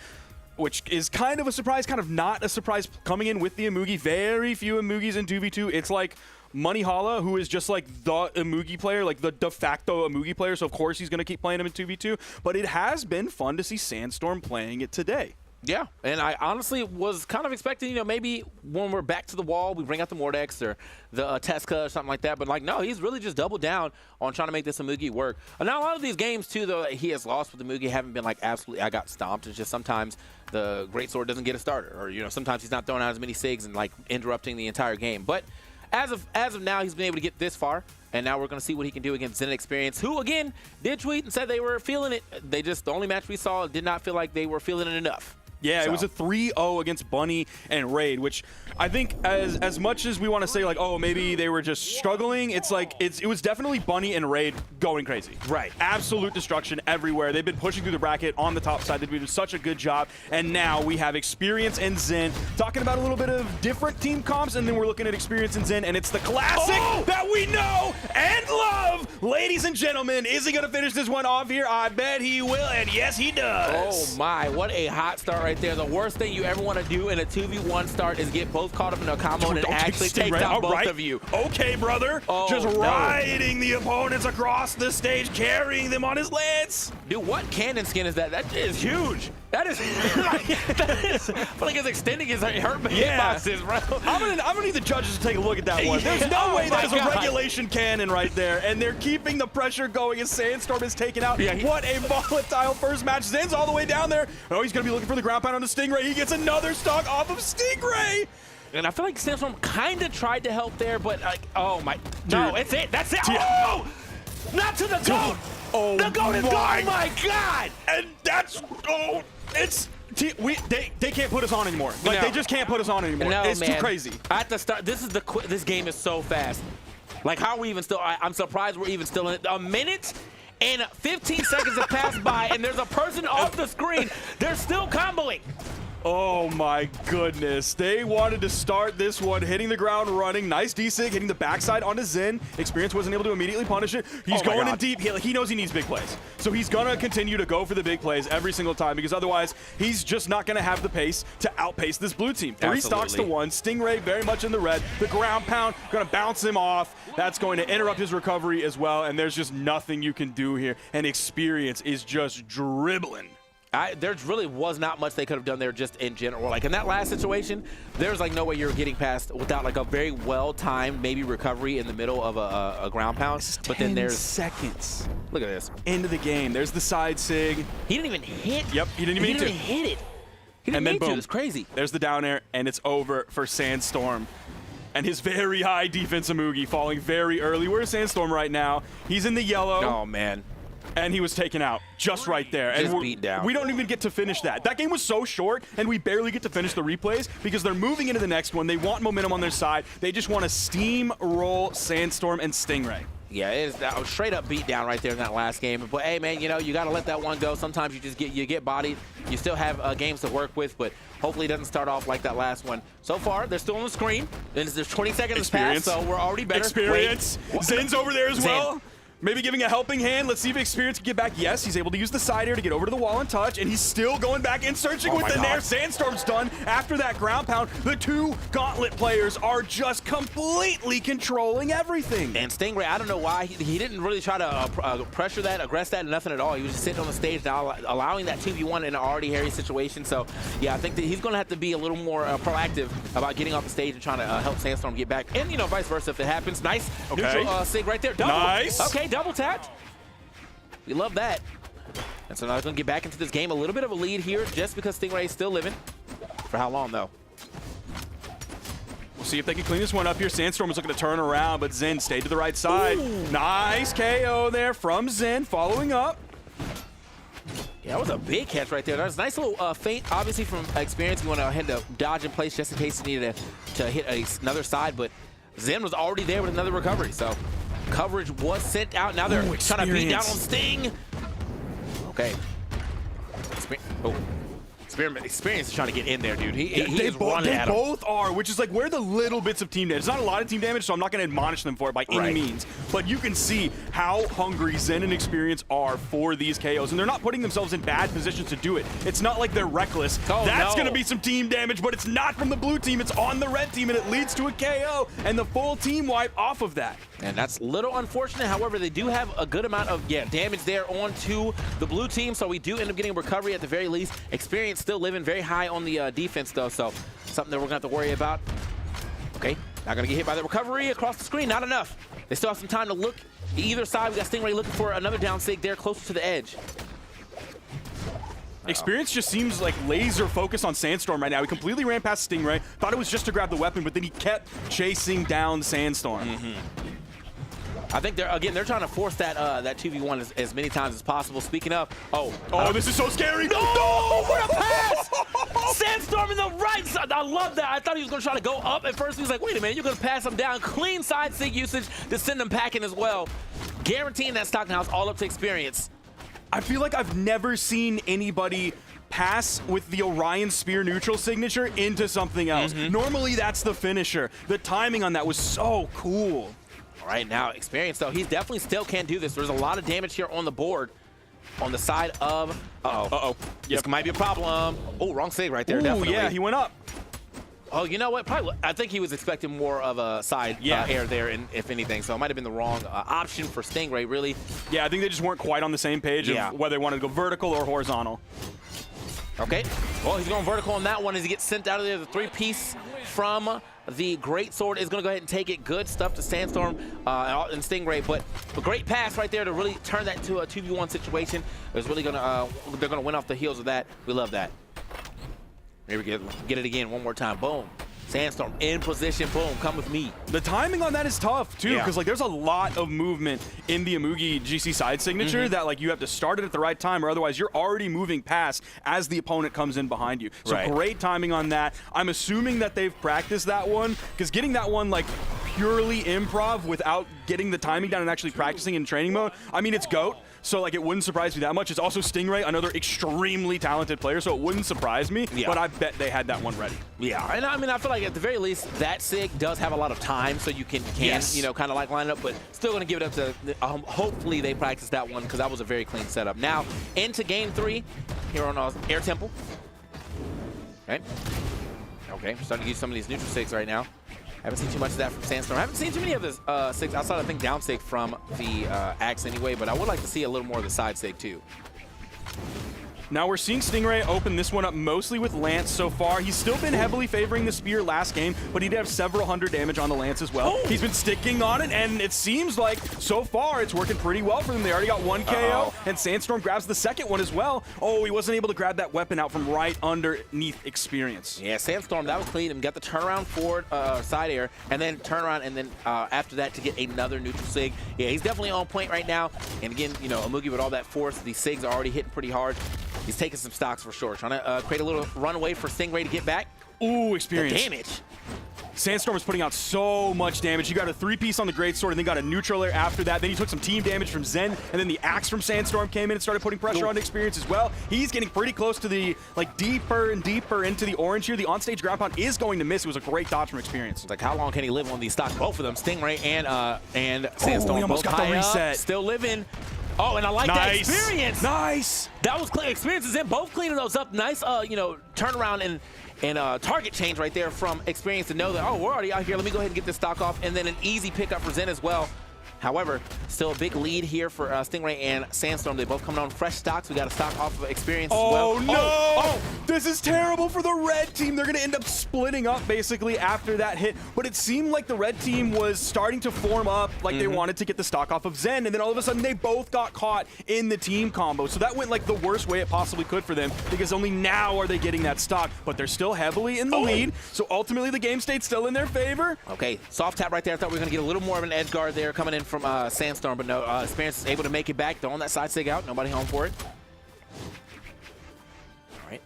S3: which is kind of a surprise, kind of not a surprise coming in with the Amugi. Very few Amugis in 2v2. It's like Moneyhalla, who is just like the Amugi player, like the de facto Amugi player, so of course he's going to keep playing him in 2v2. But it has been fun to see Sandstorm playing it today.
S7: Yeah, and I honestly was kind of expecting, you know, maybe when we're back to the wall, we bring out the Mordex or the Teska or something like that. But, like, no, he's really just doubled down on trying to make this Amugi work. And now a lot of these games, too, though, he has lost with Amugi haven't been, like, absolutely I got stomped. It's just sometimes the Greatsword doesn't get a starter. Or, you know, sometimes he's not throwing out as many SIGs and, like, interrupting the entire game. But as of now, he's been able to get this far. And now we're going to see what he can do against Zen Experience, who, again, did tweet and said they were feeling it. They just, the only match we saw did not feel like they were feeling it enough.
S3: Yeah,
S7: So.
S3: it was a 3-0 against Bunny and Raid, which I think as much as we want to say, like, oh, maybe they were just struggling, it's like it was definitely Bunny and Raid going crazy.
S7: Right.
S3: Absolute destruction everywhere. They've been pushing through the bracket on the top side. They've been doing such a good job. And now we have Experience and Zen talking about a little bit of different team comps, and then we're looking at Experience and Zen, and it's the classic that we know and love. Ladies and gentlemen, is he going to finish this one off here? I bet he will, and yes, he does.
S7: Oh, my. What a hot start right there. The worst thing you ever want to do in a 2v1 start is get both caught up in a combo and actually take down both of you.
S3: Okay, brother. Just riding the opponents across the stage, carrying them on his lance.
S7: Dude, what cannon skin is that? That is huge. That is, I feel like it's extending his hitboxes, bro.
S3: I'm gonna need the judges to take a look at that one. There's no way that is a regulation cannon right there, and they're keeping the pressure going as Sandstorm is taken out. What a volatile first match. Zen's all the way down there. Oh, he's gonna be looking for the ground pound on the Stingray. He gets another stock off of Stingray.
S7: And I feel like Sandstorm kind of tried to help there, but like, oh my, no, it's it. That's it. Oh, not to the goat.
S3: Oh,
S7: the goat is gone. Oh my God.
S3: And that's, they can't put us on anymore. Like, they just can't put us on anymore.
S7: No,
S3: it's
S7: man.
S3: too crazy.
S7: At the start, this game is so fast. Like, how are we even still, I'm surprised we're even still in it. A minute and 15 seconds have passed by, and there's a person off the screen. They're still comboing.
S3: Oh my goodness. They wanted to start this one, hitting the ground running. Nice D-Sig, hitting the backside onto Zen. Experience wasn't able to immediately punish it. He's going in deep. He knows he needs big plays. So he's going to continue to go for the big plays every single time, because otherwise he's just not going to have the pace to outpace this blue team. 3 stocks to 1. Stingray very much in the red. The ground pound going to bounce him off. That's going to interrupt his recovery as well, and there's just nothing you can do here. And Experience is just dribbling.
S7: There really was not much they could have done there just in general. Like in that last situation, there's like no way you're getting past without like a very well-timed maybe recovery in the middle of a ground pound. But then there's
S3: 10 seconds.
S7: Look at this.
S3: Into the game. There's the side SIG.
S7: He didn't even hit.
S3: Yep, he didn't even need to.
S7: He didn't even hit it. He didn't
S3: And then
S7: need to.
S3: boom.
S7: It's crazy.
S3: There's the down air, and it's over for Sandstorm. And his very high defense Amugi falling very early. Where's Sandstorm right now? He's in the yellow.
S7: Oh, man.
S3: And he was taken out just right there. And
S7: Just beat down.
S3: We don't even get to finish that. That game was so short, and we barely get to finish the replays because they're moving into the next one. They want momentum on their side. They just want to steamroll Sandstorm and Stingray.
S7: Yeah, it is a straight up beat down right there in that last game. But hey, man, you know, you got to let that one go. Sometimes you just get bodied. You still have games to work with, but hopefully it doesn't start off like that last one. So far, they're still on the screen. There's 20 seconds passed, so we're already better.
S3: Experience. Zen's over there as well. Maybe giving a helping hand. Let's see if Experience can get back. Yes, he's able to use the side air to get over to the wall and touch, and he's still going back and searching with the Nair. Sandstorm's done after that ground pound. The 2 Gauntlet players are just completely controlling everything.
S7: And Stingray, I don't know why. He didn't really try to pressure that, aggress that, nothing at all. He was just sitting on the stage now, allowing that 2v1 in an already hairy situation. So, yeah, I think that he's going to have to be a little more proactive about getting off the stage and trying to help Sandstorm get back. And, you know, vice versa if it happens. Nice. Neutral SIG right there. Double.
S3: Nice.
S7: Okay. Double tapped. We love that. And so now he's going to get back into this game. A little bit of a lead here just because Stingray is still living. For how long, though?
S3: We'll see if they can clean this one up here. Sandstorm is looking to turn around, but Zen stayed to the right side. Ooh. Nice KO there from Zen, following up.
S7: Yeah, that was a big catch right there. That was a nice little feint, obviously, from Experience. You want to head to dodge in place just in case you needed to hit another side, but Zen was already there with another recovery, so coverage was sent out. Now they're trying to beat down on Sting. Okay. Experience is trying to get in there, dude. He is running at him.
S3: They both are, which is like where the little bits of team damage. It's not a lot of team damage, so I'm not going to admonish them for it by any means. But you can see how hungry Zen and Experience are for these KOs, and they're not putting themselves in bad positions to do it. It's not like they're reckless. That's going to be some team damage, but it's not from the blue team. It's on the red team, and it leads to a KO and the full team wipe off of that.
S7: And that's a little unfortunate. However, they do have a good amount of damage there onto the blue team, so we do end up getting a recovery at the very least. Experience still living very high on the defense, though, so something that we're going to have to worry about. Okay, not going to get hit by the recovery across the screen. Not enough. They still have some time to look either side. We got Stingray looking for another down sig there closer to the edge.
S3: Experience just seems like laser focused on Sandstorm right now. He completely ran past Stingray, thought it was just to grab the weapon, but then he kept chasing down Sandstorm.
S7: I think they're trying to force that that 2v1 as many times as possible. Speaking of,
S3: this is so scary.
S7: No, what a pass! Sandstorm in the right side. I love that. I thought he was going to try to go up at first. He was like, wait a minute, you're going to pass him down. Clean side sig usage to send him packing as well. Guaranteeing that stock house all up to Experience.
S3: I feel like I've never seen anybody pass with the Orion Spear neutral signature into something else. Normally, that's the finisher. The timing on that was so cool.
S7: Right now, Experience, though, he definitely still can't do this. There's a lot of damage here on the board on the side of... This might be a problem. Oh, wrong save right there, definitely.
S3: Yeah, he went up.
S7: Oh, you know what? Probably. I think he was expecting more of a side air there, if anything. So it might have been the wrong option for Stingray, really.
S3: Yeah, I think they just weren't quite on the same page of whether they wanted to go vertical or horizontal.
S7: Okay. Well, he's going vertical on that one as he gets sent out of there. The three-piece from the Great Sword is going to go ahead and take it. Good stuff to Sandstorm and Stingray, but a great pass right there to really turn that into a 2v1 situation. It's really going to they're going to win off the heels of that. We love that. Here we get it again one more time. Boom. Sandstorm in position. Boom. Come with me.
S3: The timing on that is tough, too, because like there's a lot of movement in the Amugi GC side signature that like you have to start it at the right time, or otherwise you're already moving past as the opponent comes in behind you. So great timing on that. I'm assuming that they've practiced that one, because getting that one like purely improv without getting the timing down and actually practicing in training mode, I mean, it's GOAT. So, like, it wouldn't surprise me that much. It's also Stingray, another extremely talented player, so it wouldn't surprise me, but I bet they had that one ready.
S7: Yeah, and I mean, I feel like at the very least, that SIG does have a lot of time, so you can you know, kind of like line up, but still going to give it up to, hopefully they practice that one, because that was a very clean setup. Now, into game 3 here on Air Temple. Okay, we're starting to use some of these neutral SIGs right now. Haven't seen too much of that from Sandstorm. I haven't seen too many of the SIGs outside, I think, down SIG from the Axe anyway, but I would like to see a little more of the side SIG too.
S3: Now we're seeing Stingray open this one up mostly with Lance so far. He's still been heavily favoring the Spear last game, but he did have several hundred damage on the Lance as well. He's been sticking on it, and it seems like so far it's working pretty well for them. They already got one KO, and Sandstorm grabs the second one as well. Oh, he wasn't able to grab that weapon out from right underneath Experience.
S7: Yeah, Sandstorm, that was clean. And got the turnaround forward side air, and then turn around, and then after that to get another neutral SIG. Yeah, he's definitely on point right now. And again, you know, Amugi with all that force, these SIGs are already hitting pretty hard. He's taking some stocks for sure. Trying to create a little runway for Stingray to get back.
S3: Ooh, Experience.
S7: The damage.
S3: Sandstorm is putting out so much damage. He got a 3-piece on the Great Sword and then got a neutral air after that. Then he took some team damage from Zen, and then the Axe from Sandstorm came in and started putting pressure on Experience as well. He's getting pretty close to the, like, deeper and deeper into the orange here. The onstage ground pound is going to miss. It was a great dodge from Experience.
S7: Like, how long can he live on these stocks? Both of them, Stingray and Sandstorm.
S3: He almost got the reset.
S7: Still living. Oh, and I like that Experience.
S3: Nice.
S7: That was clean. Experience is in, both cleaning those up. Nice, you know, turnaround and target change right there from Experience to know that, oh, we're already out here. Let me go ahead and get this stock off. And then an easy pickup for Zen as well. However, still a big lead here for Stingray and Sandstorm. They both coming on fresh stocks. We got a stock off of Experience as well.
S3: Oh, no! This is terrible for the red team. They're going to end up splitting up, basically, after that hit. But it seemed like the red team was starting to form up like they wanted to get the stock off of Zen. And then all of a sudden, they both got caught in the team combo. So that went like the worst way it possibly could for them, because only now are they getting that stock. But they're still heavily in the lead. So ultimately, the game state's still in their favor.
S7: Okay, soft tap right there. I thought we were going to get a little more of an edge guard there coming in from Sandstorm, but no, Experience is able to make it back, throwing that side SIG out. Nobody home for it. All right.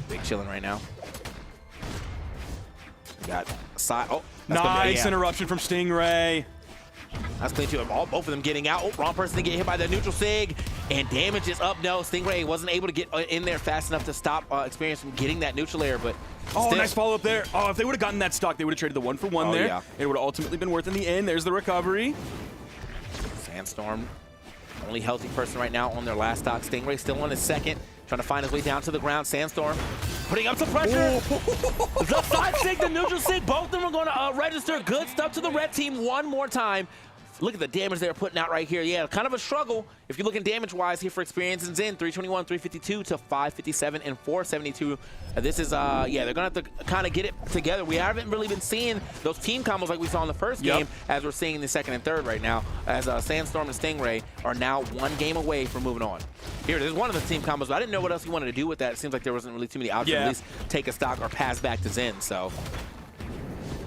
S7: Big chilling right now. We got a side. Oh,
S3: nice interruption from Stingray.
S7: That's clean too. Both of them getting out. Oh, wrong person to get hit by the neutral sig. And damage is up. No, Stingray wasn't able to get in there fast enough to stop Experience from getting that neutral layer, but
S3: oh,
S7: still.
S3: nice follow-up there. Oh, if they would have gotten that stock, they would have traded the 1-for-1 there.
S7: Yeah.
S3: It would have ultimately been worth in the end. There's the recovery.
S7: Sandstorm, only healthy person right now on their last stock. Stingray still on his second, trying to find his way down to the ground. Sandstorm putting up some pressure. The side sig, the neutral sig, both of them are going to register. Good stuff to the red team one more time. Look at the damage they're putting out right here. Yeah, kind of a struggle if you're looking damage-wise here for Experience and Zen. 321, 352 to 557 and 472. This is, yeah, they're going to have to kind of get it together. We haven't really been seeing those team combos like we saw in the first game, as we're seeing in the second and third right now, as Sandstorm and Stingray are now one game away from moving on. Here, there's one of the team combos, but I didn't know what else you wanted to do with that. It seems like there wasn't really too many options, at least take a stock or pass back to Zen, so.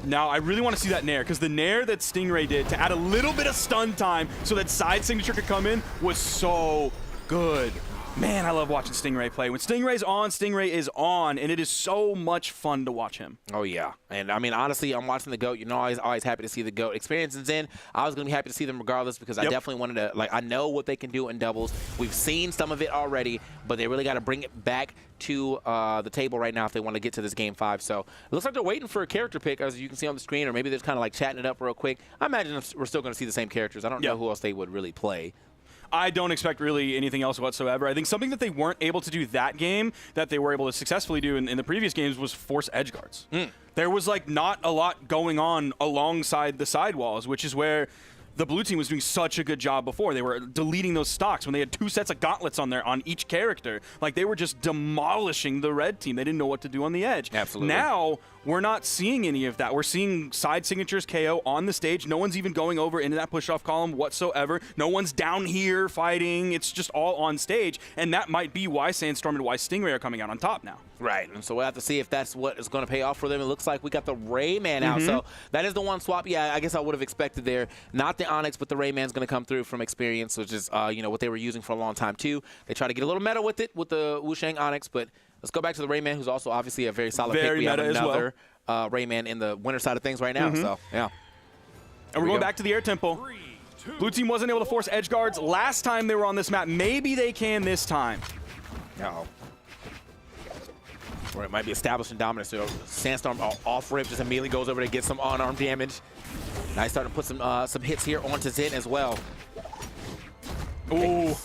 S3: Now, I really want to see that Nair, because the Nair that Stingray did to add a little bit of stun time so that side signature could come in was so good. Man, I love watching Stingray play. When Stingray's on, Stingray is on, and it is so much fun to watch him.
S7: Oh, yeah. And, I mean, honestly, I'm watching the GOAT. You know, I was always happy to see the GOAT. Experience and Zen, I was going to be happy to see them regardless because I definitely wanted to, like, I know what they can do in doubles. We've seen some of it already, but they really got to bring it back to the table right now if they want to get to this game 5. So it looks like they're waiting for a character pick, as you can see on the screen, or maybe they're kind of like chatting it up real quick. I imagine we're still going to see the same characters. I don't know who else they would really play.
S3: I don't expect really anything else whatsoever. I think something that they weren't able to do that game that they were able to successfully do in the previous games was force edge guards. There was like not a lot going on alongside the sidewalls, which is where the blue team was doing such a good job before. They were deleting those stocks when they had 2 sets of gauntlets on there on each character. Like, they were just demolishing the red team. They didn't know what to do on the edge.
S7: Absolutely.
S3: Now, we're not seeing any of that. We're seeing side signatures KO on the stage. No one's even going over into that push-off column whatsoever. No one's down here fighting. It's just all on stage. And that might be why Sandstorm and why Stingray are coming out on top now.
S7: Right, and so we'll have to see if that's what is going to pay off for them. It looks like we got the Rayman out, so that is the one swap. Yeah, I guess I would have expected there. Not the Onyx, but the Rayman's going to come through from Experience, which is you know, what they were using for a long time too. They try to get a little meta with it with the Wushang Onyx, but let's go back to the Rayman, who's also obviously a very solid pick. We have another Rayman in the winner side of things right now, so yeah.
S3: And we're going back to the air temple. Blue team wasn't able to force edge guards last time they were on this map. Maybe they can this time.
S7: No. Or it might be establishing dominance. So Sandstorm off rip just immediately goes over to get some on-arm damage. Now he's starting to put some hits here onto Zen as well.
S3: Ooh.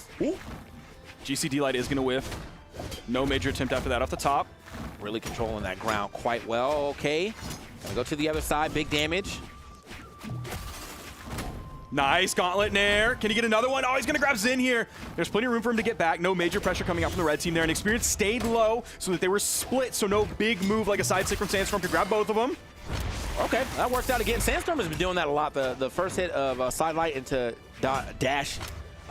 S3: GC D-Light is going to whiff. No major attempt after that off the top.
S7: Really controlling that ground quite well. Okay. Gonna go to the other side. Big damage.
S3: Nice gauntlet Nair. Can he get another one? Oh, he's going to grab Zen here. There's plenty of room for him to get back. No major pressure coming out from the red team there. And Experience stayed low so that they were split, so no big move like a side stick from Sandstorm to grab both of them.
S7: Okay, that worked out again. Sandstorm has been doing that a lot. The first hit of side light into dash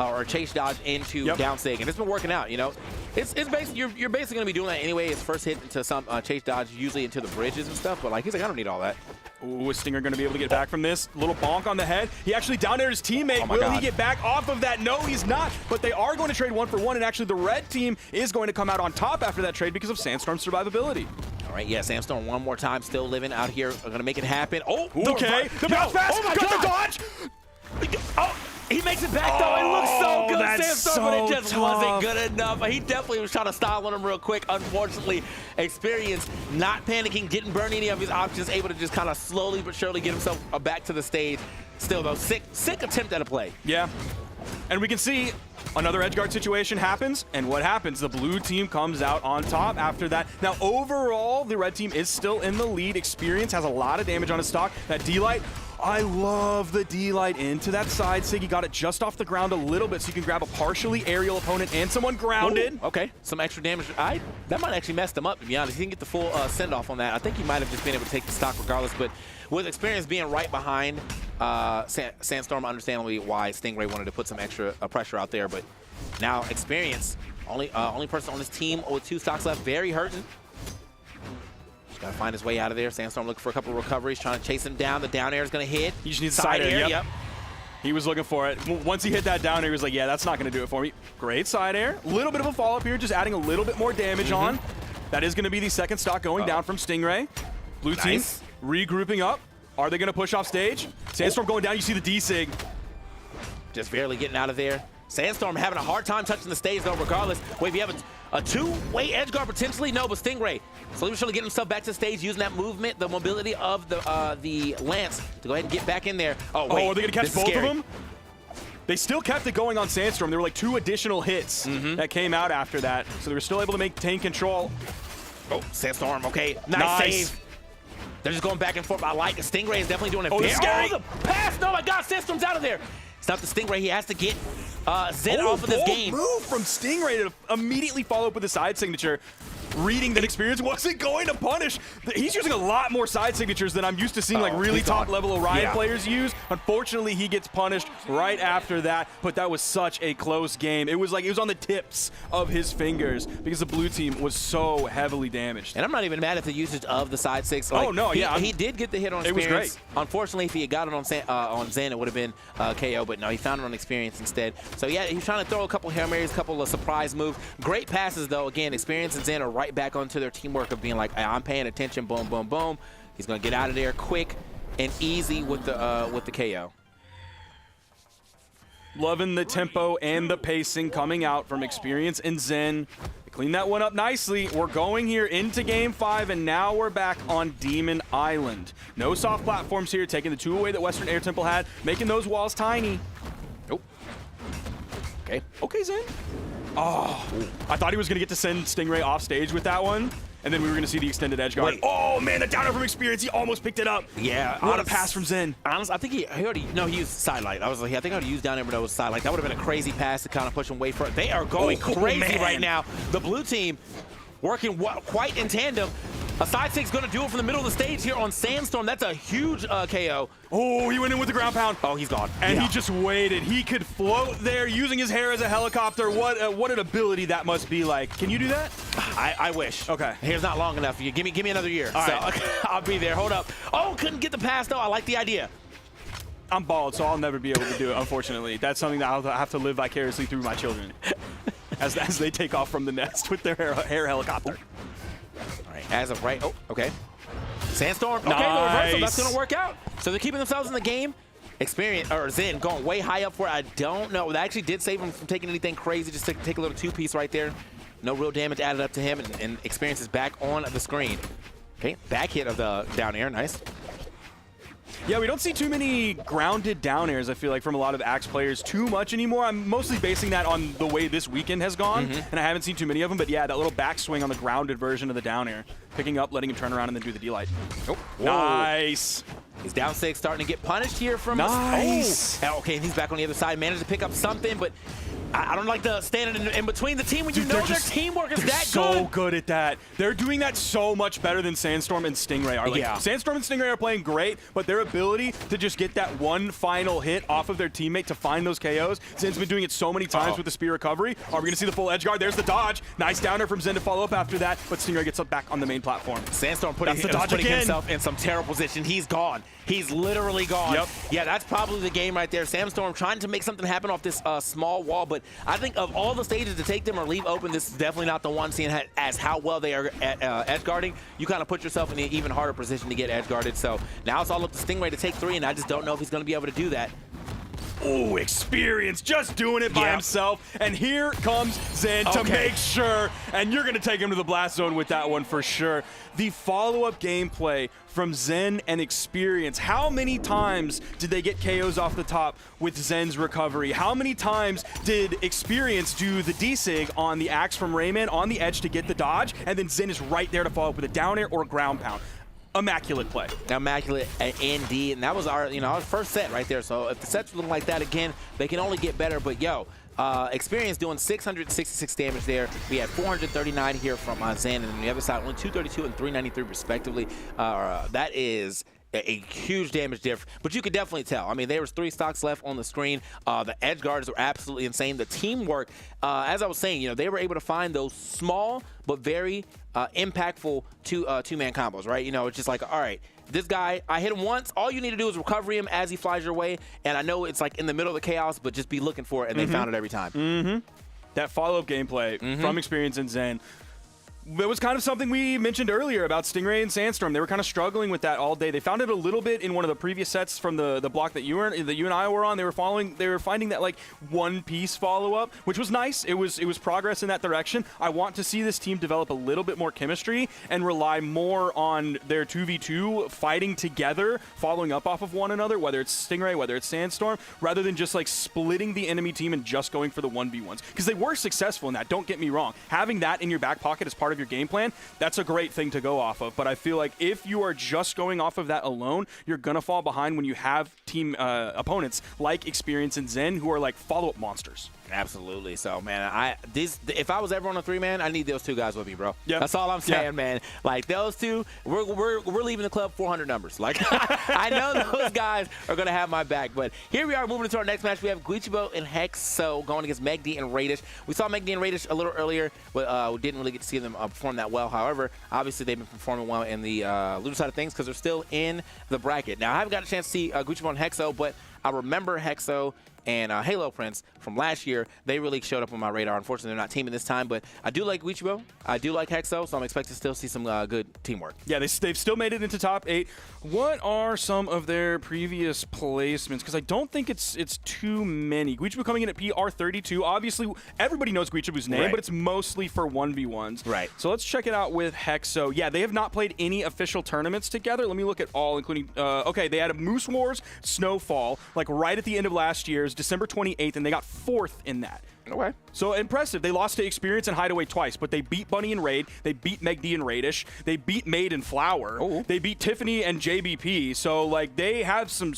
S7: or chase dodge into down sig, and it's been working out, you know. It's basically, you're basically going to be doing that anyway. It's first hit into some chase dodge, usually into the bridges and stuff, but like he's like, I don't need all that.
S3: Ooh, is Stinger going to be able to get back from this? Little bonk on the head. He actually down aired his teammate. Will he get back off of that? No, he's not. But they are going to trade 1-for-1, and actually the red team is going to come out on top after that trade because of Sandstorm's survivability.
S7: All right, yeah, Sandstorm one more time, still living out here. Going to make it happen. Oh,
S3: okay. The bounce pass.
S7: Oh my
S3: got
S7: God.
S3: the dodge.
S7: Oh, he makes it back, though. It looks so good, Sandstorm,
S3: so
S7: but it just
S3: tough.
S7: wasn't good enough. He definitely was trying to style on him real quick. Unfortunately, Experience not panicking, didn't burn any of his options, able to just kind of slowly but surely get himself back to the stage. Still, though, sick attempt at a play.
S3: Yeah. And we can see another edge guard situation happens, and what happens? The blue team comes out on top after that. Now, overall, the red team is still in the lead. Experience has a lot of damage on his stock. That D-Light, I love the D-Light into that side sig. He got it just off the ground a little bit, so you can grab a partially aerial opponent and someone grounded.
S7: Ooh, okay, some extra damage. That might actually mess them up, to be honest. He didn't get the full send-off on that. I think he might have just been able to take the stock regardless, but with Experience being right behind Sandstorm, understandably why Stingray wanted to put some extra pressure out there, but now Experience, only person on this team with 2 stocks left, very hurting. Got to find his way out of there. Sandstorm looking for a couple of recoveries, trying to chase him down. The down air is going to hit.
S3: He just needs side air. Yep. He was looking for it. Once he hit that down air, he was like, yeah, that's not going to do it for me. Great side air. A little bit of a follow-up here, just adding a little bit more damage on. That is going to be the second stock going down from Stingray. Blue team regrouping up. Are they going to push off stage? Sandstorm going down. You see the D-Sig.
S7: Just barely getting out of there. Sandstorm having a hard time touching the stage, though, regardless. Wait, if you have a two-way edge guard, potentially? No, but Stingray slowly getting himself back to the stage, using that movement, the mobility of the Lance to go ahead and get back in there. Oh, wait.
S3: Oh, are they going to catch both
S7: scary.
S3: of them? They still kept it going on Sandstorm. There were like 2 additional hits that came out after that, so they were still able to maintain control.
S7: Oh, Sandstorm, okay. Nice save. They're just going back and forth. I like it. Stingray is definitely doing it.
S3: Oh, this is scary.
S7: Oh, the pass. No, my God, Sandstorm's out of there. It's not the Stingray. He has to get Zen off of this game.
S3: Move from Stingray to immediately follow up with a side signature. Reading that Experience wasn't going to punish. He's using a lot more side signatures than I'm used to seeing like really top level Orion players use. Unfortunately, he gets punished right after that, but that was such a close game. It was on the tips of his fingers because the blue team was so heavily damaged.
S7: And I'm not even mad at the usage of the side 6.
S3: Like,
S7: he did get the hit on Experience.
S3: It was great.
S7: Unfortunately, if he had got it on Zen, it would have been KO, but no, he found it on Experience instead. So yeah, he's trying to throw a couple Hail Marys, a couple of surprise moves. Great passes, though. Again, Experience and Zen are right back onto their teamwork of being like, hey, I'm paying attention, boom, boom, boom. He's gonna get out of there quick and easy with the KO.
S3: Loving the tempo and the pacing coming out from Experience and Zen. They clean that one up nicely. We're going here into Game 5, and now we're back on Demon Island. No soft platforms here, taking the 2 away that Western Air Temple had, making those walls tiny.
S7: Nope. Okay.
S3: Okay, Zen. Oh, I thought he was going to get to send Stingray off stage with that one, and then we were going to see the extended edge guard. Oh, man, the downer from Experience. He almost picked it up.
S7: Yeah.
S3: What a pass from Zen.
S7: Honestly, I think he used sidelight. I was like, I think I would use down there, but that was sidelight. That would have been a crazy pass to kind of push him way further. They are going crazy right now. The blue team working quite in tandem. A side 6 going to do it from the middle of the stage here on Sandstorm. That's a huge KO.
S3: Oh, he went in with the ground pound.
S7: Oh, he's gone.
S3: And he just waited. He could float there using his hair as a helicopter. What an ability that must be like. Can you do that?
S7: I wish.
S3: Okay.
S7: Hair's not long enough. Give me another year.
S3: All right.
S7: I'll be there. Hold up. Oh, couldn't get the pass, though. I like the idea.
S3: I'm bald, so I'll never be able to do it, unfortunately. That's something that I'll have to live vicariously through my children as they take off from the nest with their hair helicopter.
S7: All right, as of right. Oh, okay. Sandstorm. Okay,
S3: nice.
S7: the reversal. That's going to work out. So they're keeping themselves in the game. Zen going way high up for it. I don't know. That actually did save him from taking anything crazy. Just to take a little 2-piece right there. No real damage added up to him, and Experience is back on the screen. Okay, back hit of the down air. Nice.
S3: Yeah, we don't see too many grounded down airs, I feel like, from a lot of Axe players too much anymore. I'm mostly basing that on the way this weekend has gone, and I haven't seen too many of them. But yeah, that little backswing on the grounded version of the down air. Picking up, letting him turn around, and then do the D-Light.
S7: Oh,
S3: nice.
S7: He's down 6, starting to get punished here from
S3: nice.
S7: Oh, okay, he's back on the other side. Managed to pick up something, but I don't like the standing in between the team when you know their teamwork is that good.
S3: They're so good at that. They're doing that so much better than Sandstorm and Stingray are. Like, Sandstorm and Stingray are playing great, but their ability to just get that one final hit off of their teammate to find those KOs, Zen's been doing it so many times with the spear recovery. Are we going to see the full edge guard? There's the dodge. Nice downer from Zen to follow up after that, but Stingray gets up back on the main platform.
S7: Sandstorm putting himself in some terrible position. He's gone. He's literally gone.
S3: Yep.
S7: Yeah, that's probably the game right there. Sandstorm trying to make something happen off this small wall, but I think of all the stages to take them or leave open, this is definitely not the one, seeing as how well they are at edge guarding. You kind of put yourself in an even harder position to get edge guarded. So now it's all up to Stingray to take 3, and I just don't know if he's going to be able to do that.
S3: Oh, Experience just doing it by himself. And here comes Zen to make sure. And you're going to take him to the blast zone with that one for sure. The follow-up gameplay from Zen and Experience. How many times did they get KOs off the top with Zen's recovery? How many times did Experience do the D-Sig on the Axe from Rayman on the edge to get the dodge? And then Zen is right there to follow up with a down air or a ground pound. Immaculate play.
S7: Immaculate indeed, and that was our first set right there. So if the sets look like that again, they can only get better. But Experience doing 666 damage there. We had 439 here from Zen, and on the other side only 232 and 393 respectively. That is a huge damage difference, but you could definitely tell. I mean, there was 3 stocks left on the screen. The edge guards were absolutely insane. The teamwork, as I was saying, they were able to find those small but very impactful two-man combos, right? It's just like, all right, this guy, I hit him once. All you need to do is recover him as he flies your way, and I know it's like in the middle of the chaos, but just be looking for it, and they found it every time.
S3: That follow-up gameplay from Experience and Zen. It was kind of something we mentioned earlier about Stingray and Sandstorm. They were kind of struggling with that all day. They found it a little bit in one of the previous sets from the block that you and I were on. They were finding that like one piece follow up, which was nice. It was progress in that direction. I want to see this team develop a little bit more chemistry and rely more on their 2v2 fighting together, following up off of one another, whether it's Stingray, whether it's Sandstorm, rather than just like splitting the enemy team and just going for the 1v1s. Because they were successful in that, don't get me wrong. Having that in your back pocket as part of your game plan, that's a great thing to go off of. But I feel like if you are just going off of that alone, you're going to fall behind when you have team opponents like Experience and Zen who are like follow-up monsters.
S7: Absolutely. So, man, if I was ever on a 3-man, I need those 2 guys with me, bro.
S3: Yep.
S7: That's all I'm saying, man. Like, those 2, we're leaving the club 400 numbers. Like, I know those guys are going to have my back. But here we are moving into our next match. We have Guichibo and Hexo going against Megd and Radish. We saw Megd and Radish a little earlier, but we didn't really get to see them perform that well. However, obviously, they've been performing well in the loser side of things because they're still in the bracket. Now, I haven't got a chance to see Guichibo and Hexo, but I remember Hexo and Halo Prince from last year. They really showed up on my radar. Unfortunately, they're not teaming this time, but I do like Guichibo. I do like Hexo, so I'm expecting to still see some good teamwork.
S3: Yeah, they've still made it into top 8. What are some of their previous placements? Because I don't think it's too many. Guichibo coming in at PR32. Obviously, everybody knows Guichibo's name, but it's mostly for 1v1s.
S7: Right.
S3: So let's check it out with Hexo. Yeah, they have not played any official tournaments together. Let me look at all, including, okay, they had a Moose Wars Snowfall, like right at the end of last year's, December 28th, and they got 4th in that.
S7: Okay.
S3: So impressive. They lost to Experience and Hideaway twice, but they beat Bunny and Raid. They beat Megd and Radish. They beat Maid and Flower.
S7: Oh.
S3: They beat Tiffany and JBP. So, like, they have some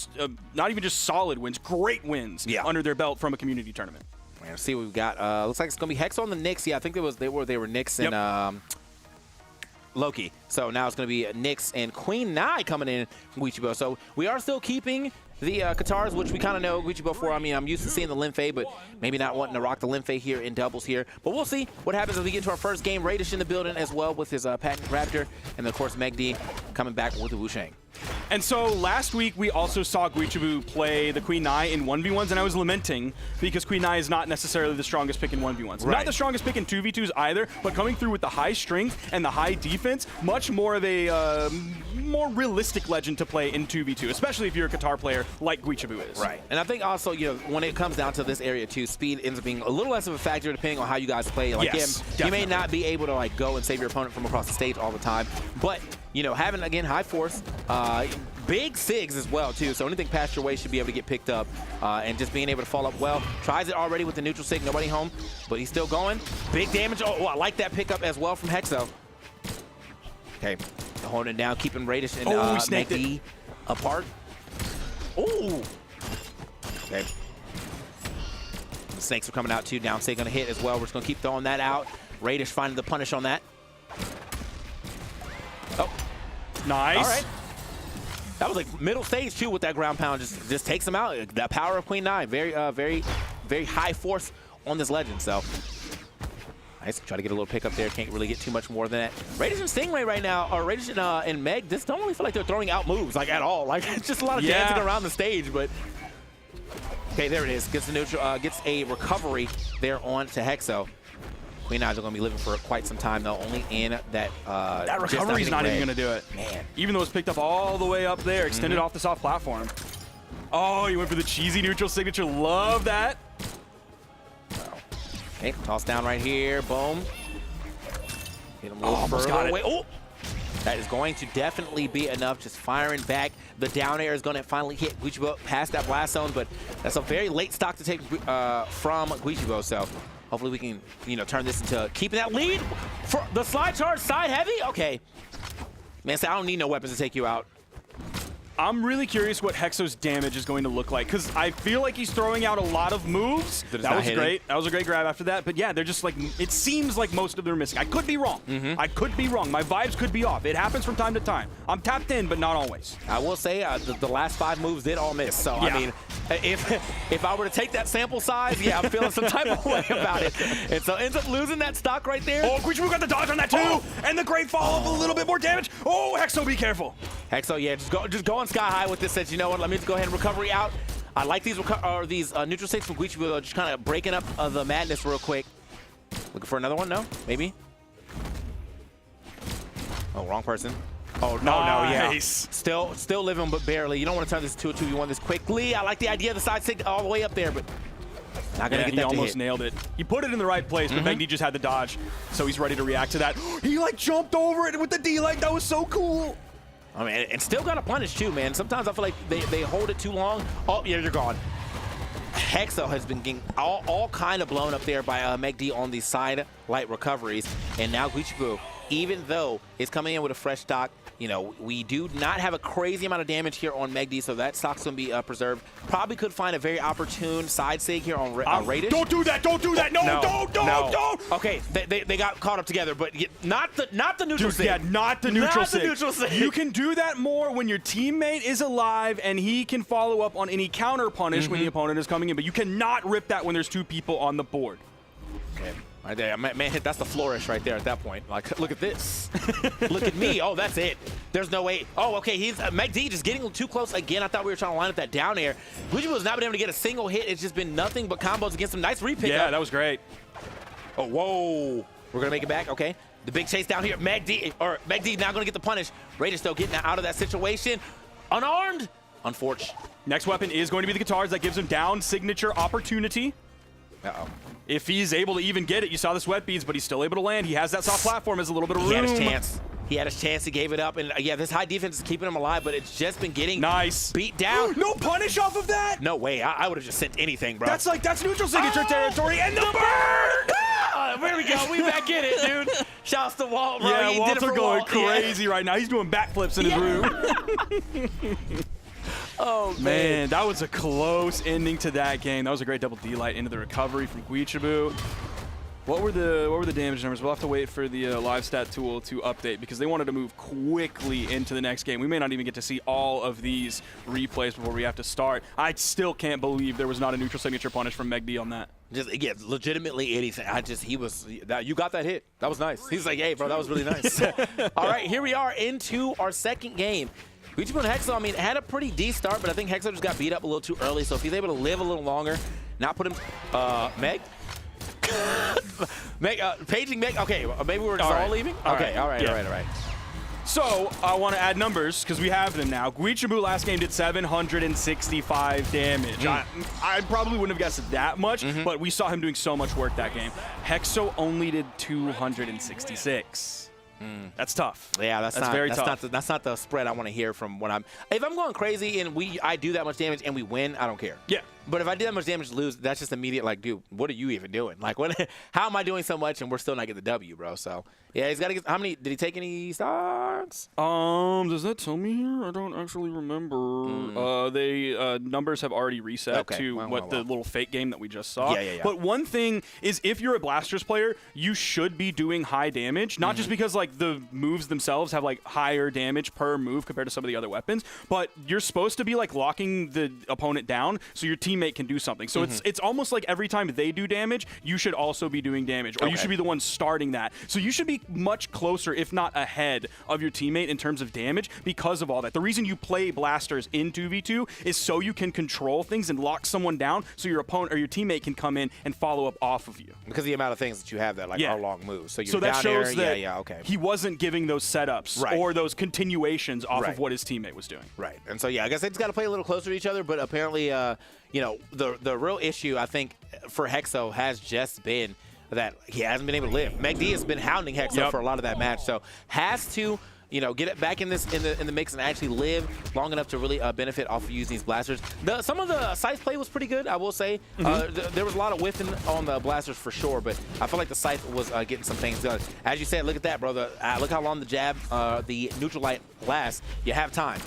S3: not even just solid wins, great wins under their belt from a community tournament.
S7: Let's see what we've got. Looks like it's going to be Hexo on the Nyx. Yeah, I think they were Nyx and Loki. So now it's going to be Nyx and Queen Nai coming in from Guichibo. So we are still keeping the Katars, which we kind of know Guichibo for. I mean, I'm used to seeing the Linfei, but maybe not wanting to rock the Linfei here in doubles here. But we'll see what happens as we get to our first game. Radish in the building as well with his Patent Raptor. And, of course, Megd coming back with the Wushang.
S3: And so last week we also saw Guichibo play the Queen Nai in 1v1s, and I was lamenting because Queen Nai is not necessarily the strongest pick in 1v1s. Not the strongest pick in 2v2s either, but coming through with the high strength and the high defense, much more of a more realistic legend to play in 2v2, especially if you're a Qatar player like Guichibo is.
S7: Right. And I think also, you know, when it comes down to this area too, speed ends up being a little less of a factor depending on how you guys play. Like you may not be able to like go and save your opponent from across the stage all the time, but you know, having again high force, big SIGs as well too. So anything past your way should be able to get picked up, and just being able to fall up well. Tries it already with the neutral SIG, nobody home, but he's still going. Big damage. Oh, I like that pickup as well from Hexo. Okay, holding it down, keeping Radish and Megd apart. Ooh. Okay. The snakes are coming out too. Down SIG gonna hit as well. We're just gonna keep throwing that out. Radish finding the punish on that. Oh.
S3: Nice.
S7: All right. That was like middle stage too with that ground pound. Just takes him out. That power of Queen Nai. Very, very high force on this legend. So nice. Try to get a little pick up there. Can't really get too much more than that. Radish and Stingray right now, or Radish and Meg, just don't really feel like they're throwing out moves like at all. Like it's just a lot of dancing around the stage. But okay, there it is. Gets the neutral. Gets a recovery there on to Hexo. Queen Nai's are going to be living for quite some time, though, only in that
S3: that recovery's not even going to do it.
S7: Man.
S3: Even though it's picked up all the way up there, extended off the soft platform. Oh, he went for the cheesy neutral signature. Love that.
S7: Wow. Okay, toss down right here. Boom. Get him a little
S3: almost
S7: further
S3: got it.
S7: away. Oh! That is going to definitely be enough. Just firing back. The down air is going to finally hit Guichibo past that blast zone, but that's a very late stock to take from Guichibo, so hopefully we can, you know, turn this into keeping that lead. For the slide charge side heavy? Okay. Man, I don't need no weapons to take you out.
S3: I'm really curious what Hexo's damage is going to look like, because I feel like he's throwing out a lot of moves. That was great. That was a great grab after that. But yeah, they're just like, it seems like most of them are missing. I could be wrong. I could be wrong. My vibes could be off. It happens from time to time. I'm tapped in, but not always.
S7: I will say the last 5 moves did all miss. So, I mean, if I were to take that sample size, yeah, I'm feeling some type of way about it. And so ends up losing that stock right there.
S3: Oh, Guichibo got the dodge on that too. And the great follow-up, a little bit more damage. Oh, Hexo, be careful.
S7: Hexo, yeah, just going sky high with this. Says, you know what? Let me just go ahead and recovery out. I like these neutral stakes from Guichibo, though, just kind of breaking up the madness real quick. Looking for another one? No? Maybe? Oh, wrong person. Oh, no,
S3: Nice.
S7: yeah. Still living, but barely. You don't want to turn this to a 2v1 this quickly. I like the idea of the side stick all the way up there, but not going to get that
S3: he
S7: to
S3: almost
S7: hit.
S3: nailed it. He put it in the right place, but Megdi just had the dodge, so he's ready to react to that. He, like, jumped over it with the D-Leg. That was so cool.
S7: I mean, and still got to punish, too, man. Sometimes I feel like they hold it too long. Oh, yeah, you're gone. Hexo has been getting all kind of blown up there by Megdi on the side light recoveries. And now Guichibu, even though it's coming in with a fresh stock, you know, we do not have a crazy amount of damage here on Megdi, so that stock's going to be preserved. Probably could find a very opportune side sig here on Radish.
S3: Don't do that! Don't do that! No, don't!
S7: Okay, they got caught up together, but not the neutral sig.
S3: Yeah, not the neutral sig.
S7: Not the neutral sig.
S3: You can do that more when your teammate is alive and he can follow up on any counter punish when the opponent is coming in, but you cannot rip that when there's 2 people on the board.
S7: Okay. Right there, man, that's the flourish right there at that point. Like, look at this. Look at me. Oh, that's it. There's no way. Oh, okay, he's McD just getting too close again. I thought we were trying to line up that down air. Gucci has not been able to get a single hit. It's just been nothing but combos against him. Nice repick.
S3: Yeah, that was great.
S7: Oh, whoa. We're going to make it back. Okay. The big chase down here. McD now going to get the punish. Raiders still getting out of that situation. Unarmed. Unfortunate.
S3: Next weapon is going to be the guitars. That gives him down signature opportunity.
S7: Uh-oh.
S3: If he's able to even get it, you saw the sweat beads, but he's still able to land. He has that soft platform, has a little bit of room.
S7: He had his chance. He had his chance. He gave it up. And yeah, this high defense is keeping him alive, but it's just been getting beat down.
S3: No punish off of that?
S7: No way. I would have just sent anything, bro.
S3: That's neutral signature territory. And the burn!
S7: There we go. We back in it, dude. Shouts to Walt, bro.
S3: Yeah, Walter going
S7: Walt.
S3: crazy right now. He's doing backflips in his room.
S7: Oh,
S3: man, that was a close ending to that game. That was a great double D-Light into the recovery from Guichibu. What were the damage numbers? We'll have to wait for the live stat tool to update because they wanted to move quickly into the next game. We may not even get to see all of these replays before we have to start. I still can't believe there was not a neutral signature punish from Megdi on that.
S7: Just legitimately anything. You got that hit. That was nice. He's like, hey, bro, that was really nice. All right, here we are into our second game. Guichibu and Hexo, I mean, had a pretty decent start, but I think Hexo just got beat up a little too early. So if he's able to live a little longer, not put him, Meg. Paging Meg. Okay, maybe we're just all leaving. Okay, all right.
S3: So I want to add numbers because we have them now. Guichibu last game did 765 damage. I probably wouldn't have guessed that much, but we saw him doing so much work that game. Hexo only did 266. That's tough.
S7: Yeah, that's very tough. That's not the spread I want to hear from when if I'm going crazy and I do that much damage and we win, I don't care.
S3: Yeah.
S7: But if I do that much damage to lose, that's just immediate, like, dude, what are you even doing? Like, how am I doing so much and we're still not getting the W, bro? So, yeah, he's got to get, how many, did he take any stocks?
S3: Does that tell me here? I don't actually remember. Numbers have already reset to the little fake game that we just saw.
S7: Yeah.
S3: But one thing is if you're a Blasters player, you should be doing high damage, not just because, like, the moves themselves have, like, higher damage per move compared to some of the other weapons, but you're supposed to be, like, locking the opponent down so your teammate can do something. So it's almost like every time they do damage, you should also be doing damage, or you should be the one starting that. So you should be much closer, if not ahead, of your teammate in terms of damage because of all that. The reason you play Blasters in 2v2 is so you can control things and lock someone down so your opponent or your teammate can come in and follow up off of you.
S7: Because of the amount of things that you have that are long moves. So you're
S3: that
S7: down
S3: shows
S7: there,
S3: that he wasn't giving those setups or those continuations off of what his teammate was doing.
S7: Right. And so, yeah, I guess they just got to play a little closer to each other, but apparently, you know, the real issue, I think, for Hexo has just been that he hasn't been able to live. Megdi has been hounding Hexo for a lot of that match, so has to, you know, get it back in the mix and actually live long enough to really benefit off of using these blasters. Some of the Scythe play was pretty good, I will say. There was a lot of whiffing on the blasters for sure, but I feel like the Scythe was getting some things done. As you said, look at that, bro. Look how long the jab, the neutral light lasts. You have time.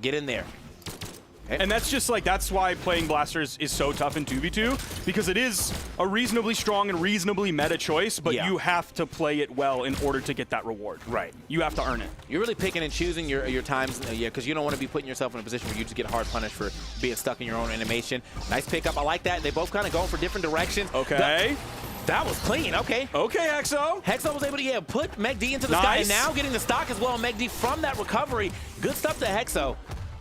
S7: Get in there.
S3: And that's just like, that's why playing Blasters is so tough in 2v2, because it is a reasonably strong and reasonably meta choice, but you have to play it well in order to get that reward.
S7: Right.
S3: You have to earn it.
S7: You're really picking and choosing your times, because you don't want to be putting yourself in a position where you just get hard punished for being stuck in your own animation. Nice pickup. I like that. They both kind of going for different directions.
S3: Okay.
S7: That was clean. Okay.
S3: Okay, Hexo.
S7: Hexo was able to, put McD into the sky, and now getting the stock as well. McD from that recovery. Good stuff to Hexo.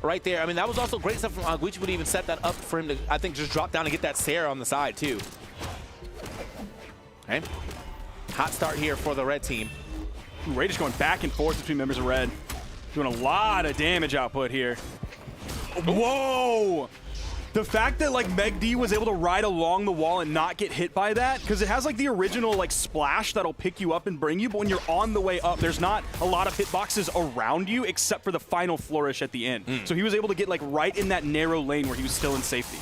S7: Right there. I mean, that was also great stuff from Guichi would even set that up for him to, I think, just drop down and get that Sarah on the side, too. Okay. Hot start here for the red team.
S3: Ooh, Radish going back and forth between members of Red. Doing a lot of damage output here. Whoa! The fact that like Meg D was able to ride along the wall and not get hit by that, because it has like the original like splash that'll pick you up and bring you, but when you're on the way up, there's not a lot of hitboxes around you except for the final flourish at the end. So he was able to get like right in that narrow lane where he was still in safety.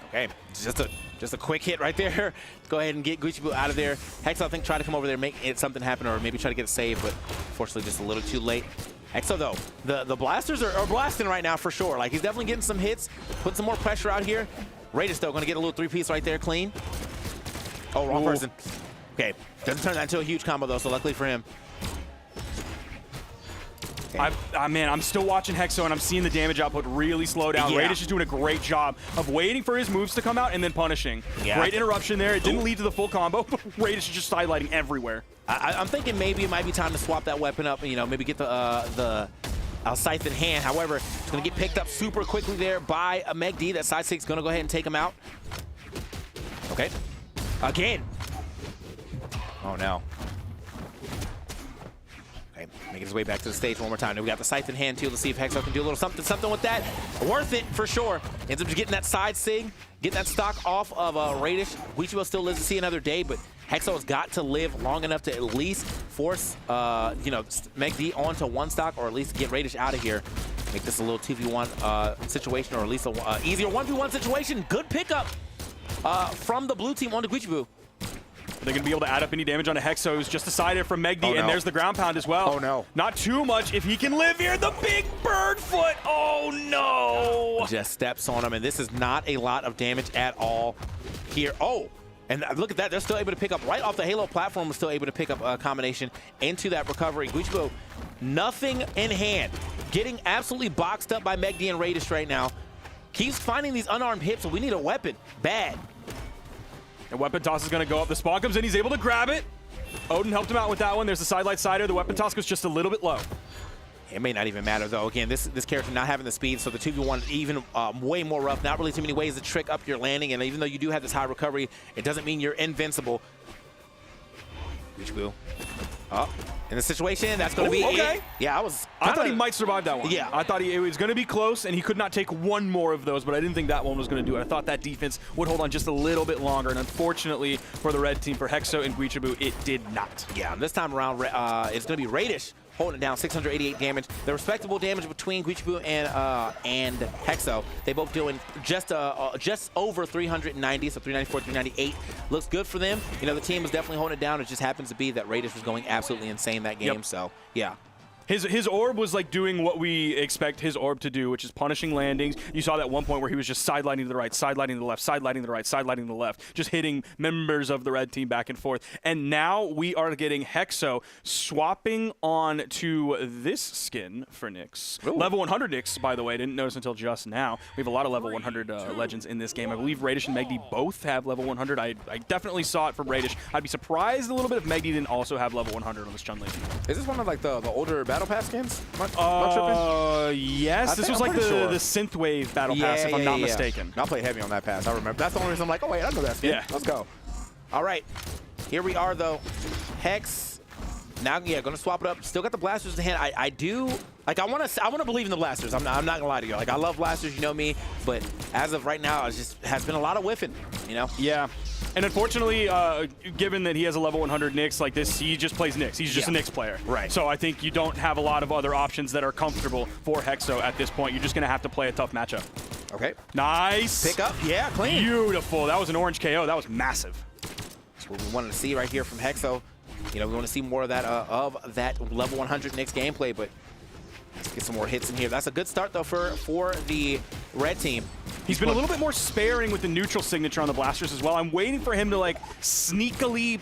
S7: Okay, just a quick hit right there. Go ahead and get Gucci out of there. Hexo, I think, tried to come over there, make something happen, or maybe try to get a save, but unfortunately just a little too late. Hexo, though, the blasters are blasting right now for sure. Like, he's definitely getting some hits, putting some more pressure out here. Radish, though, going to get a little three-piece right there, clean. Oh, wrong person. Okay, doesn't turn that into a huge combo, though, so luckily for him.
S3: Man, I'm still watching Hexo, and I'm seeing the damage output really slow down.
S7: Yeah.
S3: Radish is doing a great job of waiting for his moves to come out and then punishing.
S7: Yeah.
S3: Great interruption there. It didn't lead to the full combo, but Radish is just sidelighting everywhere.
S7: I'm thinking maybe it might be time to swap that weapon up and, you know, maybe get the scythe in hand. However, it's going to get picked up super quickly there by a Meg D. That side stick's going to go ahead and take him out. Okay. Again. Oh, no. Okay, making his way back to the stage one more time. Now we got the scythe in hand, too. Let's see if Hexo can do a little something with that. Worth it, for sure. Ends up getting that side sig, getting that stock off of Radish. Guichibo still lives to see another day, but Hexo has got to live long enough to at least force, you know, Meg D onto one stock, or at least get Radish out of here. Make this a little 2v1 situation, or at least an easier 1v1 situation. Good pickup from the blue team onto Guichibo.
S3: They're going to be able to add up any damage on a Hexo who's just decided from Meg D, and there's the ground pound as well.
S7: Oh, no.
S3: Not too much if he can live here. The big bird foot. Oh, no.
S7: Just steps on him, and this is not a lot of damage at all here. Oh, and look at that. They're still able to pick up right off the Halo platform. Still able to pick up a combination into that recovery. Guichibo, nothing in hand. Getting absolutely boxed up by Meg D and Radish right now. Keeps finding these unarmed hits, so we need a weapon. Bad.
S3: And weapon toss is going to go up. The spawn comes in. He's able to grab it. Odin helped him out with that one. There's the sidelight sider. The weapon toss goes just a little bit low.
S7: It may not even matter, though. Again, this character not having the speed, so the 2v1 is even way more rough. Not really too many ways to trick up your landing, and even though you do have this high recovery, it doesn't mean you're invincible. Guichibo. Oh, in the situation, that's going to be
S3: okay.
S7: it. Yeah,
S3: I thought he might survive that one.
S7: Yeah.
S3: I thought it was going to be close, and he could not take one more of those, but I didn't think that one was going to do it. I thought that defense would hold on just a little bit longer, and unfortunately for the red team, for Hexo and Guichibo, it did not.
S7: Yeah, this time around, it's going to be Radish holding it down, 688 damage. The respectable damage between Guichibo and Hexo. They both doing just over 390, so 394, 398. Looks good for them. You know, the team was definitely holding it down. It just happens to be that Radish was going absolutely insane that game. Yep. So, yeah.
S3: His orb was like doing what we expect his orb to do, which is punishing landings. You saw that one point where he was just sidelining to the right, sidelining to the left, sidelining to the right, sidelining to the left, just hitting members of the red team back and forth. And now we are getting Hexo swapping on to this skin for Nyx.
S7: Ooh.
S3: Level 100 Nyx, by the way. Didn't notice until just now. We have a lot of level 100 legends in this game. I believe Radish and Meg D both have level 100. I definitely saw it from Radish. I'd be surprised a little bit if Meg D didn't also have level 100 on this Chun-Li.
S7: Is this one of like the older Battle Pass skins?
S3: Yes. This was like the synthwave battle pass, if I'm not mistaken.
S7: I'll play heavy on that pass. I remember. That's the only reason I'm like, oh wait, I know that skin.
S3: Yeah.
S7: Let's go. All right. Here we are though. Hex. Now, yeah, gonna swap it up. Still got the blasters in hand. I do like. I wanna believe in the blasters. I'm not gonna lie to you. Like, I love blasters. You know me. But as of right now, it just has been a lot of whiffing. You know.
S3: Yeah. And unfortunately, given that he has a level 100 Nyx like this, he just plays Nyx. He's just a Nyx player.
S7: Right.
S3: So I think you don't have a lot of other options that are comfortable for Hexo at this point. You're just going to have to play a tough matchup.
S7: Okay.
S3: Nice.
S7: Pick up. Yeah, clean.
S3: Beautiful. That was an orange KO. That was massive.
S7: That's what we wanted to see right here from Hexo. You know, we want to see more of that level 100 Nyx gameplay, but let's get some more hits in here. That's a good start, though, for the red team.
S3: He's been a little bit more sparing with the neutral signature on the blasters as well. I'm waiting for him to, like, sneakily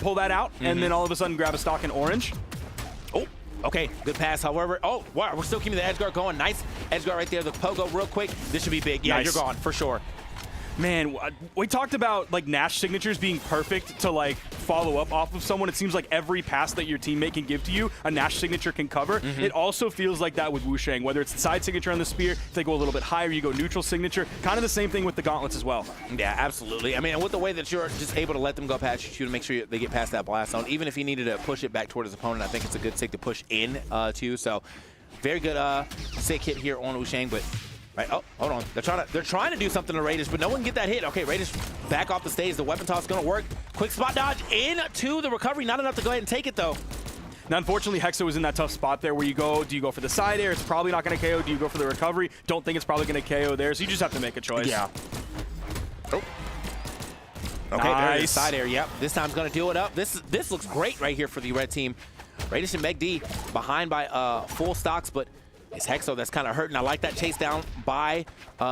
S3: pull that out and then all of a sudden grab a stock in orange.
S7: Oh, okay. Good pass, however. Oh, wow, we're still keeping the edge guard going. Nice edge guard right there. The pogo real quick. This should be big. Yeah,
S3: nice.
S7: You're gone for sure.
S3: Man, we talked about like Nash signatures being perfect to like follow up off of someone. It seems like every pass that your teammate can give to you, a Nash signature can cover. It also feels like that with Wushang, whether it's the side signature on the spear, if they go a little bit higher, you go neutral signature. Kind of the same thing with the gauntlets as well.
S7: Yeah, absolutely. I mean, with the way that you're just able to let them go past you to make sure they get past that blast zone, even if he needed to push it back toward his opponent, I think it's a good sig to push in too. So very good sig hit here on Wushang, but right, oh, hold on. They're trying to do something to Radish, but no one can get that hit. Okay, Radish back off the stage. The weapon toss is going to work. Quick spot dodge into the recovery. Not enough to go ahead and take it, though.
S3: Now, unfortunately, Hexo was in that tough spot there where you go, do you go for the side air? It's probably not going to KO. Do you go for the recovery? Don't think it's probably going to KO there, so you just have to make a choice.
S7: Yeah. Oh. Okay,
S3: nice.
S7: there it is. Side air, yep. This time's going to do it up. This looks great right here for the red team. Radish and Meg D behind by full stocks, but it's Hexo that's kind of hurting. I like that chase down by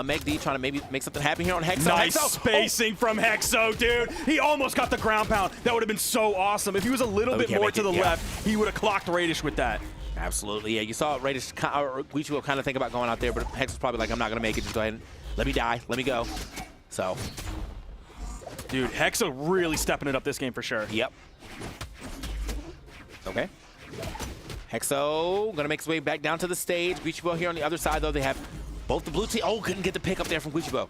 S7: Meg D, trying to maybe make something happen here on Hexo.
S3: Nice
S7: Hexo.
S3: spacing from Hexo, dude. He almost got the ground pound. That would have been so awesome. If he was a little bit more to the left, he would have clocked Radish with that.
S7: Absolutely, yeah. You saw Radish, or Guichi will kind of think about going out there, but Hexo's probably like, I'm not going to make it. Just go ahead and let me die. Let me go. So.
S3: Dude, Hexo really stepping it up this game for sure.
S7: Yep. Okay. Hexo gonna make his way back down to the stage. Guichibo here on the other side, though. They have both the blue team. Oh, couldn't get the pick up there from Guichibo.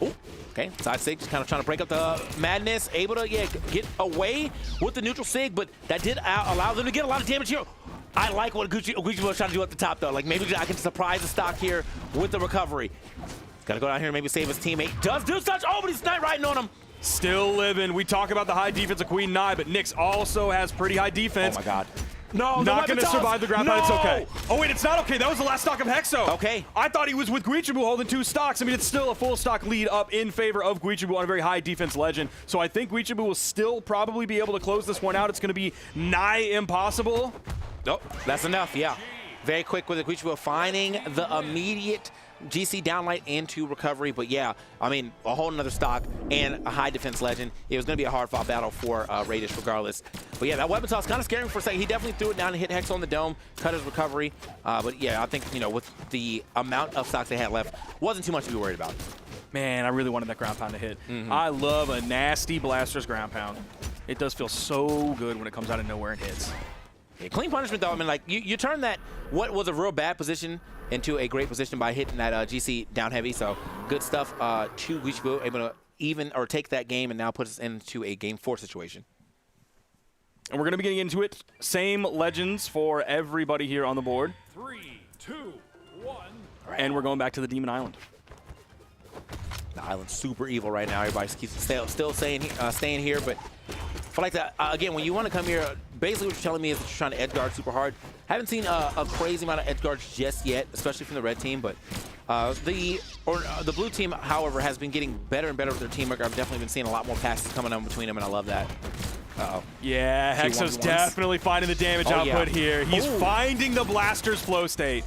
S7: Oh, okay. Side sig just kind of trying to break up the madness. Able to, yeah, get away with the neutral sig, but that did allow them to get a lot of damage here. I like what Guichibo is trying to do at the top, though. Like, maybe I can surprise the stock here with the recovery. He's got to go down here and maybe save his teammate. Does do such. Oh, but he's snipe riding on him.
S3: Still living. We talk about the high defense of Queen Nai, but Nyx also has pretty high defense.
S7: Oh my God. No,
S3: not going to survive the ground pound. It's okay. Oh wait, it's not okay. That was the last stock of Hexo.
S7: Okay.
S3: I thought he was with Guichibu holding 2 stocks. I mean, it's still a full stock lead up in favor of Guichibu on a very high defense legend. So I think Guichibu will still probably be able to close this one out. It's going to be nigh impossible.
S7: Oh, that's enough. Yeah. Very quick with the Guichibu finding the immediate GC downlight into recovery, but yeah, I mean, a whole nother stock and a high defense legend. It was going to be a hard-fought battle for Radish regardless. But yeah, that weapon toss kind of scared him for a second. He definitely threw it down and hit Hex on the dome, cut his recovery. But yeah, I think, you know, with the amount of stocks they had left, wasn't too much to be worried about.
S3: Man, I really wanted that ground pound to hit. I love a nasty Blaster's ground pound. It does feel so good when it comes out of nowhere and hits.
S7: Yeah, clean punishment, though. I mean, like, you turn that, what was a real bad position, into a great position by hitting that GC down heavy. So good stuff to Guichibu, able to even or take that game and now put us into a game 4 situation.
S3: And we're going to be getting into it. Same legends for everybody here on the board.
S12: 3, 2, 1.
S7: Right.
S3: And we're going back to the Demon Island.
S7: The island's super evil right now. Everybody keeps still staying here, but I like that. Again, when you want to come here, basically what you're telling me is that you're trying to edge guard super hard. Haven't seen a crazy amount of edge guards just yet, especially from the red team, but the blue team, however, has been getting better and better with their teamwork. I've definitely been seeing a lot more passes coming on between them, and I love that. Uh-oh.
S3: Yeah, Hexo's definitely finding the damage output here. He's finding the Blaster's flow state.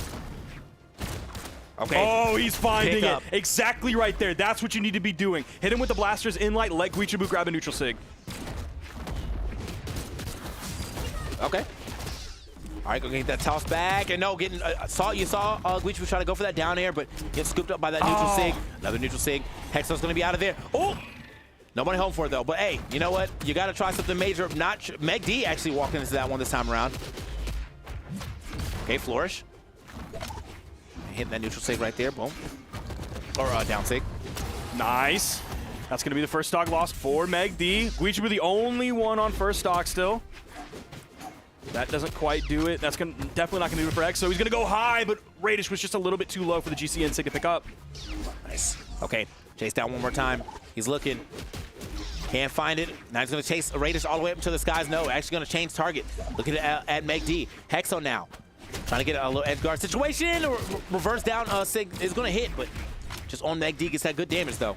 S7: Okay.
S3: Oh, he's finding it. Exactly right there. That's what you need to be doing. Hit him with the Blaster's inlight, let Guichibu grab a neutral sig.
S7: Okay. All right, go get that toss back. And no, getting you saw Guichibu trying to go for that down air, but gets scooped up by that neutral sig. Another neutral sig. Hexo's going to be out of there. Oh! Nobody home for it, though. But, hey, you know what? You got to try something major. Meg D actually walking into that one this time around. Okay, flourish. Hitting that neutral sig right there. Boom. Or down sig.
S3: Nice. That's going to be the first stock lost for Meg D. Guichibu the only one on first stock still. That doesn't quite do it. That's definitely not going to do it for X. So he's going to go high, but Radish was just a little bit too low for the GCN sig to pick up.
S7: Nice. Okay, chase down one more time. He's looking. Can't find it. Now he's going to chase Radish all the way up to the skies. No, actually going to change target. Looking at Meg D. Hexo now. Trying to get a little edge guard situation. Reverse down sig is going to hit, but just on Meg D gets that good damage, though.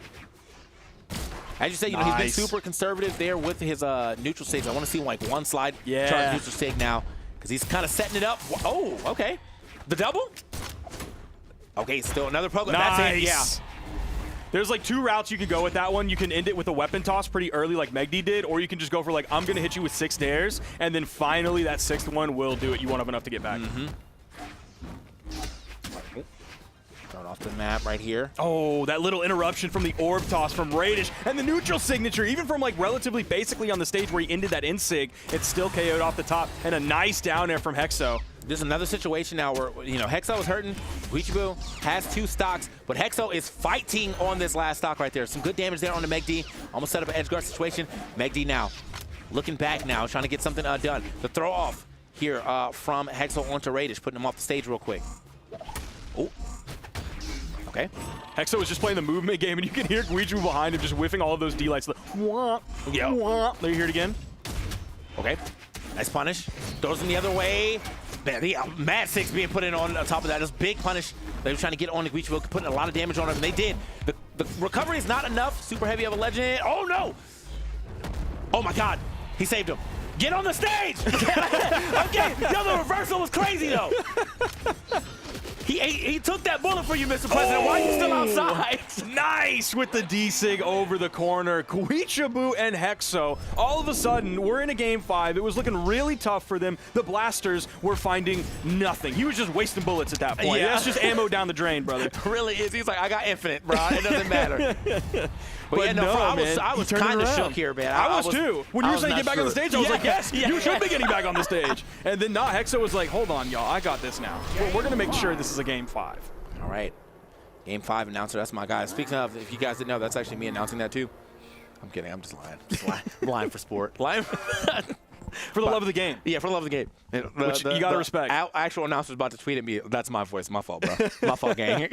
S7: As you said, you know, he's been super conservative there with his neutral sigs. I want to see like one slide charge neutral sig now because he's kind of setting it up. Oh, okay. The double? Okay, still another program.
S3: Nice.
S7: That's it, yeah.
S3: There's like 2 routes you could go with that one. You can end it with a weapon toss pretty early like Meg D did, or you can just go for like, I'm going to hit you with 6 dares, and then finally that 6th one will do it. You won't have enough to get back.
S7: Going off the map right here.
S3: Oh, that little interruption from the orb toss from Radish and the neutral signature, even from like relatively basically on the stage where he ended that insig, it's still KO'd off the top, and a nice down air from Hexo.
S7: There's another situation now where, you know, Hexo is hurting. Guichibu has 2 stocks, but Hexo is fighting on this last stock right there. Some good damage there on the Meg D. Almost set up an edge guard situation. Meg D now looking back now, trying to get something done. The throw off here from Hexo onto Radish, putting him off the stage real quick. Oh. Okay.
S3: Hexo was just playing the movement game, and you can hear Guichibu behind him just whiffing all of those D-lights. Wah, yeah. Wah. There you hear it again.
S7: Okay. Nice punish. Throws him the other way. Man, the Mad 6 being put in on top of that. This big punish. They were trying to get on the Guichibu, putting a lot of damage on him, and they did. The recovery is not enough. Super heavy of a legend. Oh, no. Oh, my God. He saved him. Get on the stage. Okay. Yo, the reversal was crazy, though. He took that bullet for you, Mr. President. Why are you still outside?
S3: Nice with the D-Sig over the corner. Guichibu and Hexo, all of a sudden, we're in a game 5. It was looking really tough for them. The blasters were finding nothing. He was just wasting bullets at that point.
S7: Yeah.
S3: That's just ammo down the drain, brother.
S7: It really is. He's like, I got infinite, bro. It doesn't matter.
S3: But
S7: yeah, no,
S3: man,
S7: I was kind of shook here, man.
S3: I was too. When you were saying get back on the stage, I was like, yes, you should be getting back on the stage. And then Hexo was like, hold on, y'all, I got this now. We're going to make sure this is a game 5.
S7: All right. Game 5 announcer, that's my guy. Speaking of, if you guys didn't know, that's actually me announcing that too. I'm kidding, I'm just lying. I'm lying for sport. Lying
S3: for the love of the game.
S7: Yeah, for the love of the game.
S3: Which you got to respect.
S7: Actual announcer's about to tweet at me. That's my voice. My fault, bro. My fault, gang.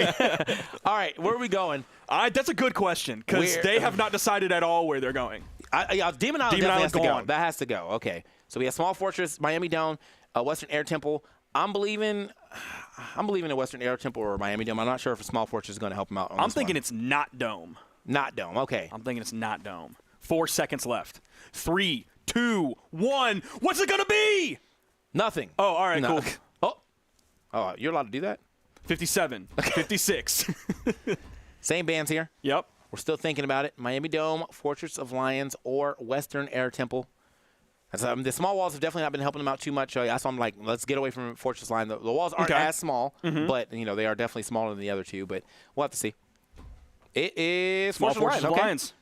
S7: All right, where are we going?
S3: That's a good question, because they have not decided at all where they're going.
S7: Demon Island definitely has to go. That has to go. Okay. So we have Small Fortress, Miami Dome, Western Air Temple. I'm believing in Western Air Temple or Miami Dome. I'm not sure if a Small Fortress is going to help him out.
S3: I'm thinking it's not Dome.
S7: Not Dome. Okay.
S3: I'm thinking it's not Dome. 4 seconds left. 3, 2, 1. What's it going to be?
S7: Nothing.
S3: Oh, all right,
S7: no.
S3: cool.
S7: Oh, you're allowed to do that?
S3: 57. 56.
S7: Same bands here.
S3: Yep.
S7: We're still thinking about it. Miami Dome, Fortress of Lions, or Western Air Temple. The small walls have definitely not been helping them out too much. So I'm like, let's get away from Fortress Line. The walls aren't as small, but they are definitely smaller than the other two. But we'll have to see. It is
S3: Small Fortress of Lions.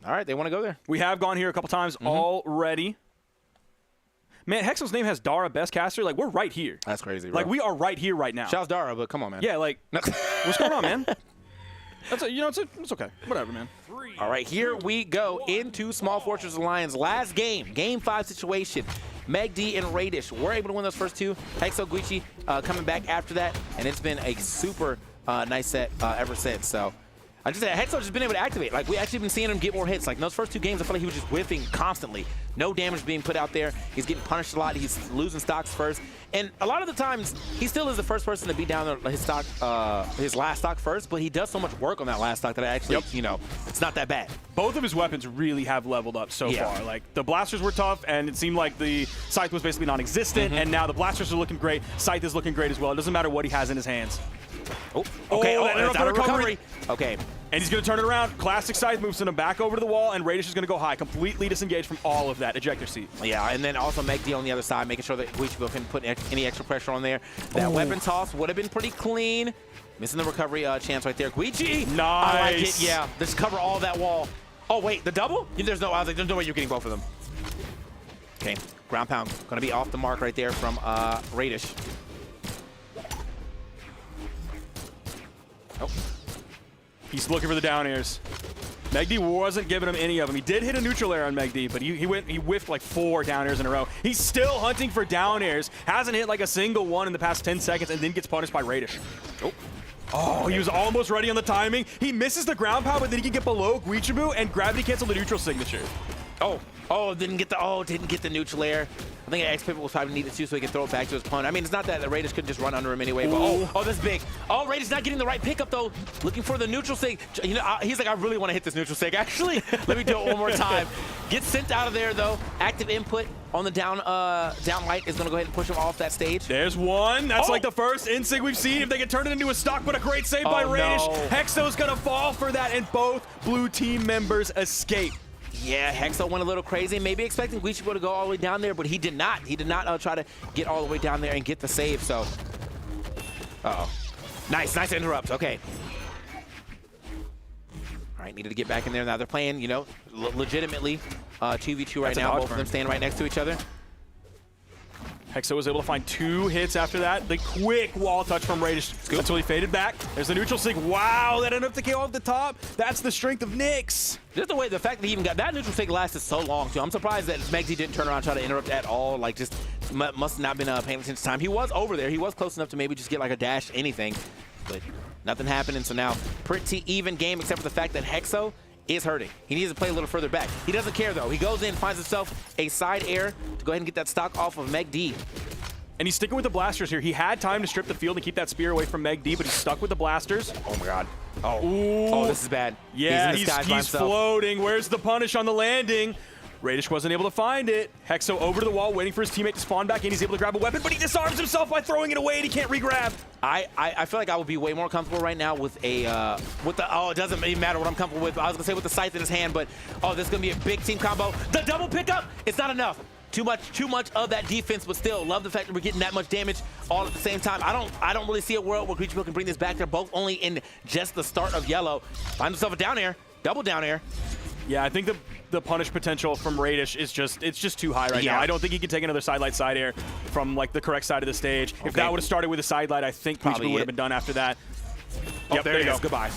S7: All right, they want to go there.
S3: We have gone here a couple times already. Man, Hexo's name has Dara Best Caster. Like, we're right here.
S7: That's crazy, bro.
S3: Like, we are right here right now.
S7: Shouts Dara, but come on, man.
S3: Yeah, like, what's going on, man? It's okay. Whatever, man.
S7: All right, here we go into Small Fortress Alliance. Last game, Game 5 situation. Meg D and Radish were able to win those first two. Hexo Guichi coming back after that, and it's been a super nice set ever since. So I just said Hexo's just been able to activate. Like, we actually been seeing him get more hits. Like, in those first 2 games, I feel like he was just whiffing constantly. No damage being put out there. He's getting punished a lot. He's losing stocks first. And a lot of the times, he still is the first person to beat down his stock, his last stock first, but he does so much work on that last stock that I actually, it's not that bad.
S3: Both of his weapons really have leveled up so far. Like, the blasters were tough, and it seemed like the scythe was basically non-existent, and now the blasters are looking great. Scythe is looking great as well. It doesn't matter what he has in his hands.
S7: Oh, okay.
S3: That's out of recovery.
S7: Okay.
S3: And he's going to turn it around. Classic Scythe moves him back over to the wall, and Radish is going to go high, completely disengaged from all of that ejector seat.
S7: Yeah, and then also Meg D on the other side, making sure that Guichibu couldn't put any extra pressure on there. That weapon toss would have been pretty clean. Missing the recovery chance right there. Guichi!
S3: Nice!
S7: I like it, yeah. Just cover all that wall. Oh, wait, the double? I was like, there's no way you're getting both of them. Okay, ground pound. Going to be off the mark right there from Radish. Oh.
S3: He's looking for the down airs. Meg D wasn't giving him any of them. He did hit a neutral air on Meg D, but he whiffed like 4 down airs in a row. He's still hunting for down airs. Hasn't hit like a single one in the past 10 seconds, and then gets punished by Radish. Oh, he was almost ready on the timing. He misses the ground pound, but then he can get below Guichibu and gravity cancel the neutral signature.
S7: Didn't get the neutral air. I think X Pivot was probably needed to so he could throw it back to his opponent. I mean, it's not that the Raiders couldn't just run under him anyway, but that's big. Oh, Raiders not getting the right pickup though. Looking for the neutral sig. He's like, I really want to hit this neutral sig. Actually, let me do it one more time. Gets sent out of there though. Active input on the down light is gonna go ahead and push him off that stage.
S3: There's one. That's like the first insig we've seen. If they can turn it into a stock, but a great save by Radish.
S7: No.
S3: Hexo's gonna fall for that, and both blue team members escape.
S7: Yeah, Hexo went a little crazy, maybe expecting Guichibu to go all the way down there, but he did not. He did not try to get all the way down there and get the save, so. Nice interrupt. Okay. All right, needed to get back in there. Now they're playing, you know, legitimately 2v2 right now. Both of them standing right next to each other.
S3: Hexo was able to find 2 hits after that. The quick wall touch from Radish until he faded back. There's the neutral sig. Wow, that ended up to KO off the top. That's the strength of Nyx.
S7: Just the fact that he even got that neutral sig lasted so long too. I'm surprised that Megzy didn't turn around and try to interrupt at all. Like, just must not been paying attention to time. He was over there. He was close enough to maybe just get like a dash, anything, but nothing happening. So now pretty even game, except for the fact that Hexo is hurting. He needs to play a little further back. He doesn't care though. He goes in, finds himself a side air to go ahead and get that stock off of Meg D.
S3: And he's sticking with the blasters here. He had time to strip the field and keep that spear away from Meg D, but he's stuck with the blasters.
S7: Oh my god. Oh,
S3: ooh.
S7: Oh, this is bad.
S3: Yeah,
S7: he's
S3: floating. Where's the punish on the landing? Radish wasn't able to find it. Hexo over to the wall, waiting for his teammate to spawn back in. He's able to grab a weapon, but he disarms himself by throwing it away, and he can't re-grab.
S7: I feel like I would be way more comfortable right now with oh, it doesn't even matter what I'm comfortable with. I was gonna say with the scythe in his hand, but oh, this is gonna be a big team combo. The double pickup, it's not enough. Too much of that defense, but still love the fact that we're getting that much damage all at the same time. I don't really see a world where Creature can bring this back. They're both only in just the start of yellow. Find himself a down air, double down air.
S3: Yeah, I think the punish potential from Radish is just too high right now. I don't think he can take another sidelight side air from like the correct side of the stage. Okay. If that would have started with a sidelight, I think Creature would have been done after that.
S7: Oh,
S3: yep,
S7: there you go. Goodbye.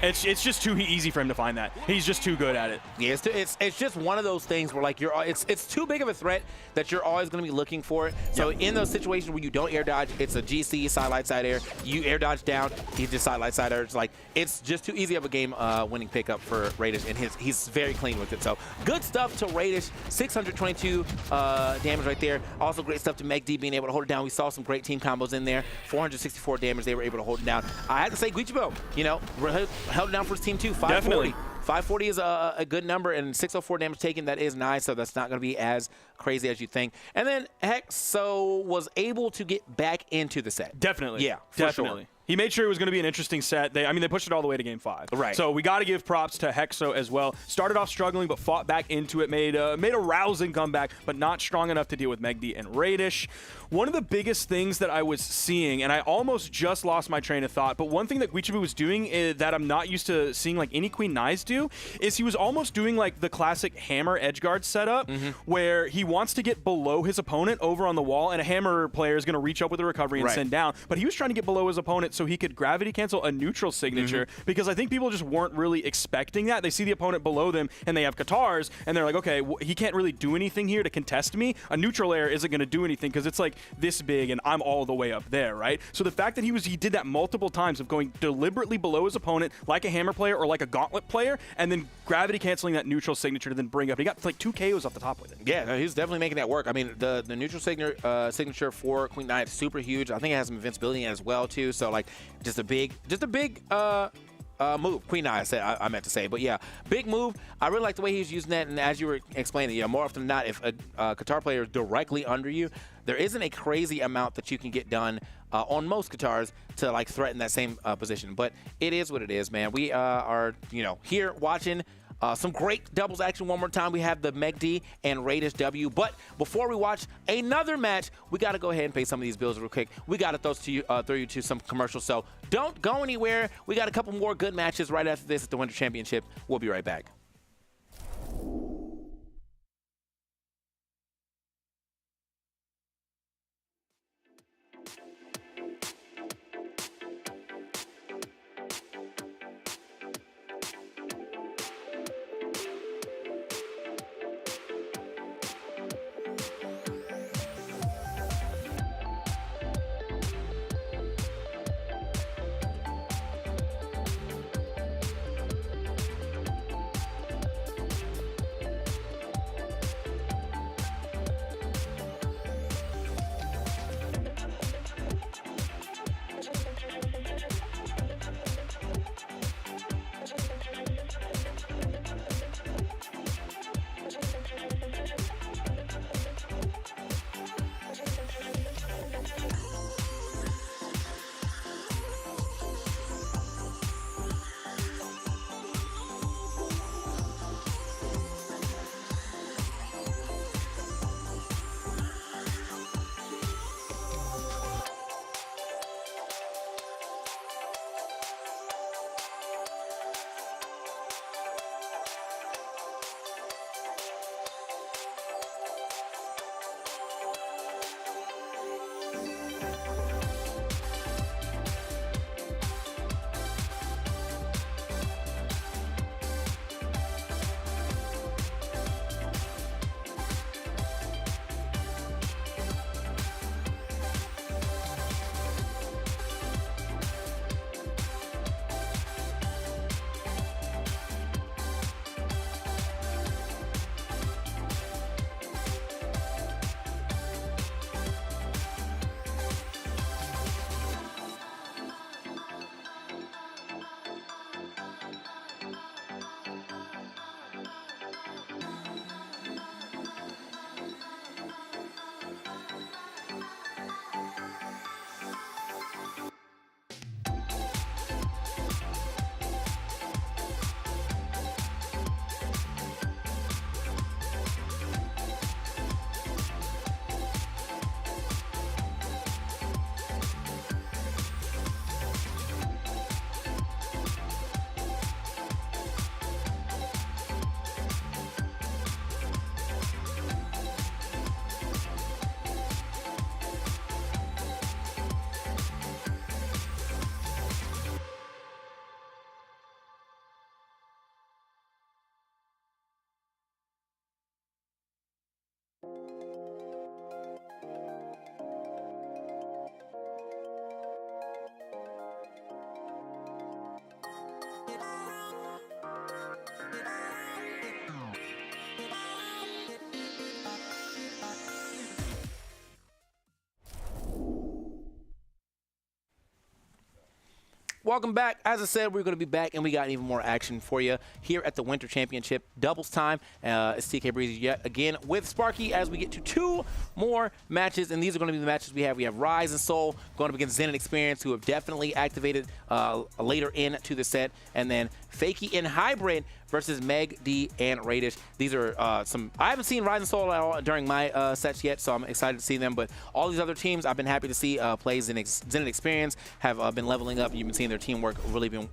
S3: It's just too easy for him to find that. He's just too good at it.
S7: Yeah, it's just one of those things where like it's too big of a threat that you're always going to be looking for it. So in those situations where you don't air dodge, it's a GC sidelight side air. You air dodge down, he just sidelight side air. It's like it's just too easy of a game winning pickup for Radish, and he's very clean with it. So good stuff to Radish, 622 damage right there. Also great stuff to Meg D being able to hold it down. We saw some great team combos in there. 464 damage, they were able to hold it down. I had to say Guichibo, you know, held it down for his team too. 540.
S3: Definitely.
S7: 540 is a good number, and 604 damage taken, that is nice, so that's not going to be as crazy as you think. And then Hexo was able to get back into the set.
S3: Definitely.
S7: Yeah,
S3: definitely.
S7: Sure.
S3: He made sure it was going to be an interesting set. They pushed it all the way to Game 5.
S7: Right.
S3: So we got to give props to Hexo as well. Started off struggling, but fought back into it. Made a rousing comeback, but not strong enough to deal with Meg D and Radish. One of the biggest things that I was seeing, and I almost just lost my train of thought, but one thing that Guichibu was doing that I'm not used to seeing like any Queen Nai's do, is he was almost doing like the classic hammer edgeguard setup, where he wants to get below his opponent over on the wall, and a hammer player is going to reach up with a recovery and send down. But he was trying to get below his opponent so he could gravity cancel a neutral signature, because I think people just weren't really expecting that. They see the opponent below them, and they have Katars, and they're like, okay, he can't really do anything here to contest me. A neutral air isn't going to do anything because it's like this big and I'm all the way up there, right? So the fact that he did that multiple times of going deliberately below his opponent like a hammer player or like a gauntlet player, and then gravity canceling that neutral signature to then bring up. He got like 2 KOs off the top with it.
S7: Yeah, no, he's definitely making that work. I mean, the neutral signature for Queen Nai is super huge. I think it has some invincibility as well too. So like just a big move. Queen Nai, I meant to say, but yeah, big move. I really like the way he was using that, and as you were explaining, you know, more often than not, if a Qatar player is directly under you, there isn't a crazy amount that you can get done on most Qatars to like threaten that same position. But it is what it is, man. We are, you know, here watching some great doubles action one more time. We have the Meg D and Radish W. But before we watch another match, we got to go ahead and pay some of these bills real quick. We got to throw you to some commercials. So don't go anywhere. We got a couple more good matches right after this at the Winter Championship. We'll be right back. welcome back. As I said, we're going to be back, and we got even more action for you here at the Winter Championship doubles time. It's TK Breezy yet again with Sparky as we get to 2 more matches, and these are going to be the matches we have. We have Rise and Soul going up against Zen and Experience, who have definitely activated later into the set, and then Fakey and Hybrid versus Meg, D, and Radish. These are I haven't seen Rise and Soul at all during my sets yet, so I'm excited to see them. But all these other teams, I've been happy to see play Zen and Experience have been leveling up. You've been seeing their teamwork really been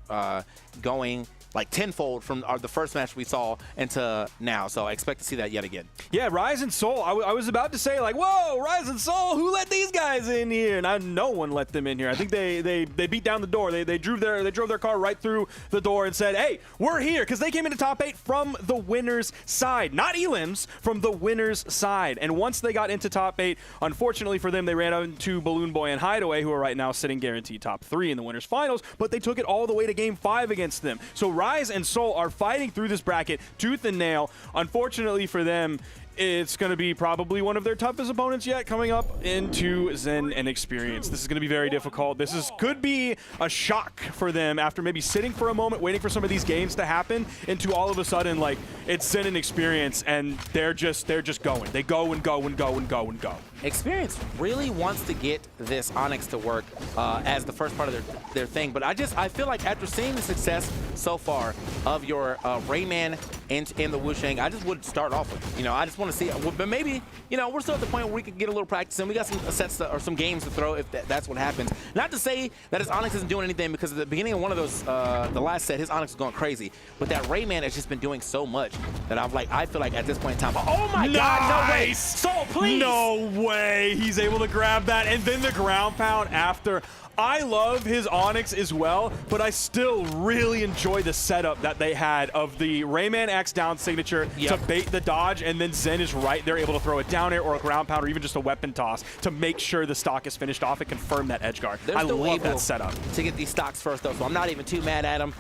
S7: going like tenfold from the first match we saw into now. So I expect to see that yet again.
S3: Yeah, Rise and Soul. I was about to say, like, whoa, Rise and Soul, who let these guys in here? And no one let them in here. I think they beat down the door. They drove their car right through the door and said, hey, we're here, because they came into top 8 from the winner's side. Not Elims, from the winner's side. And once they got into top 8, unfortunately for them, they ran into Balloon Boy and Hideaway, who are right now sitting guaranteed top 3 in the winner's finals, but they took it all the way to game 5 against them. So Rise and Soul are fighting through this bracket tooth and nail. Unfortunately for them, it's going to be probably one of their toughest opponents yet coming up into Zen and Experience. This is going to be very difficult. This could be a shock for them after maybe sitting for a moment, waiting for some of these games to happen, into all of a sudden, like, it's Zen and Experience, and they're just going. They go and go and go and go and go.
S7: Experience really wants to get this Onyx to work as the first part of their thing, but I feel like after seeing the success so far of your Rayman in the Wushang, I just would start off with, I just want to see, but maybe, we're still at the point where we could get a little practice and we got some sets or some games to throw if that's what happens. Not to say that his Onyx isn't doing anything, because at the beginning of one of those, the last set, his Onyx was going crazy, but that Rayman has just been doing so much that I feel like at this point in time, oh my God, no way, Soul, please.
S3: No way, he's able to grab that, and then the ground pound after. I love his Onyx as well, but I still really enjoy the setup that they had of the Rayman X down signature to bait the dodge, and then Zen is right there able to throw a down air or a ground pound or even just a weapon toss to make sure the stock is finished off and confirm that edge guard. I love that setup.
S7: To get these stocks first, though, so I'm not even too mad at him.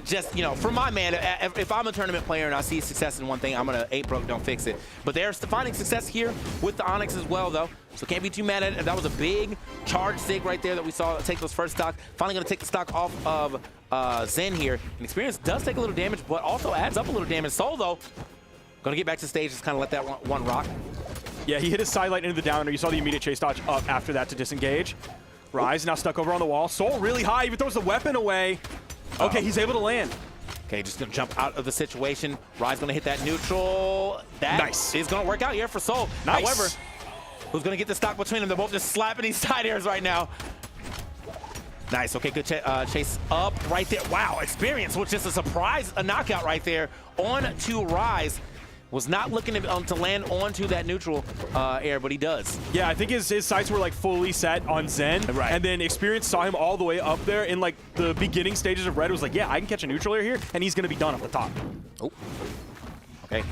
S7: Just, for my man, if I'm a tournament player and I see success in one thing, I'm going to ain't broke, don't fix it. But they're finding success here with the Onyx as well, though. So can't be too mad at it. That was a big charge sig right there that we saw take those first stocks. Finally going to take the stock off of Zen here. And Experience does take a little damage, but also adds up a little damage. Soul, though, going to get back to stage, just kind of let that one rock.
S3: Yeah, he hit his sidelight into the downer. You saw the immediate chase dodge up after that to disengage. Rise now stuck over on the wall. Soul really high, even throws the weapon away. Okay, he's able to land.
S7: Okay, just going to jump out of the situation. Rise going to hit that neutral. That is going to work out here for Soul.
S3: Nice.
S7: However, who's going to get the stock between them? They're both just slapping these side airs right now. Nice. Okay, good chase up right there. Wow, Experience was just a surprise, a knockout right there on to Rise. Was not looking to land onto that neutral air, but he does.
S3: Yeah, I think his sights were like fully set on Zen,
S7: right.
S3: And then Experience saw him all the way up there in like the beginning stages of Red. Was like, yeah, I can catch a neutral air here, and he's going to be done up the top.
S7: Oh, okay.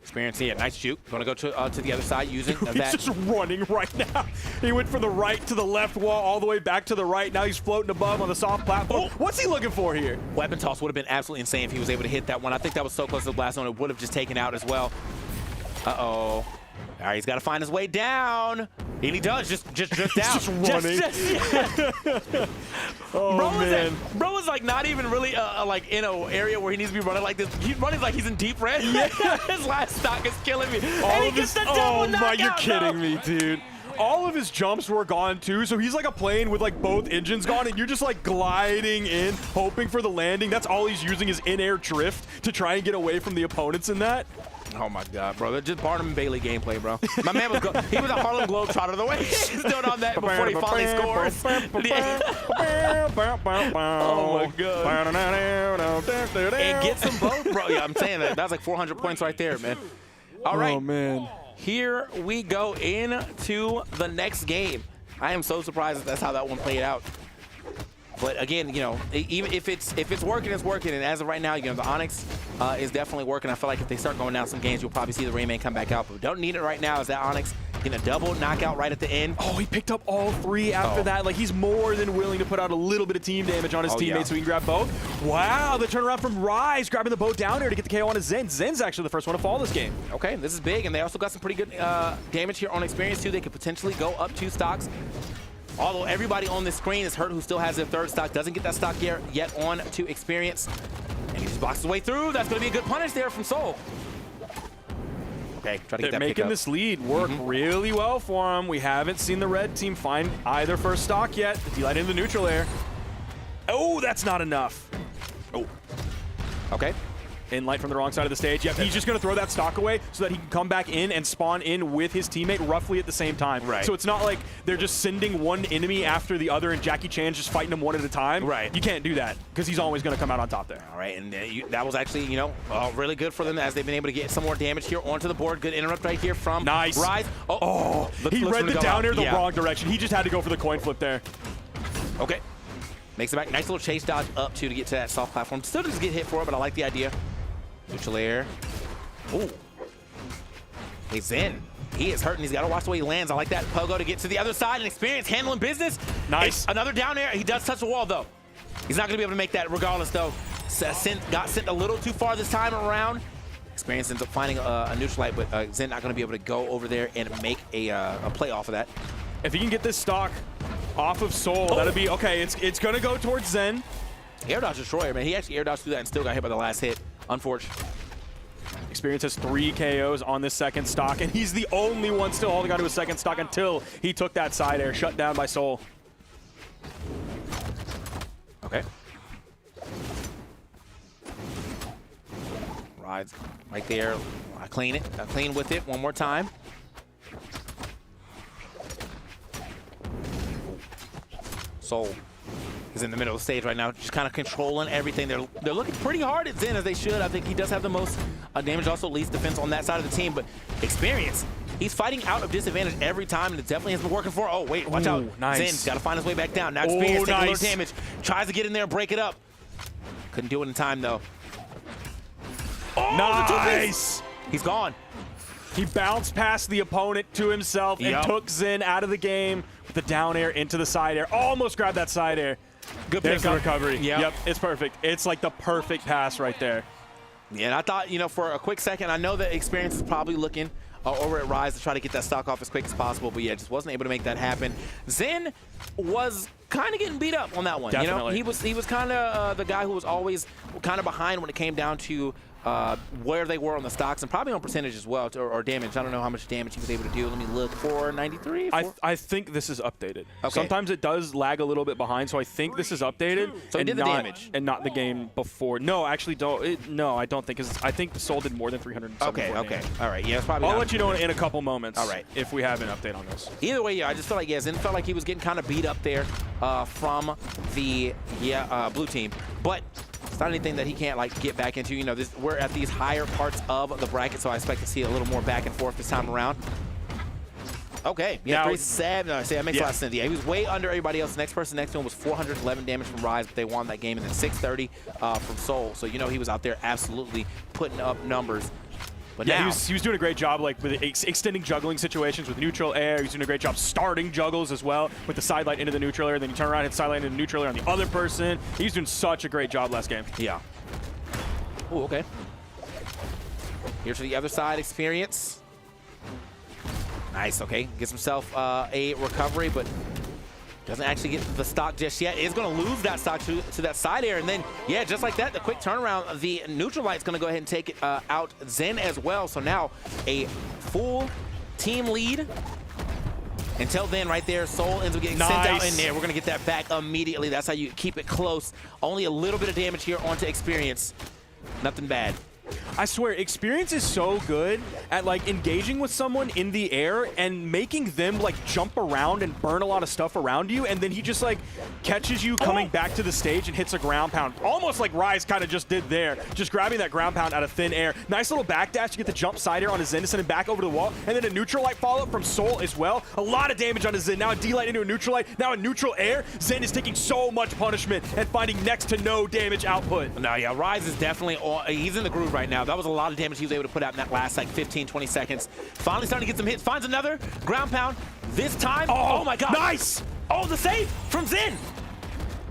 S7: Experience here, nice shoot. Going to go to the other side using
S3: Dude,
S7: that.
S3: He's just running right now. He went from the right to the left wall, all the way back to the right. Now he's floating above on the soft platform. What's he looking for here?
S7: Weapon toss would have been absolutely insane if he was able to hit that one. I think that was so close to the blast zone, it would have just taken out as well. Uh-oh. All right, he's got to find his way down. And he does, just drift down.
S3: He's just running. Oh, man.
S7: Bro is like not even really like in an area where he needs to be running like this. He's running like he's in deep red. Yeah. His last stock is killing me. And he gets the double knockout.
S3: You're kidding me, dude. All of his jumps were gone too, so he's like a plane with like both engines gone, and you're just like gliding in, hoping for the landing. That's all he's using is in-air drift to try and get away from the opponents in that.
S7: Oh my God, bro! They're just Barnum and Bailey gameplay, bro. My man was he was a Harlem Globetrotter the way he's doing on that before he finally scores. Oh my God! And gets them both, bro. Yeah, I'm saying that. That's like 400 points right there, man. All right.
S3: Oh man.
S7: Here we go into the next game. I am so surprised that's how that one played out. But again, even if it's working, it's working. And as of right now, the Onyx is definitely working. I feel like if they start going down some games, you'll probably see the Rayman come back out. But we don't need it right now. Is that Onyx getting a double knockout right at the end?
S3: Oh, he picked up all 3 after that. Like, he's more than willing to put out a little bit of team damage on his teammates so he can grab both. Wow, the turnaround from Rise, grabbing the bow down there to get the KO on his Zen. Zen's actually the first one to fall this game.
S7: Okay, this is big. And they also got some pretty good damage here on Experience, too. They could potentially go up 2 stocks. Although everybody on this screen is hurt who still has their third stock, doesn't get that stock yet on to Experience. And he just boxes his way through. That's going to be a good punish there from Soul. Okay, try to get that
S3: making
S7: pickup.
S3: this lead work really well for him. We haven't seen the red team find either first stock yet. The D-Light into the neutral air. Oh, that's not enough.
S7: Oh. Okay.
S3: In light from the wrong side of the stage. Yep, he's just going to throw that stock away so that he can come back in and spawn in with his teammate roughly at the same time.
S7: Right.
S3: So it's not like they're just sending one enemy after the other and Jackie Chan's just fighting them one at a time.
S7: Right.
S3: You can't do that because he's always going to come out on top there.
S7: All right, and that was actually, you know, really good for them as they've been able to get some more damage here onto the board. Good interrupt right here from Rise.
S3: Oh, he read the down air the wrong direction. He just had to go for the coin flip there.
S7: Okay. Makes it back. Nice little chase dodge up to get to that soft platform. Still doesn't get hit for it, but I like the idea. Neutral air. Ooh. Hey, Zen. He is hurting. He's got to watch the way he lands. I like that pogo to get to the other side and Experience handling business.
S3: Nice.
S7: Another down air. He does touch the wall, though. He's not going to be able to make that regardless, though. Got sent a little too far this time around. Experience ends up finding a neutral light, but Zen not going to be able to go over there and make a play off of that.
S3: If he can get this stock off of Soul, that'll be okay. It's going to go towards Zen.
S7: Air dodge destroyer, man. He actually air dodged through that and still got hit by the last hit. Unfortunate.
S3: Experience has 3 KOs on this second stock, and he's the only one still holding on to his second stock until he took that side air, shut down by Soul.
S7: Okay. Rides right there. I clean it. I clean with it one more time. Soul is in the middle of the stage right now, just kind of controlling everything. They're looking pretty hard at Zen, as they should. I think he does have the most damage, also least defense on that side of the team, but Experience, he's fighting out of disadvantage every time, and it definitely has been working for him. Oh, wait, watch out.
S3: Nice.
S7: Zen's got to find his way back down. Now Experience taking a little damage. Tries to get in there and break it up. Couldn't do it in time, though. Oh,
S3: nice!
S7: He's gone.
S3: He bounced past the opponent to himself and took Zen out of the game with the down air into the side air. Almost grabbed that side air.
S7: Good
S3: There's the
S7: pickup.
S3: recovery.
S7: Yep.
S3: It's perfect. It's like the perfect pass right there.
S7: Yeah, and I thought, you know, for a quick second, I know that Experience is probably looking over at Rise to try to get that stock off as quick as possible, but yeah, just wasn't able to make that happen. Zen was kind of getting beat up on that one.
S3: Definitely.
S7: You know, he was kind of the guy who was always kind of behind when it came down to where they were on the stocks and probably on percentage as well, or damage. I don't know how much damage he was able to do. Let me look. 493?
S3: I think this is updated.
S7: Okay.
S3: Sometimes it does lag a little bit behind, so I think this is updated.
S7: So it did the damage.
S3: And not the game before. No, actually, no, I don't think. I think Soul did more than 374
S7: Okay.
S3: damage.
S7: All right. Yeah, it's probably
S3: I'll
S7: not
S3: let you know in a couple moments.
S7: All right.
S3: If we have an update on this.
S7: Either way, yeah, I just felt like, Zen felt like he was getting kind of beat up there from the blue team. But it's not anything that he can't like get back into. You know, we're at these higher parts of the bracket, so I expect to see a little more back and forth this time around. Okay, yeah, 3-7. No, see, that makes a lot of sense. Yeah, he was way under everybody else. The next person next to him was 411 damage from Rise, but they won that game, and then 630 from Soul. So you know he was out there absolutely putting up numbers. But
S3: yeah,
S7: now,
S3: he was doing a great job like with extending juggling situations with neutral air. He's doing a great job starting juggles as well with the sidelight into the neutral air. Then you turn around and hit sidelight into the neutral air on the other person. He's doing such a great job last game.
S7: Yeah. Oh, okay. Here's to the other side, Experience. Nice, okay. Gets himself a recovery, but doesn't actually get the stock just yet. Is going to lose that stock to that side air. And then, yeah, just like that, the quick turnaround, the neutral light's going to go ahead and take it out Zen as well. So now a full team lead. Until then, right there, Soul ends up getting sent out in there. We're going to get that back immediately. That's how you keep it close. Only a little bit of damage here onto Experience. Nothing bad.
S3: I swear, Experience is so good at like engaging with someone in the air and making them like jump around and burn a lot of stuff around you, and then he just like catches you coming back to the stage and hits a ground pound, almost like Rise kind of just did there, just grabbing that ground pound out of thin air. Nice little backdash to get the jump side air on his Zen to send him back over to the wall, and then a neutral light follow-up from Soul as well. A lot of damage on his Zen. Now a D-light into a neutral light, now a neutral air. Zen is taking so much punishment and finding next to no damage output.
S7: No, yeah, Rise is definitely he's in the groove right now. That was a lot of damage he was able to put out in that last like 15, 20 seconds. Finally starting to get some hits. Finds another ground pound. This time, oh my God.
S3: Nice!
S7: Oh, the save from Zen.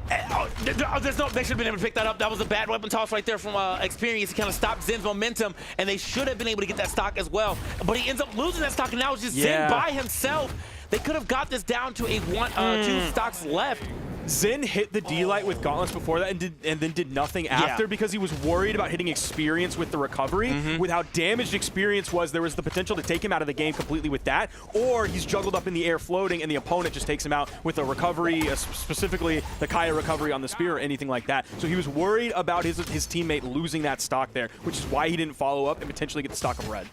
S7: They should have been able to pick that up. That was a bad weapon toss right there from Experience. He kind of stopped Zen's momentum, and they should have been able to get that stock as well. But he ends up losing that stock, and now it's just Zen by himself. they could have got this down to a 2 stocks left.
S3: Zen hit the D-Light with Gauntlets before that and then did nothing after because he was worried about hitting Experience with the recovery. With how damaged Experience was, there was the potential to take him out of the game completely with that, or he's juggled up in the air floating and the opponent just takes him out with a recovery, specifically the Kaya recovery on the spear or anything like that. So he was worried about his teammate losing that stock there, which is why he didn't follow up and potentially get the stock of red.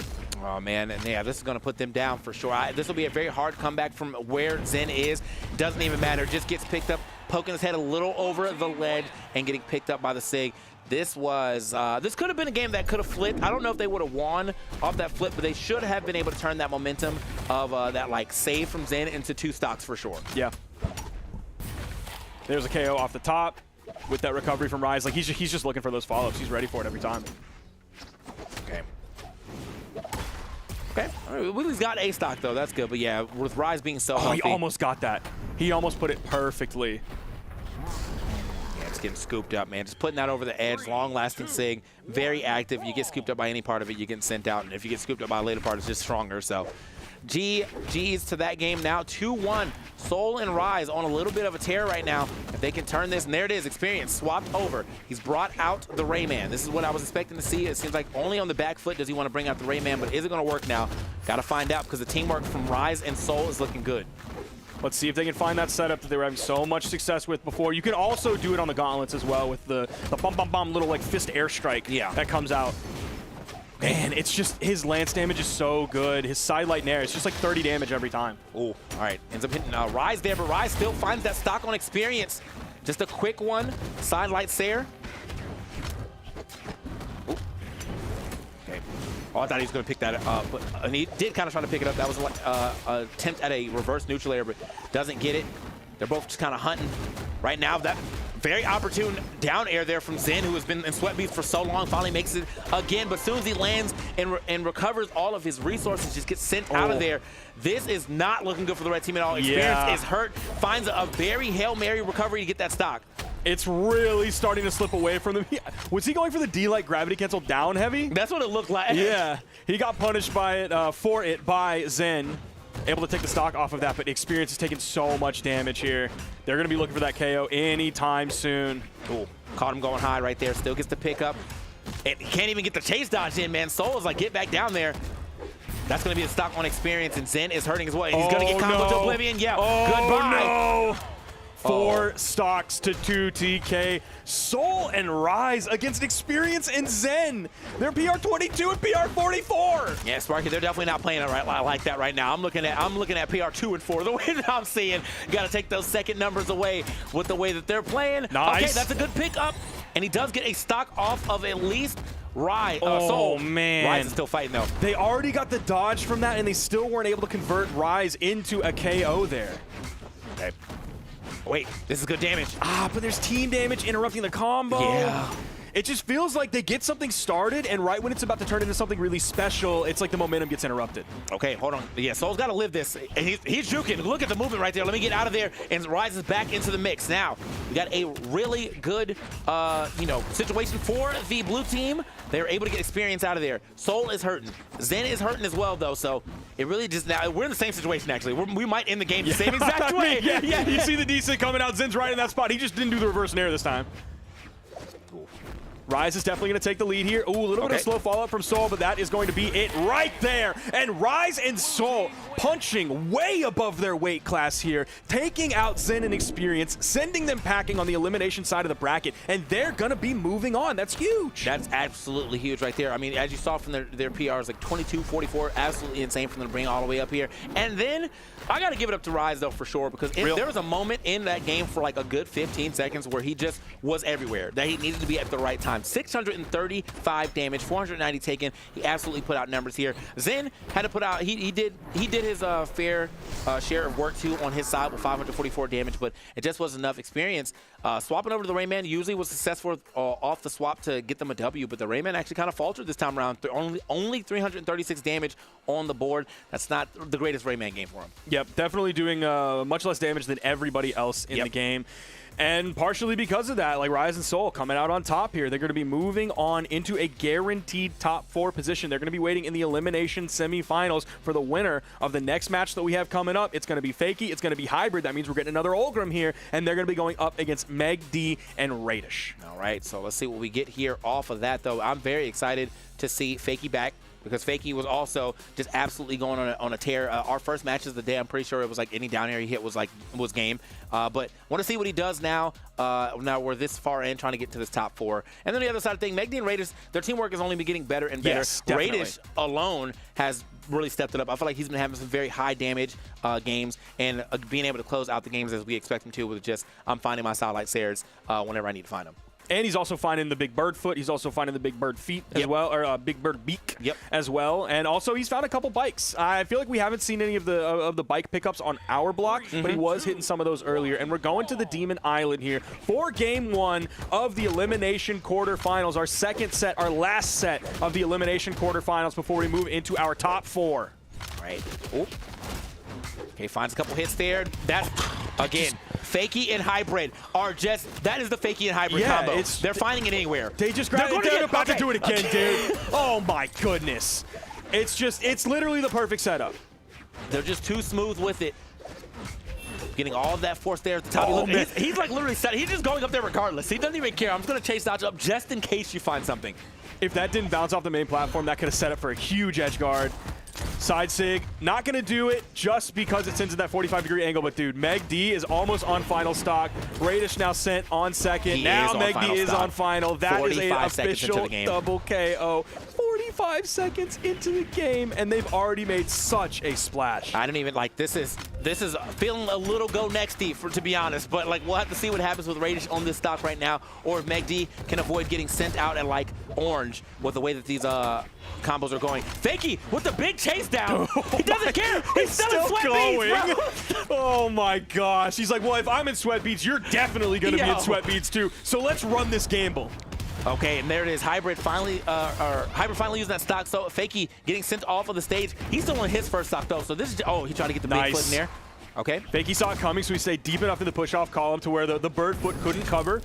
S7: Oh, man, and yeah, this is going to put them down for sure. This will be a very hard comeback from where Zen is. Doesn't even matter. Just gets picked up, poking his head a little over the ledge and getting picked up by the Sig. This was, this could have been a game that could have flipped. I don't know if they would have won off that flip, but they should have been able to turn that momentum of that, like, save from Zen into 2 stocks for sure.
S3: Yeah. There's a KO off the top with that recovery from Rise. Like, he's just looking for those follow-ups. He's ready for it every time.
S7: Okay. Okay, Willie's got a stock though, that's good. But yeah, with Rise being so healthy.
S3: He almost got that. He almost put it perfectly.
S7: Yeah, it's getting scooped up, man. Just putting that over the edge, long-lasting Sig, very active. You get scooped up by any part of it, you're getting sent out. And if you get scooped up by a later part, it's just stronger. So GG's to that game now, 2-1. Soul and Rise on a little bit of a tear right now. If they can turn this, and there it is, Experience swapped over. He's brought out the Rayman. This is what I was expecting to see. It seems like only on the back foot does he want to bring out the Rayman, but is it going to work now? Got to find out because the teamwork from Rise and Soul is looking good.
S3: Let's see if they can find that setup that they were having so much success with before. You can also do it on the Gauntlets as well with the bum little like fist airstrike that comes out. Man, it's just, his lance damage is so good. His sidelight nair, it's just like 30 damage every time.
S7: Oh, all right. Ends up hitting Rise there, but Rise still finds that stock on Experience. Just a quick one. Sidelight Sair. Ooh. Okay. Oh, I thought he was going to pick that up, and he did kind of try to pick it up. That was an attempt at a reverse neutral air, but doesn't get it. They're both just kind of hunting. Right now, that very opportune down air there from Zen, who has been in Sweat Beast for so long, finally makes it again. But as soon as he lands and recovers all of his resources, just gets sent out of there. This is not looking good for the red team at all. Experience is hurt, finds a very Hail Mary recovery to get that stock.
S3: It's really starting to slip away from them. Was he going for the D-Light gravity cancel down heavy?
S7: That's what it looked like.
S3: Yeah, he got punished by it, by Zen. Able to take the stock off of that, but Experience is taking so much damage here. They're going to be looking for that KO anytime soon.
S7: Cool. Caught him going high right there. Still gets the pickup. And he can't even get the chase dodge in, man. Soul is like, get back down there. That's going to be a stock on Experience, and Zen is hurting as well. He's going to get combo to Oblivion. Yeah, goodbye.
S3: No. 4 stocks to 2 TK. Soul and Rise against Experience and Zen. They're PR22 and PR44.
S7: Yeah, Sparky, they're definitely not playing it right like that right now. I'm looking at PR2 and 4. The way that I'm seeing, got to take those second numbers away with the way that they're playing.
S3: Nice.
S7: Okay, that's a good pickup, and he does get a stock off of at least Rise.
S3: Oh, man.
S7: Rise is still fighting, though.
S3: They already got the dodge from that, and they still weren't able to convert Rise into a KO there.
S7: Okay. Wait, this is good damage.
S3: But there's team damage interrupting the combo.
S7: Yeah.
S3: It just feels like they get something started, and right when it's about to turn into something really special, it's like the momentum gets interrupted.
S7: Okay, hold on. Yeah, Soul's got to live this. And he's juking. Look at the movement right there. Let me get out of there, and rises back into the mix. Now, we got a really good, situation for the blue team. They're able to get Experience out of there. Soul is hurting. Zen is hurting as well, though, so it really just now, we're in the same situation, actually. We might end the game the same exact way.
S3: Yeah, you see the decent coming out. Zen's right in that spot. He just didn't do the reverse nair this time. Rise is definitely going to take the lead here. Ooh, a little bit of slow follow-up from Soul, but that is going to be it right there. And Rise and Soul punching way above their weight class here, taking out Zen and Experience, sending them packing on the elimination side of the bracket, and they're going to be moving on. That's huge.
S7: That's absolutely huge right there. I mean, as you saw from their PRs, like 22-44, absolutely insane for them to bring all the way up here. And then I got to give it up to Rise, though, for sure, because there was a moment in that game for like a good 15 seconds where he just was everywhere, that he needed to be at the right time. 635 damage, 490 taken. He absolutely put out numbers here. Zen had to put out, he did his fair share of work too on his side with 544 damage, but it just wasn't enough. Experience. Swapping over to the Rayman usually was successful off the swap to get them a W, but the Rayman actually kind of faltered this time around. Only 336 damage on the board. That's not the greatest Rayman game for him.
S3: Yep, definitely doing much less damage than everybody else in the game. And partially because of that, like Rise and Soul coming out on top here. They're going to be moving on into a guaranteed top 4 position. They're going to be waiting in the Elimination Semifinals for the winner of the next match that we have coming up. It's going to be Fakey. It's going to be Hybrid. That means we're getting another Olgrim here, and they're going to be going up against Meg D and Radish.
S7: All right, so let's see what we get here off of that, though. I'm very excited to see Fakey back, because Fakey was also just absolutely going on a tear. Our first matches of the day, I'm pretty sure it was like any down air he hit was game. But want to see what he does now. Now we're this far in, trying to get to this top 4. And then the other side of the thing, Meg D and Radish, their teamwork has only been getting better and better.
S3: Yes, definitely.
S7: Radish alone has really stepped it up. I feel like he's been having some very high damage games and being able to close out the games as we expect him to, with just finding my sidelight Sayers whenever I need to find them.
S3: And he's also finding the big bird foot. He's also finding the big bird feet as well, or big bird beak as well. And also he's found a couple bikes. I feel like we haven't seen any of the bike pickups on our block, but he was hitting some of those earlier. And we're going to the Demon Island here for Game 1 of the Elimination Quarterfinals, our second set, our last set of the Elimination Quarterfinals before we move into our top 4.
S7: Right. Oh. Okay, finds a couple hits there. That's, again, Fakey and Hybrid are just, that is the Fakey and Hybrid combo. They're finding it anywhere.
S3: They just grabbed it. They're about to do it again, dude. Oh my goodness. It's literally the perfect setup.
S7: They're just too smooth with it. Getting all of that force there at the top.
S3: Oh,
S7: he's like literally set. He's just going up there regardless. He doesn't even care. I'm just going to chase dodge up just in case you find something.
S3: If that didn't bounce off the main platform, that could have set up for a huge edge guard. Side sig, not going to do it just because it sends in that 45-degree angle. But, dude, Meg D is almost on final stock. Radish now sent on second. Now Meg D is on final. That is an official double KO. 45 seconds into the game, and they've already made such a splash.
S7: I don't even, like, this is feeling a little go nexty, to be honest. But, like, we'll have to see what happens with Radish on this stock right now, or if Meg D can avoid getting sent out at, like, orange with the way that these combos are going. Fakey with the big chase down. He doesn't care. He's still going.
S3: Oh my gosh. He's like, well, if I'm in sweat beads, you're definitely going to be in sweat beads too. So let's run this gamble.
S7: Okay, and there it is. Hybrid finally using that stock. So Fakey getting sent off of the stage. He's still on his first stock though. So this is, oh, he tried to get the big foot in there. Okay.
S3: Fakey saw it coming, so he stayed deep enough in the push-off column to where the bird foot couldn't cover.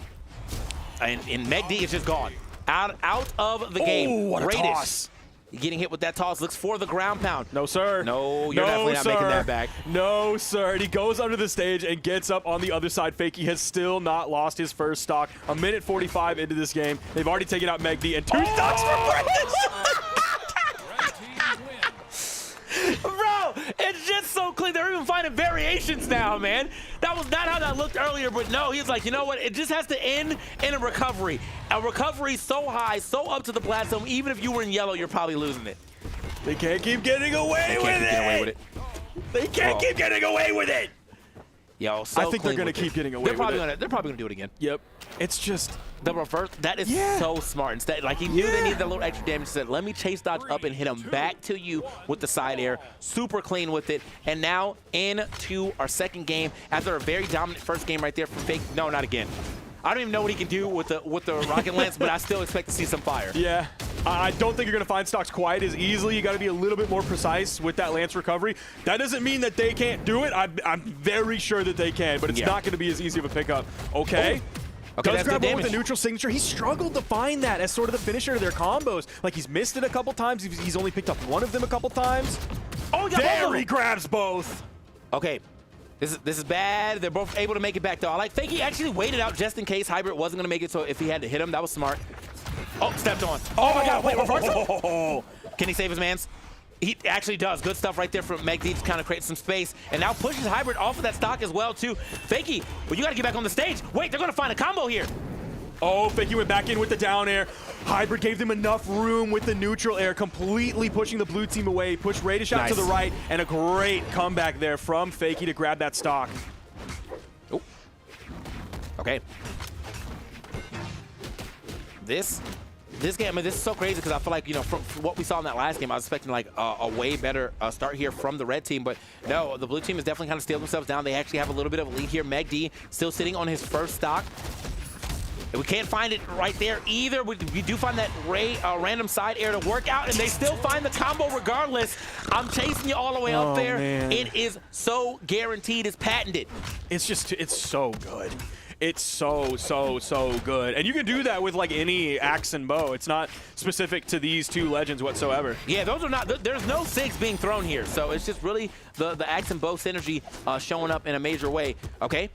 S7: And Meg D is just gone. Out of the game.
S3: Oh, what a toss.
S7: Getting hit with that toss, looks for the ground pound.
S3: No, sir.
S7: No, you're definitely not making that back.
S3: No, sir. And he goes under the stage and gets up on the other side. Fakey has still not lost his first stock. A minute 45 into this game. They've already taken out Meg D and 2 stocks for Brandon.
S7: Bro, it's just so clean. They're even finding variations now, man. That was not how that looked earlier, but no, he's like, you know what? It just has to end in a recovery. A recovery so high, so up to the platform, even if you were in yellow, you're probably losing it.
S3: They can't keep getting away with it. They can't keep getting away with it.
S7: Yo, so
S3: I think they're going to keep getting away with it.
S7: They're probably going to do it again.
S3: Yep. It's just
S7: the reverse. That is so smart. Instead, like he knew they needed that little extra damage. He said, let me chase dodge up and hit him back to you with the side air. Super clean with it. And now into our second game after a very dominant first game right there from Fake. No, not again. I don't even know what he can do with the rocket lance, but I still expect to see some fire.
S3: Yeah. I don't think you're going to find stocks quite as easily. You got to be a little bit more precise with that lance recovery. That doesn't mean that they can't do it. I'm very sure that they can, but it's not going to be as easy of a pickup. Okay.
S7: Okay,
S3: does grab one with a neutral signature. He struggled to find that as sort of the finisher of their combos. Like, he's missed it a couple times. He's only picked up one of them a couple times.
S7: Oh,
S3: there he grabs both.
S7: Okay. This is bad. They're both able to make it back, though. I like Fakey actually waited out just in case Hybrid wasn't going to make it, so if he had to hit him, that was smart. Oh, stepped on. Oh, my God. Wait, reversal? Can he save his mans? He actually does. Good stuff right there from Meg D to kind of create some space. And now pushes Hybrid off of that stock as well, too. Fakey, well, you got to get back on the stage. Wait, they're going to find a combo here.
S3: Oh, Fakey went back in with the down air. Hybrid gave them enough room with the neutral air, completely pushing the blue team away. Pushed Radish out to the right, and a great comeback there from Fakey to grab that stock.
S7: Oh. Okay. This game, I mean, this is so crazy because I feel like, you know, from what we saw in that last game, I was expecting like a way better start here from the red team, but no, the blue team is definitely kind of stealing themselves down. They actually have a little bit of a lead here. Meg D still sitting on his first stock. We can't find it right there either. We do find that random side air to work out, and they still find the combo regardless. I'm chasing you all the way up there.
S3: Man.
S7: It is so guaranteed. It's patented.
S3: It's just, it's so good. it's so good. And you can do that with like any axe and bow. It's not specific to these two legends whatsoever.
S7: Yeah, those are not. There's no SIGs being thrown here, so it's just really the axe and bow synergy showing up in a major way. Okay.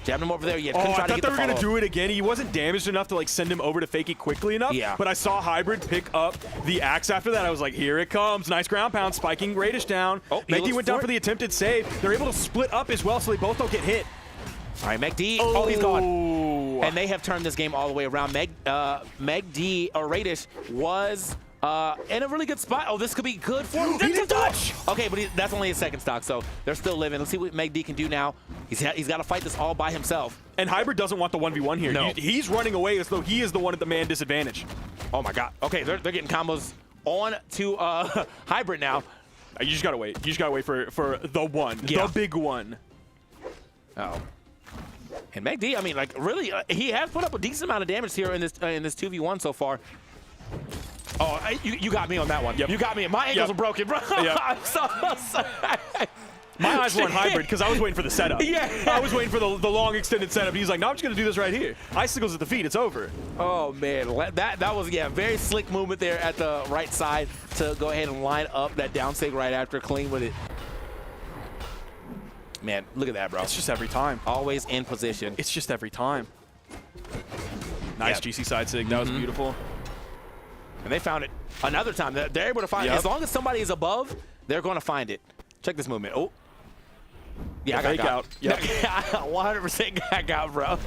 S7: Jabbed him over there. Yeah,
S3: I thought they were going to do it again. He wasn't damaged enough to like send him over to Fakey quickly enough.
S7: Yeah.
S3: But I saw Hybrid pick up the axe after that. I was like, here it comes. Nice ground pound, spiking Radish down.
S7: Oh,
S3: Megdy went down for the attempted save. They're able to split up as well, so they both don't get hit.
S7: All right, Megdy. Oh, he's gone. And they have turned this game all the way around. Megdy or Radish was in a really good spot. Oh, this could be good for him.
S3: He didn't touch.
S7: Okay, but that's only his second stock, so they're still living. Let's see what Megdy can do now. He's got to fight this all by himself.
S3: And Hybrid doesn't want the 1v1 here.
S7: No.
S3: He's running away as though he is the one at the man disadvantage.
S7: Oh my God. Okay, they're getting combos on to Hybrid now.
S3: You just gotta wait. You just gotta wait for the one, the big one.
S7: Oh. And Megdy, I mean, like really, he has put up a decent amount of damage here in this 2v1 so far. Oh, you got me on that one.
S3: Yep.
S7: You got me. My ankles are broken, bro.
S3: Yep.
S7: I'm so sorry.
S3: My eyes were on Hybrid because I was waiting for the setup.
S7: Yeah.
S3: I was waiting for the long extended setup. He's like, no, I'm just going to do this right here. Icicles at the feet. It's over.
S7: Oh, man. That was, very slick movement there at the right side to go ahead and line up that down sig right after, clean with it. Man, look at that, bro.
S3: It's just every time.
S7: Always in position.
S3: It's just every time. Nice GC side sig. That was beautiful.
S7: And they found it another time. They're able to find it. As long as somebody is above, they're going to find it. Check this movement. Oh. Yeah, I got out. Yep. 100% got out, bro.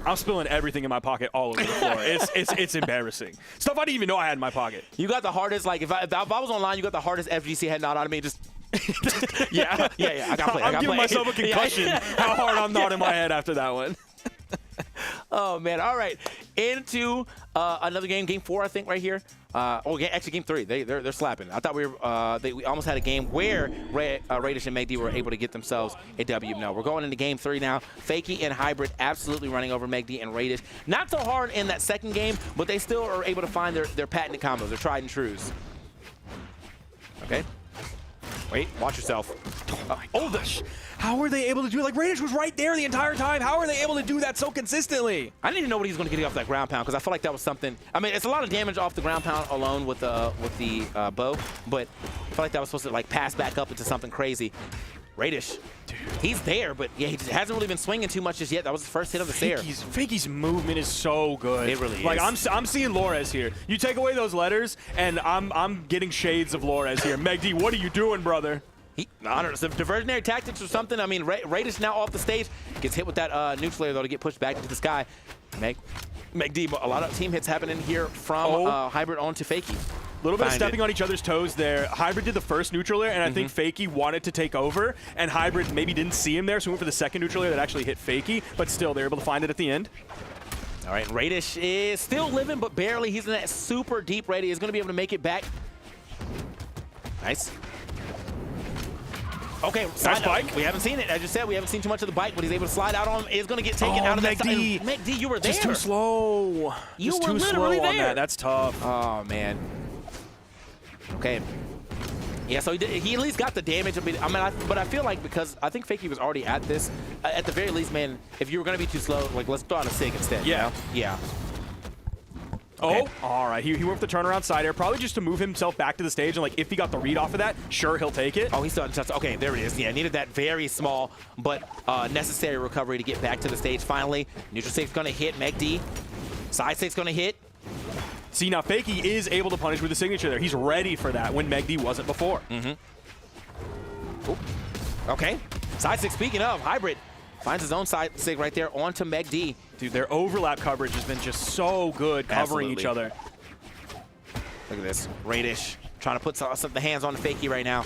S3: I'm spilling everything in my pocket all over the floor. It's embarrassing. Stuff I didn't even know I had in my pocket.
S7: You got the hardest, like, if I was online, you got the hardest FGC head nod out of me. Just yeah. I got play.
S3: I'm giving myself a concussion. How hard I'm nodding my head after that one.
S7: Oh, man. All right. Into another game, game 4, I think, right here. Actually, game 3. They're slapping. I thought we almost had a game where Radish and Megdy were able to get themselves a W. No, we're going into game 3 now. Fakey and Hybrid absolutely running over Megdy and Radish. Not so hard in that second game, but they still are able to find their patented combos, their tried and trues. Okay. Wait, watch yourself.
S3: Oh, gosh. How were they able to do it? Like, Radish was right there the entire time. How are they able to do that so consistently?
S7: I didn't even know what he was going to get off that ground pound because I feel like that was something. I mean, it's a lot of damage off the ground pound alone with the bow, but I feel like that was supposed to like pass back up into something crazy. Radish, dude, he's there, but yeah, he hasn't really been swinging too much just yet. That was his first hit of the Sair.
S3: Fakey's movement is so good.
S7: It really is.
S3: Like, I'm seeing Lores here. You take away those letters, and I'm getting shades of Lores here. Megdy, what are you doing, brother?
S7: I don't know, some diversionary tactics or something. I mean, Radish now off the stage. Gets hit with that neutral air, though, to get pushed back into the sky. Megdy, a lot of team hits happening here from Hybrid onto Fakey.
S3: A little bit of stepping on each other's toes there. Hybrid did the first neutral air, and I think Fakey wanted to take over, and Hybrid maybe didn't see him there, so he went for the second neutral air that actually hit Fakey, but still, they're able to find it at the end.
S7: All right, Radish is still living, but barely. He's in that super deep ready. He's going to be able to make it back. Nice. Okay, nice bike. We haven't seen it. I just said we haven't seen too much of the bike, but he's able to slide out on him. He's going to get taken out of that side. Megdy, you were there.
S3: Just too slow.
S7: You
S3: just
S7: were
S3: too
S7: literally
S3: slow
S7: there.
S3: on that. That's tough.
S7: Oh, man. Okay. Yeah, so he at least got the damage. I mean, but I feel like because I think Fakey was already at this, at the very least, man, if you were going to be too slow, like, let's throw out a SIG instead.
S3: Yeah.
S7: You know? Yeah.
S3: Okay. Oh, all right. He went for the turnaround side air, probably just to move himself back to the stage. And, like, if he got the read off of that, sure, he'll take it.
S7: Oh, he's starting to touch. Okay, there it is. Yeah, needed that very small but necessary recovery to get back to the stage finally. Neutral SIG's going to hit Megdy. Side SIG's going to hit.
S3: See, now Fakey is able to punish with the signature there. He's ready for that when Megdy wasn't before.
S7: Okay. Side SIG, speaking of, Hybrid finds his own side SIG right there onto Megdy.
S3: Dude, their overlap coverage has been just so good covering each other.
S7: Look at this. Radish trying to put the hands on the Fakey right now.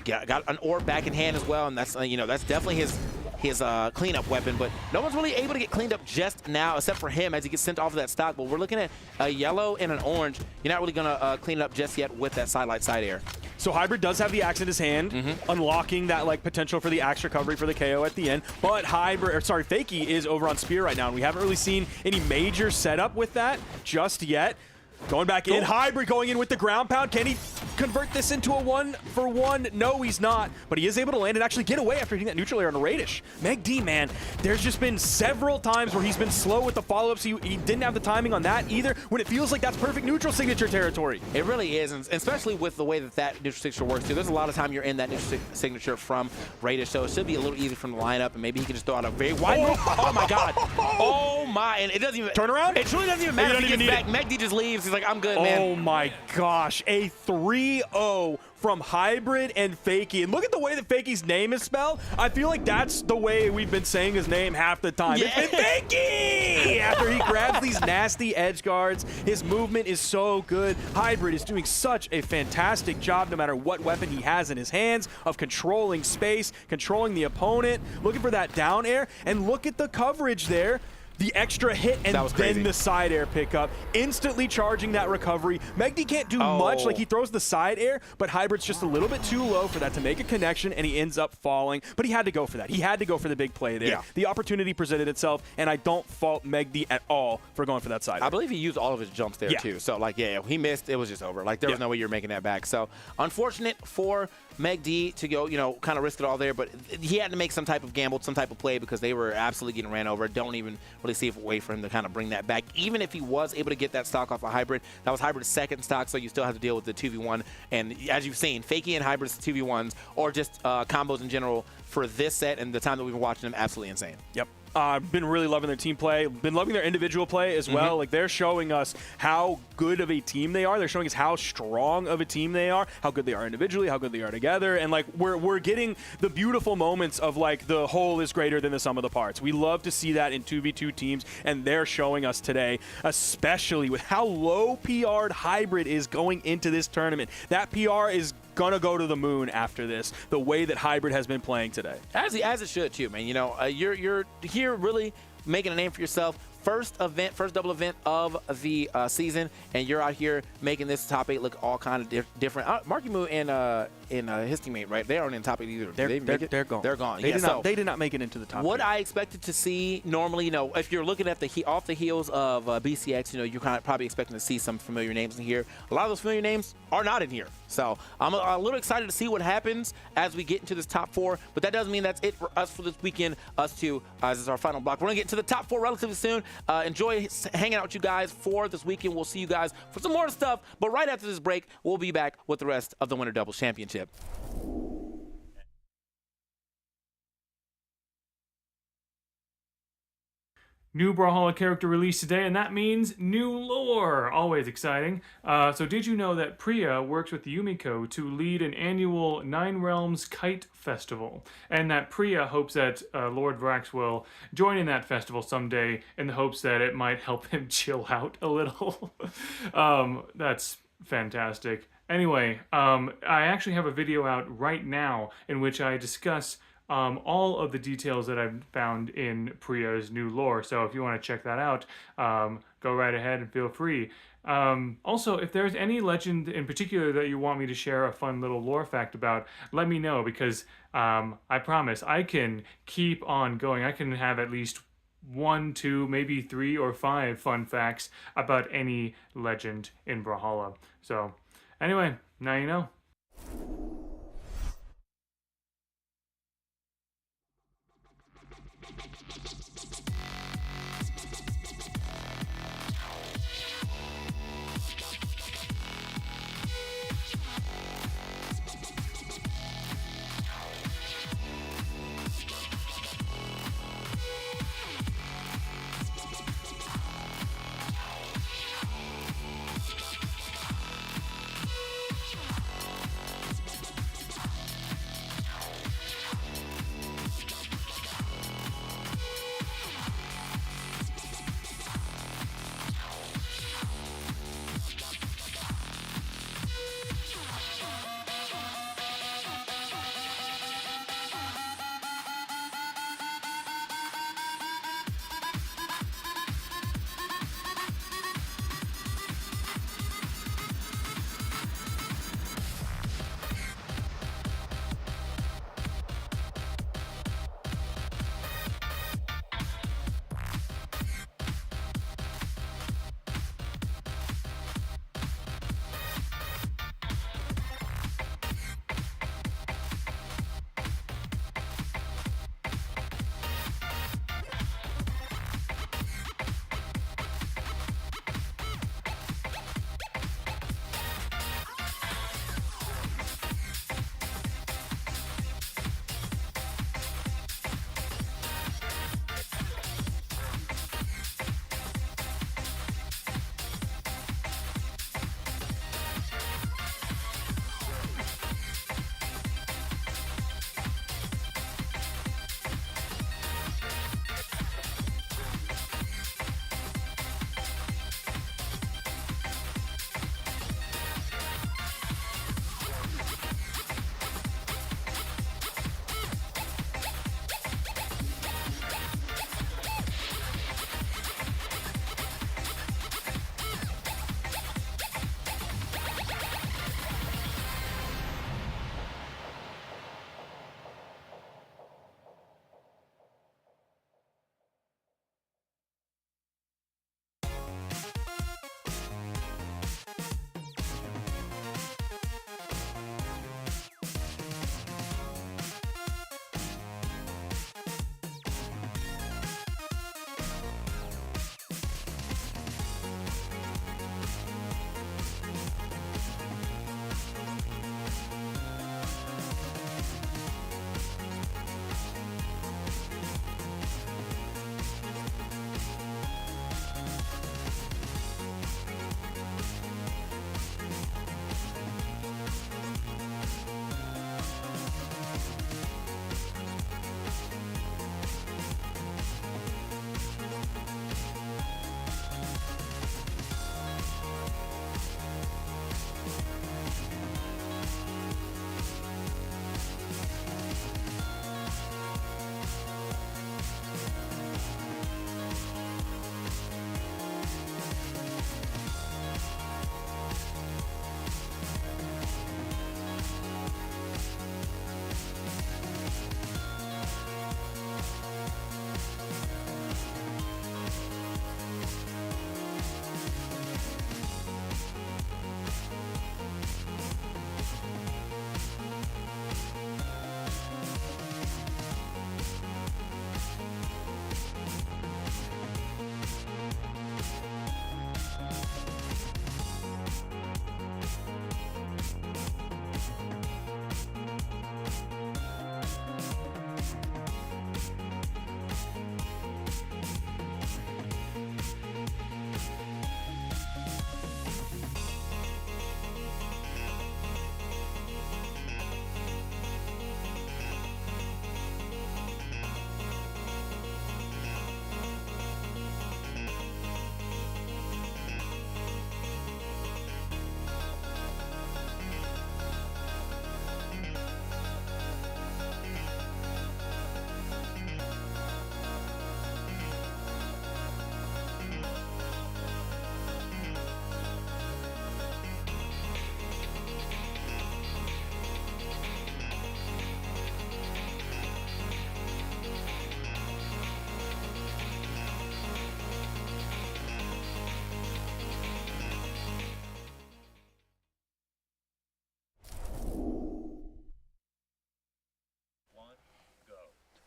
S7: Got an orb back in hand as well, and that's that's definitely his cleanup weapon, but no one's really able to get cleaned up just now except for him as he gets sent off of that stock. But we're looking at a yellow and an orange. You're not really going to clean it up just yet with that sidelight side air.
S3: So Hybrid does have the axe in his hand, unlocking that like potential for the axe recovery for the KO at the end. But Fakey is over on Spear right now, and we haven't really seen any major setup with that just yet. Going back in, Hybrid going in with the ground pound. Can he convert this into a 1-for-1? No, he's not. But he is able to land and actually get away after hitting that neutral air on Radish. Meg D, man, there's just been several times where he's been slow with the follow-ups. He didn't have the timing on that either, when it feels like that's perfect neutral signature territory.
S7: It really is, and especially with the way that neutral signature works too. There's a lot of time you're in that neutral signature from Radish, so it should be a little easy from the lineup, and maybe he can just throw out a very wide move. Oh my God. Oh my, and it doesn't even turn around. It truly doesn't even matter if he gets back. Meg D just leaves. He's like, I'm good, man.
S3: Oh my gosh, a 3-0 from Hybrid and Fakey. And look at the way that Fakey's name is spelled. I feel like that's the way we've been saying his name half the time.
S7: Yeah.
S3: It's been Fakey! After he grabs these nasty edge guards, his movement is so good. Hybrid is doing such a fantastic job, no matter what weapon he has in his hands, of controlling space, controlling the opponent, looking for that down air, and look at the coverage there. The extra hit and then the side air pickup, instantly charging that recovery. Meg D can't do much, like he throws the side air, but Hybrid's just a little bit too low for that to make a connection, and he ends up falling. But he had to go for that. He had to go for the big play there.
S7: Yeah.
S3: The opportunity presented itself, and I don't fault Meg D at all for going for that side air.
S7: I believe he used all of his jumps there too. So like, yeah, he missed. It was just over. Like there was no way you're making that back. So unfortunate for Meg D to go, you know, kind of risk it all there, but he had to make some type of gamble, some type of play, because they were absolutely getting ran over. Don't even really see a way for him to kind of bring that back. Even if he was able to get that stock off of Hybrid, that was Hybrid's second stock, so you still have to deal with the 2v1. And as you've seen, Fakey and Hybrid's 2v1s, or just combos in general for this set and the time that we've been watching them, absolutely insane.
S3: Yep. Been really loving their team play, been loving their individual play as well. Like, they're showing us how good of a team they are. They're showing us how strong of a team they are, how good they are individually, how good they are together. And like, we're getting the beautiful moments of like the whole is greater than the sum of the parts. We love to see that in 2v2 teams, and they're showing us today, especially with how low PR'd Hybrid is going into this tournament. That PR is gonna go to the moon after this, the way that Hybrid has been playing today.
S7: As it should too, man. You know, you're here really making a name for yourself. First double event of the season, and you're out here making this top 8 look all kind of different. Marky Moo and his teammate, right? They aren't in top 8 either.
S3: They're gone.
S7: They're gone.
S3: They did not make it into the top 8.
S7: What I expected to see normally, you know, if you're looking at off the heels of BCX, you know, you're kind of probably expecting to see some familiar names in here. A lot of those familiar names are not in here. So I'm a little excited to see what happens as we get into this top 4. But that doesn't mean that's it for us for this weekend. Us two, this is our final block. We're gonna get into the top 4 relatively soon. Enjoy hanging out with you guys for this weekend. We'll see you guys for some more stuff. But right after this break, we'll be back with the rest of the Winter Doubles Championship.
S10: New Brawlhalla character released today, and that means new lore. Always exciting. So did you know that Priya works with Yumiko to lead an annual 9 Realms Kite Festival? And that Priya hopes that Lord Vrax will join in that festival someday in the hopes that it might help him chill out a little. That's fantastic. Anyway, I actually have a video out right now in which I discuss all of the details that I've found in Priya's new lore. So if you want to check that out, go right ahead and feel free. Also, if there's any legend in particular that you want me to share a fun little lore fact about, let me know, because I promise I can keep on going. I can have at least 1, 2, maybe 3 or 5 fun facts about any legend in Brawlhalla. So anyway, now you know.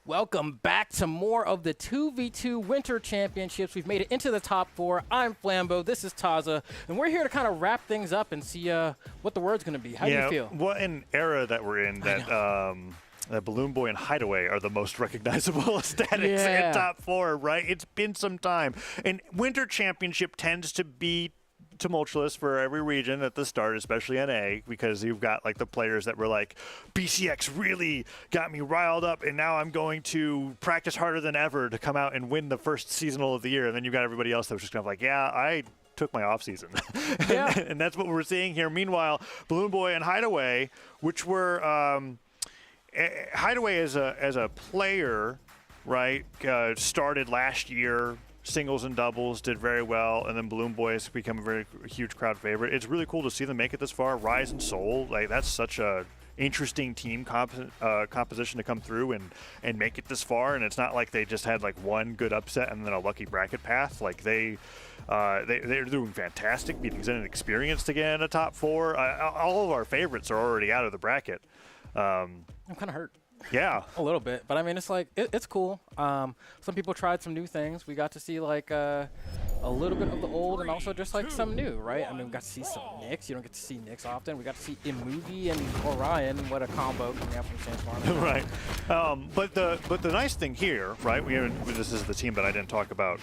S2: Welcome back to more of the 2v2 Winter Championships. We've made it into the top 4. I'm Flambeau, this is Taza, and we're here to kind of wrap things up and see what the word's going to be. How do you feel?
S13: What an era that we're in, that Balloon Boy and Hideaway are the most recognizable aesthetics in top 4, right? It's been some time. And Winter Championship tends to be tumultuous for every region at the start, especially NA, because you've got like the players that were like, BCX really got me riled up, and now I'm going to practice harder than ever to come out and win the first seasonal of the year. And then you've got everybody else that was just kind of like, yeah, I took my off season. And that's what we're seeing here. Meanwhile, Balloon Boy and Hideaway, which were Hideaway as a player, right, started last year. Singles and doubles did very well, and then Balloon Boy has become a very huge crowd favorite. It's really cool to see them make it this far. Rise and Soul, like that's such a interesting team composition to come through and make it this far. And it's not like they just had like one good upset and then a lucky bracket path. Like they're doing fantastic, beating Zen and Experience to get in a top 4. All of our favorites are already out of the bracket.
S2: I'm kind of hurt.
S13: Yeah.
S2: A little bit. But, I mean, it's like, it's cool. Some people tried some new things. We got to see, like, a little bit of the old and also just, like, some new, right? I mean, we got to see some Nyx. You don't get to see Nyx often. We got to see Imugi and Orion. What a combo coming out from Sandstorm.
S13: Right. But the nice thing here, right, this is the team that I didn't talk about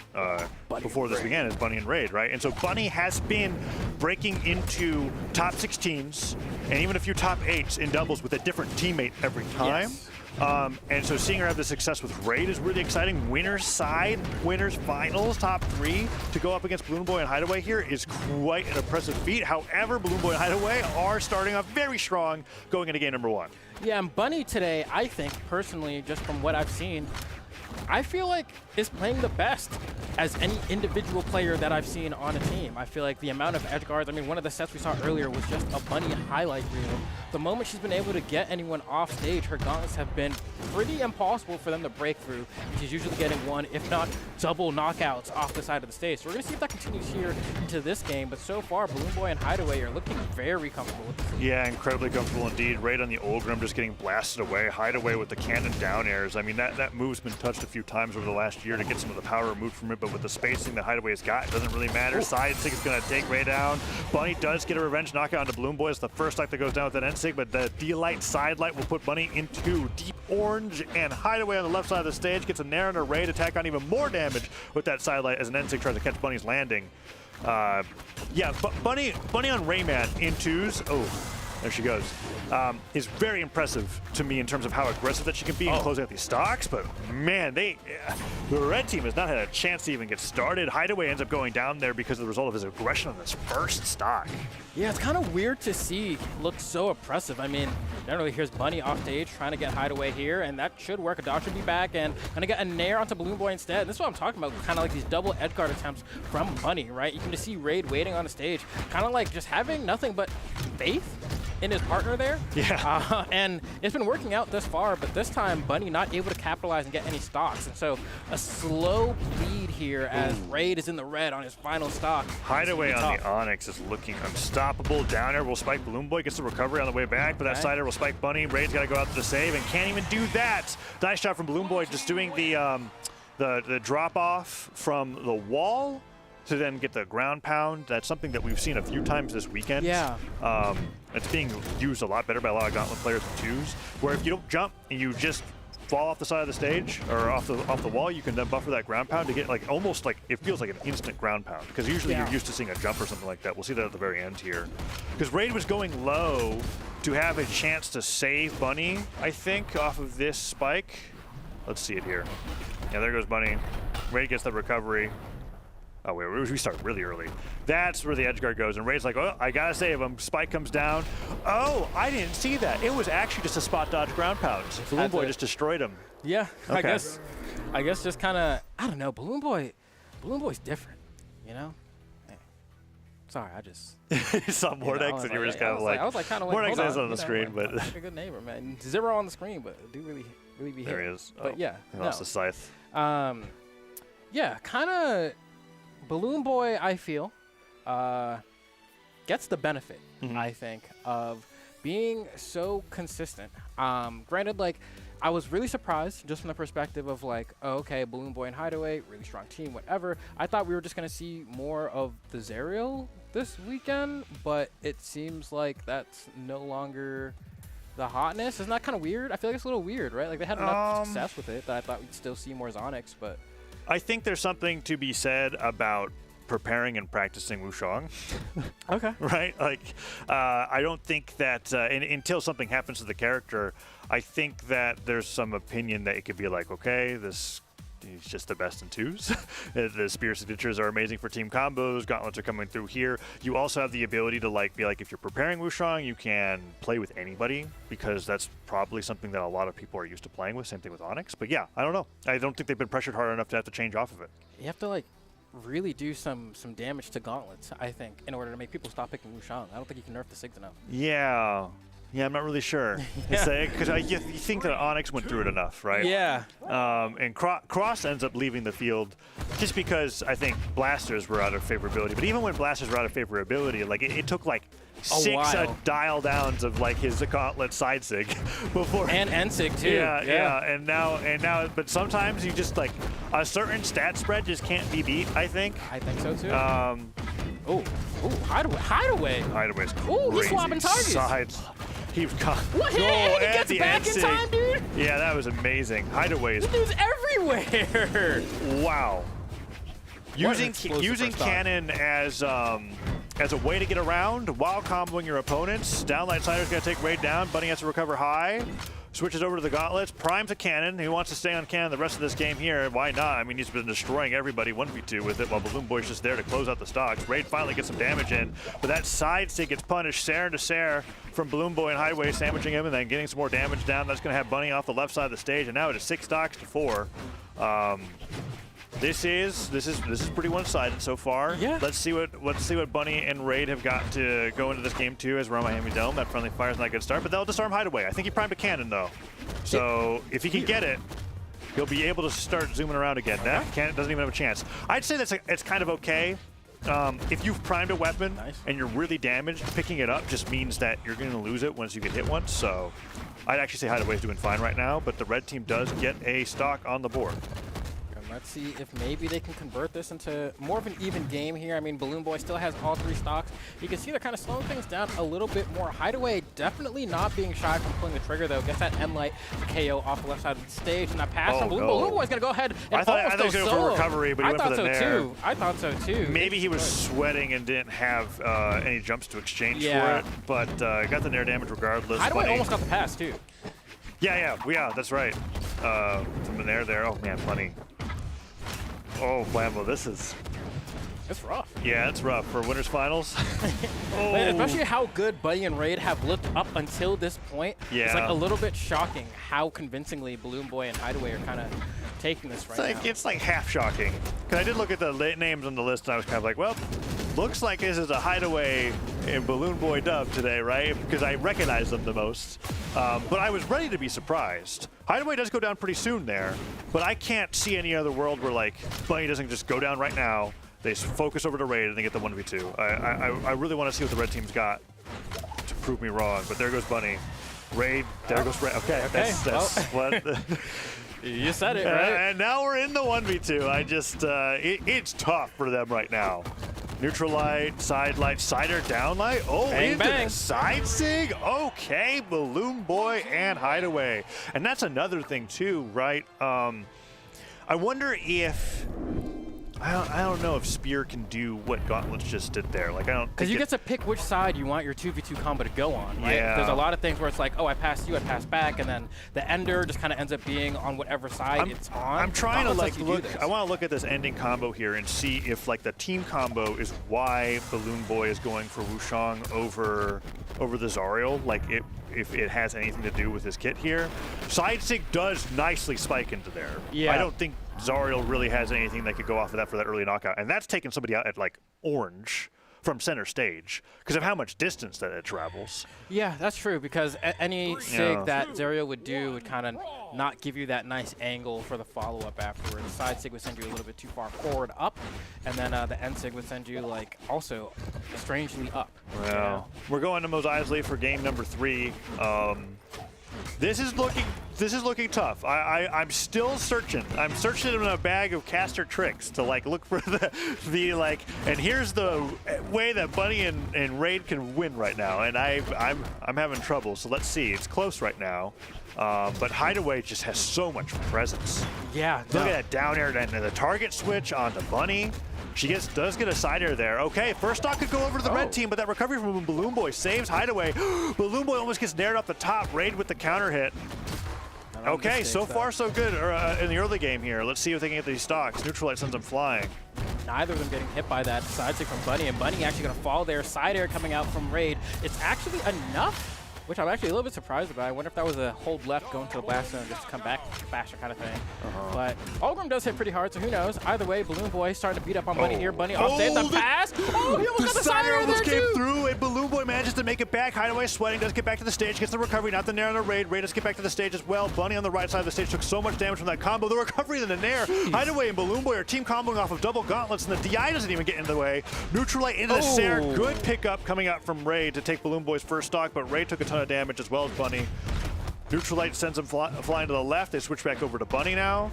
S13: before this began, is Bunny and Raid, right? And so Bunny has been breaking into top 16s and even a few top 8s in doubles with a different teammate every time. Yes. And so seeing her have the success with Raid is really exciting. Winners finals, top 3 to go up against Balloon Boy and Hideaway here is quite an impressive feat. However, Balloon Boy and Hideaway are starting off very strong going into game number 1.
S2: Yeah, and Bunny today, I think, personally, just from what I've seen, I feel like is playing the best as any individual player that I've seen on a team. I feel like the amount of edge guards, I mean, one of the sets we saw earlier was just a Bunny highlight reel. The moment she's been able to get anyone off stage, her gauntlets have been pretty impossible for them to break through. She's usually getting one, if not double knockouts off the side of the stage. So we're going to see if that continues here into this game. But so far, Balloon Boy and Hideaway are looking very comfortable with this.
S13: Yeah, incredibly comfortable indeed. Right on the Ulgrim, just getting blasted away. Hideaway with the cannon down airs. I mean, that move's been touched a few times over the last year to get some of the power removed from it, but with the spacing that Hideaway has got, it doesn't really matter. Side Sig is going to take Ray down. Bunny does get a revenge knockout onto Balloon Boy. It's the first stock that goes down with that end Sig, but the D-Light side light will put Bunny into deep orange, and Hideaway on the left side of the stage gets a Nair and a Raid attack on even more damage with that side light as an end Sig tries to catch Bunny's landing. Yeah, but Bunny on Rayman in 2s. Oh. There she goes. Is very impressive to me in terms of how aggressive that she can be in closing out these stocks. But man, the red team has not had a chance to even get started. Hideaway ends up going down there because of the result of his aggression on this first stock.
S2: Yeah, it's kind of weird to see look so oppressive. I mean, generally here's Bunny off stage trying to get Hideaway here, and that should work. A dog should be back, and gonna get a Nair onto Balloon Boy instead. This is what I'm talking about, kind of like these double edgeguard attempts from Bunny, right? You can just see Raid waiting on the stage, kind of like just having nothing but faith in his partner there.
S13: Yeah.
S2: And it's been working out this far, but this time Bunny not able to capitalize and get any stocks. And so a slow bleed here as Raid is in the red on his final stock.
S13: Hideaway on the Onyx is looking unstoppable. Down air will spike Balloon Boy, gets the recovery on the way back, but that side air will spike Bunny. Raid's got to go out to the save and can't even do that. Nice shot from Balloon Boy, just doing the drop off from the wall to then get the ground pound. That's something that we've seen a few times this weekend.
S2: Yeah.
S13: It's being used a lot better by a lot of Gauntlet players in 2s, where if you don't jump and you just fall off the side of the stage or off the wall, you can then buffer that ground pound to get like almost like it feels like an instant ground pound, because usually you're used to seeing a jump or something like that. We'll see that at the very end here, because Raid was going low to have a chance to save Bunny, I think, off of this spike. Let's see it here. Yeah, there goes Bunny. Raid gets the recovery. Oh, wait, we start really early. That's where the edge guard goes, and Raid's like, oh, I gotta save him. Spike comes down. Oh, I didn't see that. It was actually just a spot dodge ground pound. Balloon Boy just destroyed him.
S2: Yeah,
S13: okay.
S2: I guess just kind of, I don't know, Balloon Boy's different, you know? Hey, sorry, I just...
S13: You saw Mordex and you were just kind of like...
S2: I was like kind of
S13: Mordex is on the screen, but...
S2: Like a good neighbor, man. 0 on the screen, but do really be
S13: there
S2: hit.
S13: He is.
S2: But yeah,
S13: he lost the scythe.
S2: Yeah, kind of... Balloon Boy, I feel, gets the benefit, I think, of being so consistent. Granted, like, I was really surprised just from the perspective of like, oh, okay, Balloon Boy and Hideaway, really strong team, whatever. I thought we were just going to see more of the Zerial this weekend, but it seems like that's no longer the hotness. Isn't that kind of weird? I feel like it's a little weird, right? Like they had enough success with it that I thought we'd still see more Zonics, but...
S13: I think there's something to be said about preparing and practicing Wushang.
S2: Okay.
S13: Right? Like, I don't think that until something happens to the character, I think that there's some opinion that it could be like, okay, he's just the best in twos. The spear signatures are amazing for team combos. Gauntlets are coming through here. You also have the ability to like be like, if you're preparing Wushang, you can play with anybody because that's probably something that a lot of people are used to playing with. Same thing with Onyx. But yeah, I don't know. I don't think they've been pressured hard enough to have to change off of it.
S2: You have to like really do some damage to Gauntlets, I think, in order to make people stop picking Wushang. I don't think you can nerf the Sigs enough.
S13: Yeah. Yeah, I'm not really sure. Because you think that Onyx went through it enough, right?
S2: Yeah.
S13: And Cross ends up leaving the field just because I think Blasters were out of favorability. But even when Blasters were out of favorability, like it took like 6 dial downs of like his Gauntlet side sig before.
S2: And end sig too.
S13: Yeah. And now, but sometimes you just like a certain stat spread just can't be beat. I think.
S2: I think so too. Hideaway.
S13: Hideaway's crazy.
S2: Oh, he's swapping targets.
S13: Sides. He got
S2: what? He gets back in time, dude.
S13: Yeah, that was amazing. Hideaways.
S2: This dude's everywhere.
S13: Wow. Using cannon as a way to get around while comboing your opponents. Downlight Sider's got to take raid down. Bunny has to recover high. Switches over to the Gauntlets. Primes a cannon. He wants to stay on cannon the rest of this game here. Why not? I mean, he's been destroying everybody 1v2 with it while Balloon Boy's just there to close out the stocks. Raid finally gets some damage in, but that side stick gets punished. Sair to Sair from Balloon Boy and Hideaway, sandwiching him and then getting some more damage down. That's going to have Bunny off the left side of the stage, and now it is 6 stocks to 4. This is pretty one-sided so far.
S2: Yeah.
S13: Let's see what Bunny and Raid have got to go into this game too as we're on Miami Dome. That friendly fire's not a good start, but they'll disarm Hideaway. I think he primed a cannon though. So if he can get it, he'll be able to start zooming around again. That cannon doesn't even have a chance. I'd say it's kind of okay. If you've primed a weapon and you're really damaged, picking it up just means that you're going to lose it once you get hit once. So I'd actually say Hideaway's doing fine right now, but the red team does get a stock on the board.
S2: Let's see if maybe they can convert this into more of an even game here. I mean, Balloon Boy still has all 3 stocks. You can see they're kind of slowing things down a little bit more. Hideaway definitely not being shy from pulling the trigger, though. Gets that Endlight KO off the left side of the stage, and that pass on Balloon Boy's going to go ahead and
S13: I thought he was going for recovery, but he went for the nair.
S2: I thought so, too.
S13: Maybe he was sweating and didn't have any jumps to exchange for it, but got the nair damage regardless.
S2: Hideaway almost got the pass, too.
S13: Yeah, that's right. From the nair there. Oh, man, Bunny. Oh, Blambo,
S2: it's rough.
S13: Yeah, it's rough for winners finals.
S2: Especially how good Bunny and Raid have looked up until this point.
S13: Yeah.
S2: It's like a little bit shocking how convincingly Balloon Boy and Hideaway are kind of taking this right now.
S13: It's like half shocking. Because I did look at the names on the list and I was kind of like, well, looks like this is a Hideaway and Balloon Boy dub today, right? Because I recognize them the most. But I was ready to be surprised. Hideaway does go down pretty soon there, but I can't see any other world where like Bunny doesn't just go down right now. They focus over to Raid and they get the 1v2. I really want to see what the red team's got to prove me wrong, but there goes Bunny. Raid, there goes Raid. Okay. That's what.
S2: You said it, right?
S13: And now we're in the 1v2. It's tough for them right now. Neutral light, side light, sider, down light. Oh, into the side sig. Okay, Balloon Boy and Hideaway. And that's another thing too, right? I wonder if I don't know if Spear can do what Gauntlets just did there. Like, I don't.
S2: Because you get to pick which side you want your 2v2 combo to go on, right?
S13: Yeah.
S2: There's a lot of things where it's like, oh, I passed you, I passed back, and then the ender just kind of ends up being on whatever side it's on.
S13: I'm trying to like look. I want to look at this ending combo here and see if like the team combo is why Balloon Boy is going for Wushang over the Zariel. Like if it has anything to do with his kit here. Side sig does nicely spike into there.
S2: Yeah.
S13: I don't think Zariel really has anything that could go off of that for that early knockout. And that's taking somebody out at like orange from center stage because of how much distance that it travels.
S2: Yeah, that's true, because any sig that Zerial would do would kind of not give you that nice angle for the follow-up afterwards. The side sig would send you a little bit too far forward up, and then the end sig would send you like also strangely up.
S13: Well, we're going to Mos Eisley for game number 3. This is looking this is looking tough. I'm still searching. I'm searching in a bag of caster tricks to like look for the like. And here's the way that Bunny and Raid can win right now. And I'm having trouble. So let's see. It's close right now. But Hideaway just has so much presence.
S11: Yeah.
S13: Look at that down air and the target switch on the Bunny. She does get a side air there. Okay, first stock could go over to the red team, but that recovery from Balloon Boy saves Hideaway. Balloon Boy almost gets nared off the top. Raid with the counter hit. Okay, so far so good in the early game here. Let's see if they can get these stocks. Neutralite sends them flying.
S2: Neither of them getting hit by that side stick from Bunny, and Bunny actually going to fall there. Side air coming out from Raid. It's actually enough, which I'm actually a little bit surprised about. I wonder if that was a hold left going to the blast zone just to come back faster kind of thing. But Ulgrim does hit pretty hard, so who knows? Either way, Balloon Boy starting to beat up on Bunny here. Bunny offset the pass. Oh, he almost got the side air there
S13: came
S2: too.
S13: through, and Balloon Boy manages to make it back. Hideaway sweating, does get back to the stage, gets the recovery, not the nair on the Raid. Raid does get back to the stage as well. Bunny on the right side of the stage took so much damage from that combo. The recovery and the nair. Hideaway and Balloon Boy are team comboing off of double gauntlets, and the DI doesn't even get in the way. Neutralite into the Sair. Good pickup coming out from Raid to take Balloon Boy's first stock, but Raid took a ton of damage as well as Bunny. Neutralite sends him flying to the left. They switch back over to Bunny now.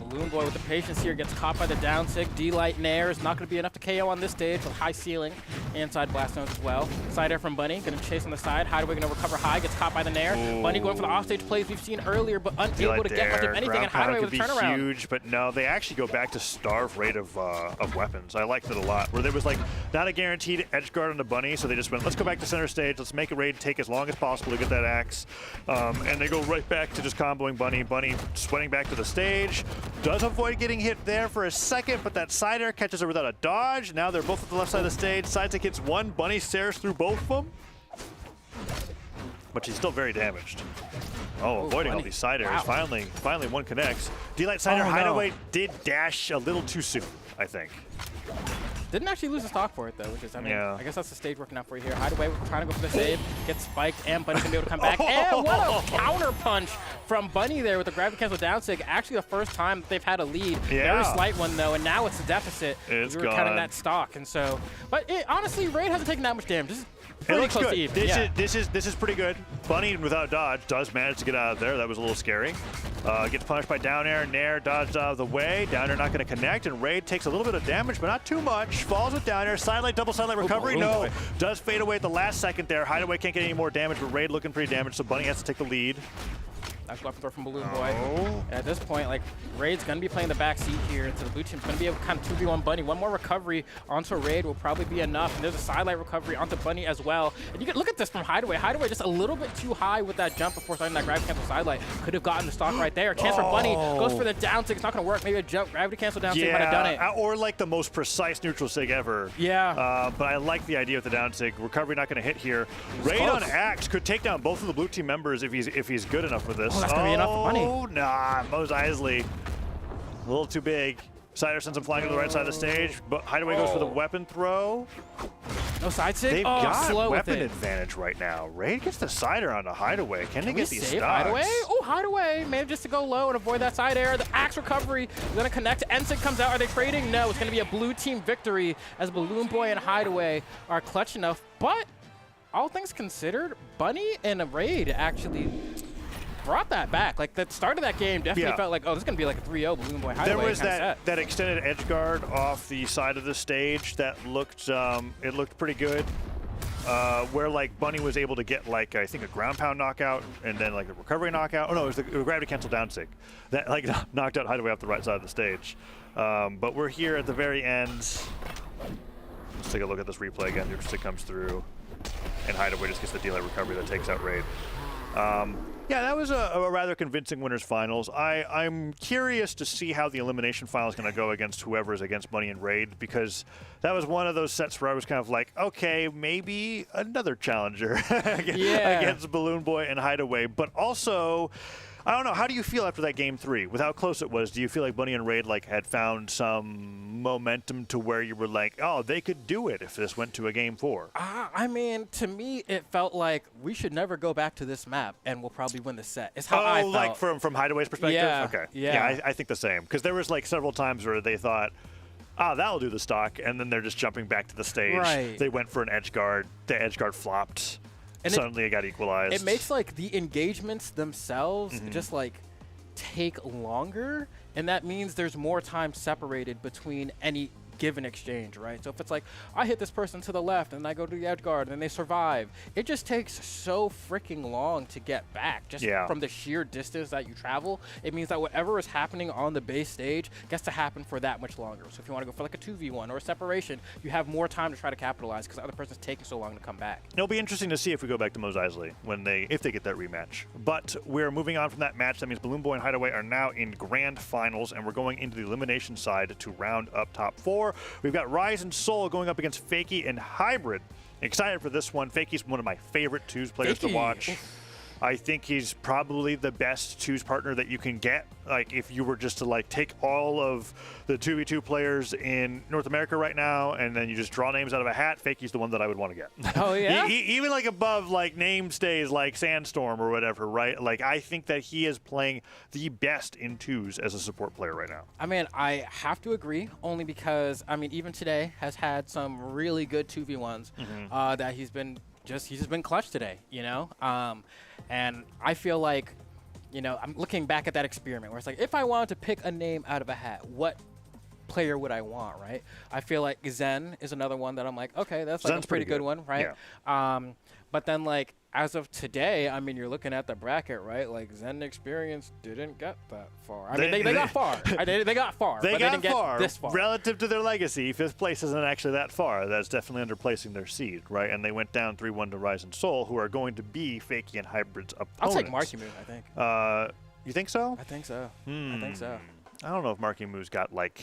S2: Balloon Boy with the patience here gets caught by the down sig. D-Light Nair is not going to be enough to KO on this stage with high ceiling inside blast zones as well. Side air from Bunny, going to chase on the side. Hideaway going to recover high, gets caught by the Nair. Bunny going for the offstage plays we've seen earlier, but unable to get much of anything. And Hideaway with a turnaround.
S13: Huge, but no, they actually go back to starve rate of weapons. I liked it a lot, where there was like not a guaranteed edge guard on the Bunny, so they just went, let's go back to center stage, let's make a Raid take as long as possible to get that axe. And they go right back to just comboing Bunny. Bunny sweating back to the stage. Does avoid getting hit there for a second, but that side air catches her without a dodge. Now they're both at the left side of the stage. Side stick hits one. Bunny stares through both of them. But she's still very damaged. Avoiding all these side airs. Finally one connects. D-Light side air Hideaway did dash a little too soon, I think.
S2: Didn't actually lose a stock for it though, which is, I mean, I guess that's the stage working out for you here. Hideaway trying to go for the save, gets spiked, and Bunny's gonna be able to come back. And what a counter punch from Bunny there with the gravity cancel down sig. Actually the first time they've had a lead. Very slight one though, and now it's a deficit.
S13: It's
S2: we were counting that stock, and so, but honestly, Raid hasn't taken that much damage. This is
S13: It
S2: pretty
S13: looks
S2: close
S13: good.
S2: to even.
S13: This is pretty good. Bunny without dodge does manage to get out of there. That was a little scary. Gets punished by down air. Nair dodged out of the way. Down air not going to connect, and Raid takes a little bit of damage, but not too much. Falls with down air. Sidelight, double sidelight recovery. No. Does fade away at the last second there. Hideaway can't get any more damage, but Raid looking pretty damaged, so Bunny has to take the lead.
S2: Nice weapon throw from Balloon Boy. And at this point, like, Raid's going to be playing the back seat here, so the blue team's going to be able to kind of 2v1 Bunny. One more recovery onto Raid will probably be enough, and there's a sidelight recovery onto Bunny as well. And you can look at this from Hideaway. Hideaway just a little bit too high with that jump before starting that gravity cancel sidelight. Could have gotten the stock right there. Chance for Bunny, goes for the down sig. It's not going to work. Maybe a jump, gravity cancel down sig might have done it.
S13: Or like the most precise neutral sig ever.
S2: Yeah.
S13: But I like the idea with the down sig. Recovery not going to hit here. Raid on Axe could take down both of the blue team members if he's good enough for this.
S2: Oh, that's going to be enough for Bunny.
S13: Oh, nah, Mose Eisley, a little too big. Sider sends him flying to the right side of the stage, but Hideaway goes for the weapon throw.
S2: No side sig?
S13: They've got
S2: slow
S13: weapon advantage right now. Raid gets the Sider onto Hideaway. Can they get these stocks?
S2: Hideaway? Oh, Hideaway manages to go low and avoid that side air. The axe recovery is going to connect. Ensig comes out. Are they trading? No, it's going to be a blue team victory as Balloon Boy and Hideaway are clutch enough. But all things considered, Bunny and a Raid actually brought that back. Like, the start of that game definitely felt like, oh, this is going to be like a 3-0 Balloon Boy Hideaway.
S13: There was that extended edge guard off the side of the stage that looked, it looked pretty good. Where like Bunny was able to get like, I think a ground pound knockout and then like a recovery knockout. Oh no, it was the gravity cancel down sig that like knocked out Hideaway off the right side of the stage. But we're here at the very end. Let's take a look at this replay again. Neutral stick comes through and Hideaway just gets the delay recovery that takes out Raid. Yeah, that was a rather convincing winners finals. I'm curious to see how the elimination final is going to go against whoever is against Bunny and Raid, because that was one of those sets where I was kind of like, okay, maybe another challenger against Balloon Boy and Hideaway. But also, I don't know, how do you feel after that game 3? With how close it was, do you feel like Bunny and Raid like had found some momentum to where you were like, oh, they could do it if this went to a game 4?
S2: I mean, to me, it felt like we should never go back to this map and we'll probably win the set. It's how I felt.
S13: Like from Hideaway's perspective?
S2: Yeah.
S13: Okay.
S2: Yeah,
S13: I think the same. Because there was like several times where they thought, that'll do the stock, and then they're just jumping back to the stage.
S2: Right.
S13: They went for an edge guard. The edge guard flopped.
S2: And
S13: suddenly it got equalized.
S2: It makes like the engagements themselves just like take longer, and that means there's more time separated between any given exchange, right? So if it's like I hit this person to the left and I go to the edge guard and then they survive, it just takes so freaking long to get back just from the sheer distance that you travel. It means that whatever is happening on the base stage gets to happen for that much longer. So if you want to go for like a 2v1 or a separation, you have more time to try to capitalize because the other person's taking so long to come back.
S13: It'll be interesting to see if we go back to Mos Eisley if they get that rematch. But we're moving on from that match. That means Balloon Boy and Hideaway are now in grand finals, and we're going into the elimination side to round up top 4. We've got Rise and Soul going up against Fakey and Hybrid. Excited for this one. Fakey's one of my favorite twos players to watch. I think he's probably the best twos partner that you can get. Like, if you were just to like take all of the 2v2 players in North America right now and then you just draw names out of a hat, Fakey's the one that I would want to get.
S2: Oh, yeah?
S13: Even like above like name stays like Sandstorm or whatever, right? Like, I think that he is playing the best in twos as a support player right now.
S2: I mean, I have to agree, only because, I mean, even today has had some really good 2v1s that he's just been clutch today, you know? And I feel like, you know, I'm looking back at that experiment where it's like, if I wanted to pick a name out of a hat, what player would I want, right? I feel like Zen is another one that I'm like, okay, that's like a pretty good one, right?
S13: Yeah.
S2: But then, like, as of today, I mean, you're looking at the bracket, right? Like, Zen Experience didn't get that far. I mean, they got far. They got far.
S13: They
S2: but
S13: got
S2: they didn't
S13: far.
S2: Get this far.
S13: Relative to their legacy, 5th place isn't actually that far. That's definitely underplacing their seed, right? And they went down 3-1 to Rise and Soul, who are going to be Fakey and Hybrid's opponents.
S2: I'll take Marky Moon, I think.
S13: You think so?
S2: I think so. I think so.
S13: I don't know if Marky Moo's got, like...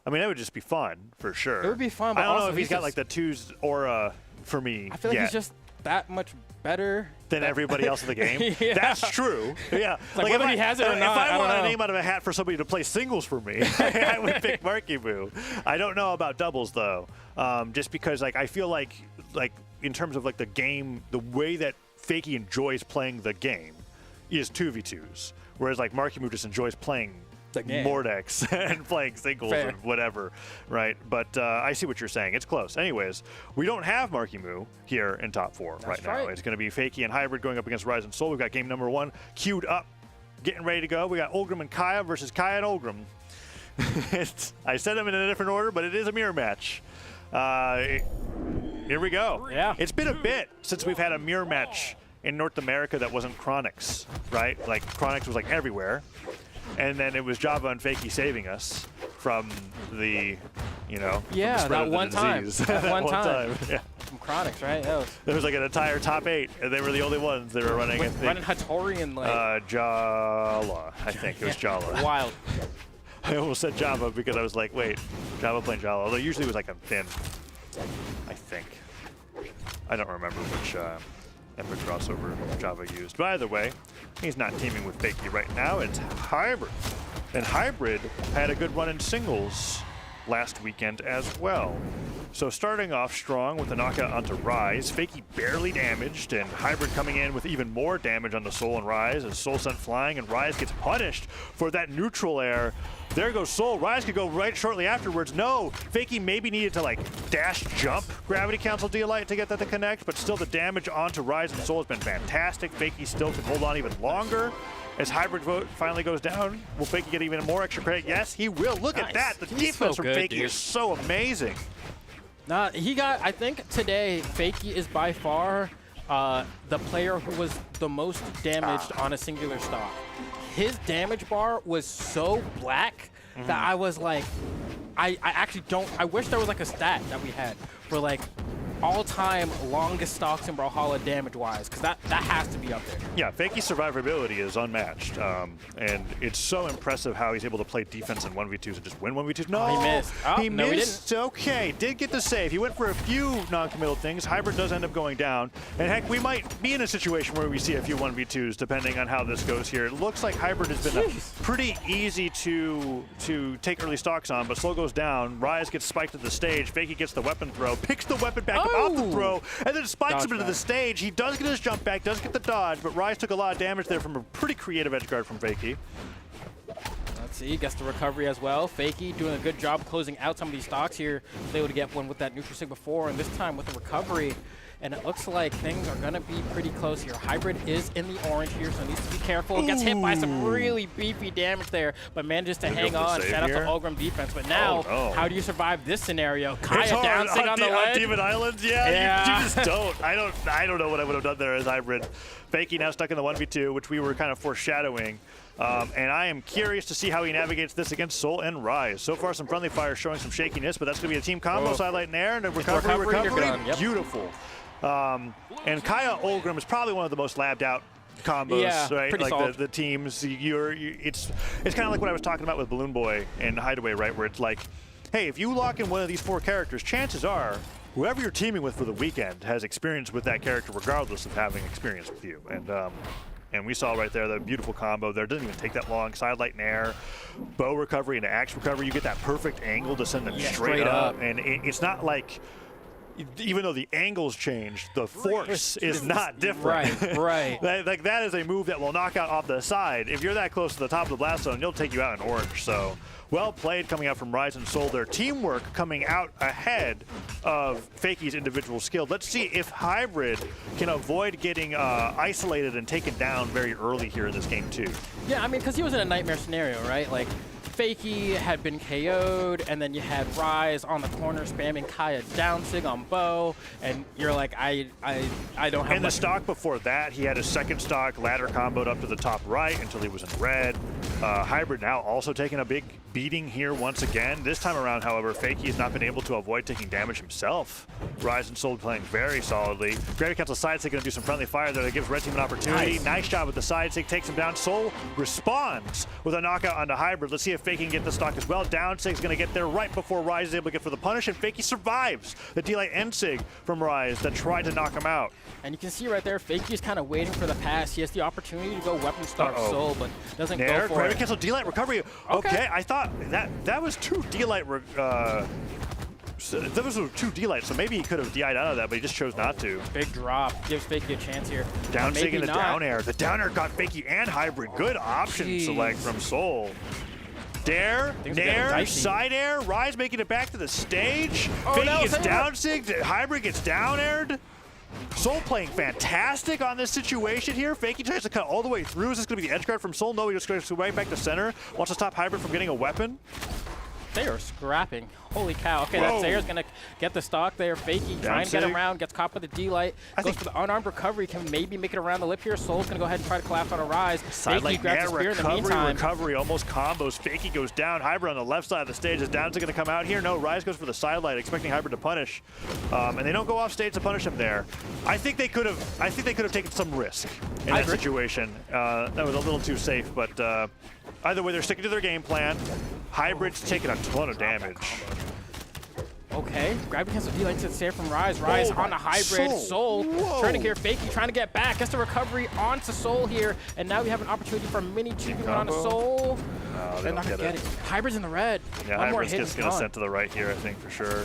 S13: I mean, that would just be fun, for sure.
S2: It would be fun, but
S13: I don't
S2: also
S13: know if he's got, like, the twos aura for me
S2: I feel like he's just that much better
S13: than everybody else in the game.
S2: Yeah.
S13: That's true. Yeah.
S2: Like whether he has it or not,
S13: if I want
S2: don't
S13: a
S2: know.
S13: name out of a hat for somebody to play singles for me, I would pick Marky Moo. I don't know about doubles though, just because like I feel like in terms of like the game, the way that Fakey enjoys playing the game is 2v2s, whereas like Marky Moo just enjoys playing Mordex and playing singles or whatever, right? But I see what you're saying. It's close. Anyways, we don't have Marky Moo here in top 4 right now. It's going to be Fakey and Hybrid going up against Rise and Soul. We've got game number 1 queued up, getting ready to go. We got Olgrim and Kaya versus Kaya and Olgrim. I said them in a different order, but it is a mirror match. Here we go.
S2: Yeah.
S13: It's been a bit since we've had a mirror match in North America that wasn't Chronix, right? Like Chronix was like everywhere. And then it was Java and Fakey saving us from the, you know,
S2: yeah,
S13: from the
S2: that one time. That one time.
S13: Yeah.
S2: From Chronix, right?
S13: There was like an entire top 8, and they were the only ones that were running.
S2: Running Hattori and like
S13: Jala, I think it was Jala.
S2: Wild.
S13: I almost said Java because I was like, wait, Java playing Jala. Although usually it was like a Finn, I think. I don't remember which epic crossover Java used. By the way, he's not teaming with Fakey right now. It's Hybrid. And Hybrid had a good run in singles last weekend as well. So starting off strong with a knockout onto Rise, Fakey barely damaged, and Hybrid coming in with even more damage onto Soul and Rise as Soul sent flying, and Rise gets punished for that neutral air. There goes Soul. Rise could go right shortly afterwards. No, Fakey maybe needed to like dash jump Gravity Cancel Deolite to get that to connect, but still the damage onto Rise and Soul has been fantastic. Fakey still can hold on even longer. As Hybrid finally goes down, will Fakey get even more extra credit? Yes, he will. Look at that. The defense from Fakey is so amazing.
S2: Nah, I think today, Fakey is by far the player who was the most damaged on a singular stock. His damage bar was so black that I was like, I actually don't, I wish there was like a stat that we had for like all-time longest stocks in Brawlhalla damage-wise, because that has to be up there.
S13: Yeah, Fakey's survivability is unmatched, and it's so impressive how he's able to play defense in 1v2s and just win 1v2s. No,
S2: he missed. Oh,
S13: he
S2: no,
S13: missed. Okay, did get the save. He went for a few non-committal things. Hybrid does end up going down, and heck, we might be in a situation where we see a few 1v2s depending on how this goes here. It looks like Hybrid has been pretty easy to take early stocks on, but Slow goes down. Rise gets spiked at the stage. Fakey gets the weapon throw, picks the weapon back up off the throw, and then spikes him into the stage. He does get his jump back, does get the dodge, but Rise took a lot of damage there from a pretty creative edge guard from Fakey.
S2: Let's see, gets the recovery as well. Fakey doing a good job closing out some of these stocks here. Was able to get one with that neutral sig before, and this time with the recovery, and it looks like things are gonna be pretty close here. Hybrid is in the orange here, so needs to be careful. Gets hit by some really beefy damage there, but manages to hang on. Shout out to Ulgrim defense, but now, how do you survive this scenario? Kaya downsing on the ledge.
S13: Demon Islands, yeah. You just don't. I don't know what I would have done there as Hybrid. Fakie now stuck in the 1v2, which we were kind of foreshadowing. And I am curious to see how he navigates this against Soul and Rise. So far, some friendly fire showing some shakiness, but that's going to be a team combo, sidelight in air, and a recovery. Beautiful. And Kaya Ulgrim is probably one of the most labbed out combos, right? Like the teams, it's kind of like what I was talking about with Balloon Boy and Hideaway, right? Where it's like, hey, if you lock in one of these 4 characters, chances are whoever you're teaming with for the weekend has experience with that character, regardless of having experience with you. And we saw right there the beautiful combo there. It doesn't even take that long. Sidelight in air, bow recovery into axe recovery. You get that perfect angle to send them straight up. And it's not like, even though the angles changed, the force is not different.
S2: Right.
S13: Like that is a move that will knock out off the side. If you're that close to the top of the blast zone, you'll take you out in orange. So well played coming out from Rise and Soul. Their teamwork coming out ahead of Fakie's individual skill. Let's see if Hybrid can avoid getting isolated and taken down very early here in this game too.
S2: Yeah, I mean, because he was in a nightmare scenario, right? Like, Fakie had been KO'd, and then you had Rise on the corner spamming Kaya down sig on bow, and you're like, I don't have.
S13: And the stock before that, he had his second stock ladder comboed up to the top right until he was in red. Hybrid now also taking a big beating here once again. This time around, however, Fakie has not been able to avoid taking damage himself. Rise and Soul playing very solidly. Gravity Council side stick going to do some friendly fire there that gives Red Team an opportunity. Nice job with the side stick, takes him down. Soul responds with a knockout onto Hybrid. Let's see if Fakie can get the stock as well. Down Sig's going to get there right before Rise is able to get for the punish, and Fakie survives the D-Light end Sig from Rise that tried to knock him out.
S2: And you can see right there, Fakie is kind of waiting for the pass. He has the opportunity to go weapon starve Soul, but doesn't go for
S13: Gravity
S2: it.
S13: Cancel D-Light recovery. Okay, I thought that was 2 D-Light. That was 2 D-Lights, so maybe he could have DI'd out of that, but he just chose not to.
S2: Big drop gives Fakie a chance here.
S13: Down Sig in the down air. The down air got Fakie and Hybrid. Good option select from Soul. Dare, Nair, side air, Rise making it back to the stage. Fakie gets down Sig, Hybrid gets down aired. Soul playing fantastic on this situation here. Fakie tries to cut all the way through. Is this going to be the edge guard from Soul? No, he just goes right back to center. Wants to stop Hybrid from getting a weapon.
S2: They are scrapping. Holy cow. Okay, that Sayer's going to get the stock there. Fakie trying to get around, gets caught by the D-Light. Goes for the unarmed recovery, can maybe make it around the lip here. Soul's going to go ahead and try to collapse on a Rise. Fakie grabs the spear in the meantime.
S13: Recovery, almost combos. Fakie goes down. Hybrid on the left side of the stage. Is Down's going to come out here? No, Rise goes for the sidelight, expecting Hybrid to punish. And they don't go off stage to punish him there. I think they could have taken some risk in that situation. That was a little too safe, but either way, they're sticking to their game plan. Hybrid's taking a ton of damage.
S2: Okay, Gravity Cancel D-Light to the from Rise. Rise on the Hybrid. Soul trying to get Fakie, trying to get back. Gets the recovery onto Soul here. And now we have an opportunity for a mini 2v1 on Soul.
S13: No,
S2: they're not going to get it. Hybrid's in the red.
S13: Yeah,
S2: One more
S13: Hybrid's
S2: hit
S13: just going to send to the right here, I think, for sure.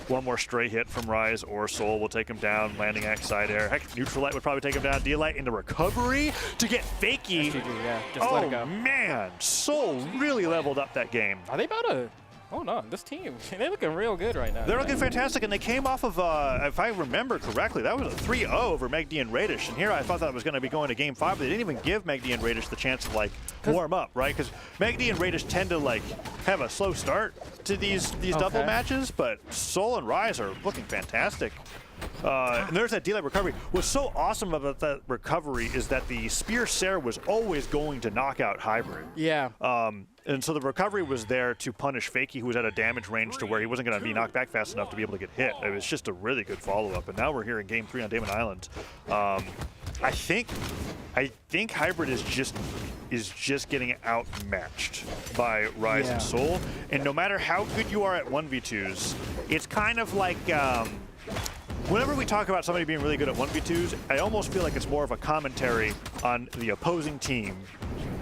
S13: One more stray hit from Rise or Soul will take him down. Landing axe side air. Heck, Neutral Light would probably take him down. D-Light into recovery to get Fakie.
S2: Just let it go.
S13: Man, Soul really leveled up that game.
S2: Are they about to... Oh no, this team, they're looking real good right now.
S13: They're looking fantastic, and they came off of, if I remember correctly, that was a 3-0 over Megdi and Radish. And here I thought that was going to be going to game 5, but they didn't even give Megdi and Radish the chance to, like, warm up, right? Because Megdi and Radish tend to, like, have a slow start to these double matches, but Soul and Rise are looking fantastic. And there's that D-Light recovery. What's so awesome about that recovery is that the Spear Sarah was always going to knock out Hybrid.
S2: Yeah.
S13: And so the recovery was there to punish Fakie, who was at a damage range to where he wasn't going to be knocked back fast enough to be able to get hit. It was just a really good follow-up. And now we're here in Game 3 on Damon Island. I think Hybrid is just getting outmatched by Rise and Soul. And no matter how good you are at 1v2s, it's kind of like whenever we talk about somebody being really good at 1v2s, I almost feel like it's more of a commentary on the opposing team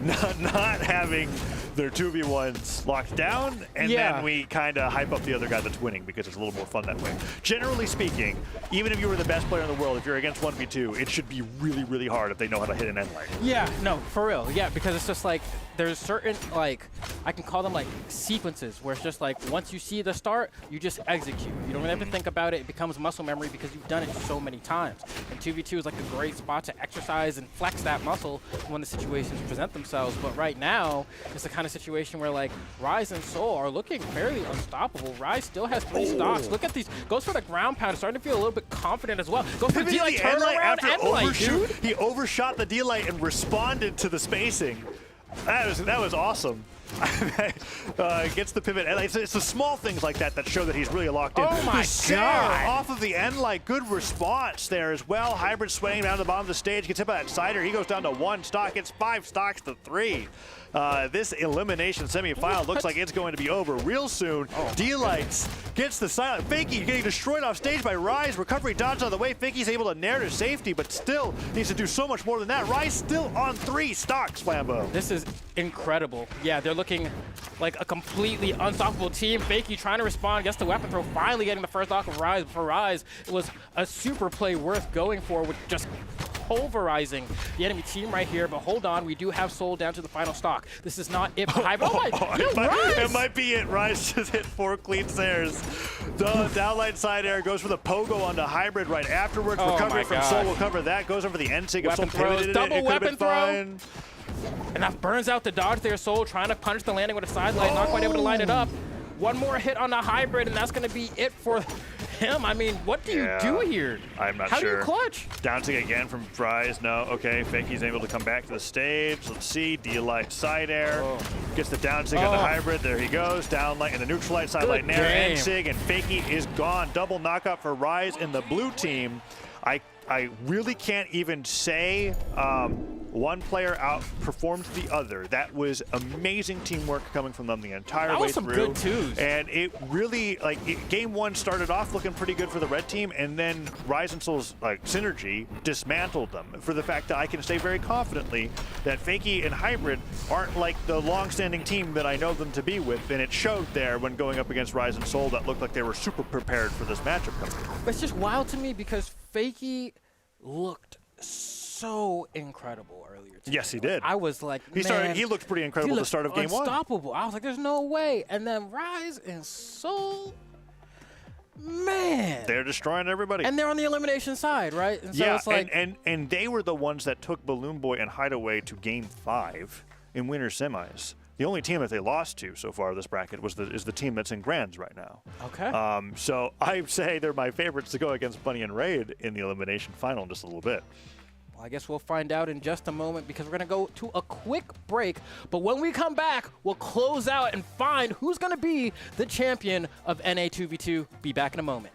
S13: not having their 2v1s locked down, and then we kind of hype up the other guy that's winning because it's a little more fun that way. Generally speaking, even if you were the best player in the world, if you're against 1v2, it should be really, really hard if they know how to hit an end light.
S2: Yeah, no, for real. Yeah, because it's just like, there's certain, like, I can call them like sequences where it's just like once you see the start, you just execute. You don't really have to think about it. It becomes muscle memory because you've done it so many times. And 2v2 is like a great spot to exercise and flex that muscle when the situations present themselves. But right now, it's the kind of situation where like Rise and Soul are looking fairly unstoppable. Rise still has 3 stocks. Look at these. Goes for the ground pound. Starting to feel a little bit confident as well. Goes for the D-Light turnaround
S13: after
S2: End-Light, dude.
S13: He overshot the D-Light and responded to the spacing. That was awesome. Gets the pivot. It's the small things like that that show that he's really locked in.
S2: Oh my
S13: God! Off of the End-Light, good response there as well. Hybrid swaying down to the bottom of the stage, gets hit by that Cider. He goes down to 1 stock. It's 5 stocks to 3. This elimination semifinal looks like it's going to be over real soon. D-Lights gets the silent. Fakey getting destroyed off stage by Rise. Recovery dodge out of the way. Fakey's able to nair to safety, but still needs to do so much more than that. Rise still on 3 stocks, Flambeau.
S2: This is incredible. Yeah, they're looking like a completely unstoppable team. Fakey trying to respond, gets the weapon throw, finally getting the first stock of Rise. For Rise, it was a super play worth going for with just pulverizing the enemy team right here. But hold on, we do have Soul down to the final stock. This is not it. Hybrid.
S13: It might be it. Rise just hit 4 clean snares. The downline side air goes for the pogo onto Hybrid right afterwards. Recovery from Soul will cover that. Goes over the end sig. If Soul pivoted
S2: double weapon throw.
S13: Fine.
S2: And that burns out the dodge there. Soul trying to punish the landing with a sideline, not quite able to line it up. One more hit on the Hybrid, and that's going to be it for him. I mean, what do you do here?
S13: I'm not
S2: sure.
S13: How
S2: do you clutch?
S13: Bouncing again from Rise. No, okay. Fakey's able to come back to the stage. Let's see. D-Light side air. Gets the down sig on the Hybrid. There he goes. Down light and the neutral light side light nair. End sig, and Fakey is gone. Double knockout for Rise in the blue team. I really can't even say one player outperformed the other. That was amazing teamwork coming from them the entire way through.
S2: That was some good twos.
S13: And it really, game 1 started off looking pretty good for the red team, and then Rise and Soul's synergy dismantled them for the fact that I can say very confidently that Fakey and Hybrid aren't like the long-standing team that I know them to be with, and it showed there when going up against Rise and Soul that looked like they were super prepared for this matchup coming.
S2: But it's just wild to me because Fakey looked so incredible earlier today.
S13: Yes, he did.
S2: I was like,
S13: He looked pretty incredible at the start of game 1.
S2: Unstoppable. I was like, there's no way. And then Rise and Soul, man.
S13: They're destroying everybody.
S2: And they're on the elimination side, right? And so
S13: yeah,
S2: it's like,
S13: and they were the ones that took Balloon Boy and Hideaway to game 5 in winter semis. The only team that they lost to so far this bracket is the team that's in Grands right now.
S2: Okay.
S13: So I say they're my favorites to go against Bunny and Raid in the elimination final in just a little bit.
S2: Well, I guess we'll find out in just a moment because we're going to go to a quick break. But when we come back, we'll close out and find who's going to be the champion of NA 2v2. Be back in a moment.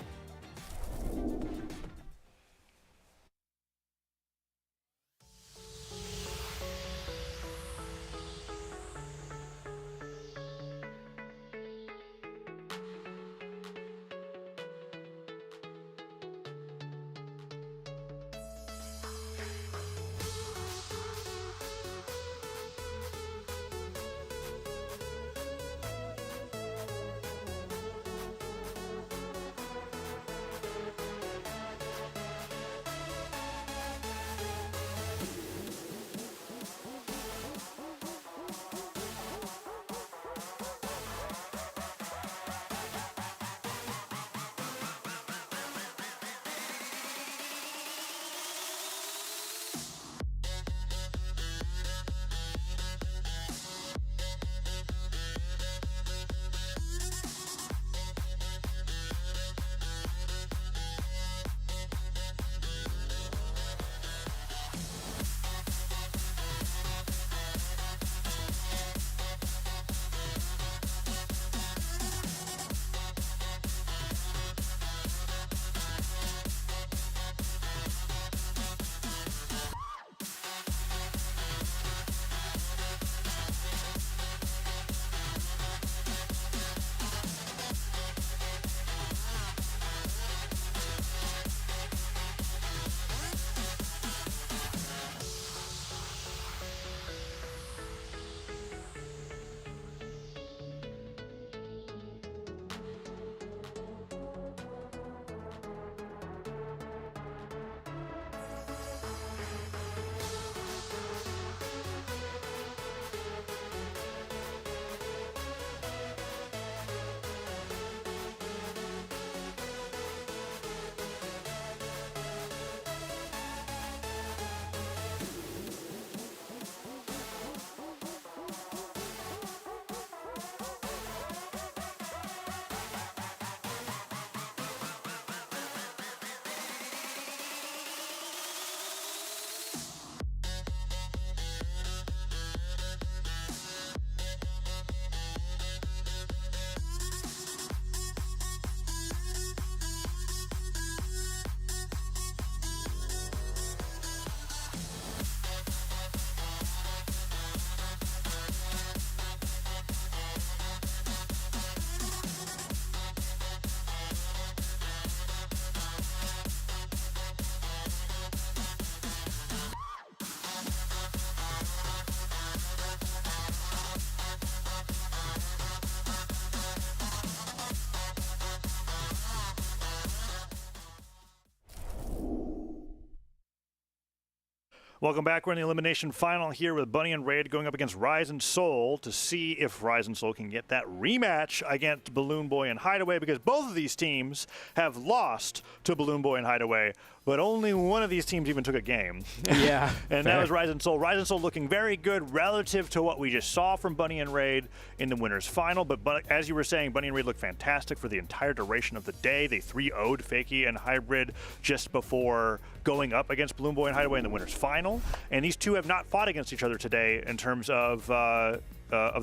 S13: Welcome back. We're in the elimination final here with Bunny and Raid going up against Rise and Soul to see if Rise and Soul can get that rematch against Balloon Boy and Hideaway, because both of these teams have lost to Balloon Boy and Hideaway, but only one of these teams even took a game.
S2: Yeah.
S13: And that was Rise and Soul. Rise and Soul looking very good relative to what we just saw from Bunny and Raid in the winners final. But as you were saying, Bunny and Raid looked fantastic for the entire duration of the day. They 3-0'd Fakey and Hybrid just before going up against Balloon Boy and Hideaway in the winners final. And these two have not fought against each other today in terms of the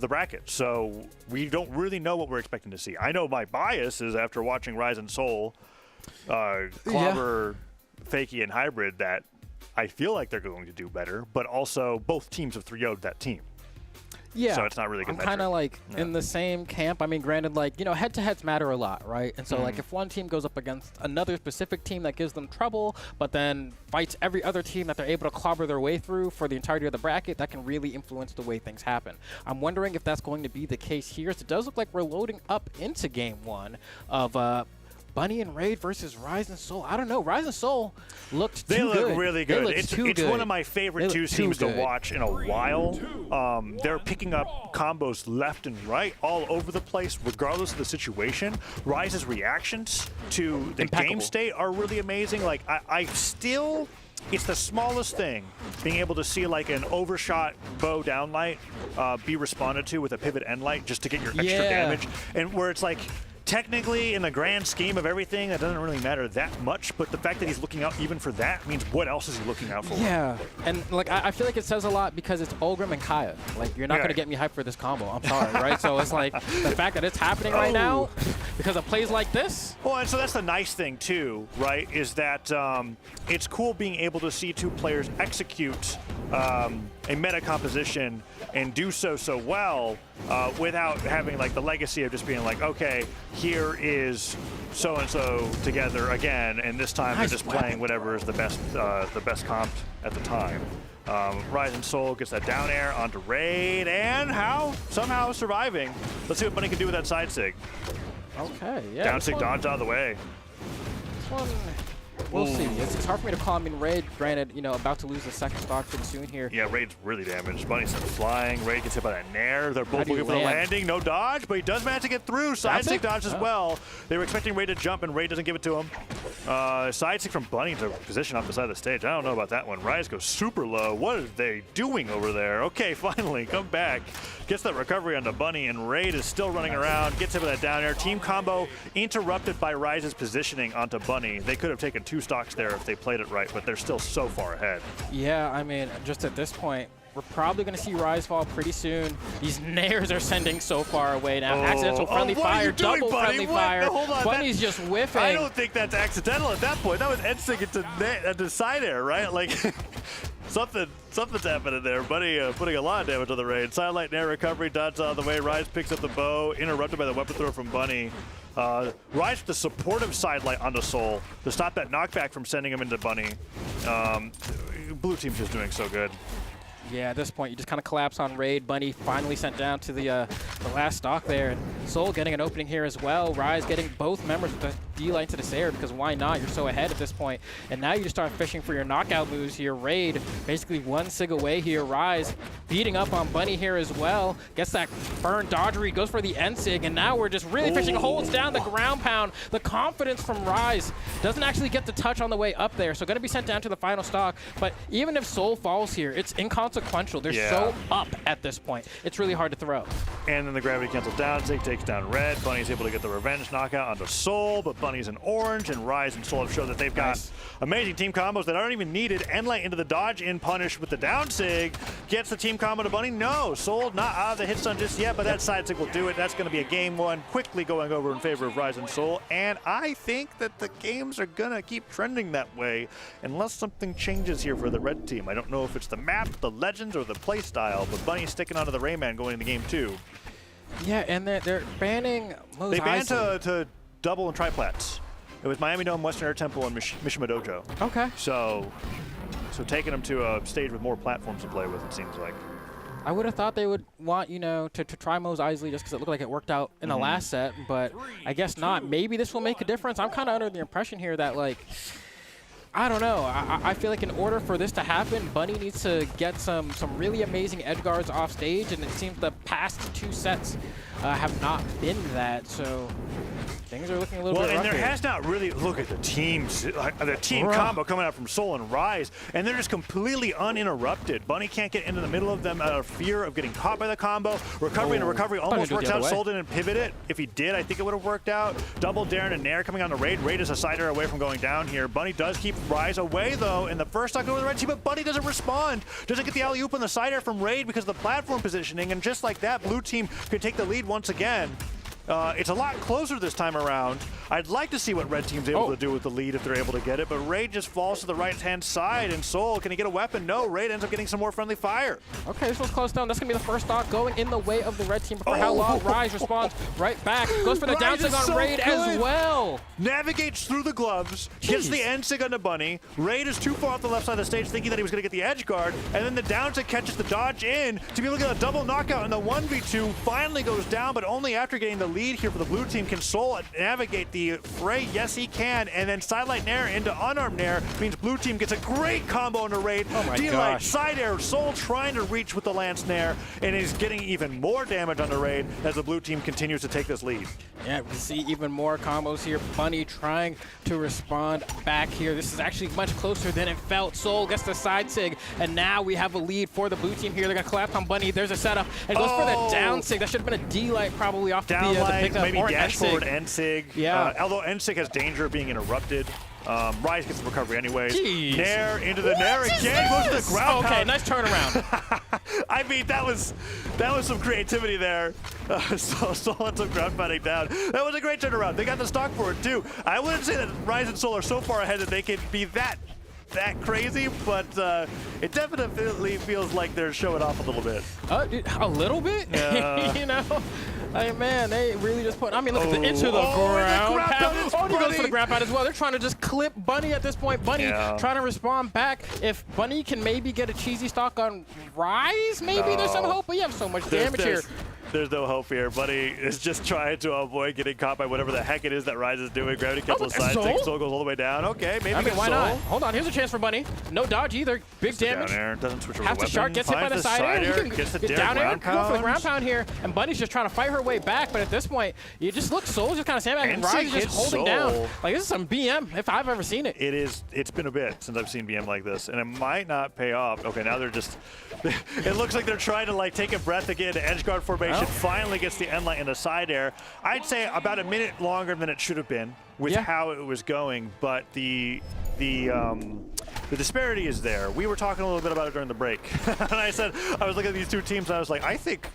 S13: bracket. So we don't really know what we're expecting to see. I know my bias is after watching Rise and Soul clobber Fakey and Hybrid that I feel like they're going to do better, but also both teams have 3-0'd that team.
S2: Yeah.
S13: So it's not really good.
S2: I'm kind of like in the same camp. I mean, granted, like, you know, head-to-heads matter a lot, right? And so, like, if one team goes up against another specific team that gives them trouble, but then fights every other team that they're able to clobber their way through for the entirety of the bracket, that can really influence the way things happen. I'm wondering if that's going to be the case here. So it does look like we're loading up into game one of Bunny and Raid versus Rise and Soul. I don't know. Rise and Soul looked too good.
S13: They look really good. It's
S2: good.
S13: one of my favorite two teams to watch in a while. They're picking up combos left and right all over the place, regardless of the situation. Rise's reactions to the game state are really amazing. Like, I still... It's the smallest thing, being able to see like an overshot bow downlight be responded to with a pivot end light just to get your extra damage. And where it's like, technically, in the grand scheme of everything, that doesn't really matter that much, but the fact that he's looking out even for that means what else is he looking out for?
S2: Yeah, and like I feel like it says a lot because it's Olgrim and Kaya. Like, you're not going to get me hyped for this combo. I'm sorry, right? So it's like the fact that it's happening right now because of plays like this.
S13: Well, and so that's the nice thing too, right, is that it's cool being able to see two players execute a meta composition and do so well without having like the legacy of just being like, okay, here is so-and-so together again, and this time they're just playing whatever is the best comp at the time. Rise and Soul gets that down air onto Raid, and somehow surviving. Let's see what Bunny can do with that side sig.
S2: Okay, yeah.
S13: Down sig dodge out of the way.
S2: This one, we'll see. It's hard for me to call. I mean, Raid, granted, you know, about to lose the second stock pretty soon here.
S13: Yeah, Raid's really damaged. Bunny's sent flying. Raid gets hit by that nair. They're both looking for the landing. No dodge, but he does manage to get through. Side stick dodge as well. They were expecting Raid to jump, and Raid doesn't give it to him. Side stick from Bunny to position off the side of the stage. I don't know about that one. Rise goes super low. What are they doing over there? Okay, finally, come back. Gets that recovery onto Bunny, and Raid is still running around. Gets hit with that down air. Team combo interrupted by Rise's positioning onto Bunny. They could have taken 2 stocks there if they played it right, but they're still so far ahead.
S2: Yeah, I mean, just at this point, we're probably going to see Rise fall pretty soon. These nairs are sending so far away now. Accidental friendly fire, double friendly fire. Bunny's just whiffing.
S13: I don't think that's accidental at that point. That was Ensing into side air, right? Like, something's happening there. Bunny putting a lot of damage on the Raid. Sidelight nair recovery, dodge out of the way. Rise picks up the bow, interrupted by the weapon throw from Bunny. Rise with the supportive sidelight onto Soul to stop that knockback from sending him into Bunny. Blue team's just doing so good.
S2: Yeah, at this point, you just kind of collapse on Raid. Bunny finally sent down to the last stock there. And Soul getting an opening here as well. Rise getting both members with the D-line to this air because why not? You're so ahead at this point. And now you just start fishing for your knockout moves here. Raid basically 1 sig away here. Rise beating up on Bunny here as well. Gets that burn dodgery, goes for the end sig. And now we're just really fishing. Holds down the ground pound. The confidence from Rise doesn't actually get the touch on the way up there. So going to be sent down to the final stock. But even if Soul falls here, it's inconsequential. They're so up at this point. It's really hard to throw.
S13: And then the gravity cancels down. Zig takes down Red. Bunny's able to get the revenge knockout onto Soul, but Bunny's in orange, and Rise and Soul have shown that they've got amazing team combos that aren't even needed. Endlight into the dodge in punish with the down sig. Gets the team combo to Bunny. No, Soul not out of the hit stun just yet, but that side sig will do it. That's going to be a game one, quickly going over in favor of Rise and Soul. And I think that the games are going to keep trending that way unless something changes here for the red team. I don't know if it's the map, the legends, or the play style, but Bunny's sticking onto the Rayman going into game 2.
S2: Yeah, and they're banning Mos
S13: They banned
S2: Eisley.
S13: to double and triplats. It was Miami Dome, Western Air Temple, and Mishima Dojo.
S2: Okay.
S13: So taking them to a stage with more platforms to play with, it seems like.
S2: I would have thought they would want, you know, to try Mos Eisley just because it looked like it worked out in the last set, but I guess not. Maybe this will make a difference. I'm kind of under the impression here that, like, I don't know. I feel like in order for this to happen, Bunny needs to get some really amazing edge guards off stage, and it seems the past 2 sets have not been that. So things are looking a little bit rough.
S13: And there
S2: here.
S13: has not really, look at the teams, the team combo coming out from Soul and Rise, and they're just completely uninterrupted. Bunny can't get into the middle of them out of fear of getting caught by the combo. Recovery and recovery almost works out. Soul didn't pivot it. If he did, I think it would have worked out. Double Darren and Nair coming on the Raid. Raid is a sider away from going down here. Bunny does keep Rise away, though, in the first stock over the red team, but Bunny doesn't respond. Doesn't get the alley-oop on the sider from Raid because of the platform positioning, and just like that, blue team could take the lead once again. It's a lot closer this time around. I'd like to see what red team's able to do with the lead if they're able to get it, but Raid just falls to the right-hand side, and Soul, can he get a weapon? No, Raid ends up getting some more friendly fire.
S2: Okay, this one's close down. That's going to be the first stock going in the way of the red team. For how long? Rise responds right back. Goes for the down sig on Raid as well.
S13: Navigates through the gloves, gets the end sig onto Bunny. Raid is too far off the left side of the stage, thinking that he was going to get the edge guard, and then the down sig catches the dodge in to be able to get a double knockout, and the 1v2 finally goes down, but only after getting the lead here for the blue team. Can Soul navigate the fray? Yes, he can. And then sidelight Nair into unarmed Nair means blue team gets a great combo into Raid.
S2: Oh my
S13: D-Light,
S2: gosh.
S13: side air, Soul trying to reach with the Lance Nair, and is getting even more damage on the Raid as the blue team continues to take this lead.
S2: Yeah, we see even more combos here. Bunny trying to respond back here. This is actually much closer than it felt. Soul gets the side sig, and now we have a lead for the blue team here. They're going to collapse on Bunny. There's a setup, and goes for the down sig. That should have been a D-Light probably off the pick up.
S13: Maybe
S2: or
S13: dash forward N-sig.
S2: Yeah.
S13: Although N-sig has danger of being interrupted. Rise gets the recovery anyways.
S2: Jeez.
S13: Nair into the Nair again. Goes to the ground
S2: Okay,
S13: pound.
S2: nice turnaround.
S13: I mean, that was some creativity there. Soul ends up ground pounding down. That was a great turnaround. They got the stock for it too. I wouldn't say that Rise and Soul are so far ahead that they can be that crazy, but it definitely feels like they're showing off a little bit.
S2: A little bit?
S13: Yeah.
S2: You know? Like, man, they really just put, I mean, look at the into the ground pound. Oh, he goes for the ground pound as well. They're trying to just clip Bunny at this point. Bunny trying to respond back. If Bunny can maybe get a cheesy stock on Rise, maybe there's some hope, but you have so much damage here.
S13: There's no hope here. Bunny is just trying to avoid getting caught by whatever the heck it is that Rise is doing. Gravity cancel side stick. Soul goes all the way down. Okay, maybe
S2: I mean, why
S13: Soul.
S2: not? Hold on, here's a chance for Bunny. No dodge either. Big damage.
S13: Down air. Doesn't switch over
S2: Has
S13: to
S2: to shark, gets hit by the side air. You can
S13: gets the
S2: get down air,
S13: ground
S2: go for the ground
S13: pound.
S2: pound here, and Bunny's just trying to fight her way back, but at this point, you just look, Soul's just kind of standing back, and Rise is just holding down. Like, this is some BM, if I've ever seen it.
S13: It's been a bit since I've seen BM like this, and it might not pay off. Okay, now they're just, it looks like they're trying to like take a breath to get into edge guard formation. Finally gets the end light in the side air. I'd say about a minute longer than it should have been with how it was going, but the disparity is there. We were talking a little bit about it during the break, and I said I was looking at these two teams, and I was like, I think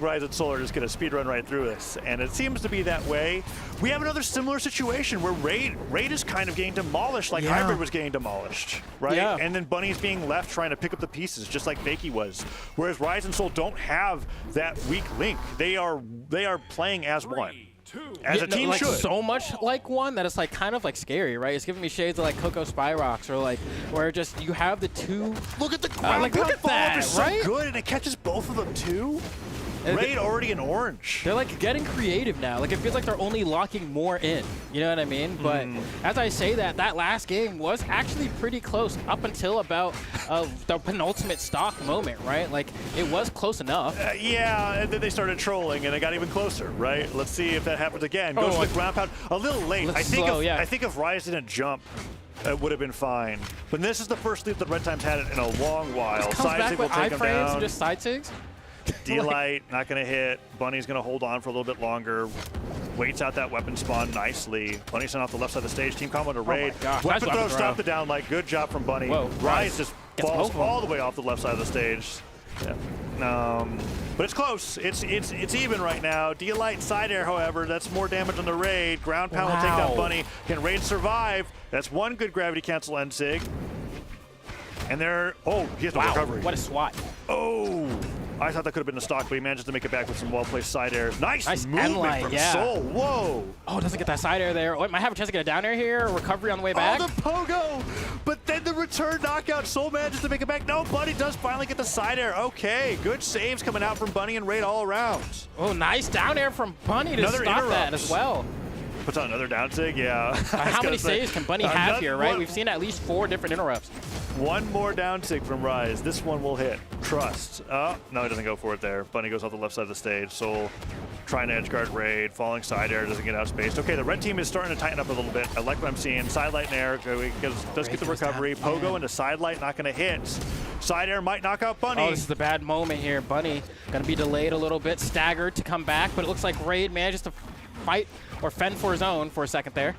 S13: Rise and Soul are just going to speed run right through this, and it seems to be that way. We have another similar situation where Raid is kind of getting demolished like Hybrid was getting demolished, right?
S2: Yeah.
S13: And then Bunny's being left trying to pick up the pieces just like Fakey was. Whereas Rise and Soul don't have that weak link. They are playing as one. As a team
S2: like
S13: should.
S2: So much like one that it's like kind of like scary, right? It's giving me shades of like Coco Spyrox, or like where just you have the two.
S13: Look at the ground
S2: like, look at that,
S13: is
S2: right?
S13: so good, and it catches both of them too. Raid already in orange.
S2: They're like getting creative now. Like it feels like they're only locking more in. You know what I mean? But as I say that, that last game was actually pretty close up until about the penultimate stock moment, right? Like it was close enough.
S13: Yeah, and then they started trolling, and it got even closer, right? Let's see if that happens again. Goes to the ground pound a little late. I think if Rise didn't jump, it would have been fine. But this is the first lead that Red Time's had in a long while.
S2: Side sig will take him down. And just side sigs.
S13: D-Light not going to hit. Bunny's going to hold on for a little bit longer. Waits out that weapon spawn nicely. Bunny sent off the left side of the stage. Team combo to Raid. Weapon throw, stop the down light. Good job from Bunny. Rise just falls all the way off the left side of the stage. Yeah. But it's close. It's even right now. D-Light side air, however, that's more damage on the Raid. Ground pound will take down Bunny. Can Raid survive? That's one good gravity cancel end sig. And they're he has no recovery.
S2: What a swat.
S13: I thought that could have been a stock, but he manages to make it back with some well-placed side airs. Nice movement from Soul. Whoa.
S2: Oh, doesn't get that side air there. Oh, might have a chance to get a down air here. Recovery on the way back.
S13: Oh, the pogo. But then the return knockout. Soul manages to make it back. No, Bunny does finally get the side air. Okay, good saves coming out from Bunny and Raid all around.
S2: Oh, nice down air from Bunny to stop that as well.
S13: Puts on another down sig, yeah.
S2: How many saves can Bunny have here, right?
S13: One,
S2: We've seen at least 4 different interrupts.
S13: one more down sig from Rise. This one will hit. Trust. Oh, no, he doesn't go for it there. Bunny goes off the left side of the stage. Soul trying to edge guard Raid. Falling side air, doesn't get outspaced. Okay, the red team is starting to tighten up a little bit. I like what I'm seeing. Side light and air does get the recovery. Pogo into side light, not going to hit. Side air might knock out Bunny.
S2: Oh, this is the bad moment here. Bunny going to be delayed a little bit, staggered to come back, but it looks like Raid manages to fight or fend for his own for a second there.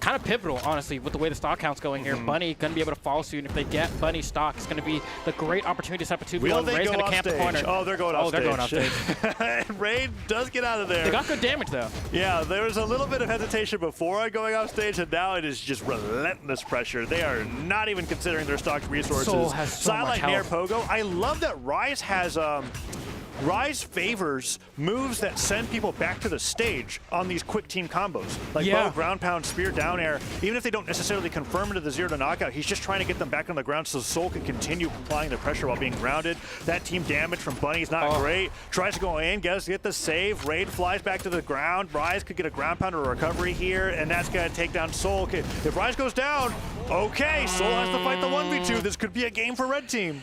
S2: Kind of pivotal, honestly, with the way the stock count's going here. Bunny going to be able to follow suit. And if they get Bunny stock, it's going to be the great opportunity to set up a 2v1. Raid's going to camp the corner.
S13: Oh, they're going off stage.
S2: They're going off stage.
S13: Raid does get out of there.
S2: They got good damage, though.
S13: Yeah, there was a little bit of hesitation before going off stage, and now it is just relentless pressure. They are not even considering their stocked resources.
S2: Soul has so much
S13: Silent near
S2: health.
S13: Pogo. I love that Rise has Rise favors moves that send people back to the stage on these quick team combos. Like bow, ground pound, spear, down air. Even if they don't necessarily confirm into the 0 to knockout, he's just trying to get them back on the ground so Soul can continue applying the pressure while being grounded. That team damage from Bunny is not great. Tries to go in, get the save. Raid flies back to the ground. Rise could get a ground pound or a recovery here, and that's going to take down Soul. If Rise goes down, okay, Soul has to fight the 1v2. This could be a game for red team.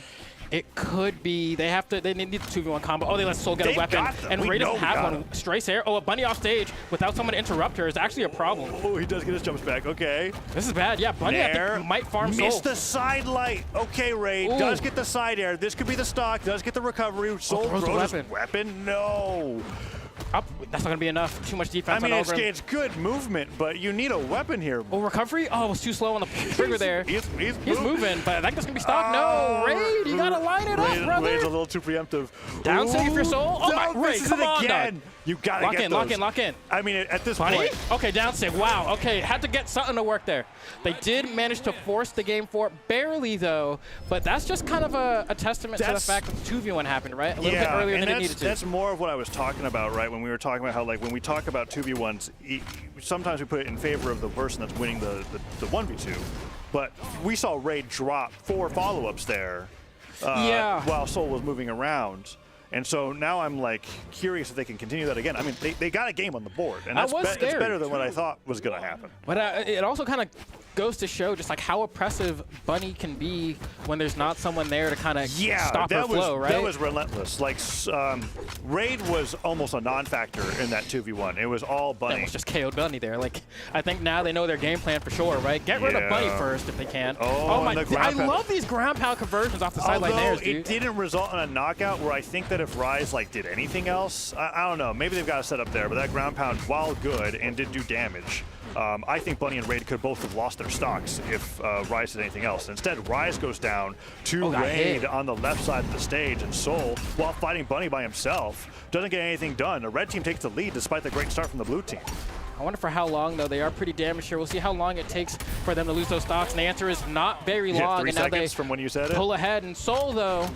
S2: It could be. They need the 2v1 combo. Oh, they let Soul get a weapon. And Ray doesn't have one. Stray air. Oh, a Bunny off stage without someone to interrupt her is actually a problem.
S13: Oh, he does get his jumps back. Okay.
S2: This is bad. Yeah, Bunny I think might farm Soul.
S13: Missed the side light. Okay, Ray does get the side air. This could be the stock. Does get the recovery. Soul throws his weapon. No.
S2: Up. That's not going to be enough. Too much defense
S13: I mean,
S2: on
S13: it's good movement, but you need a weapon here.
S2: Oh, recovery? Oh, it was too slow on the trigger there.
S13: He's
S2: moving, but I think that's going to be stock. No, Raid, you got to line it up, brother.
S13: Raid's a little too preemptive.
S2: Down save for Soul. Oh, my, Raid, come on,
S13: again. You got to get those.
S2: Lock in.
S13: I mean, at this point.
S2: Okay, down save. Wow. Okay, had to get something to work there. They did manage to force the game for it, barely though, but that's just kind of a testament to the fact that the 2v1 happened, right? A little bit earlier than it needed to.
S13: That's more of what I was talking about, right? When we were talking about how, like, when we talk about 2v1s, sometimes we put it in favor of the person that's winning the 1v2. But we saw Raid drop 4 follow-ups there while Soul was moving around. And so now I'm like curious if they can continue that again. I mean, they got a game on the board, and that's it's better than what I thought was going to happen.
S2: But it also kind of goes to show just like how oppressive Bunny can be when there's not someone there to kind of stop her flow, right?
S13: That was relentless. Like Raid was almost a non-factor in that 2v1. It was all Bunny.
S2: It was just KO'd Bunny there. Like I think now they know their game plan for sure, right? Get rid of Bunny first if they can.
S13: Oh
S2: my! I love these ground pound conversions off the sideline there, dude.
S13: It didn't result in a knockout where I think that if Rise like did anything else, I don't know. Maybe they've got a setup there, but that ground pound, while good and did do damage, I think Bunny and Raid could both have lost their stocks if Rise did anything else. Instead, Rise goes down to Raid on the left side of the stage, and Soul, while fighting Bunny by himself, doesn't get anything done. The red team takes the lead despite the great start from the blue team.
S2: I wonder for how long, though. They are pretty damaged here. We'll see how long it takes for them to lose those stocks, and the answer is not very long.
S13: 3
S2: and now
S13: seconds
S2: they
S13: from when you said it.
S2: Pull ahead, and Soul, though,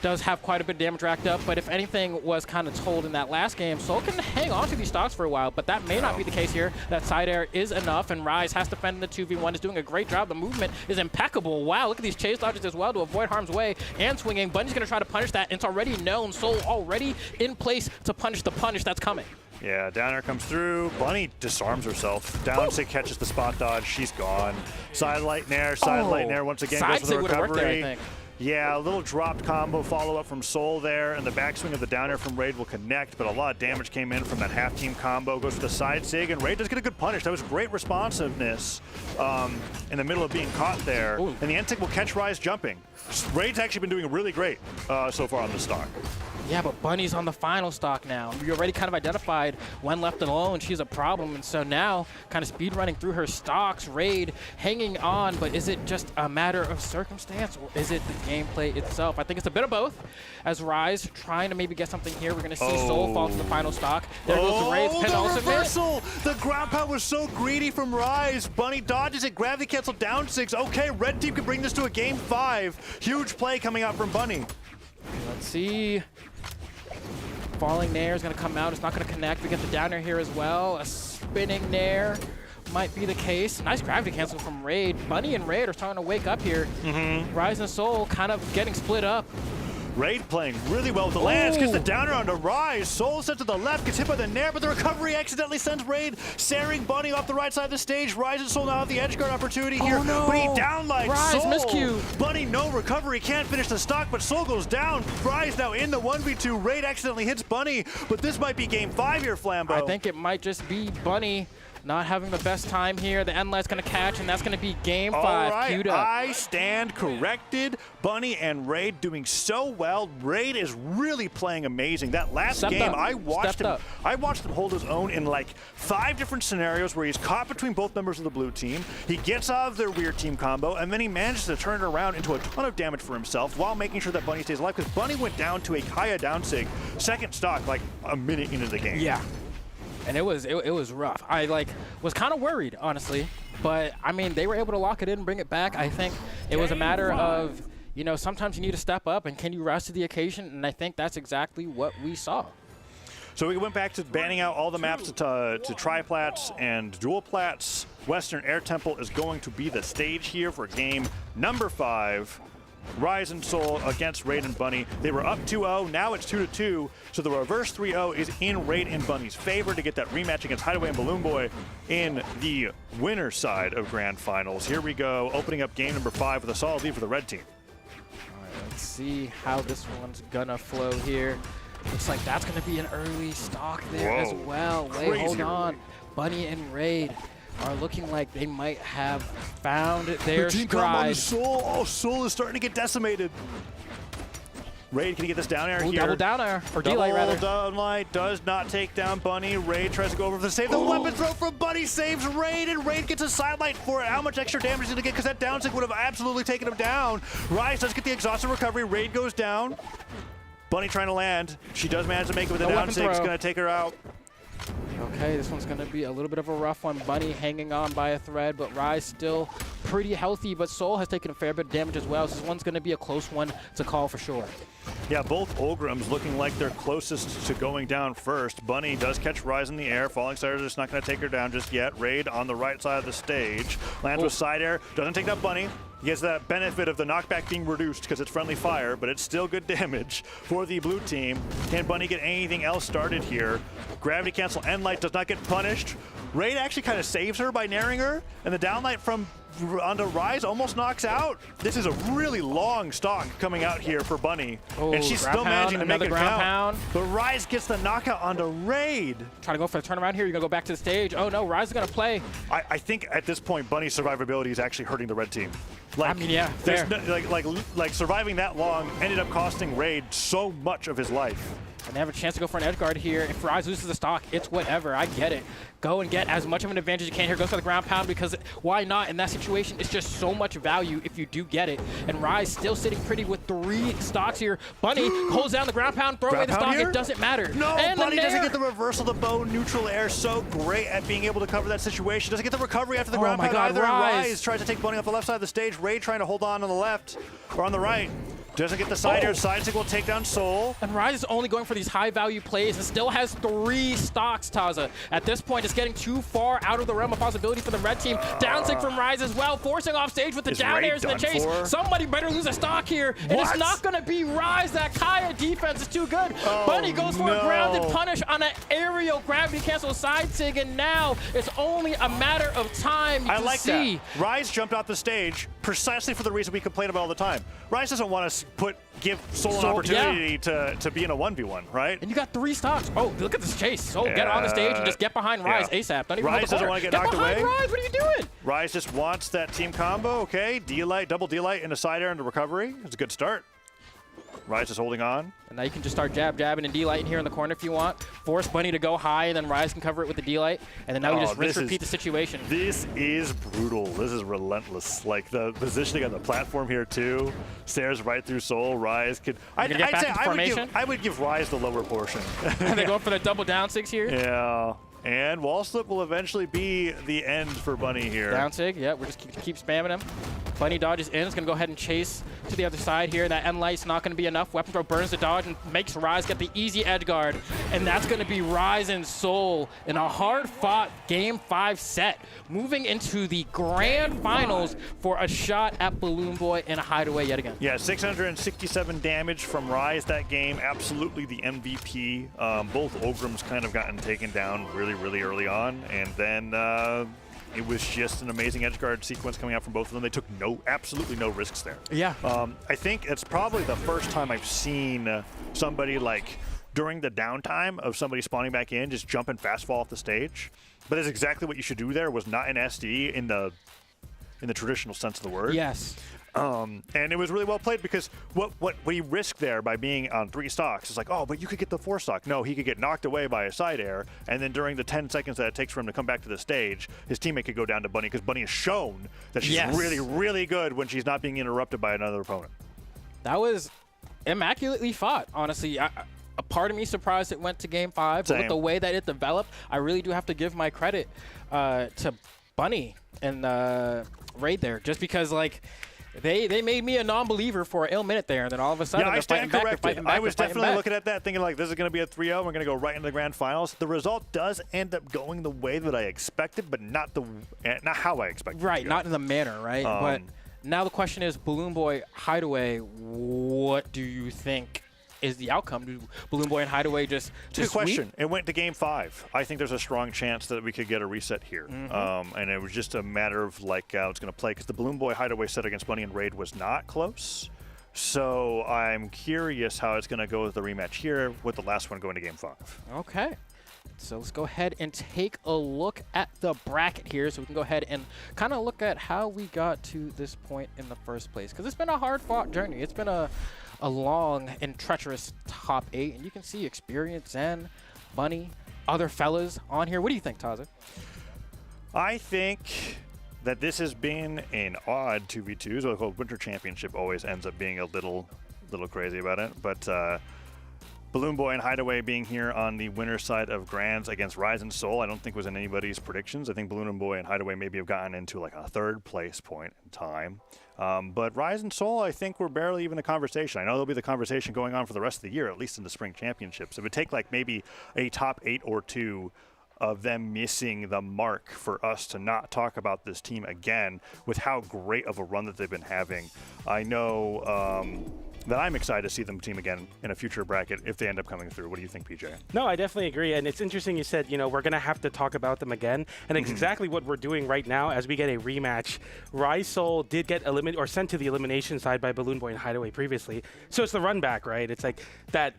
S2: does have quite a bit of damage racked up, but if anything was kind of told in that last game, Soul can hang on to these stocks for a while, but that may not be the case here. That side air is enough, and Rise has to fend in the 2v1, is doing a great job. The movement is impeccable. Wow, look at these chase dodges as well to avoid harm's way and swinging. Bunny's going to try to punish that. It's already known. Soul already in place to punish the punish that's coming.
S13: Yeah, down air comes through. Bunny disarms herself. Down sig catches the spot dodge. She's gone. Side light nair, once again goes for the recovery.
S2: There, I think.
S13: Yeah, a little dropped combo follow-up from Soul there, and the backswing of the down air from Raid will connect, but a lot of damage came in from that half-team combo. Goes for the side sig, and Raid does get a good punish. That was great responsiveness in the middle of being caught there. Ooh. And the end sig will catch Rise jumping. Raid's actually been doing really great so far on this stock.
S2: Yeah, but Bunny's on the final stock now. We already kind of identified when left alone, she's a problem. And so now, kind of speed running through her stocks, Raid hanging on, but is it just a matter of circumstance or is it the gameplay itself? I think it's a bit of both. As Rise trying to maybe get something here, we're going to see Soul fall to the final stock. There goes the Raid's penultimate.
S13: The reversal! The ground pound was so greedy from Rise. Bunny dodges it, gravity cancel down 6. Okay, red team can bring this to a game 5. Huge play coming out from Bunny.
S2: Let's see. Falling nair is going to come out. It's not going to connect. We get the down air here as well. A spinning nair might be the case. Nice gravity cancel from Raid. Bunny and Raid are starting to wake up here. Rise and Soul kind of getting split up.
S13: Raid playing really well with the lands, gets the downer onto Rise. Soul sent to the left, gets hit by the Nair, but the recovery accidentally sends Raid saring Bunny off the right side of the stage. Rise and Soul now have the edge guard opportunity here, but he downlights
S2: Rise,
S13: Soul.
S2: miscue.
S13: Bunny, no recovery, can't finish the stock, but Soul goes down. Rise now in the 1v2. Raid accidentally hits Bunny, but this might be game 5 here, Flambeau.
S2: I think it might just be Bunny not having the best time here. The Endlight's going to catch, and that's going to be game 5.
S13: All right,
S2: Queued up.
S13: I stand corrected. Bunny and Raid doing so well. Raid is really playing amazing. That last game, I watched him hold his own in like 5 different scenarios where he's caught between both members of the blue team. He gets out of their weird team combo, and then he manages to turn it around into a ton of damage for himself while making sure that Bunny stays alive, because Bunny went down to a Kaya down sig, second stock, like a minute into the game.
S2: Yeah. And it was rough. I was kind of worried, honestly, but I mean they were able to lock it in and bring it back. I think it was a matter of, you know, sometimes you need to step up and can you rise to the occasion, and I think that's exactly what we saw.
S13: So we went back to banning out all the maps to triplats and dual plats. Western Air Temple is going to be the stage here for game number 5. Rise and Soul against Raid and Bunny. They were up 2-0, now it's 2-2, so the reverse 3-0 is in Raid and Bunny's favor to get that rematch against Hideaway and Balloon Boy in the winner's side of Grand Finals. Here we go, opening up game number 5 with a solid lead for the red team.
S2: All right, let's see how this one's gonna flow here. Looks like that's gonna be an early stock there as well. Wait, hold on. Bunny and Raid are looking like they might have found their stride.
S13: Soul. Oh, Soul is starting to get decimated. Raid, can he get this down air here?
S2: Double down air, or D-Light rather.
S13: Double down does not take down Bunny. Raid tries to go over for the save. The weapon throw from Bunny saves Raid, and Raid gets a sidelight for it. How much extra damage did he get? Because that down stick would have absolutely taken him down. Rise does get the exhausted recovery. Raid goes down. Bunny trying to land. She does manage to make it with a down stick. It's going to take her out.
S2: Okay, this one's going to be a little bit of a rough one. Bunny hanging on by a thread, but Rise still pretty healthy, but Soul has taken a fair bit of damage as well, so this one's going to be a close one to call for sure.
S13: Yeah, both Olgrums looking like they're closest to going down first. Bunny does catch Rise in the air. Falling Stars is not going to take her down just yet. Raid on the right side of the stage. Lands with side air. Doesn't take down Bunny. He gets that benefit of the knockback being reduced because it's friendly fire, but it's still good damage for the blue team. Can Bunny get anything else started here? Gravity cancel Endlight does not get punished. Raid actually kind of saves her by nairing her, and the downlight from onto Rise almost knocks out. This is a really long stock coming out here for Bunny, and she's still managing to make it count. But Rise gets the knockout onto Raid.
S2: Trying to go for the turnaround here. You're going to go back to the stage. Oh no, Rise is going to play.
S13: I think at this point, Bunny's survivability is actually hurting the red team. Like,
S2: I mean, yeah, fair.
S13: Like surviving that long ended up costing Raid so much of his life.
S2: And they have a chance to go for an edge guard here. If Rise loses the stock, it's whatever. I get it. Go and get as much of an advantage as you can here. Goes for the ground pound because why not? In that situation, it's just so much value if you do get it. And Rise still sitting pretty with 3 stocks here. Bunny holds down the ground pound, throw away the stock. Here? It doesn't matter.
S13: No,
S2: and
S13: Bunny doesn't get the reversal of the bow. Neutral air so great at being able to cover that situation. Doesn't get the recovery after the ground pound either. Rise tries to take Bunny off the left side of the stage. Raid trying to hold on the left or on the right. Doesn't get the side air. Side stick will take down Soul.
S2: And Rise is only going for these high-value plays and still has 3 stocks, Taza. At this point, it's getting too far out of the realm of possibility for the red team. Down stick from Rise as well, forcing off stage with the down airs in the chase. Somebody better lose a stock here. And it's not going to be Rise. That Kaya defense is too good. Bunny goes for a grounded punish on an aerial gravity cancel side sig, and now it's only a matter of time
S13: I like
S2: see.
S13: That. Rise jumped off the stage precisely for the reason we complain about all the time. Rise doesn't want to give Soul an opportunity to be in a 1v1, right?
S2: And you got 3 stocks. Oh, look at this chase. Soul, get on the stage and just get behind Rise ASAP. Don't even
S13: Rise doesn't want to get knocked away.
S2: Rise, what are you doing?
S13: Rise just wants that team combo. Okay, D-Light, double D-Light into side air into recovery. It's a good start. Rise is holding on.
S2: And now you can just start jabbing and D-Light in here in the corner if you want. Force Bunny to go high, and then Rise can cover it with the D-Light. And then now we just rinse repeat the situation.
S13: This is brutal. This is relentless. Like the positioning on the platform here too. Stares right through Soul. Rise could. I'd say I would give Rise the lower portion.
S2: And they go for the double down 6 here.
S13: Yeah. And wall slip will eventually be the end for Bunny here.
S2: Down sig, yeah, we're just keep spamming him. Bunny dodges in. It's going to go ahead and chase to the other side here. That end light's not going to be enough. Weapon throw burns the dodge and makes Rise get the easy edge guard. And that's going to be Rise and Soul in a hard-fought Game 5 set, moving into the grand finals for a shot at Balloon Boy and a hideaway yet again.
S13: Yeah, 667 damage from Rise that game. Absolutely the MVP. Both Ograms kind of gotten taken down really, really early on. And then it was just an amazing edgeguard sequence coming out from both of them. They took absolutely no risks there.
S2: Yeah.
S13: I think it's probably the first time I've seen somebody like during the downtime of somebody spawning back in, just jumping fast fall off the stage. But it's exactly what you should do there. Was not an SD in the traditional sense of the word.
S2: Yes.
S13: And it was really well played because what he risked there by being on 3 stocks is like, oh, but you could get the 4 stock. No, he could get knocked away by a side air, and then during the 10 seconds that it takes for him to come back to the stage, his teammate could go down to Bunny because Bunny has shown that she's really, really good when she's not being interrupted by another opponent.
S2: That was immaculately fought, honestly. A part of me surprised it went to Game 5, but with the way that it developed, I really do have to give my credit to Bunny and Raid there, just because like they made me a non-believer for an ill minute there, and then all of a sudden
S13: I stand corrected. I was definitely looking at that thinking like this is going to be a 3-0. We're going to go right into the grand finals. The result does end up going the way that I expected, but not how I expected.
S2: Right, not in the manner, right? But now the question is, Balloon Boy Hideaway, what do you think is the outcome? Do Balloon Boy and Hideaway just
S13: Good question. It went to Game 5. I think there's a strong chance that we could get a reset here. And it was just a matter of like how it's going to play, because the Balloon Boy Hideaway set against Bunny and Raid was not close. So I'm curious how it's going to go with the rematch here, with the last one going to Game 5.
S2: Okay. So let's go ahead and take a look at the bracket here, so we can go ahead and kind of look at how we got to this point in the first place, because it's been a hard-fought journey. It's been a long and treacherous top 8, and you can see Experience, Zen, Bunny, other fellas on here. What do you think, Taza?
S13: I think that this has been an odd 2v2. So the Winter Championship always ends up being a little crazy about it, but Balloon Boy and Hideaway being here on the winner side of Grands against Rise and Soul, I don't think was in anybody's predictions. I think Balloon Boy and Hideaway maybe have gotten into like a 3rd place point in time. But Rise and Soul, I think, were barely even a conversation. I know there'll be the conversation going on for the rest of the year, at least in the Spring Championships. It would take like maybe a top 8 or 2 of them missing the mark for us to not talk about this team again with how great of a run that they've been having. I know that I'm excited to see them team again in a future bracket if they end up coming through. What do you think, PJ?
S11: No, I definitely agree. And it's interesting you said, we're going to have to talk about them again. And it's exactly what we're doing right now as we get a rematch. Rise Soul did get eliminated or sent to the elimination side by Balloon Boy and Hideaway previously. So it's the run back, right? It's like that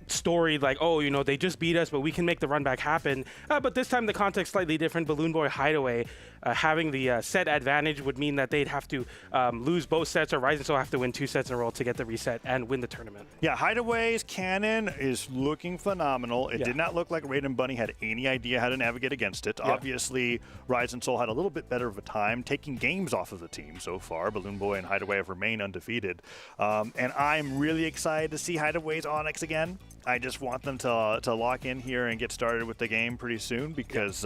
S11: story like, oh, they just beat us, but we can make the run back happen. But this time the context slightly different. Balloon Boy Hideaway having the set advantage would mean that they'd have to lose both sets, or Rise and Soul have to win 2 sets in a row to get the reset and win the tournament.
S13: Yeah, Hideaway's cannon is looking phenomenal. It did not look like Raid and Bunny had any idea how to navigate against it. Obviously, Rise and Soul had a little bit better of a time taking games off of the team so far. Balloon Boy and Hideaway have remained undefeated. And I'm really excited to see Hideaway's Onyx again. I just want them to lock in here and get started with the game pretty soon, because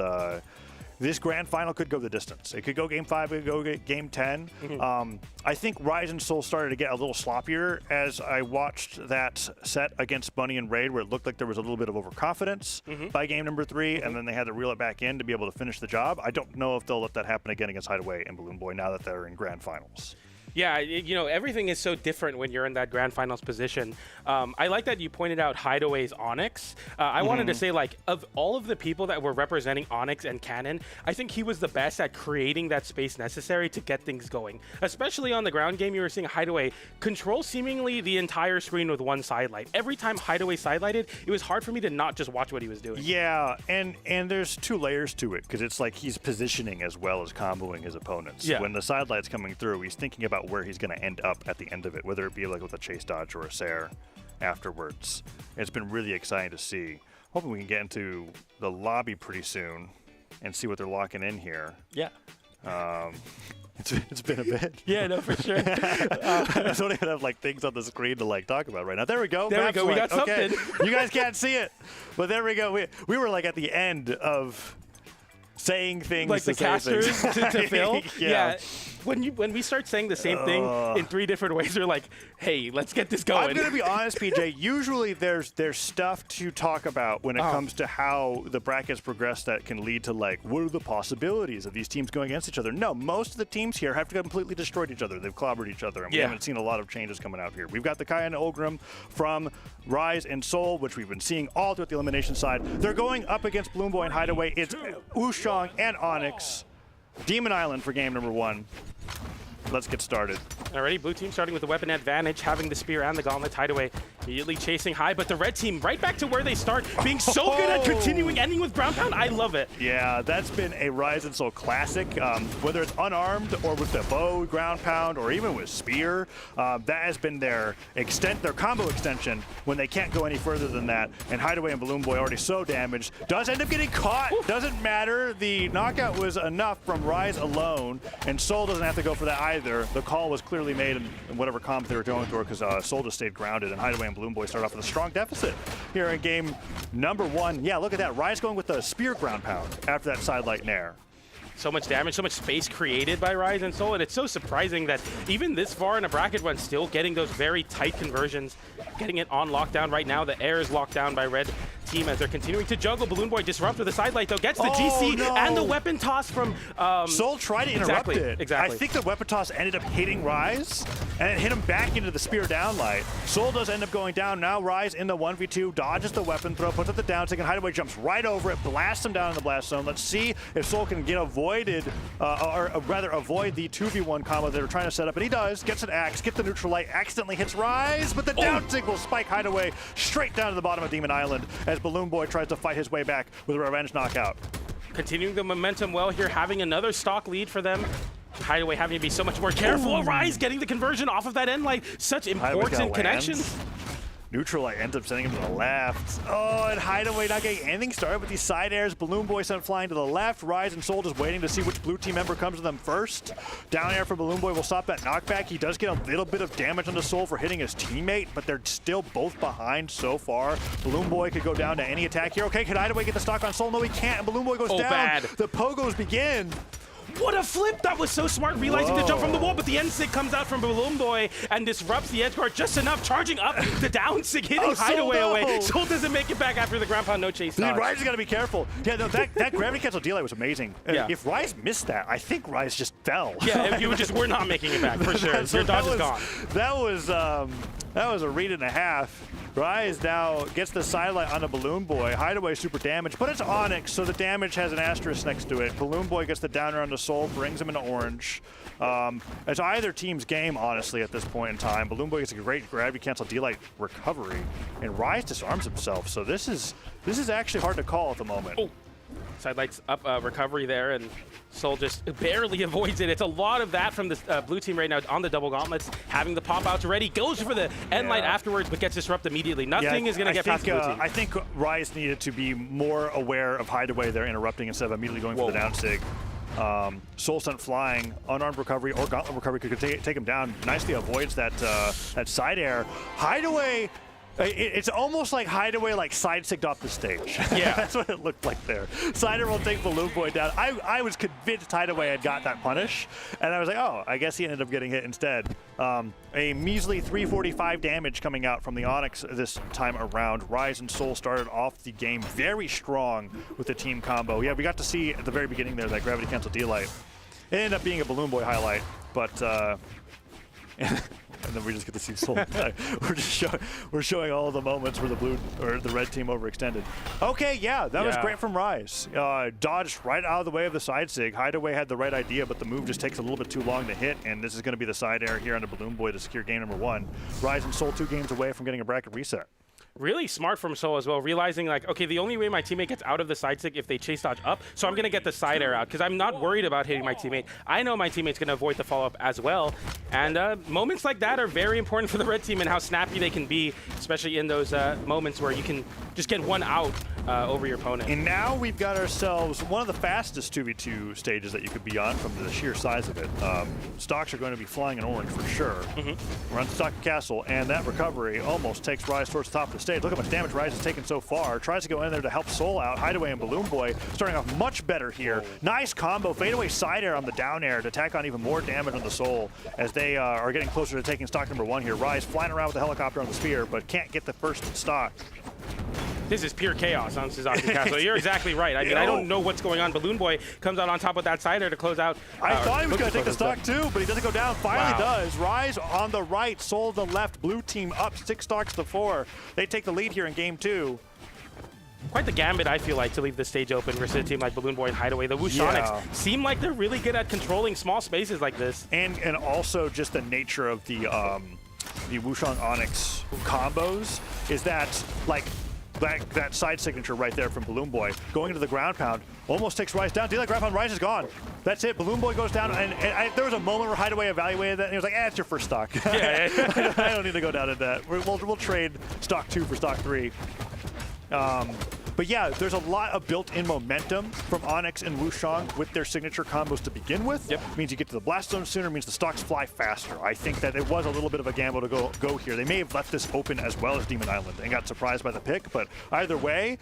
S13: this grand final could go the distance. It could go Game 5, it could go Game 10. I think Rise and Soul started to get a little sloppier as I watched that set against Bunny and Raid, where it looked like there was a little bit of overconfidence by game number 3, and then they had to reel it back in to be able to finish the job. I don't know if they'll let that happen again against Hideaway and Balloon Boy now that they're in grand finals.
S11: Yeah, everything is so different when you're in that grand finals position. I like that you pointed out Hideaway's Onyx. I wanted to say, like, of all of the people that were representing Onyx and Cannon, I think he was the best at creating that space necessary to get things going. Especially on the ground game, you were seeing Hideaway control seemingly the entire screen with one sidelight. Every time Hideaway sidelighted, it was hard for me to not just watch what he was doing.
S13: Yeah, and there's 2 layers to it, because it's like he's positioning as well as comboing his opponents.
S11: Yeah.
S13: When the sidelight's coming through, he's thinking about where he's going to end up at the end of it, whether it be like with a chase dodge or a Sair afterwards. It's been really exciting to see. Hoping we can get into the lobby pretty soon and see what they're locking in here.
S11: Yeah.
S13: It's been a bit.
S11: Yeah, no, for sure.
S13: I don't even have like things on the screen to like talk about right now. There we go.
S11: There we go. We got
S13: okay.
S11: something.
S13: You guys can't see it, but there we go. We were like at the end of saying things
S11: like
S13: to
S11: the casters to fill.
S13: Yeah.
S11: when we start saying the same thing in 3 different ways, we're like, hey, let's get this going.
S13: I'm going to be honest, PJ. Usually there's stuff to talk about when it comes to how the brackets progress that can lead to, like, what are the possibilities of these teams going against each other? No, most of the teams here have completely destroyed each other. They've clobbered each other, and we haven't seen a lot of changes coming out here. We've got the Kai and Ulgrim from Rise and Seoul, which we've been seeing all throughout the elimination side. They're going up against Bloom Boy and Hideaway. It's Wushang and Onyx. Demon Island for game number 1. Let's get started.
S11: Alrighty, blue team starting with the weapon advantage, having the spear and the gauntlet. Hideaway immediately chasing high, but the red team right back to where they start, being so good at continuing, ending with ground pound. I love it.
S13: Yeah, that's been a Rise and Soul classic. Whether it's unarmed or with the bow, ground pound, or even with spear, that has been their combo extension when they can't go any further than that. And Hideaway and Balloon Boy already so damaged. Does end up getting caught. Doesn't matter. The knockout was enough from Rise alone, and Soul doesn't have to go for that either. The call was clearly made in whatever comp they were going through, because Soul just stayed grounded, and Hideaway and Balloon Boy start off with a strong deficit here in game number 1. Yeah, look at that. Rise going with the spear ground pound after that sidelight nair.
S11: So much damage, so much space created by Rise and Soul, and it's so surprising that even this far in a bracket when still getting those very tight conversions, getting it on lockdown right now. The air is locked down by red team as they're continuing to juggle. Balloon Boy disrupts with a sidelight though, gets the GC and the weapon toss from
S13: Soul tried to interrupt it.
S11: Exactly.
S13: I think the weapon toss ended up hitting Rise, and it hit him back into the spear downlight. Soul does end up going down. Now Rise in the 1v2, dodges the weapon throw, puts up the down stick, and Hideaway jumps right over it, blasts him down in the blast zone. Let's see if Soul can get avoid the 2v1 combo they were trying to set up, and he does. Gets an axe, gets the neutral light, accidentally hits Rise, but the down stick will spike Hideaway straight down to the bottom of Demon Island as Balloon Boy tries to fight his way back with a revenge knockout.
S11: Continuing the momentum well here, having another stock lead for them. Hideaway having to be so much more careful. Rise getting the conversion off of that end light. Such important connections.
S13: Neutral light ends up sending him to the left. Oh, and Hideaway not getting anything started with these side airs. Balloon Boy sent flying to the left. Rise and Soul just waiting to see which blue team member comes to them first. Down air for Balloon Boy will stop that knockback. He does get a little bit of damage on the Soul for hitting his teammate, but they're still both behind so far. Balloon Boy could go down to any attack here. Okay, can Hideaway get the stock on Soul? No, he can't. And Balloon Boy goes down.
S11: Bad.
S13: The pogos begin.
S11: What a flip! That was so smart, realizing to jump from the wall, but the end sig comes out from Balloon Boy and disrupts the edge guard just enough, charging up the down sig, hitting Hideaway away. Soul doesn't make it back after the ground pound, no chase dodge.
S13: Dude, Rise has got to be careful. Yeah, no, that gravity cancel delay was amazing.
S11: Yeah.
S13: If Rise missed that, I think Rise just fell.
S11: Yeah, we're not making it back, for sure. Your dodge is gone.
S13: That was a read and a half. Rise now gets the sidelight on the Balloon Boy. Hideaway super damaged, but it's Onyx, so the damage has an asterisk next to it. Balloon Boy gets the downer on the Soul, brings him into orange. It's either team's game, honestly, at this point in time. Balloon Boy gets a great gravity cancel D-Light recovery, and Rise disarms himself, so this is actually hard to call at the moment.
S11: Oh. Sidelights up recovery there, and Soul just barely avoids it. It's a lot of that from the blue team right now on the double gauntlets, having the pop-outs ready, goes for the end light afterwards, but gets disrupted immediately. Nothing is going to get past the blue team.
S13: I think Rise needed to be more aware of Hideaway there interrupting instead of immediately going for the down sig. Soul sent flying, unarmed recovery or gauntlet recovery could take him down. Nicely avoids that side air. Hideaway, it's almost like Hideaway side-sticked off the stage.
S11: Yeah.
S13: That's what it looked like there. Sider will take Balloon Boy down. I was convinced Hideaway had got that punish, and I was like, oh, I guess he ended up getting hit instead. A measly 345 damage coming out from the Onyx this time around. Rise and Soul started off the game very strong with the team combo. Yeah, we got to see at the very beginning there that gravity cancel D-Light. It ended up being a Balloon Boy highlight, but and then we just get to see Soul. We're showing all the moments where the red team overextended. Okay, yeah, that was great from Rise. Dodged right out of the way of the side sig. Hideaway had the right idea, but the move just takes a little bit too long to hit, and this is going to be the side air here on the Balloon Boy to secure game number 1. Rise and Soul 2 games away from getting a bracket reset.
S11: Really smart from Soul as well, realizing okay, the only way my teammate gets out of the side stick if they chase dodge up, so I'm going to get the side air out because I'm not worried about hitting my teammate. I know my teammate's going to avoid the follow-up as well, and moments like that are very important for the red team and how snappy they can be, especially in those moments where you can just get one out over your opponent.
S13: And now we've got ourselves one of the fastest 2v2 stages that you could be on from the sheer size of it. Stocks are going to be flying in orange for sure. We're on Stock Castle, and that recovery almost takes Rise towards the top of the stage. Look how much damage Rise has taken so far. Tries to go in there to help Soul out. Hideaway and Balloon Boy starting off much better here. Nice combo. Fadeaway side air on the down air to tack on even more damage on the Soul as they are getting closer to taking stock number 1 here. Rise flying around with the helicopter on the spear, but can't get the first stock.
S11: This is pure chaos on Suzaku Castle. You're exactly right. I mean, I don't know what's going on. Balloon Boy comes out on top with that side air to close out.
S13: I thought he was going to take the stock too, but he doesn't go down. Finally does. Rise on the right, Soul the left. Blue team up 6 stocks to 4. They take the lead here in game 2.
S11: Quite the gambit, I feel like, to leave the stage open versus a team like Balloon Boy and Hideaway. The Wushonics seem like they're really good at controlling small spaces like this.
S13: And also just the nature of the Wushang Onyx combos is that, like, that side signature right there from Balloon Boy going into the ground pound almost takes Rise down. Ground pound, Rise is gone. That's it. Balloon Boy goes down, and there was a moment where Hideaway evaluated that, and he was like, it's your first stock. I don't need to go down to that. We'll trade stock 2 for stock 3. But yeah, there's a lot of built-in momentum from Onyx and Wushang with their signature combos to begin with. Means you get to the blast zone sooner, means the stocks fly faster. I think that it was a little bit of a gamble to go here. They may have left this open as well as Demon Island and got surprised by the pick, but either way,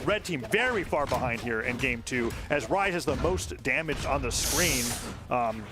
S13: red team very far behind here in game 2 as Rise has the most damage on the screen on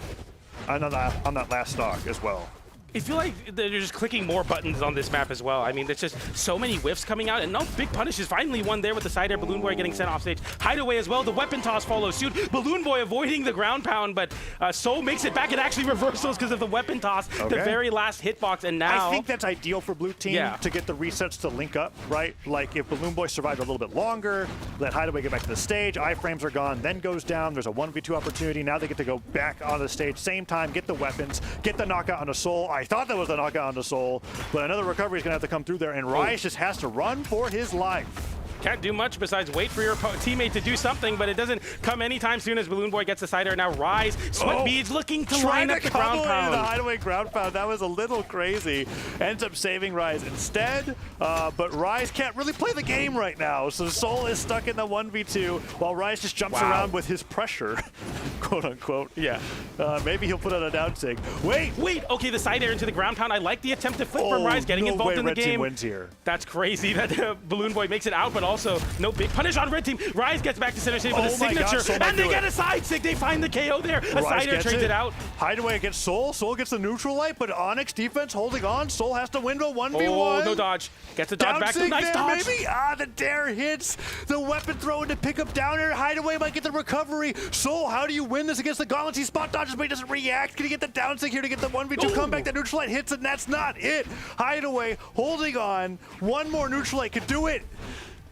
S13: that last stock as well.
S11: I feel like they're just clicking more buttons on this map as well. I mean, there's just so many whiffs coming out, and no big punishes. Finally one there with the side air. Balloon Boy getting sent off stage. Hideaway as well. The weapon toss follows suit. Balloon Boy avoiding the ground pound, but Soul makes it back. It actually reversals because of the weapon toss. The very last hitbox, and now...
S13: I think that's ideal for blue team to get the resets to link up, right? Like if Balloon Boy survived a little bit longer, let Hideaway get back to the stage, iframes are gone, then goes down, there's a 1v2 opportunity. Now they get to go back on the stage, same time, get the weapons, get the knockout on a Soul. I thought that was the knockout on the Soul, but another recovery is going to have to come through there, and Rise just has to run for his life.
S11: Can't do much besides wait for your teammate to do something, but it doesn't come anytime soon as Balloon Boy gets the side air. Now Rise, Sweat Beads looking to line up the ground pound.
S13: The Hideaway ground pound, that was a little crazy. Ends up saving Rise instead, but Rise can't really play the game right now, so Soul is stuck in the 1v2 while Rise just jumps around with his pressure, quote unquote. Maybe he'll put on a down sig. Wait!
S11: Okay, the side air into the ground pound. I like the attempt to flip from Rise, getting involved in the game.
S13: Red team wins here.
S11: That's crazy that Balloon Boy makes it out, but also no big punish on red team. Rise gets back to center stage with a signature, and they get a side sig. They find the KO there. A side air trades it out.
S13: Hideaway against Soul. Soul gets the neutral light, but Onyx defense holding on. Soul has to win a 1v1.
S11: Oh, no dodge. Gets the dodge back. Nice dodge.
S13: Maybe. The dare hits. The weapon throw in to pick up down air. Hideaway might get the recovery. Soul, how do you win this against the gauntlets? He spot dodges, but he doesn't react. Can he get the down sig here to get the 1v2 comeback? The neutral light hits, and that's not it. Hideaway holding on. One more neutral light could do it.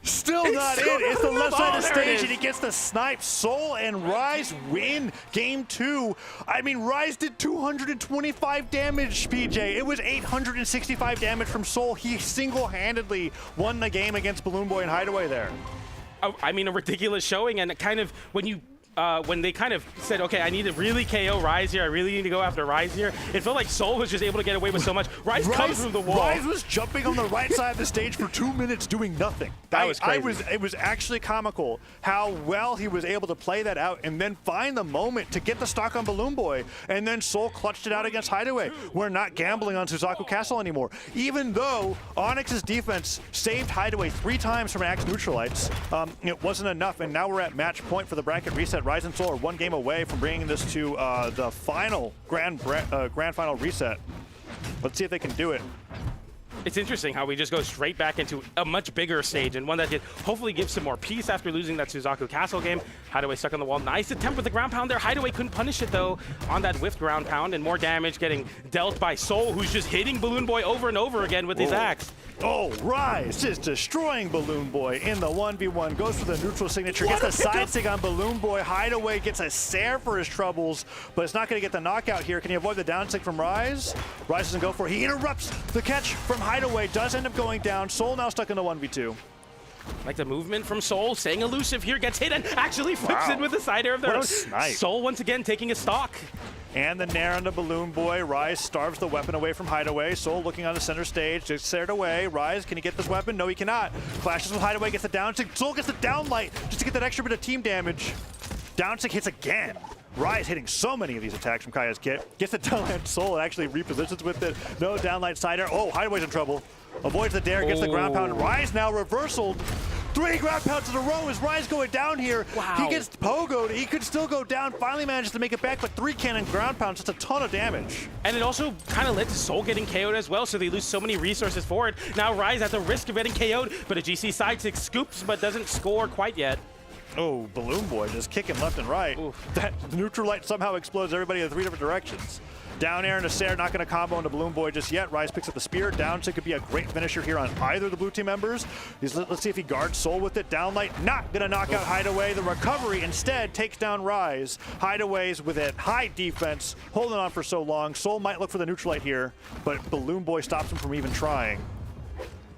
S13: Still not it. It's the left side of the stage, and he gets the snipe. Soul and Rise win game 2. I mean, Rise did 225 damage, PJ. It was 865 damage from Soul. He single-handedly won the game against Balloon Boy and Hideaway there.
S11: I mean, a ridiculous showing, and kind of when they kind of said, okay, I need to really KO Rise here, I really need to go after Rise here, it felt like Soul was just able to get away with so much. Rise comes through the wall.
S13: Rise was jumping on the right side of the stage for 2 minutes doing nothing.
S11: That was crazy.
S13: It was actually comical how well he was able to play that out and then find the moment to get the stock on Balloon Boy, and then Soul clutched it out against Hideaway. We're not gambling on Suzaku Castle anymore. Even though Onyx's defense saved Hideaway 3 times from Axe Neutralites, it wasn't enough, and now we're at match point for the bracket reset. Rise and Soul are 1 game away from bringing this to the final grand final reset. Let's see if they can do it.
S11: It's interesting how we just go straight back into a much bigger stage, and one that could hopefully give some more peace after losing that Suzaku Castle game. Hideaway stuck on the wall. Nice attempt with the ground pound there. Hideaway couldn't punish it, though, on that whiffed ground pound, and more damage getting dealt by Soul, who's just hitting Balloon Boy over and over again with his axe.
S13: Oh, Rise is destroying Balloon Boy in the 1v1. Goes for the neutral signature, gets the side sig on Balloon Boy. Hideaway gets a Sair for his troubles, but it's not going to get the knockout here. Can he avoid the down sig from Rise? Rise doesn't go for it. He interrupts the catch from Hideaway. Does end up going down. Soul now stuck in the 1v2.
S11: Like the movement from Soul, staying elusive here, gets hit and actually flips it with the side air of their own.
S13: Snipe.
S11: Soul once again taking a stock.
S13: And the Nair on the Balloon Boy. Rise starves the weapon away from Hideaway. Soul looking on the center stage, just stared away. Rise, can he get this weapon? No, he cannot. Clashes with Hideaway, gets the down. Soul gets the downlight just to get that extra bit of team damage. Downstick hits again. Rise hitting so many of these attacks from Kaya's kit. Gets the downlight Soul and actually repositions with it. No downlight side air. Oh, Hideaway's in trouble. Avoids the dare, gets the ground pound. Rise now reversaled. 3 ground pounds in a row as Rise going down here.
S11: Wow.
S13: He gets pogoed. He could still go down. Finally manages to make it back, but 3 cannon ground pounds. That's a ton of damage.
S11: And it also kind of led to Soul getting KO'd as well, so they lose so many resources for it. Now Rise at the risk of getting KO'd, but a GC side 6 scoops, but doesn't score quite yet.
S13: Oh, Balloon Boy just kicking left and right.
S11: Oof.
S13: That neutral light somehow explodes everybody in 3 different directions. Down air and a Sair, not going to combo into Balloon Boy just yet. Rise picks up the spear. Down could be a great finisher here on either of the blue team members. Let's see if he guards Soul with it. Downlight not going to knock out Hideaway. The recovery instead takes down Rise. Hideaway's with it. High defense, holding on for so long. Soul might look for the neutral light here, but Balloon Boy stops him from even trying.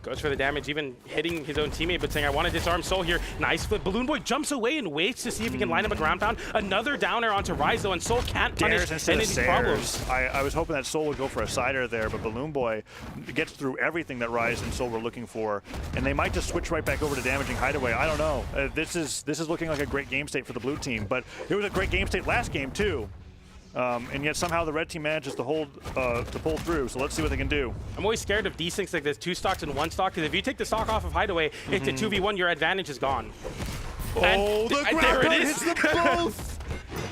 S11: Goes for the damage, even hitting his own teammate, but saying, I want to disarm Soul here. Nice flip. Balloon Boy jumps away and waits to see if he can line up a ground pound. Another downer onto Rise, though, and Soul can't punish any of these problems.
S13: I was hoping that Soul would go for a sider there, but Balloon Boy gets through everything that Rise and Soul were looking for, and they might just switch right back over to damaging Hideaway. I don't know. This is looking like a great game state for the blue team, but it was a great game state last game, too. And yet somehow the red team manages to pull through. So let's see what they can do.
S11: I'm always scared of desyncs like this, 2 stocks and 1 stock, because if you take the stock off of Hideaway, it's a 2v1, your advantage is gone.
S13: Oh, the ground pound hits them both!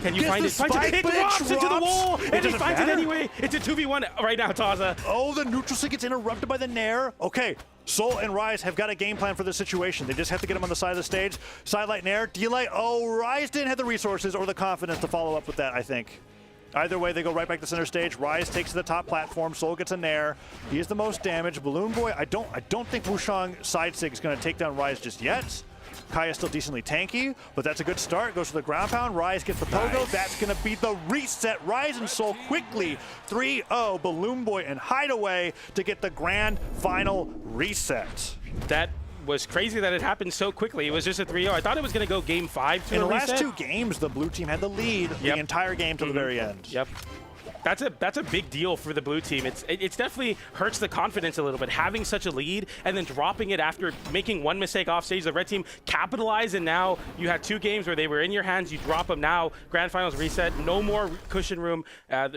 S11: Can you find it? It drops into the wall, and he finds it anyway. It's a 2v1 right now, Taza.
S13: Oh, the neutral stick gets interrupted by the Nair. Okay, Soul and Rise have got a game plan for this situation. They just have to get him on the side of the stage. Sidelight Nair, D-Light. Oh, Rise didn't have the resources or the confidence to follow up with that, I think. Either way, they go right back to center stage. Rise takes to the top platform. Soul gets a Nair. He is the most damage. Balloon Boy, I don't think Wushang side sig is going to take down Rise just yet. Kaya's still decently tanky, but that's a good start. Goes for the ground pound. Rise gets the pogo. Nice. That's going to be the reset. Rise and Soul quickly 3-0 Balloon Boy and Hideaway to get the grand final reset.
S11: That was crazy that it happened so quickly. It was just a 3-0. I thought it was going to go game 5 to
S13: in
S11: a
S13: the
S11: reset.
S13: last 2 games, the blue team had the lead the entire game to the very end.
S11: Yep. That's a big deal for the blue team. It's definitely hurts the confidence a little bit, having such a lead and then dropping it after making 1 mistake off stage. The red team capitalized, and now you had 2 games where they were in your hands. You drop them now. Grand finals reset. No more cushion room.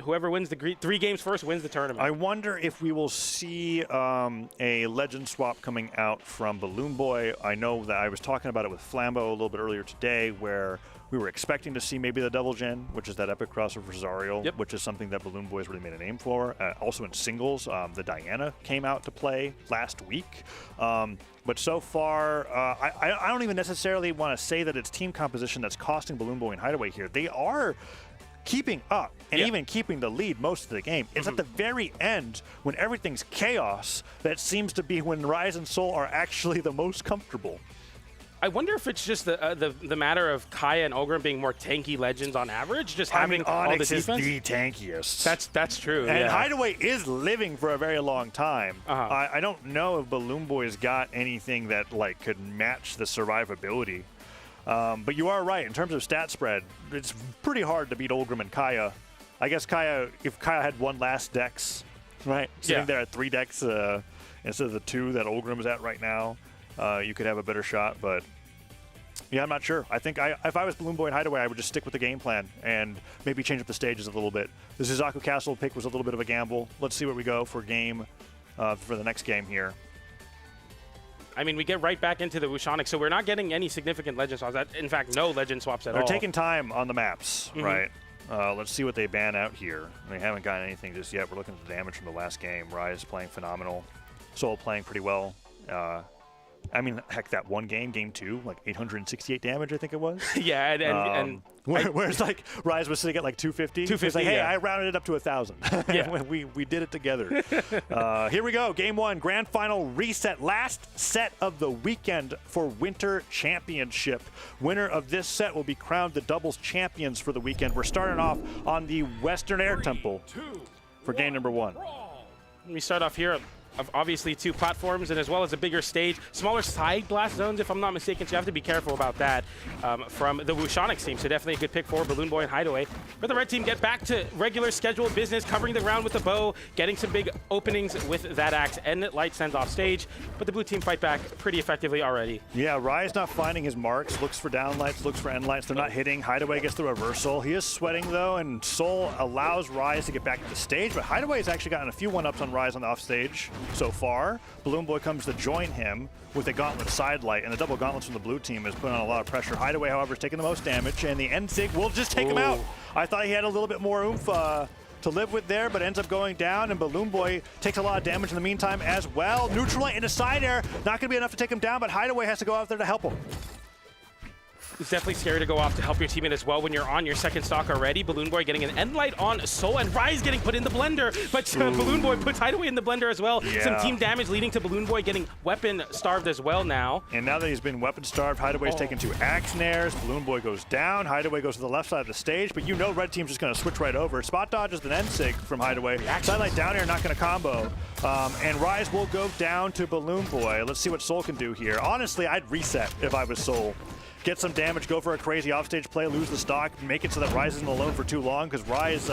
S11: Whoever wins the 3 games first wins the tournament.
S13: I wonder if we will see a legend swap coming out from Balloon Boy. I know that I was talking about it with Flambeau a little bit earlier today, where we were expecting to see maybe the Double Gen, which is that epic crossover for Zariel, which is something that Balloon Boy's really made a name for. Also in singles, the Diana came out to play last week. But so far, I don't even necessarily want to say that it's team composition that's costing Balloon Boy and Hideaway here. They are keeping up and even keeping the lead most of the game. It's at the very end, when everything's chaos, that seems to be when Rise and Soul are actually the most comfortable.
S11: I wonder if it's just the matter of Kaya and Ogrim being more tanky legends on average, just having all the
S13: Onyx
S11: defense.
S13: is the tankiest.
S11: That's true.
S13: And Hideaway is living for a very long time. I don't know if Balloon Boy's got anything that could match the survivability. But you are right in terms of stat spread. It's pretty hard to beat Ogrim and Kaya. I guess if Kaya had 1 last dex, right, sitting there at 3 decks instead of the 2 that Ogrim is at right now. You could have a better shot, but yeah, I'm not sure. I think if I was Balloon Boy and Hideaway, I would just stick with the game plan and maybe change up the stages a little bit. The Suzaku Castle pick was a little bit of a gamble. Let's see where we go for the next game here.
S11: I mean, we get right back into the Wushonic, so we're not getting any significant legend swaps. In fact, no legend swaps at all.
S13: They're taking time on the maps, right? Let's see what they ban out here. They haven't gotten anything just yet. We're looking at the damage from the last game. Rise playing phenomenal. Soul playing pretty well. I mean, heck, that one game, game 2, 868 damage, I think it was.
S11: Yeah, and
S13: whereas Rise was sitting at 250.
S11: 250.
S13: It's hey, I rounded it up to 1,000. Yeah, we did it together. Here we go, game 1, grand final reset, last set of the weekend for Winter Championship. Winner of this set will be crowned the doubles champions for the weekend. We're starting off on the Western Air Temple for game number 1.
S11: We start off here. of obviously 2 platforms and as well as a bigger stage, smaller side blast zones if I'm not mistaken, so you have to be careful about that from the Wushonics team. So definitely a good pick for Balloon Boy and Hideaway. But the red team get back to regular scheduled business, covering the ground with the bow, getting some big openings with that axe, and Light sends off stage. But the blue team fight back pretty effectively already.
S13: Yeah, Rye's not finding his marks, looks for downlights, looks for endlights. They're not hitting. Hideaway gets the reversal. He is sweating though, and Soul allows Rise to get back to the stage, but Hideaway has actually gotten a few one-ups on Rise on the offstage so far. Balloon Boy comes to join him with a gauntlet side light, and the double gauntlets from the blue team is putting on a lot of pressure. Hideaway, however, is taking the most damage, and the N-Sig will just take him out. I thought he had a little bit more oomph to live with there, but ends up going down, and Balloon Boy takes a lot of damage in the meantime as well. Neutral light into side air, not going to be enough to take him down, but Hideaway has to go out there to help him.
S11: It's definitely scary to go off to help your teammate as well when you're on your second stock already. Balloon Boy getting an end light on Soul, and Rise getting put in the blender, but Balloon Boy puts Hideaway in the blender as well.
S13: Yeah.
S11: Some team damage leading to Balloon Boy getting weapon starved as well now.
S13: And now that he's been weapon starved, Hideaway's taken 2 axe nairs. Balloon Boy goes down. Hideaway goes to the left side of the stage, but you know red team's just going to switch right over. Spot dodges the N-Sig from Hideaway. Sidelight down air, not going to combo. And Rise will go down to Balloon Boy. Let's see what Soul can do here. Honestly, I'd reset if I was Soul. Get some damage, go for a crazy offstage play, lose the stock, make it so that Rise isn't alone for too long, because Rise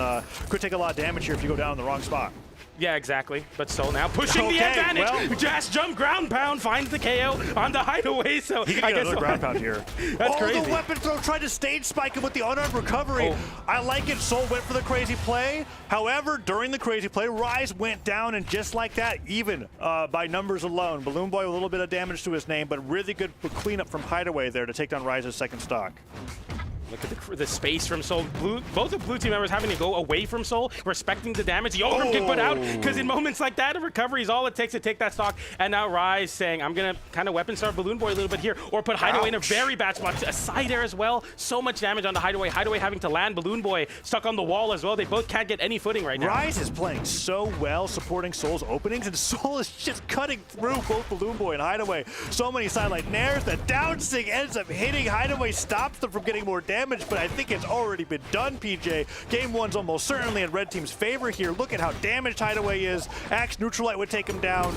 S13: could take a lot of damage here if you go down in the wrong spot.
S11: Yeah, exactly. But Soul now pushing the advantage.
S13: Well,
S11: Just jump ground pound, finds the KO on the Hideaway. So
S13: he can get another ground pound here.
S11: That's crazy.
S13: The weapon throw tried to stage spike him with the unarmed recovery. I like it. Soul went for the crazy play. However, during the crazy play, Rise went down, and just like that, even by numbers alone, Balloon Boy with a little bit of damage to his name, but really good cleanup from Hideaway there to take down Rise's second stock.
S11: Look at the space from Soul. Both the blue team members having to go away from Soul, respecting the damage. The Ogre get put out, because in moments like that, a recovery is all it takes to take that stock. And now Rise saying, I'm going to kind of weapon starve Balloon Boy a little bit here, or put Hideaway in a very bad spot. A side air as well. So much damage on the Hideaway. Hideaway having to land Balloon Boy stuck on the wall as well. They both can't get any footing right now.
S13: Rise is playing so well, supporting Soul's openings, and Soul is just cutting through both Balloon Boy and Hideaway. So many sidelight nairs. The down sig ends up hitting. Hideaway stops them from getting more damage, but I think it's already been done, PJ. Game 1's almost certainly in red team's favor here. Look at how damaged Hideaway is. Axe neutral light would take him down.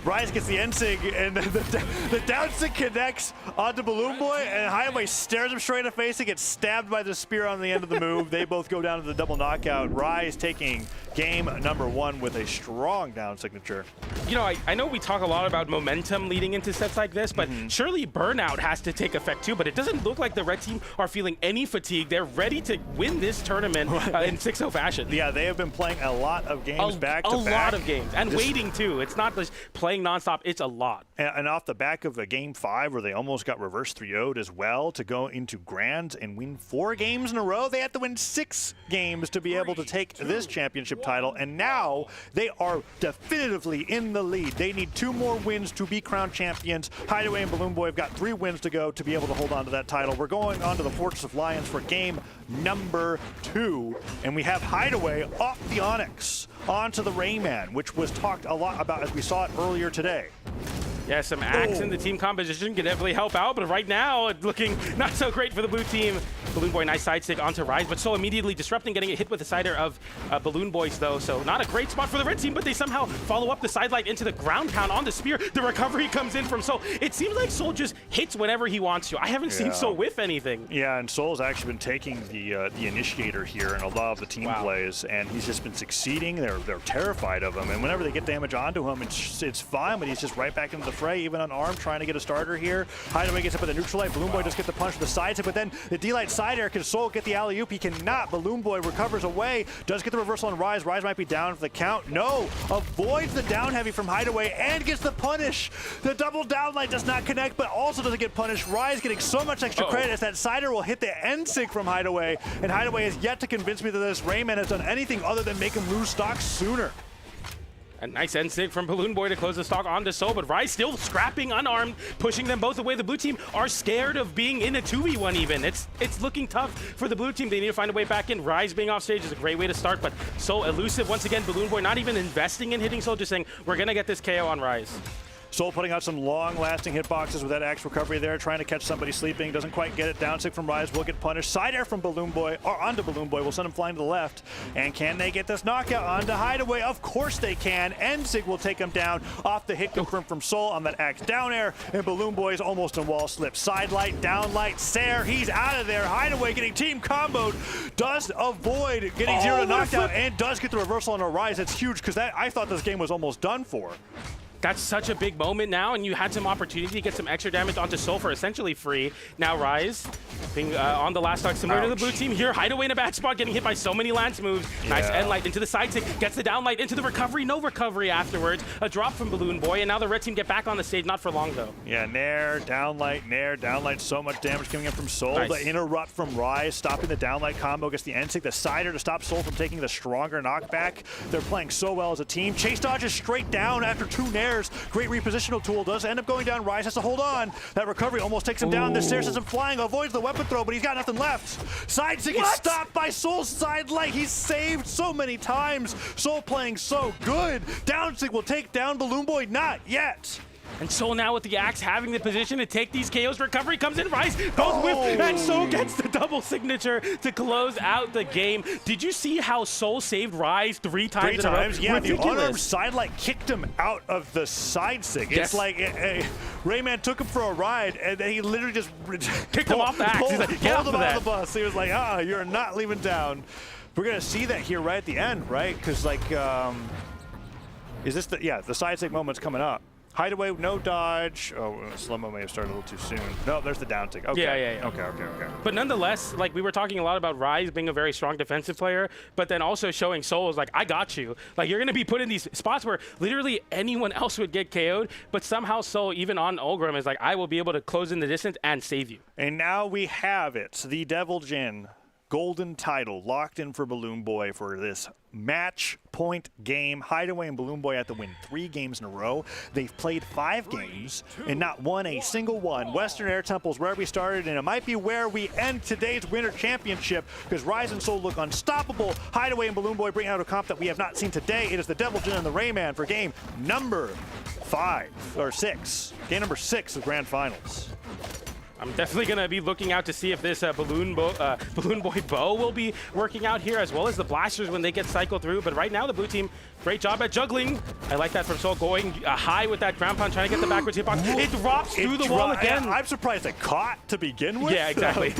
S13: Rise gets the N-Sig, and the down sig connects onto Balloon Boy, and Hideaway stares him straight in the face and gets stabbed by the spear on the end of the move. They both go down to the double knockout. Rise taking game number 1 with a strong down signature.
S11: You know, I know we talk a lot about momentum leading into sets like this, but surely burnout has to take effect too, but it doesn't look like the red team are feeling any fatigue. They're ready to win this tournament in 6-0 fashion.
S13: Yeah, they have been playing a lot of games back to back.
S11: A lot of games, and waiting too. It's not just playing nonstop, it's a lot.
S13: And off the back of a game 5 where they almost got reverse 3-0'd as well to go into Grands and win 4 games in a row, they had to win 6 games to be able to take this championship title, and now they are definitively in the lead. They need 2 more wins to be crowned champions. Hideaway and Balloon Boy have got 3 wins to go to be able to hold on to that title. We're going on to the Fortress of Lions for game number 2, and we have Hideaway off the Onyx onto the Rayman, which was talked a lot about as we saw it earlier today.
S11: Yeah, some axe in the team composition can definitely help out, but right now it's looking not so great for the blue team. Balloon Boy, nice side stick onto Rise, but so immediately disrupting, getting it hit with the side air of Balloon Boys though, so not a great spot for the red team, but they somehow follow up the side light into the ground pound on the spear. The recovery comes in from Soul. It seems like Soul just hits whenever he wants to. I haven't seen Soul whiff anything.
S13: Yeah, and Soul's actually been taking the initiator here in a lot of the team plays, and he's just been succeeding. They're terrified of him, and whenever they get damage onto him, it's fine, but he's just right back into the fray, even unarmed, trying to get a starter here. Hideaway gets up with a neutral light. Balloon Boy just gets the punch to the side tip, but then the D-light side air. Can Soul get the alley-oop? He cannot. Balloon Boy recovers away, does get the reversal on Rise. Rise might be down for the count. No, avoids the down heavy from Hideaway and gets the punish. The double down light does not connect, but also doesn't get punished. Rise getting so much extra credit as that sider will hit the N-Sig from Hideaway, and Hideaway has yet to convince me that this Rayman has done anything other than make him lose stock sooner.
S11: A nice N-Sig from Balloon Boy to close the stock onto Soul, but Rise still scrapping unarmed, pushing them both away. The blue team are scared of being in a 2v1 even. It's looking tough for the blue team. They need to find a way back in. Rise being off stage is a great way to start, but Soul elusive once again. Balloon Boy not even investing in hitting Soul, just saying, we're going to get this KO on Rise.
S13: Soul putting out some long-lasting hitboxes with that axe recovery there, trying to catch somebody sleeping. Doesn't quite get it. Down 6 from Rise will get punished. Side air from Balloon Boy, or onto Balloon Boy. Will send him flying to the left. And can they get this knockout onto Hideaway? Of course they can. Enzig will take him down off the hit confirmed from Soul on that axe down air. And Balloon Boy is almost in wall slip. Side light, down light, Sair, he's out of there. Hideaway getting team comboed. Does avoid getting 0 to knockdown and does get the reversal on a Rise. It's huge because I thought this game was almost done for.
S11: That's such a big moment now, and you had some opportunity to get some extra damage onto Soul for essentially free. Now Rise being on the last stock, similar to the blue team here. Hideaway in a bad spot, getting hit by so many lance moves. Yeah. Nice end light into the side stick, gets the down light into the recovery. No recovery afterwards. A drop from Balloon Boy, and now the red team get back on the stage. Not for long though.
S13: Yeah, Nair, down light. So much damage coming in from Soul. Nice. The interrupt from Rise, stopping the down light combo, gets the N-Sig, the sider to stop Soul from taking the stronger knockback. They're playing so well as a team. Chase dodges straight down after 2 Nairs. Great repositional tool, does end up going down. Rise has to hold on. That recovery almost takes him down. The Sair sends him flying, avoids the weapon throw, but he's got nothing left. Side stick is stopped by Soul's side light. He's saved so many times. Soul playing so good. Down stick will take down Balloon Boy, not yet.
S11: And Soul now with the axe having the position to take these KOs. Recovery comes in, Rise both whip, and Soul gets the double signature to close out the game. Did you see how Soul saved Rise 3 times?
S13: 3 times, yeah. Ridiculous. The unarmed side light kicked him out of the side stick. Yes. It's like Rayman took him for a ride, and then he literally just
S11: kicked him off the axe. He's like, get off
S13: him out of the bus. He was like, you're not leaving down. We're gonna see that here right at the end, right? Because like, is this the side stick moment's coming up? Hideaway, no dodge. Oh, slow-mo may have started a little too soon. No, there's the down tick. Okay.
S11: Yeah.
S13: Okay.
S11: But nonetheless, like we were talking a lot about Rise being a very strong defensive player, but then also showing Soul is like, I got you. Like you're gonna be put in these spots where literally anyone else would get KO'd, but somehow Soul, even on Ulgrim, is like, I will be able to close in the distance and save you.
S13: And now we have it. The Devil Jin golden title locked in for Balloon Boy for this match point game. Hideaway and Balloon Boy have to win 3 games in a row. They've played 5 games and not won a single one. Western Air Temple's where we started, and it might be where we end today's Winter Championship because Rise and Soul look unstoppable. Hideaway and Balloon Boy bring out a comp that we have not seen today. It is the Devil Jin and the Rayman for game number 6. Game number 6 of Grand Finals.
S11: I'm definitely going to be looking out to see if this Balloon Boy bow will be working out here, as well as the blasters when they get cycled through. But right now, the blue team, great job at juggling. I like that from Soul, going high with that ground pound, trying to get the backwards hitbox. It drops through the wall again.
S13: I'm surprised it caught to begin with.
S11: Yeah, exactly.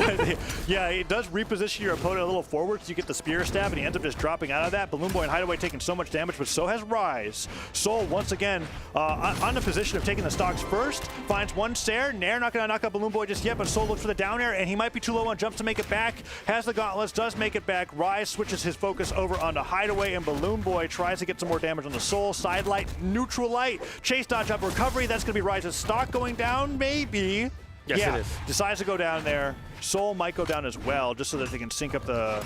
S13: Yeah, it does reposition your opponent a little forward, so you get the spear stab, and he ends up just dropping out of that. Balloon Boy and Hideaway taking so much damage, but so has Rise. Soul, once again, on the position of taking the stocks first, finds one Sair. Nair not going to knock out Balloon Boy just yet, but Soul looks for the down air, and he might be too low on jumps to make it back. Has the gauntlets, does make it back. Rise switches his focus over onto Hideaway, and Balloon Boy tries to get some more damage on the Soul. Side light, neutral light, chase dodge up recovery. That's going to be Rise's stock going down, maybe.
S11: Yes,
S13: yeah,
S11: it is.
S13: Decides to go down there. Soul might go down as well, just so that they can sync up the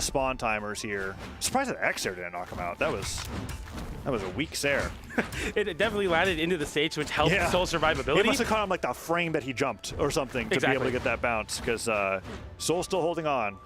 S13: spawn timers here. Surprised that X-Sair didn't knock him out. That was a weak Sair.
S11: It definitely landed into the stage, which helped Soul's survivability.
S13: It must have caught him like the frame that he jumped or something to be able to get that bounce, because Soul's still holding on.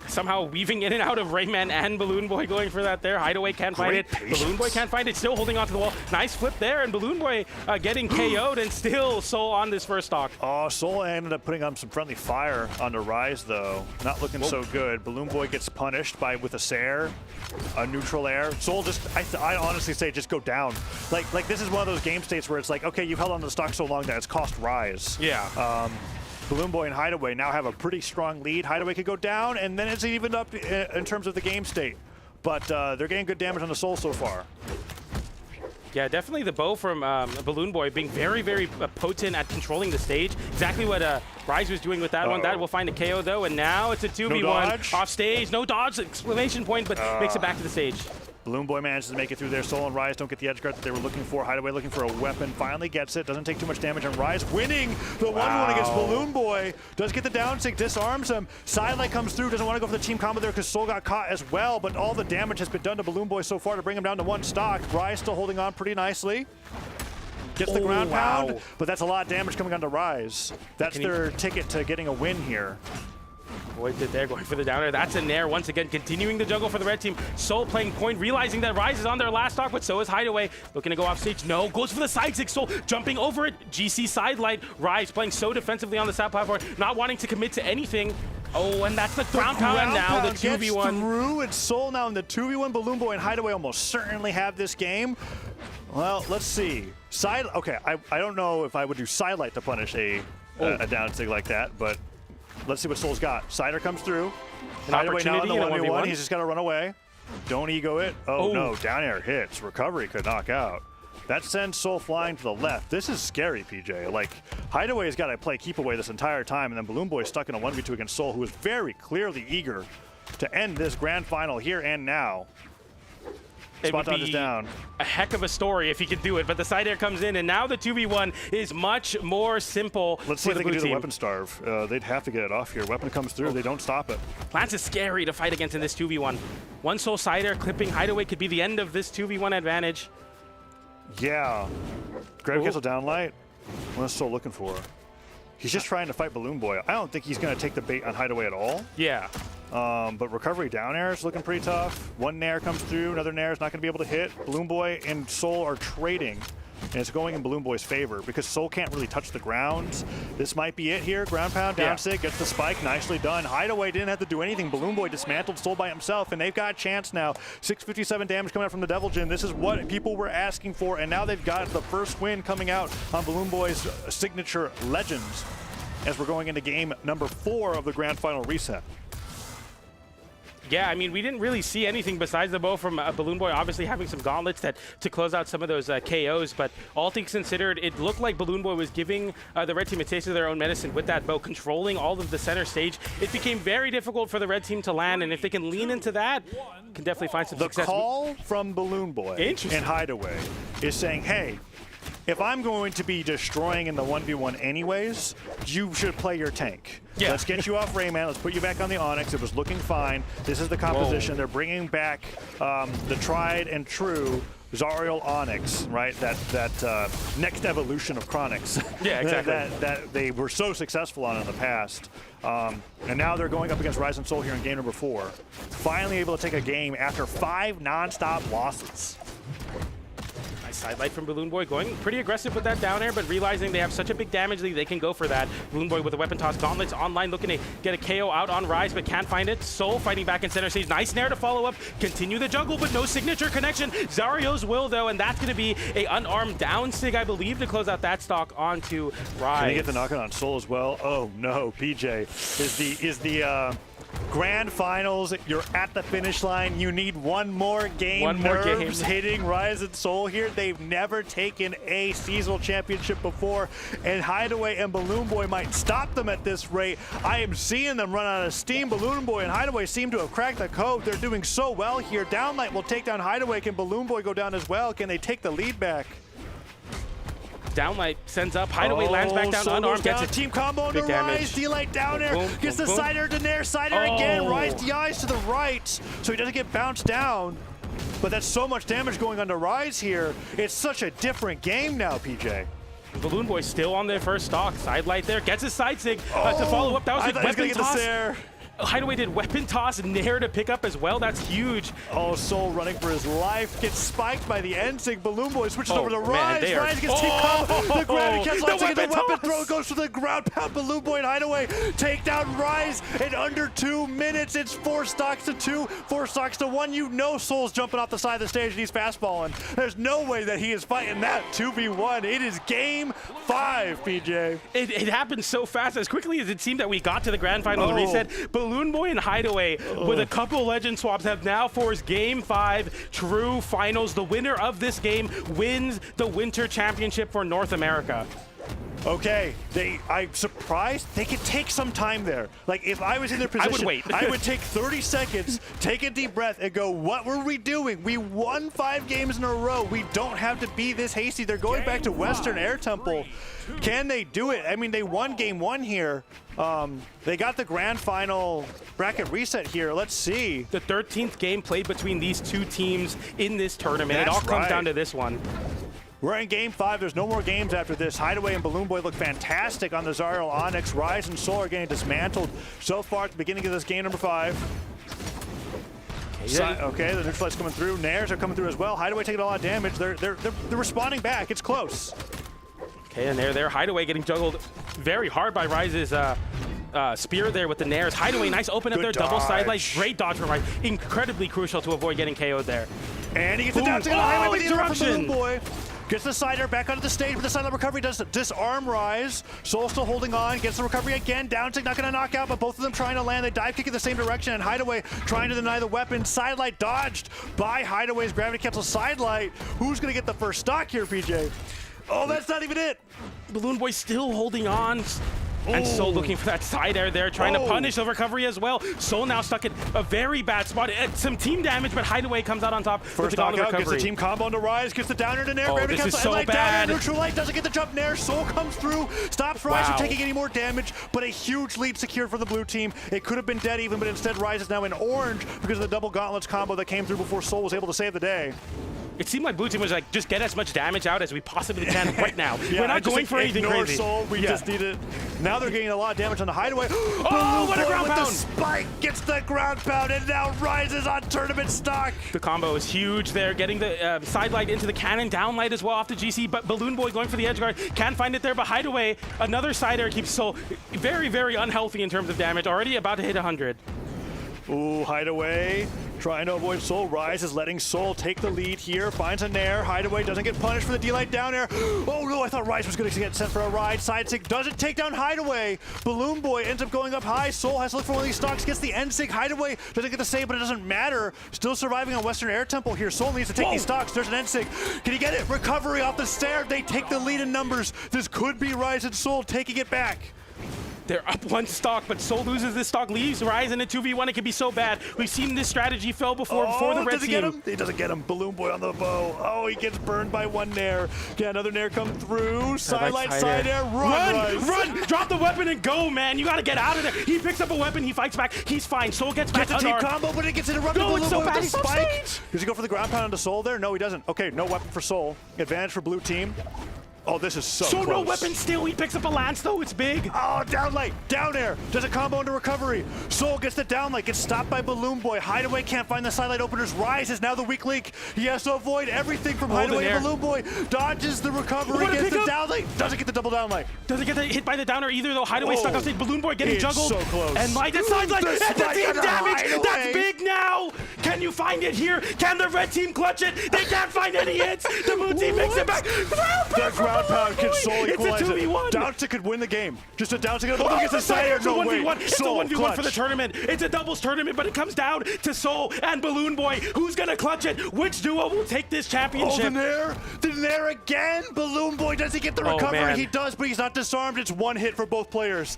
S11: Somehow weaving in and out of Rayman and Balloon Boy going for that there. Hideaway can't find it. Balloon Boy can't find it. Still holding onto the wall. Nice flip there, and Balloon Boy getting KO'd, and still Soul on this first stock.
S13: Oh, Soul ended up putting on some friendly fire onto Rise, though. Not looking so good. Balloon Boy gets punished with a Sair, a neutral air. Soul just, I honestly say, just go down. Like this is one of those game states where it's like, okay, you've held on to the stock so long that it's cost Rise.
S11: Yeah.
S13: Balloon Boy and Hideaway now have a pretty strong lead. Hideaway could go down, and then it's evened up in terms of the game state. But they're getting good damage on the Soul so far.
S11: Yeah, definitely the bow from Balloon Boy being very, very potent at controlling the stage. Exactly what Rise was doing with that one. That will find a KO, though, and now it's a 2v1 off stage. No dodge, exclamation point, but makes it back to the stage.
S13: Balloon Boy manages to make it through there. Soul and Rise don't get the edge guard that they were looking for. Hideaway looking for a weapon. Finally gets it. Doesn't take too much damage. And Rise winning the 1v1 against Balloon Boy. Does get the down stick. Disarms him. Sidelight comes through. Doesn't want to go for the team combo there because Soul got caught as well. But all the damage has been done to Balloon Boy so far to bring him down to 1 stock. Rise still holding on pretty nicely. Gets the ground pound. But that's a lot of damage coming onto Rise. That's their ticket to getting a win here.
S11: avoided there, going for the downer. That's a nair once again, continuing the juggle for the red team. Soul playing point, realizing that Rise is on their last stock, but so is Hideaway. Looking to go off stage. No, goes for the side six. Soul jumping over it. GC side light. Rise playing so defensively on the side platform, not wanting to commit to anything. Oh, and that's the ground pound, and now the 2v1.
S13: Through, and Soul now in the 2v1. Balloon Boy and Hideaway almost certainly have this game. Well, let's see. Okay, I don't know if I would do sidelight to punish a down sig like that, but let's see what Soul's got. Sider comes through. Hideaway now in the 1v1. He's just got to run away. Don't ego it. Oh, no, down air hits. Recovery could knock out. That sends Soul flying to the left. This is scary, PJ. Like, Hideaway's got to play keep away this entire time, and then Balloon Boy stuck in a 1v2 against Soul, who is very clearly eager to end this grand final here and now.
S11: It
S13: Spot
S11: would
S13: dodge is down.
S11: A heck of a story if he could do it, but the side air comes in, and now the 2v1 is much more simple.
S13: Let's see if they can do the weapon starve. They'd have to get it off here. Weapon comes through, they don't stop it.
S11: Lance is scary to fight against in this 2v1. One Soul side air clipping Hideaway could be the end of this 2v1 advantage.
S13: Yeah. Grab cancel down light. What's Soul looking for? He's just trying to fight Balloon Boy. I don't think he's going to take the bait on Hideaway at all.
S11: Yeah.
S13: But recovery down air is looking pretty tough. One nair comes through, another nair is not going to be able to hit. Balloon Boy and Soul are trading, and it's going in Balloon Boy's favor because Soul can't really touch the ground. This might be it here. Ground pound, down sig, gets the spike, nicely done. Hideaway didn't have to do anything. Balloon Boy dismantled Soul by himself, and they've got a chance now. 657 damage coming out from the Devil Jin. This is what people were asking for, and now they've got the first win coming out on Balloon Boy's signature Legends as we're going into game number 4 of the grand final reset.
S11: Yeah, I mean, we didn't really see anything besides the bow from Balloon Boy, obviously having some gauntlets to close out some of those KOs, but all things considered, it looked like Balloon Boy was giving the red team a taste of their own medicine with that bow, controlling all of the center stage. It became very difficult for the red team to land, and if they can lean into that, can definitely find some success.
S13: The call from Balloon Boy and Hideaway is saying, hey, if I'm going to be destroying in the 1v1 anyways, you should play your tank.
S11: Yeah.
S13: Let's get you off Rayman. Let's put you back on the Onyx. It was looking fine. This is the composition. Whoa. They're bringing back the tried and true Zariel Onyx, right? That next evolution of Chronix.
S11: Yeah, exactly.
S13: that they were so successful on in the past. And now they're going up against Rise and Soul here in game number 4. Finally able to take a game after 5 non-stop losses.
S11: Sidelight from Balloon Boy, going pretty aggressive with that down air, but realizing they have such a big damage lead, they can go for that. Balloon Boy with a weapon toss, gauntlets online, looking to get a KO out on Rise, but can't find it. Soul fighting back in center stage. Nice nair to follow up, continue the juggle, but no signature connection. Zario's will, though, and that's going to be a unarmed down sig, I believe, to close out that stock onto Rise.
S13: Can they get the knock-on on Soul as well? Oh, no, PJ. Is the grand finals, you're at the finish line. You need one more game.
S11: One more game.
S13: Hitting Rise and Soul here. They've never taken a seasonal championship before, and Hideaway and Balloon Boy might stop them at this rate. I am seeing them run out of steam. Balloon Boy and Hideaway seem to have cracked the code. They're doing so well here. Downlight will take down Hideaway. Can Balloon Boy go down as well? Can they take the lead back?
S11: Downlight sends up, Hideaway lands back down, unarmed, gets it.
S13: Team combo to Rise, D-Light down air,
S11: boom,
S13: gets
S11: boom,
S13: the
S11: boom.
S13: Sider to Nair, Sider again, Rise DIs to the right, so he doesn't get bounced down. But that's so much damage going on to Rise here. It's such a different game now, PJ.
S11: Balloon Boy still on their first stock, sidelight there, gets his side sig to follow up. That was a weapon toss. Hideaway did weapon toss, nair to pick up as well. That's huge.
S13: Oh, Soul running for his life. Gets spiked by the NSYNC. Balloon Boy switches over to Rise. Rise gets team combo. The gravity cancel. The weapon throw goes to the ground pound. Balloon Boy and Hideaway take down Rise in under 2 minutes. It's 4 stocks to 2, 4 stocks to 1. You know Soul's jumping off the side of the stage and he's fastballing. There's no way that he is fighting that 2v1. It is game 5, PJ.
S11: It happened so fast, as quickly as it seemed that we got to the grand final reset. Balloon Boy and Hideaway with a couple legend swaps have now forced game 5 true finals. The winner of this game wins the Winter Championship for North America.
S13: Okay, I'm surprised they could take some time there. Like, if I was in their position,
S11: I would wait.
S13: I would take 30 seconds, take a deep breath, and go, what were we doing? We won 5 games in a row. We don't have to be this hasty. They're going back to Western Air Temple. Can they do it? I mean, they won game 1 here. They got the grand final bracket reset here. Let's see.
S11: The 13th game played between these two teams in this tournament. It all comes down to this one.
S13: We're in game 5. There's no more games after this. Hideaway and Balloon Boy look fantastic on the Zariel Onyx. Rise and Soul are getting dismantled so far at the beginning of this game number 5. Okay, the neutral light's coming through. Nairs are coming through as well. Hideaway taking a lot of damage. They're responding back. It's close.
S11: Okay, and there, Hideaway getting juggled very hard by Rise's spear there with the Nairs. Hideaway, nice open up there, double sidelight. Great dodge from Rise. Incredibly crucial to avoid getting KO'd there.
S13: And he gets the down to the Hideaway with the interrupt from Balloon Boy. Gets the side air back onto the stage, but the silent recovery does disarm Rise. Soul still holding on, gets the recovery again. Down tick not gonna knock out, but both of them trying to land. They dive kick in the same direction, and Hideaway trying to deny the weapon. Sidelight dodged by Hideaway's gravity cancel sidelight. Who's gonna get the first stock here, PJ? Oh, that's not even it.
S11: Balloon Boy still holding on. And Soul looking for that side air there, trying to punish the recovery as well. Soul now stuck in a very bad spot. Some team damage, but Hideaway comes out on top.
S13: First knockout, gets the team combo onto Rise, gets the downer to Nair.
S11: This is so bad.
S13: Neutral light doesn't get the jump. Nair, Soul comes through, stops Rise from taking any more damage, but a huge lead secured for the blue team. It could have been dead even, but instead Rise is now in orange because of the double gauntlets combo that came through before Soul was able to save the day.
S11: It seemed like blue team was like, just get as much damage out as we possibly can right now. We're not going for anything crazy.
S13: Soul, we just need it. Now they're getting a lot of damage on the Hideaway.
S11: Oh, what a ground pound!
S13: The spike gets the ground pound and now rises on tournament stock.
S11: The combo is huge there, getting the side light into the cannon, down light as well off the GC, but Balloon Boy going for the edge guard, can't find it there, but Hideaway, another side air keeps Soul very, very unhealthy in terms of damage, already about to hit 100.
S13: Ooh, Hideaway trying to avoid Soul. Rise is letting Soul take the lead here. Finds a Nair. Hideaway doesn't get punished for the D-Light down air. Oh no, I thought Rise was going to get sent for a ride. Side sig doesn't take down Hideaway. Balloon Boy ends up going up high. Soul has to look for one of these stocks. Gets the end sig. Hideaway doesn't get the save, but it doesn't matter. Still surviving on Western Air Temple here. Soul needs to take these stocks. There's an end sig. Can he get it? Recovery off the stair. They take the lead in numbers. This could be Rise and Soul taking it back.
S11: They're up one stock, but Soul loses this stock, leaves Rise in a 2v1. It could be so bad. We've seen this strategy fail before the red team.
S13: Get him? He doesn't get him. Balloon Boy on the bow. Oh, he gets burned by one Nair. Get another Nair come through. Sidelight, side air. Run!
S11: Drop the weapon and go, man. You got to get out of there. He picks up a weapon. He fights back. He's fine. Soul gets back.
S13: Gets a team combo, but it gets interrupted.
S11: No, it's so bad.
S13: Spike. Does he go for the ground pound onto Soul there? No, he doesn't. Okay, no weapon for Soul. Advantage for blue team. Oh, this is so close.
S11: No weapon still. He picks up a lance, though. It's big.
S13: Oh, down light, down air. Does a combo into recovery. Soul gets the down light, gets stopped by Balloon Boy. Hideaway can't find the sidelight openers. Rise is now the weak link. He has to avoid everything from Hideaway and Balloon Boy. Dodges the recovery, gets the down light. Doesn't get the double down light.
S11: Doesn't get hit by the downer either, though. Hideaway stuck on stage. Balloon Boy getting juggled.
S13: So close.
S11: And light and sidelight. And the team damage.
S13: Hideaway.
S11: That's big now. Can you find it here? Can the red team clutch it? They can't find any hits. The blue team makes it back.
S13: The ground pound can Soul equalize
S11: it's a 2v1.
S13: Downtick could win the game. Just a Downtick. Oh, gets a side air. No way.
S11: It's a 1v1 for the tournament. It's a doubles tournament, but it comes down to Soul and Balloon Boy. Who's going to clutch it? Which duo will take this championship?
S13: Oh, the Nair again. Balloon Boy, does he get the recovery?
S11: Man.
S13: He does, but he's not disarmed. It's one hit for both players.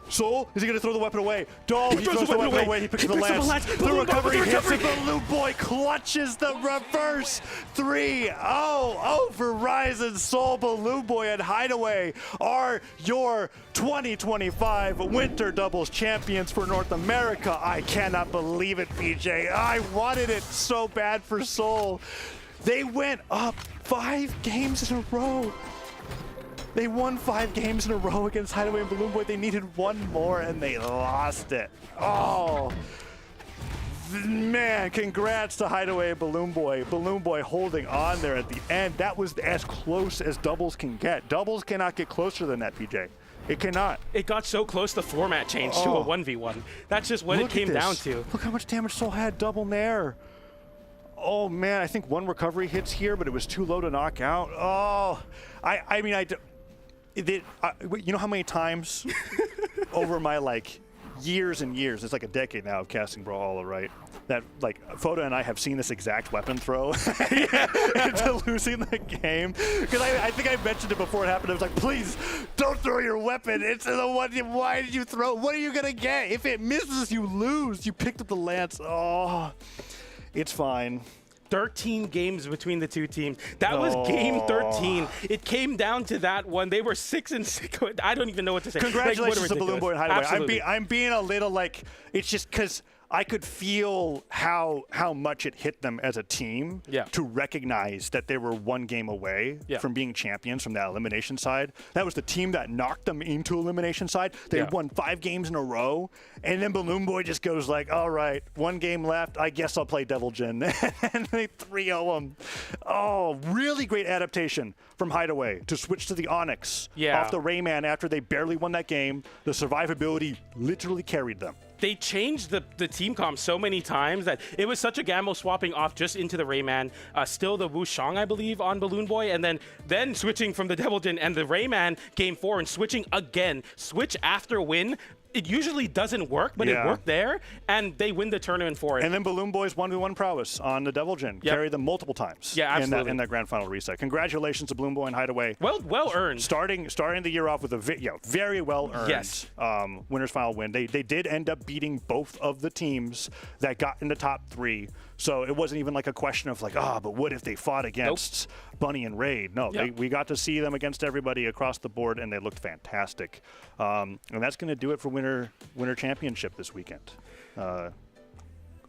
S13: Soul, is he going to throw the weapon away? He throws the weapon away. He picks up the lance. The recovery hits and Balloon Boy clutches the reverse 3-0 for Rise and Soul. Balloon Boy and Hideaway are your 2025 Winter Doubles champions for North America. I cannot believe it, PJ. I wanted it so bad for Soul. They went up 5 games in a row. They won 5 games in a row against Hideaway and Balloon Boy. They needed one more, and they lost it. Oh, man, congrats to Hideaway and Balloon Boy. Balloon Boy holding on there at the end. That was as close as doubles can get. Doubles cannot get closer than that, PJ. It cannot.
S11: It got so close, the format changed to a 1v1. That's just what it came down to.
S13: Look how much damage Soul had, double Nair. Oh, man, I think one recovery hits here, but it was too low to knock out. Oh, I mean, you know how many times over my years and years, it's like a decade now of casting Brawlhalla, right? That Foda and I have seen this exact weapon throw into losing the game. Because I think I mentioned it before it happened. I was like, please don't throw your weapon. It's the one. Why did you throw? What are you gonna get? If it misses, you lose. You picked up the lance. Oh, it's fine.
S11: 13 games between the two teams. That was game 13. It came down to that one. They were 6-6. I don't even know what to say.
S13: Congratulations to Balloon Boy and Hideaway.
S11: Absolutely.
S13: I'm being a little it's just because I could feel how much it hit them as a team to recognize that they were one game away from being champions from that elimination side. That was the team that knocked them into elimination side. They had won 5 games in a row, and then Balloon Boy just goes like, all right, 1 game left. I guess I'll play Devil Jin. And they 3-0 them. Oh, really great adaptation from Hideaway to switch to the Onyx off the Rayman after they barely won that game. The survivability literally carried them.
S11: They changed the team comp so many times that it was such a gamble swapping off just into the Rayman, still the Wushang, I believe, on Balloon Boy, and then switching from the Devil Jin and the Rayman game 4 and switching again. Switch after win. It usually doesn't work, but it worked there, and they win the tournament for it.
S13: And then Balloon Boy's 1v1 prowess on the Devil Jin carried them multiple times in that grand final reset. Congratulations to Balloon Boy and Hideaway.
S11: Well earned.
S13: Starting the year off with a very well earned winners final win. They did end up beating both of the teams that got in the top 3. So it wasn't even like a question of like, but what if they fought against Bunny and Raid? No, we got to see them against everybody across the board, and they looked fantastic. And that's going to do it for Winter Championship this weekend.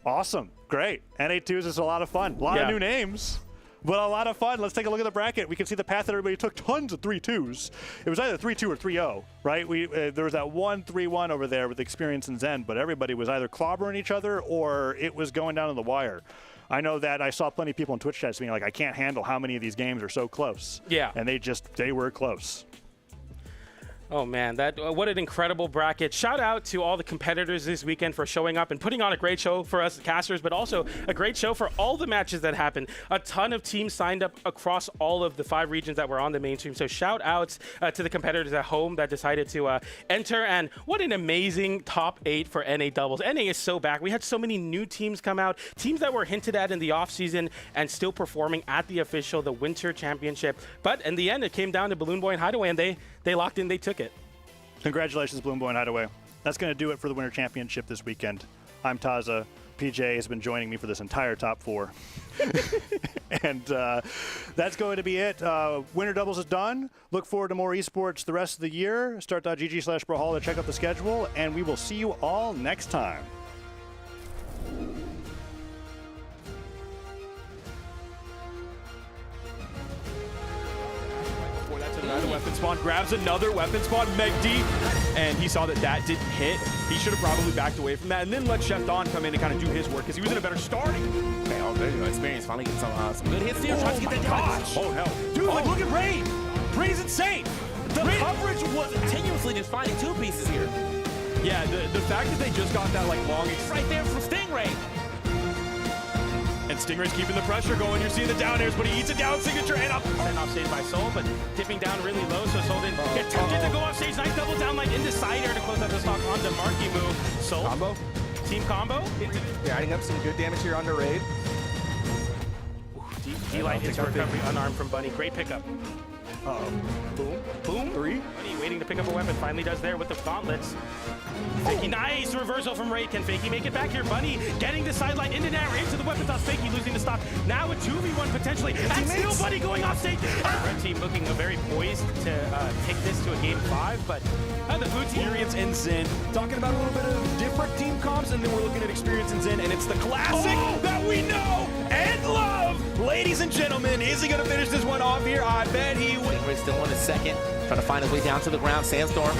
S13: Awesome. Great. NA2s is a lot of fun. A lot of new names, but a lot of fun. Let's take a look at the bracket. We can see the path that everybody took. Tons of 3-2s. It was either 3-2 or 3-0, right? There was that 1-3-1 over there with Experience and Zen, but everybody was either clobbering each other or it was going down to the wire. I know that I saw plenty of people in Twitch chats being like, I can't handle how many of these games are so close. Yeah. And they were close.
S11: Oh man, what an incredible bracket. Shout out to all the competitors this weekend for showing up and putting on a great show for us casters, but also a great show for all the matches that happened. A ton of teams signed up across all of the 5 regions that were on the mainstream. So shout outs to the competitors at home that decided to enter, and what an amazing top 8 for NA doubles. NA is so back. We had so many new teams come out, teams that were hinted at in the offseason and still performing at the Winter Championship. But in the end, it came down to Balloon Boy and Hideaway, and they locked in, they took it.
S13: Congratulations, Balloon Boy and Hideaway. That's going to do it for the Winter Championship this weekend. I'm Taza. PJ has been joining me for this entire top 4. And that's going to be it. Winter Doubles is done. Look forward to more esports the rest of the year. Start.gg/Brawlhalla to check out the schedule, and we will see you all next time.
S3: Another weapon spawn, grabs another weapon spawn, Megd, and he saw that didn't hit. He should have probably backed away from that and then let Chef Don come in and kind of do his work because he was in a better starting.
S7: Okay, all good. Experience finally getting some good hits here. Trying to get that damage.
S3: Oh, no. Dude, like, look at Raid. Raid's insane.
S7: The coverage was continuously just finding 2 pieces here.
S3: Yeah, the fact that they just got that, like, long...
S7: Right there from Stingray.
S3: And Stingray's keeping the pressure going. You're seeing the down airs, but he eats a down signature and up.
S11: Sent off stage by Soul, but dipping down really low, so Soul didn't get tempted to go off stage. Nice double down like into side air to close out the stock on the Marky move. Soul.
S1: Combo.
S11: Team combo.
S1: Yeah, adding up some good damage here on the Raid.
S11: D-Light hits recovery unarmed from Bunny. Great pickup. Boom. Boom.
S1: 3.
S11: Bunny waiting to pick up a weapon. Finally does there with the gauntlets. Fakey, nice reversal from Raid. Can Fakey make it back here? Bunny getting the sideline into there, into the weapon toss. Fakey losing the stock. Now a 2v1 potentially. And still Bunny going off stage. Red team looking very poised to take this to a game 5, but
S3: the food Experience and Zen. Talking about a little bit of different team comps, and then we're looking at Experience and Zen, and it's the classic that we know and love. Ladies and gentlemen, is he going to finish this one off here? I bet he will.
S7: Stingray's still on his second, trying to find his way down to the ground. Sandstorm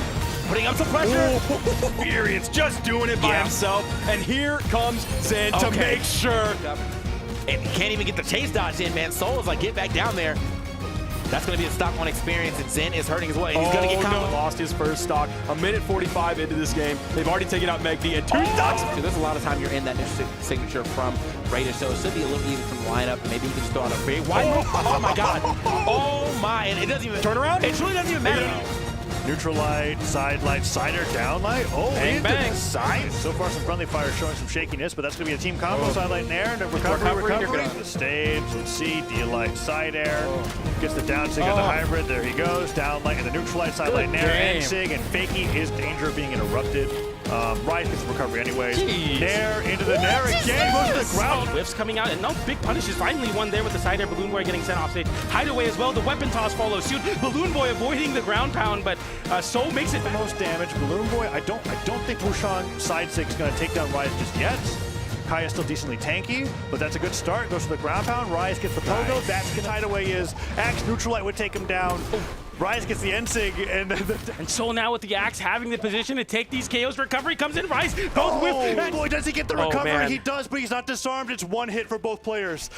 S7: putting up some pressure.
S3: Experience just doing it by himself. And here comes Zen to make sure.
S7: And he can't even get the chase dodge in, man. Soul is like, get back down there. That's going to be a stock on Experience, and Zen is hurting as well. He's going to get caught.
S3: Lost his first stock. A minute 45 into this game. They've already taken out Megd and 2 stocks.
S7: So there's a lot of time you're in that signature from Raider, so it should be a little easy from the lineup. Maybe you can just throw out a very wide move. Oh my God. Oh my. And it doesn't even
S3: turn around.
S7: It really doesn't even matter.
S13: Neutral light, side light, sider, down light. Oh,
S3: bang, bang.
S13: Side. So far, some friendly fire showing some shakiness, but that's going to be a team combo. Side light in air, and a recovery. The stage, let's see. D-light, side air. Gets the down sig on the hybrid. There he goes. Down light, and the neutral light, side light in air. And sig, and Fakey is danger of being interrupted. Right gets the recovery anyways. Nair into the Nair again. Goes to the ground.
S11: Whiffs coming out, and no big punishes. Finally one there with the side air. Balloon Boy getting sent off stage. Hideaway as well. The weapon toss follows suit. Balloon Boy avoiding the ground pound, but Soul makes it
S13: the most damage. Balloon Boy, I don't think Wushang side six is going to take down Rise just yet. Kaya's still decently tanky, but that's a good start. Goes for the ground pound. Rise gets the pogo.
S11: Nice.
S13: That's going to Hideaway is. Axe Neutralite would take him down. Rise gets the N-Sig,
S11: and Soul now with the axe having the position to take these KOs. Recovery comes in. Rise both with.
S13: Boy, does he get the
S11: Oh,
S13: recovery?
S11: man.
S13: He does, but he's not disarmed. It's one hit for both players.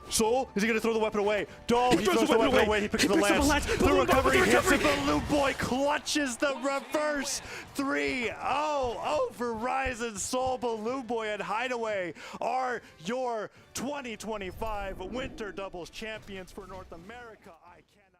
S13: Soul, is he going to throw the weapon away? Doll, he throws the weapon away. He picks up the lance. The recovery hits, and Balloon Boy clutches the reverse 3-0. Oh, for Rise and Soul, Balloon Boy and Hideaway are your 2025 Winter Doubles champions for North America. I cannot.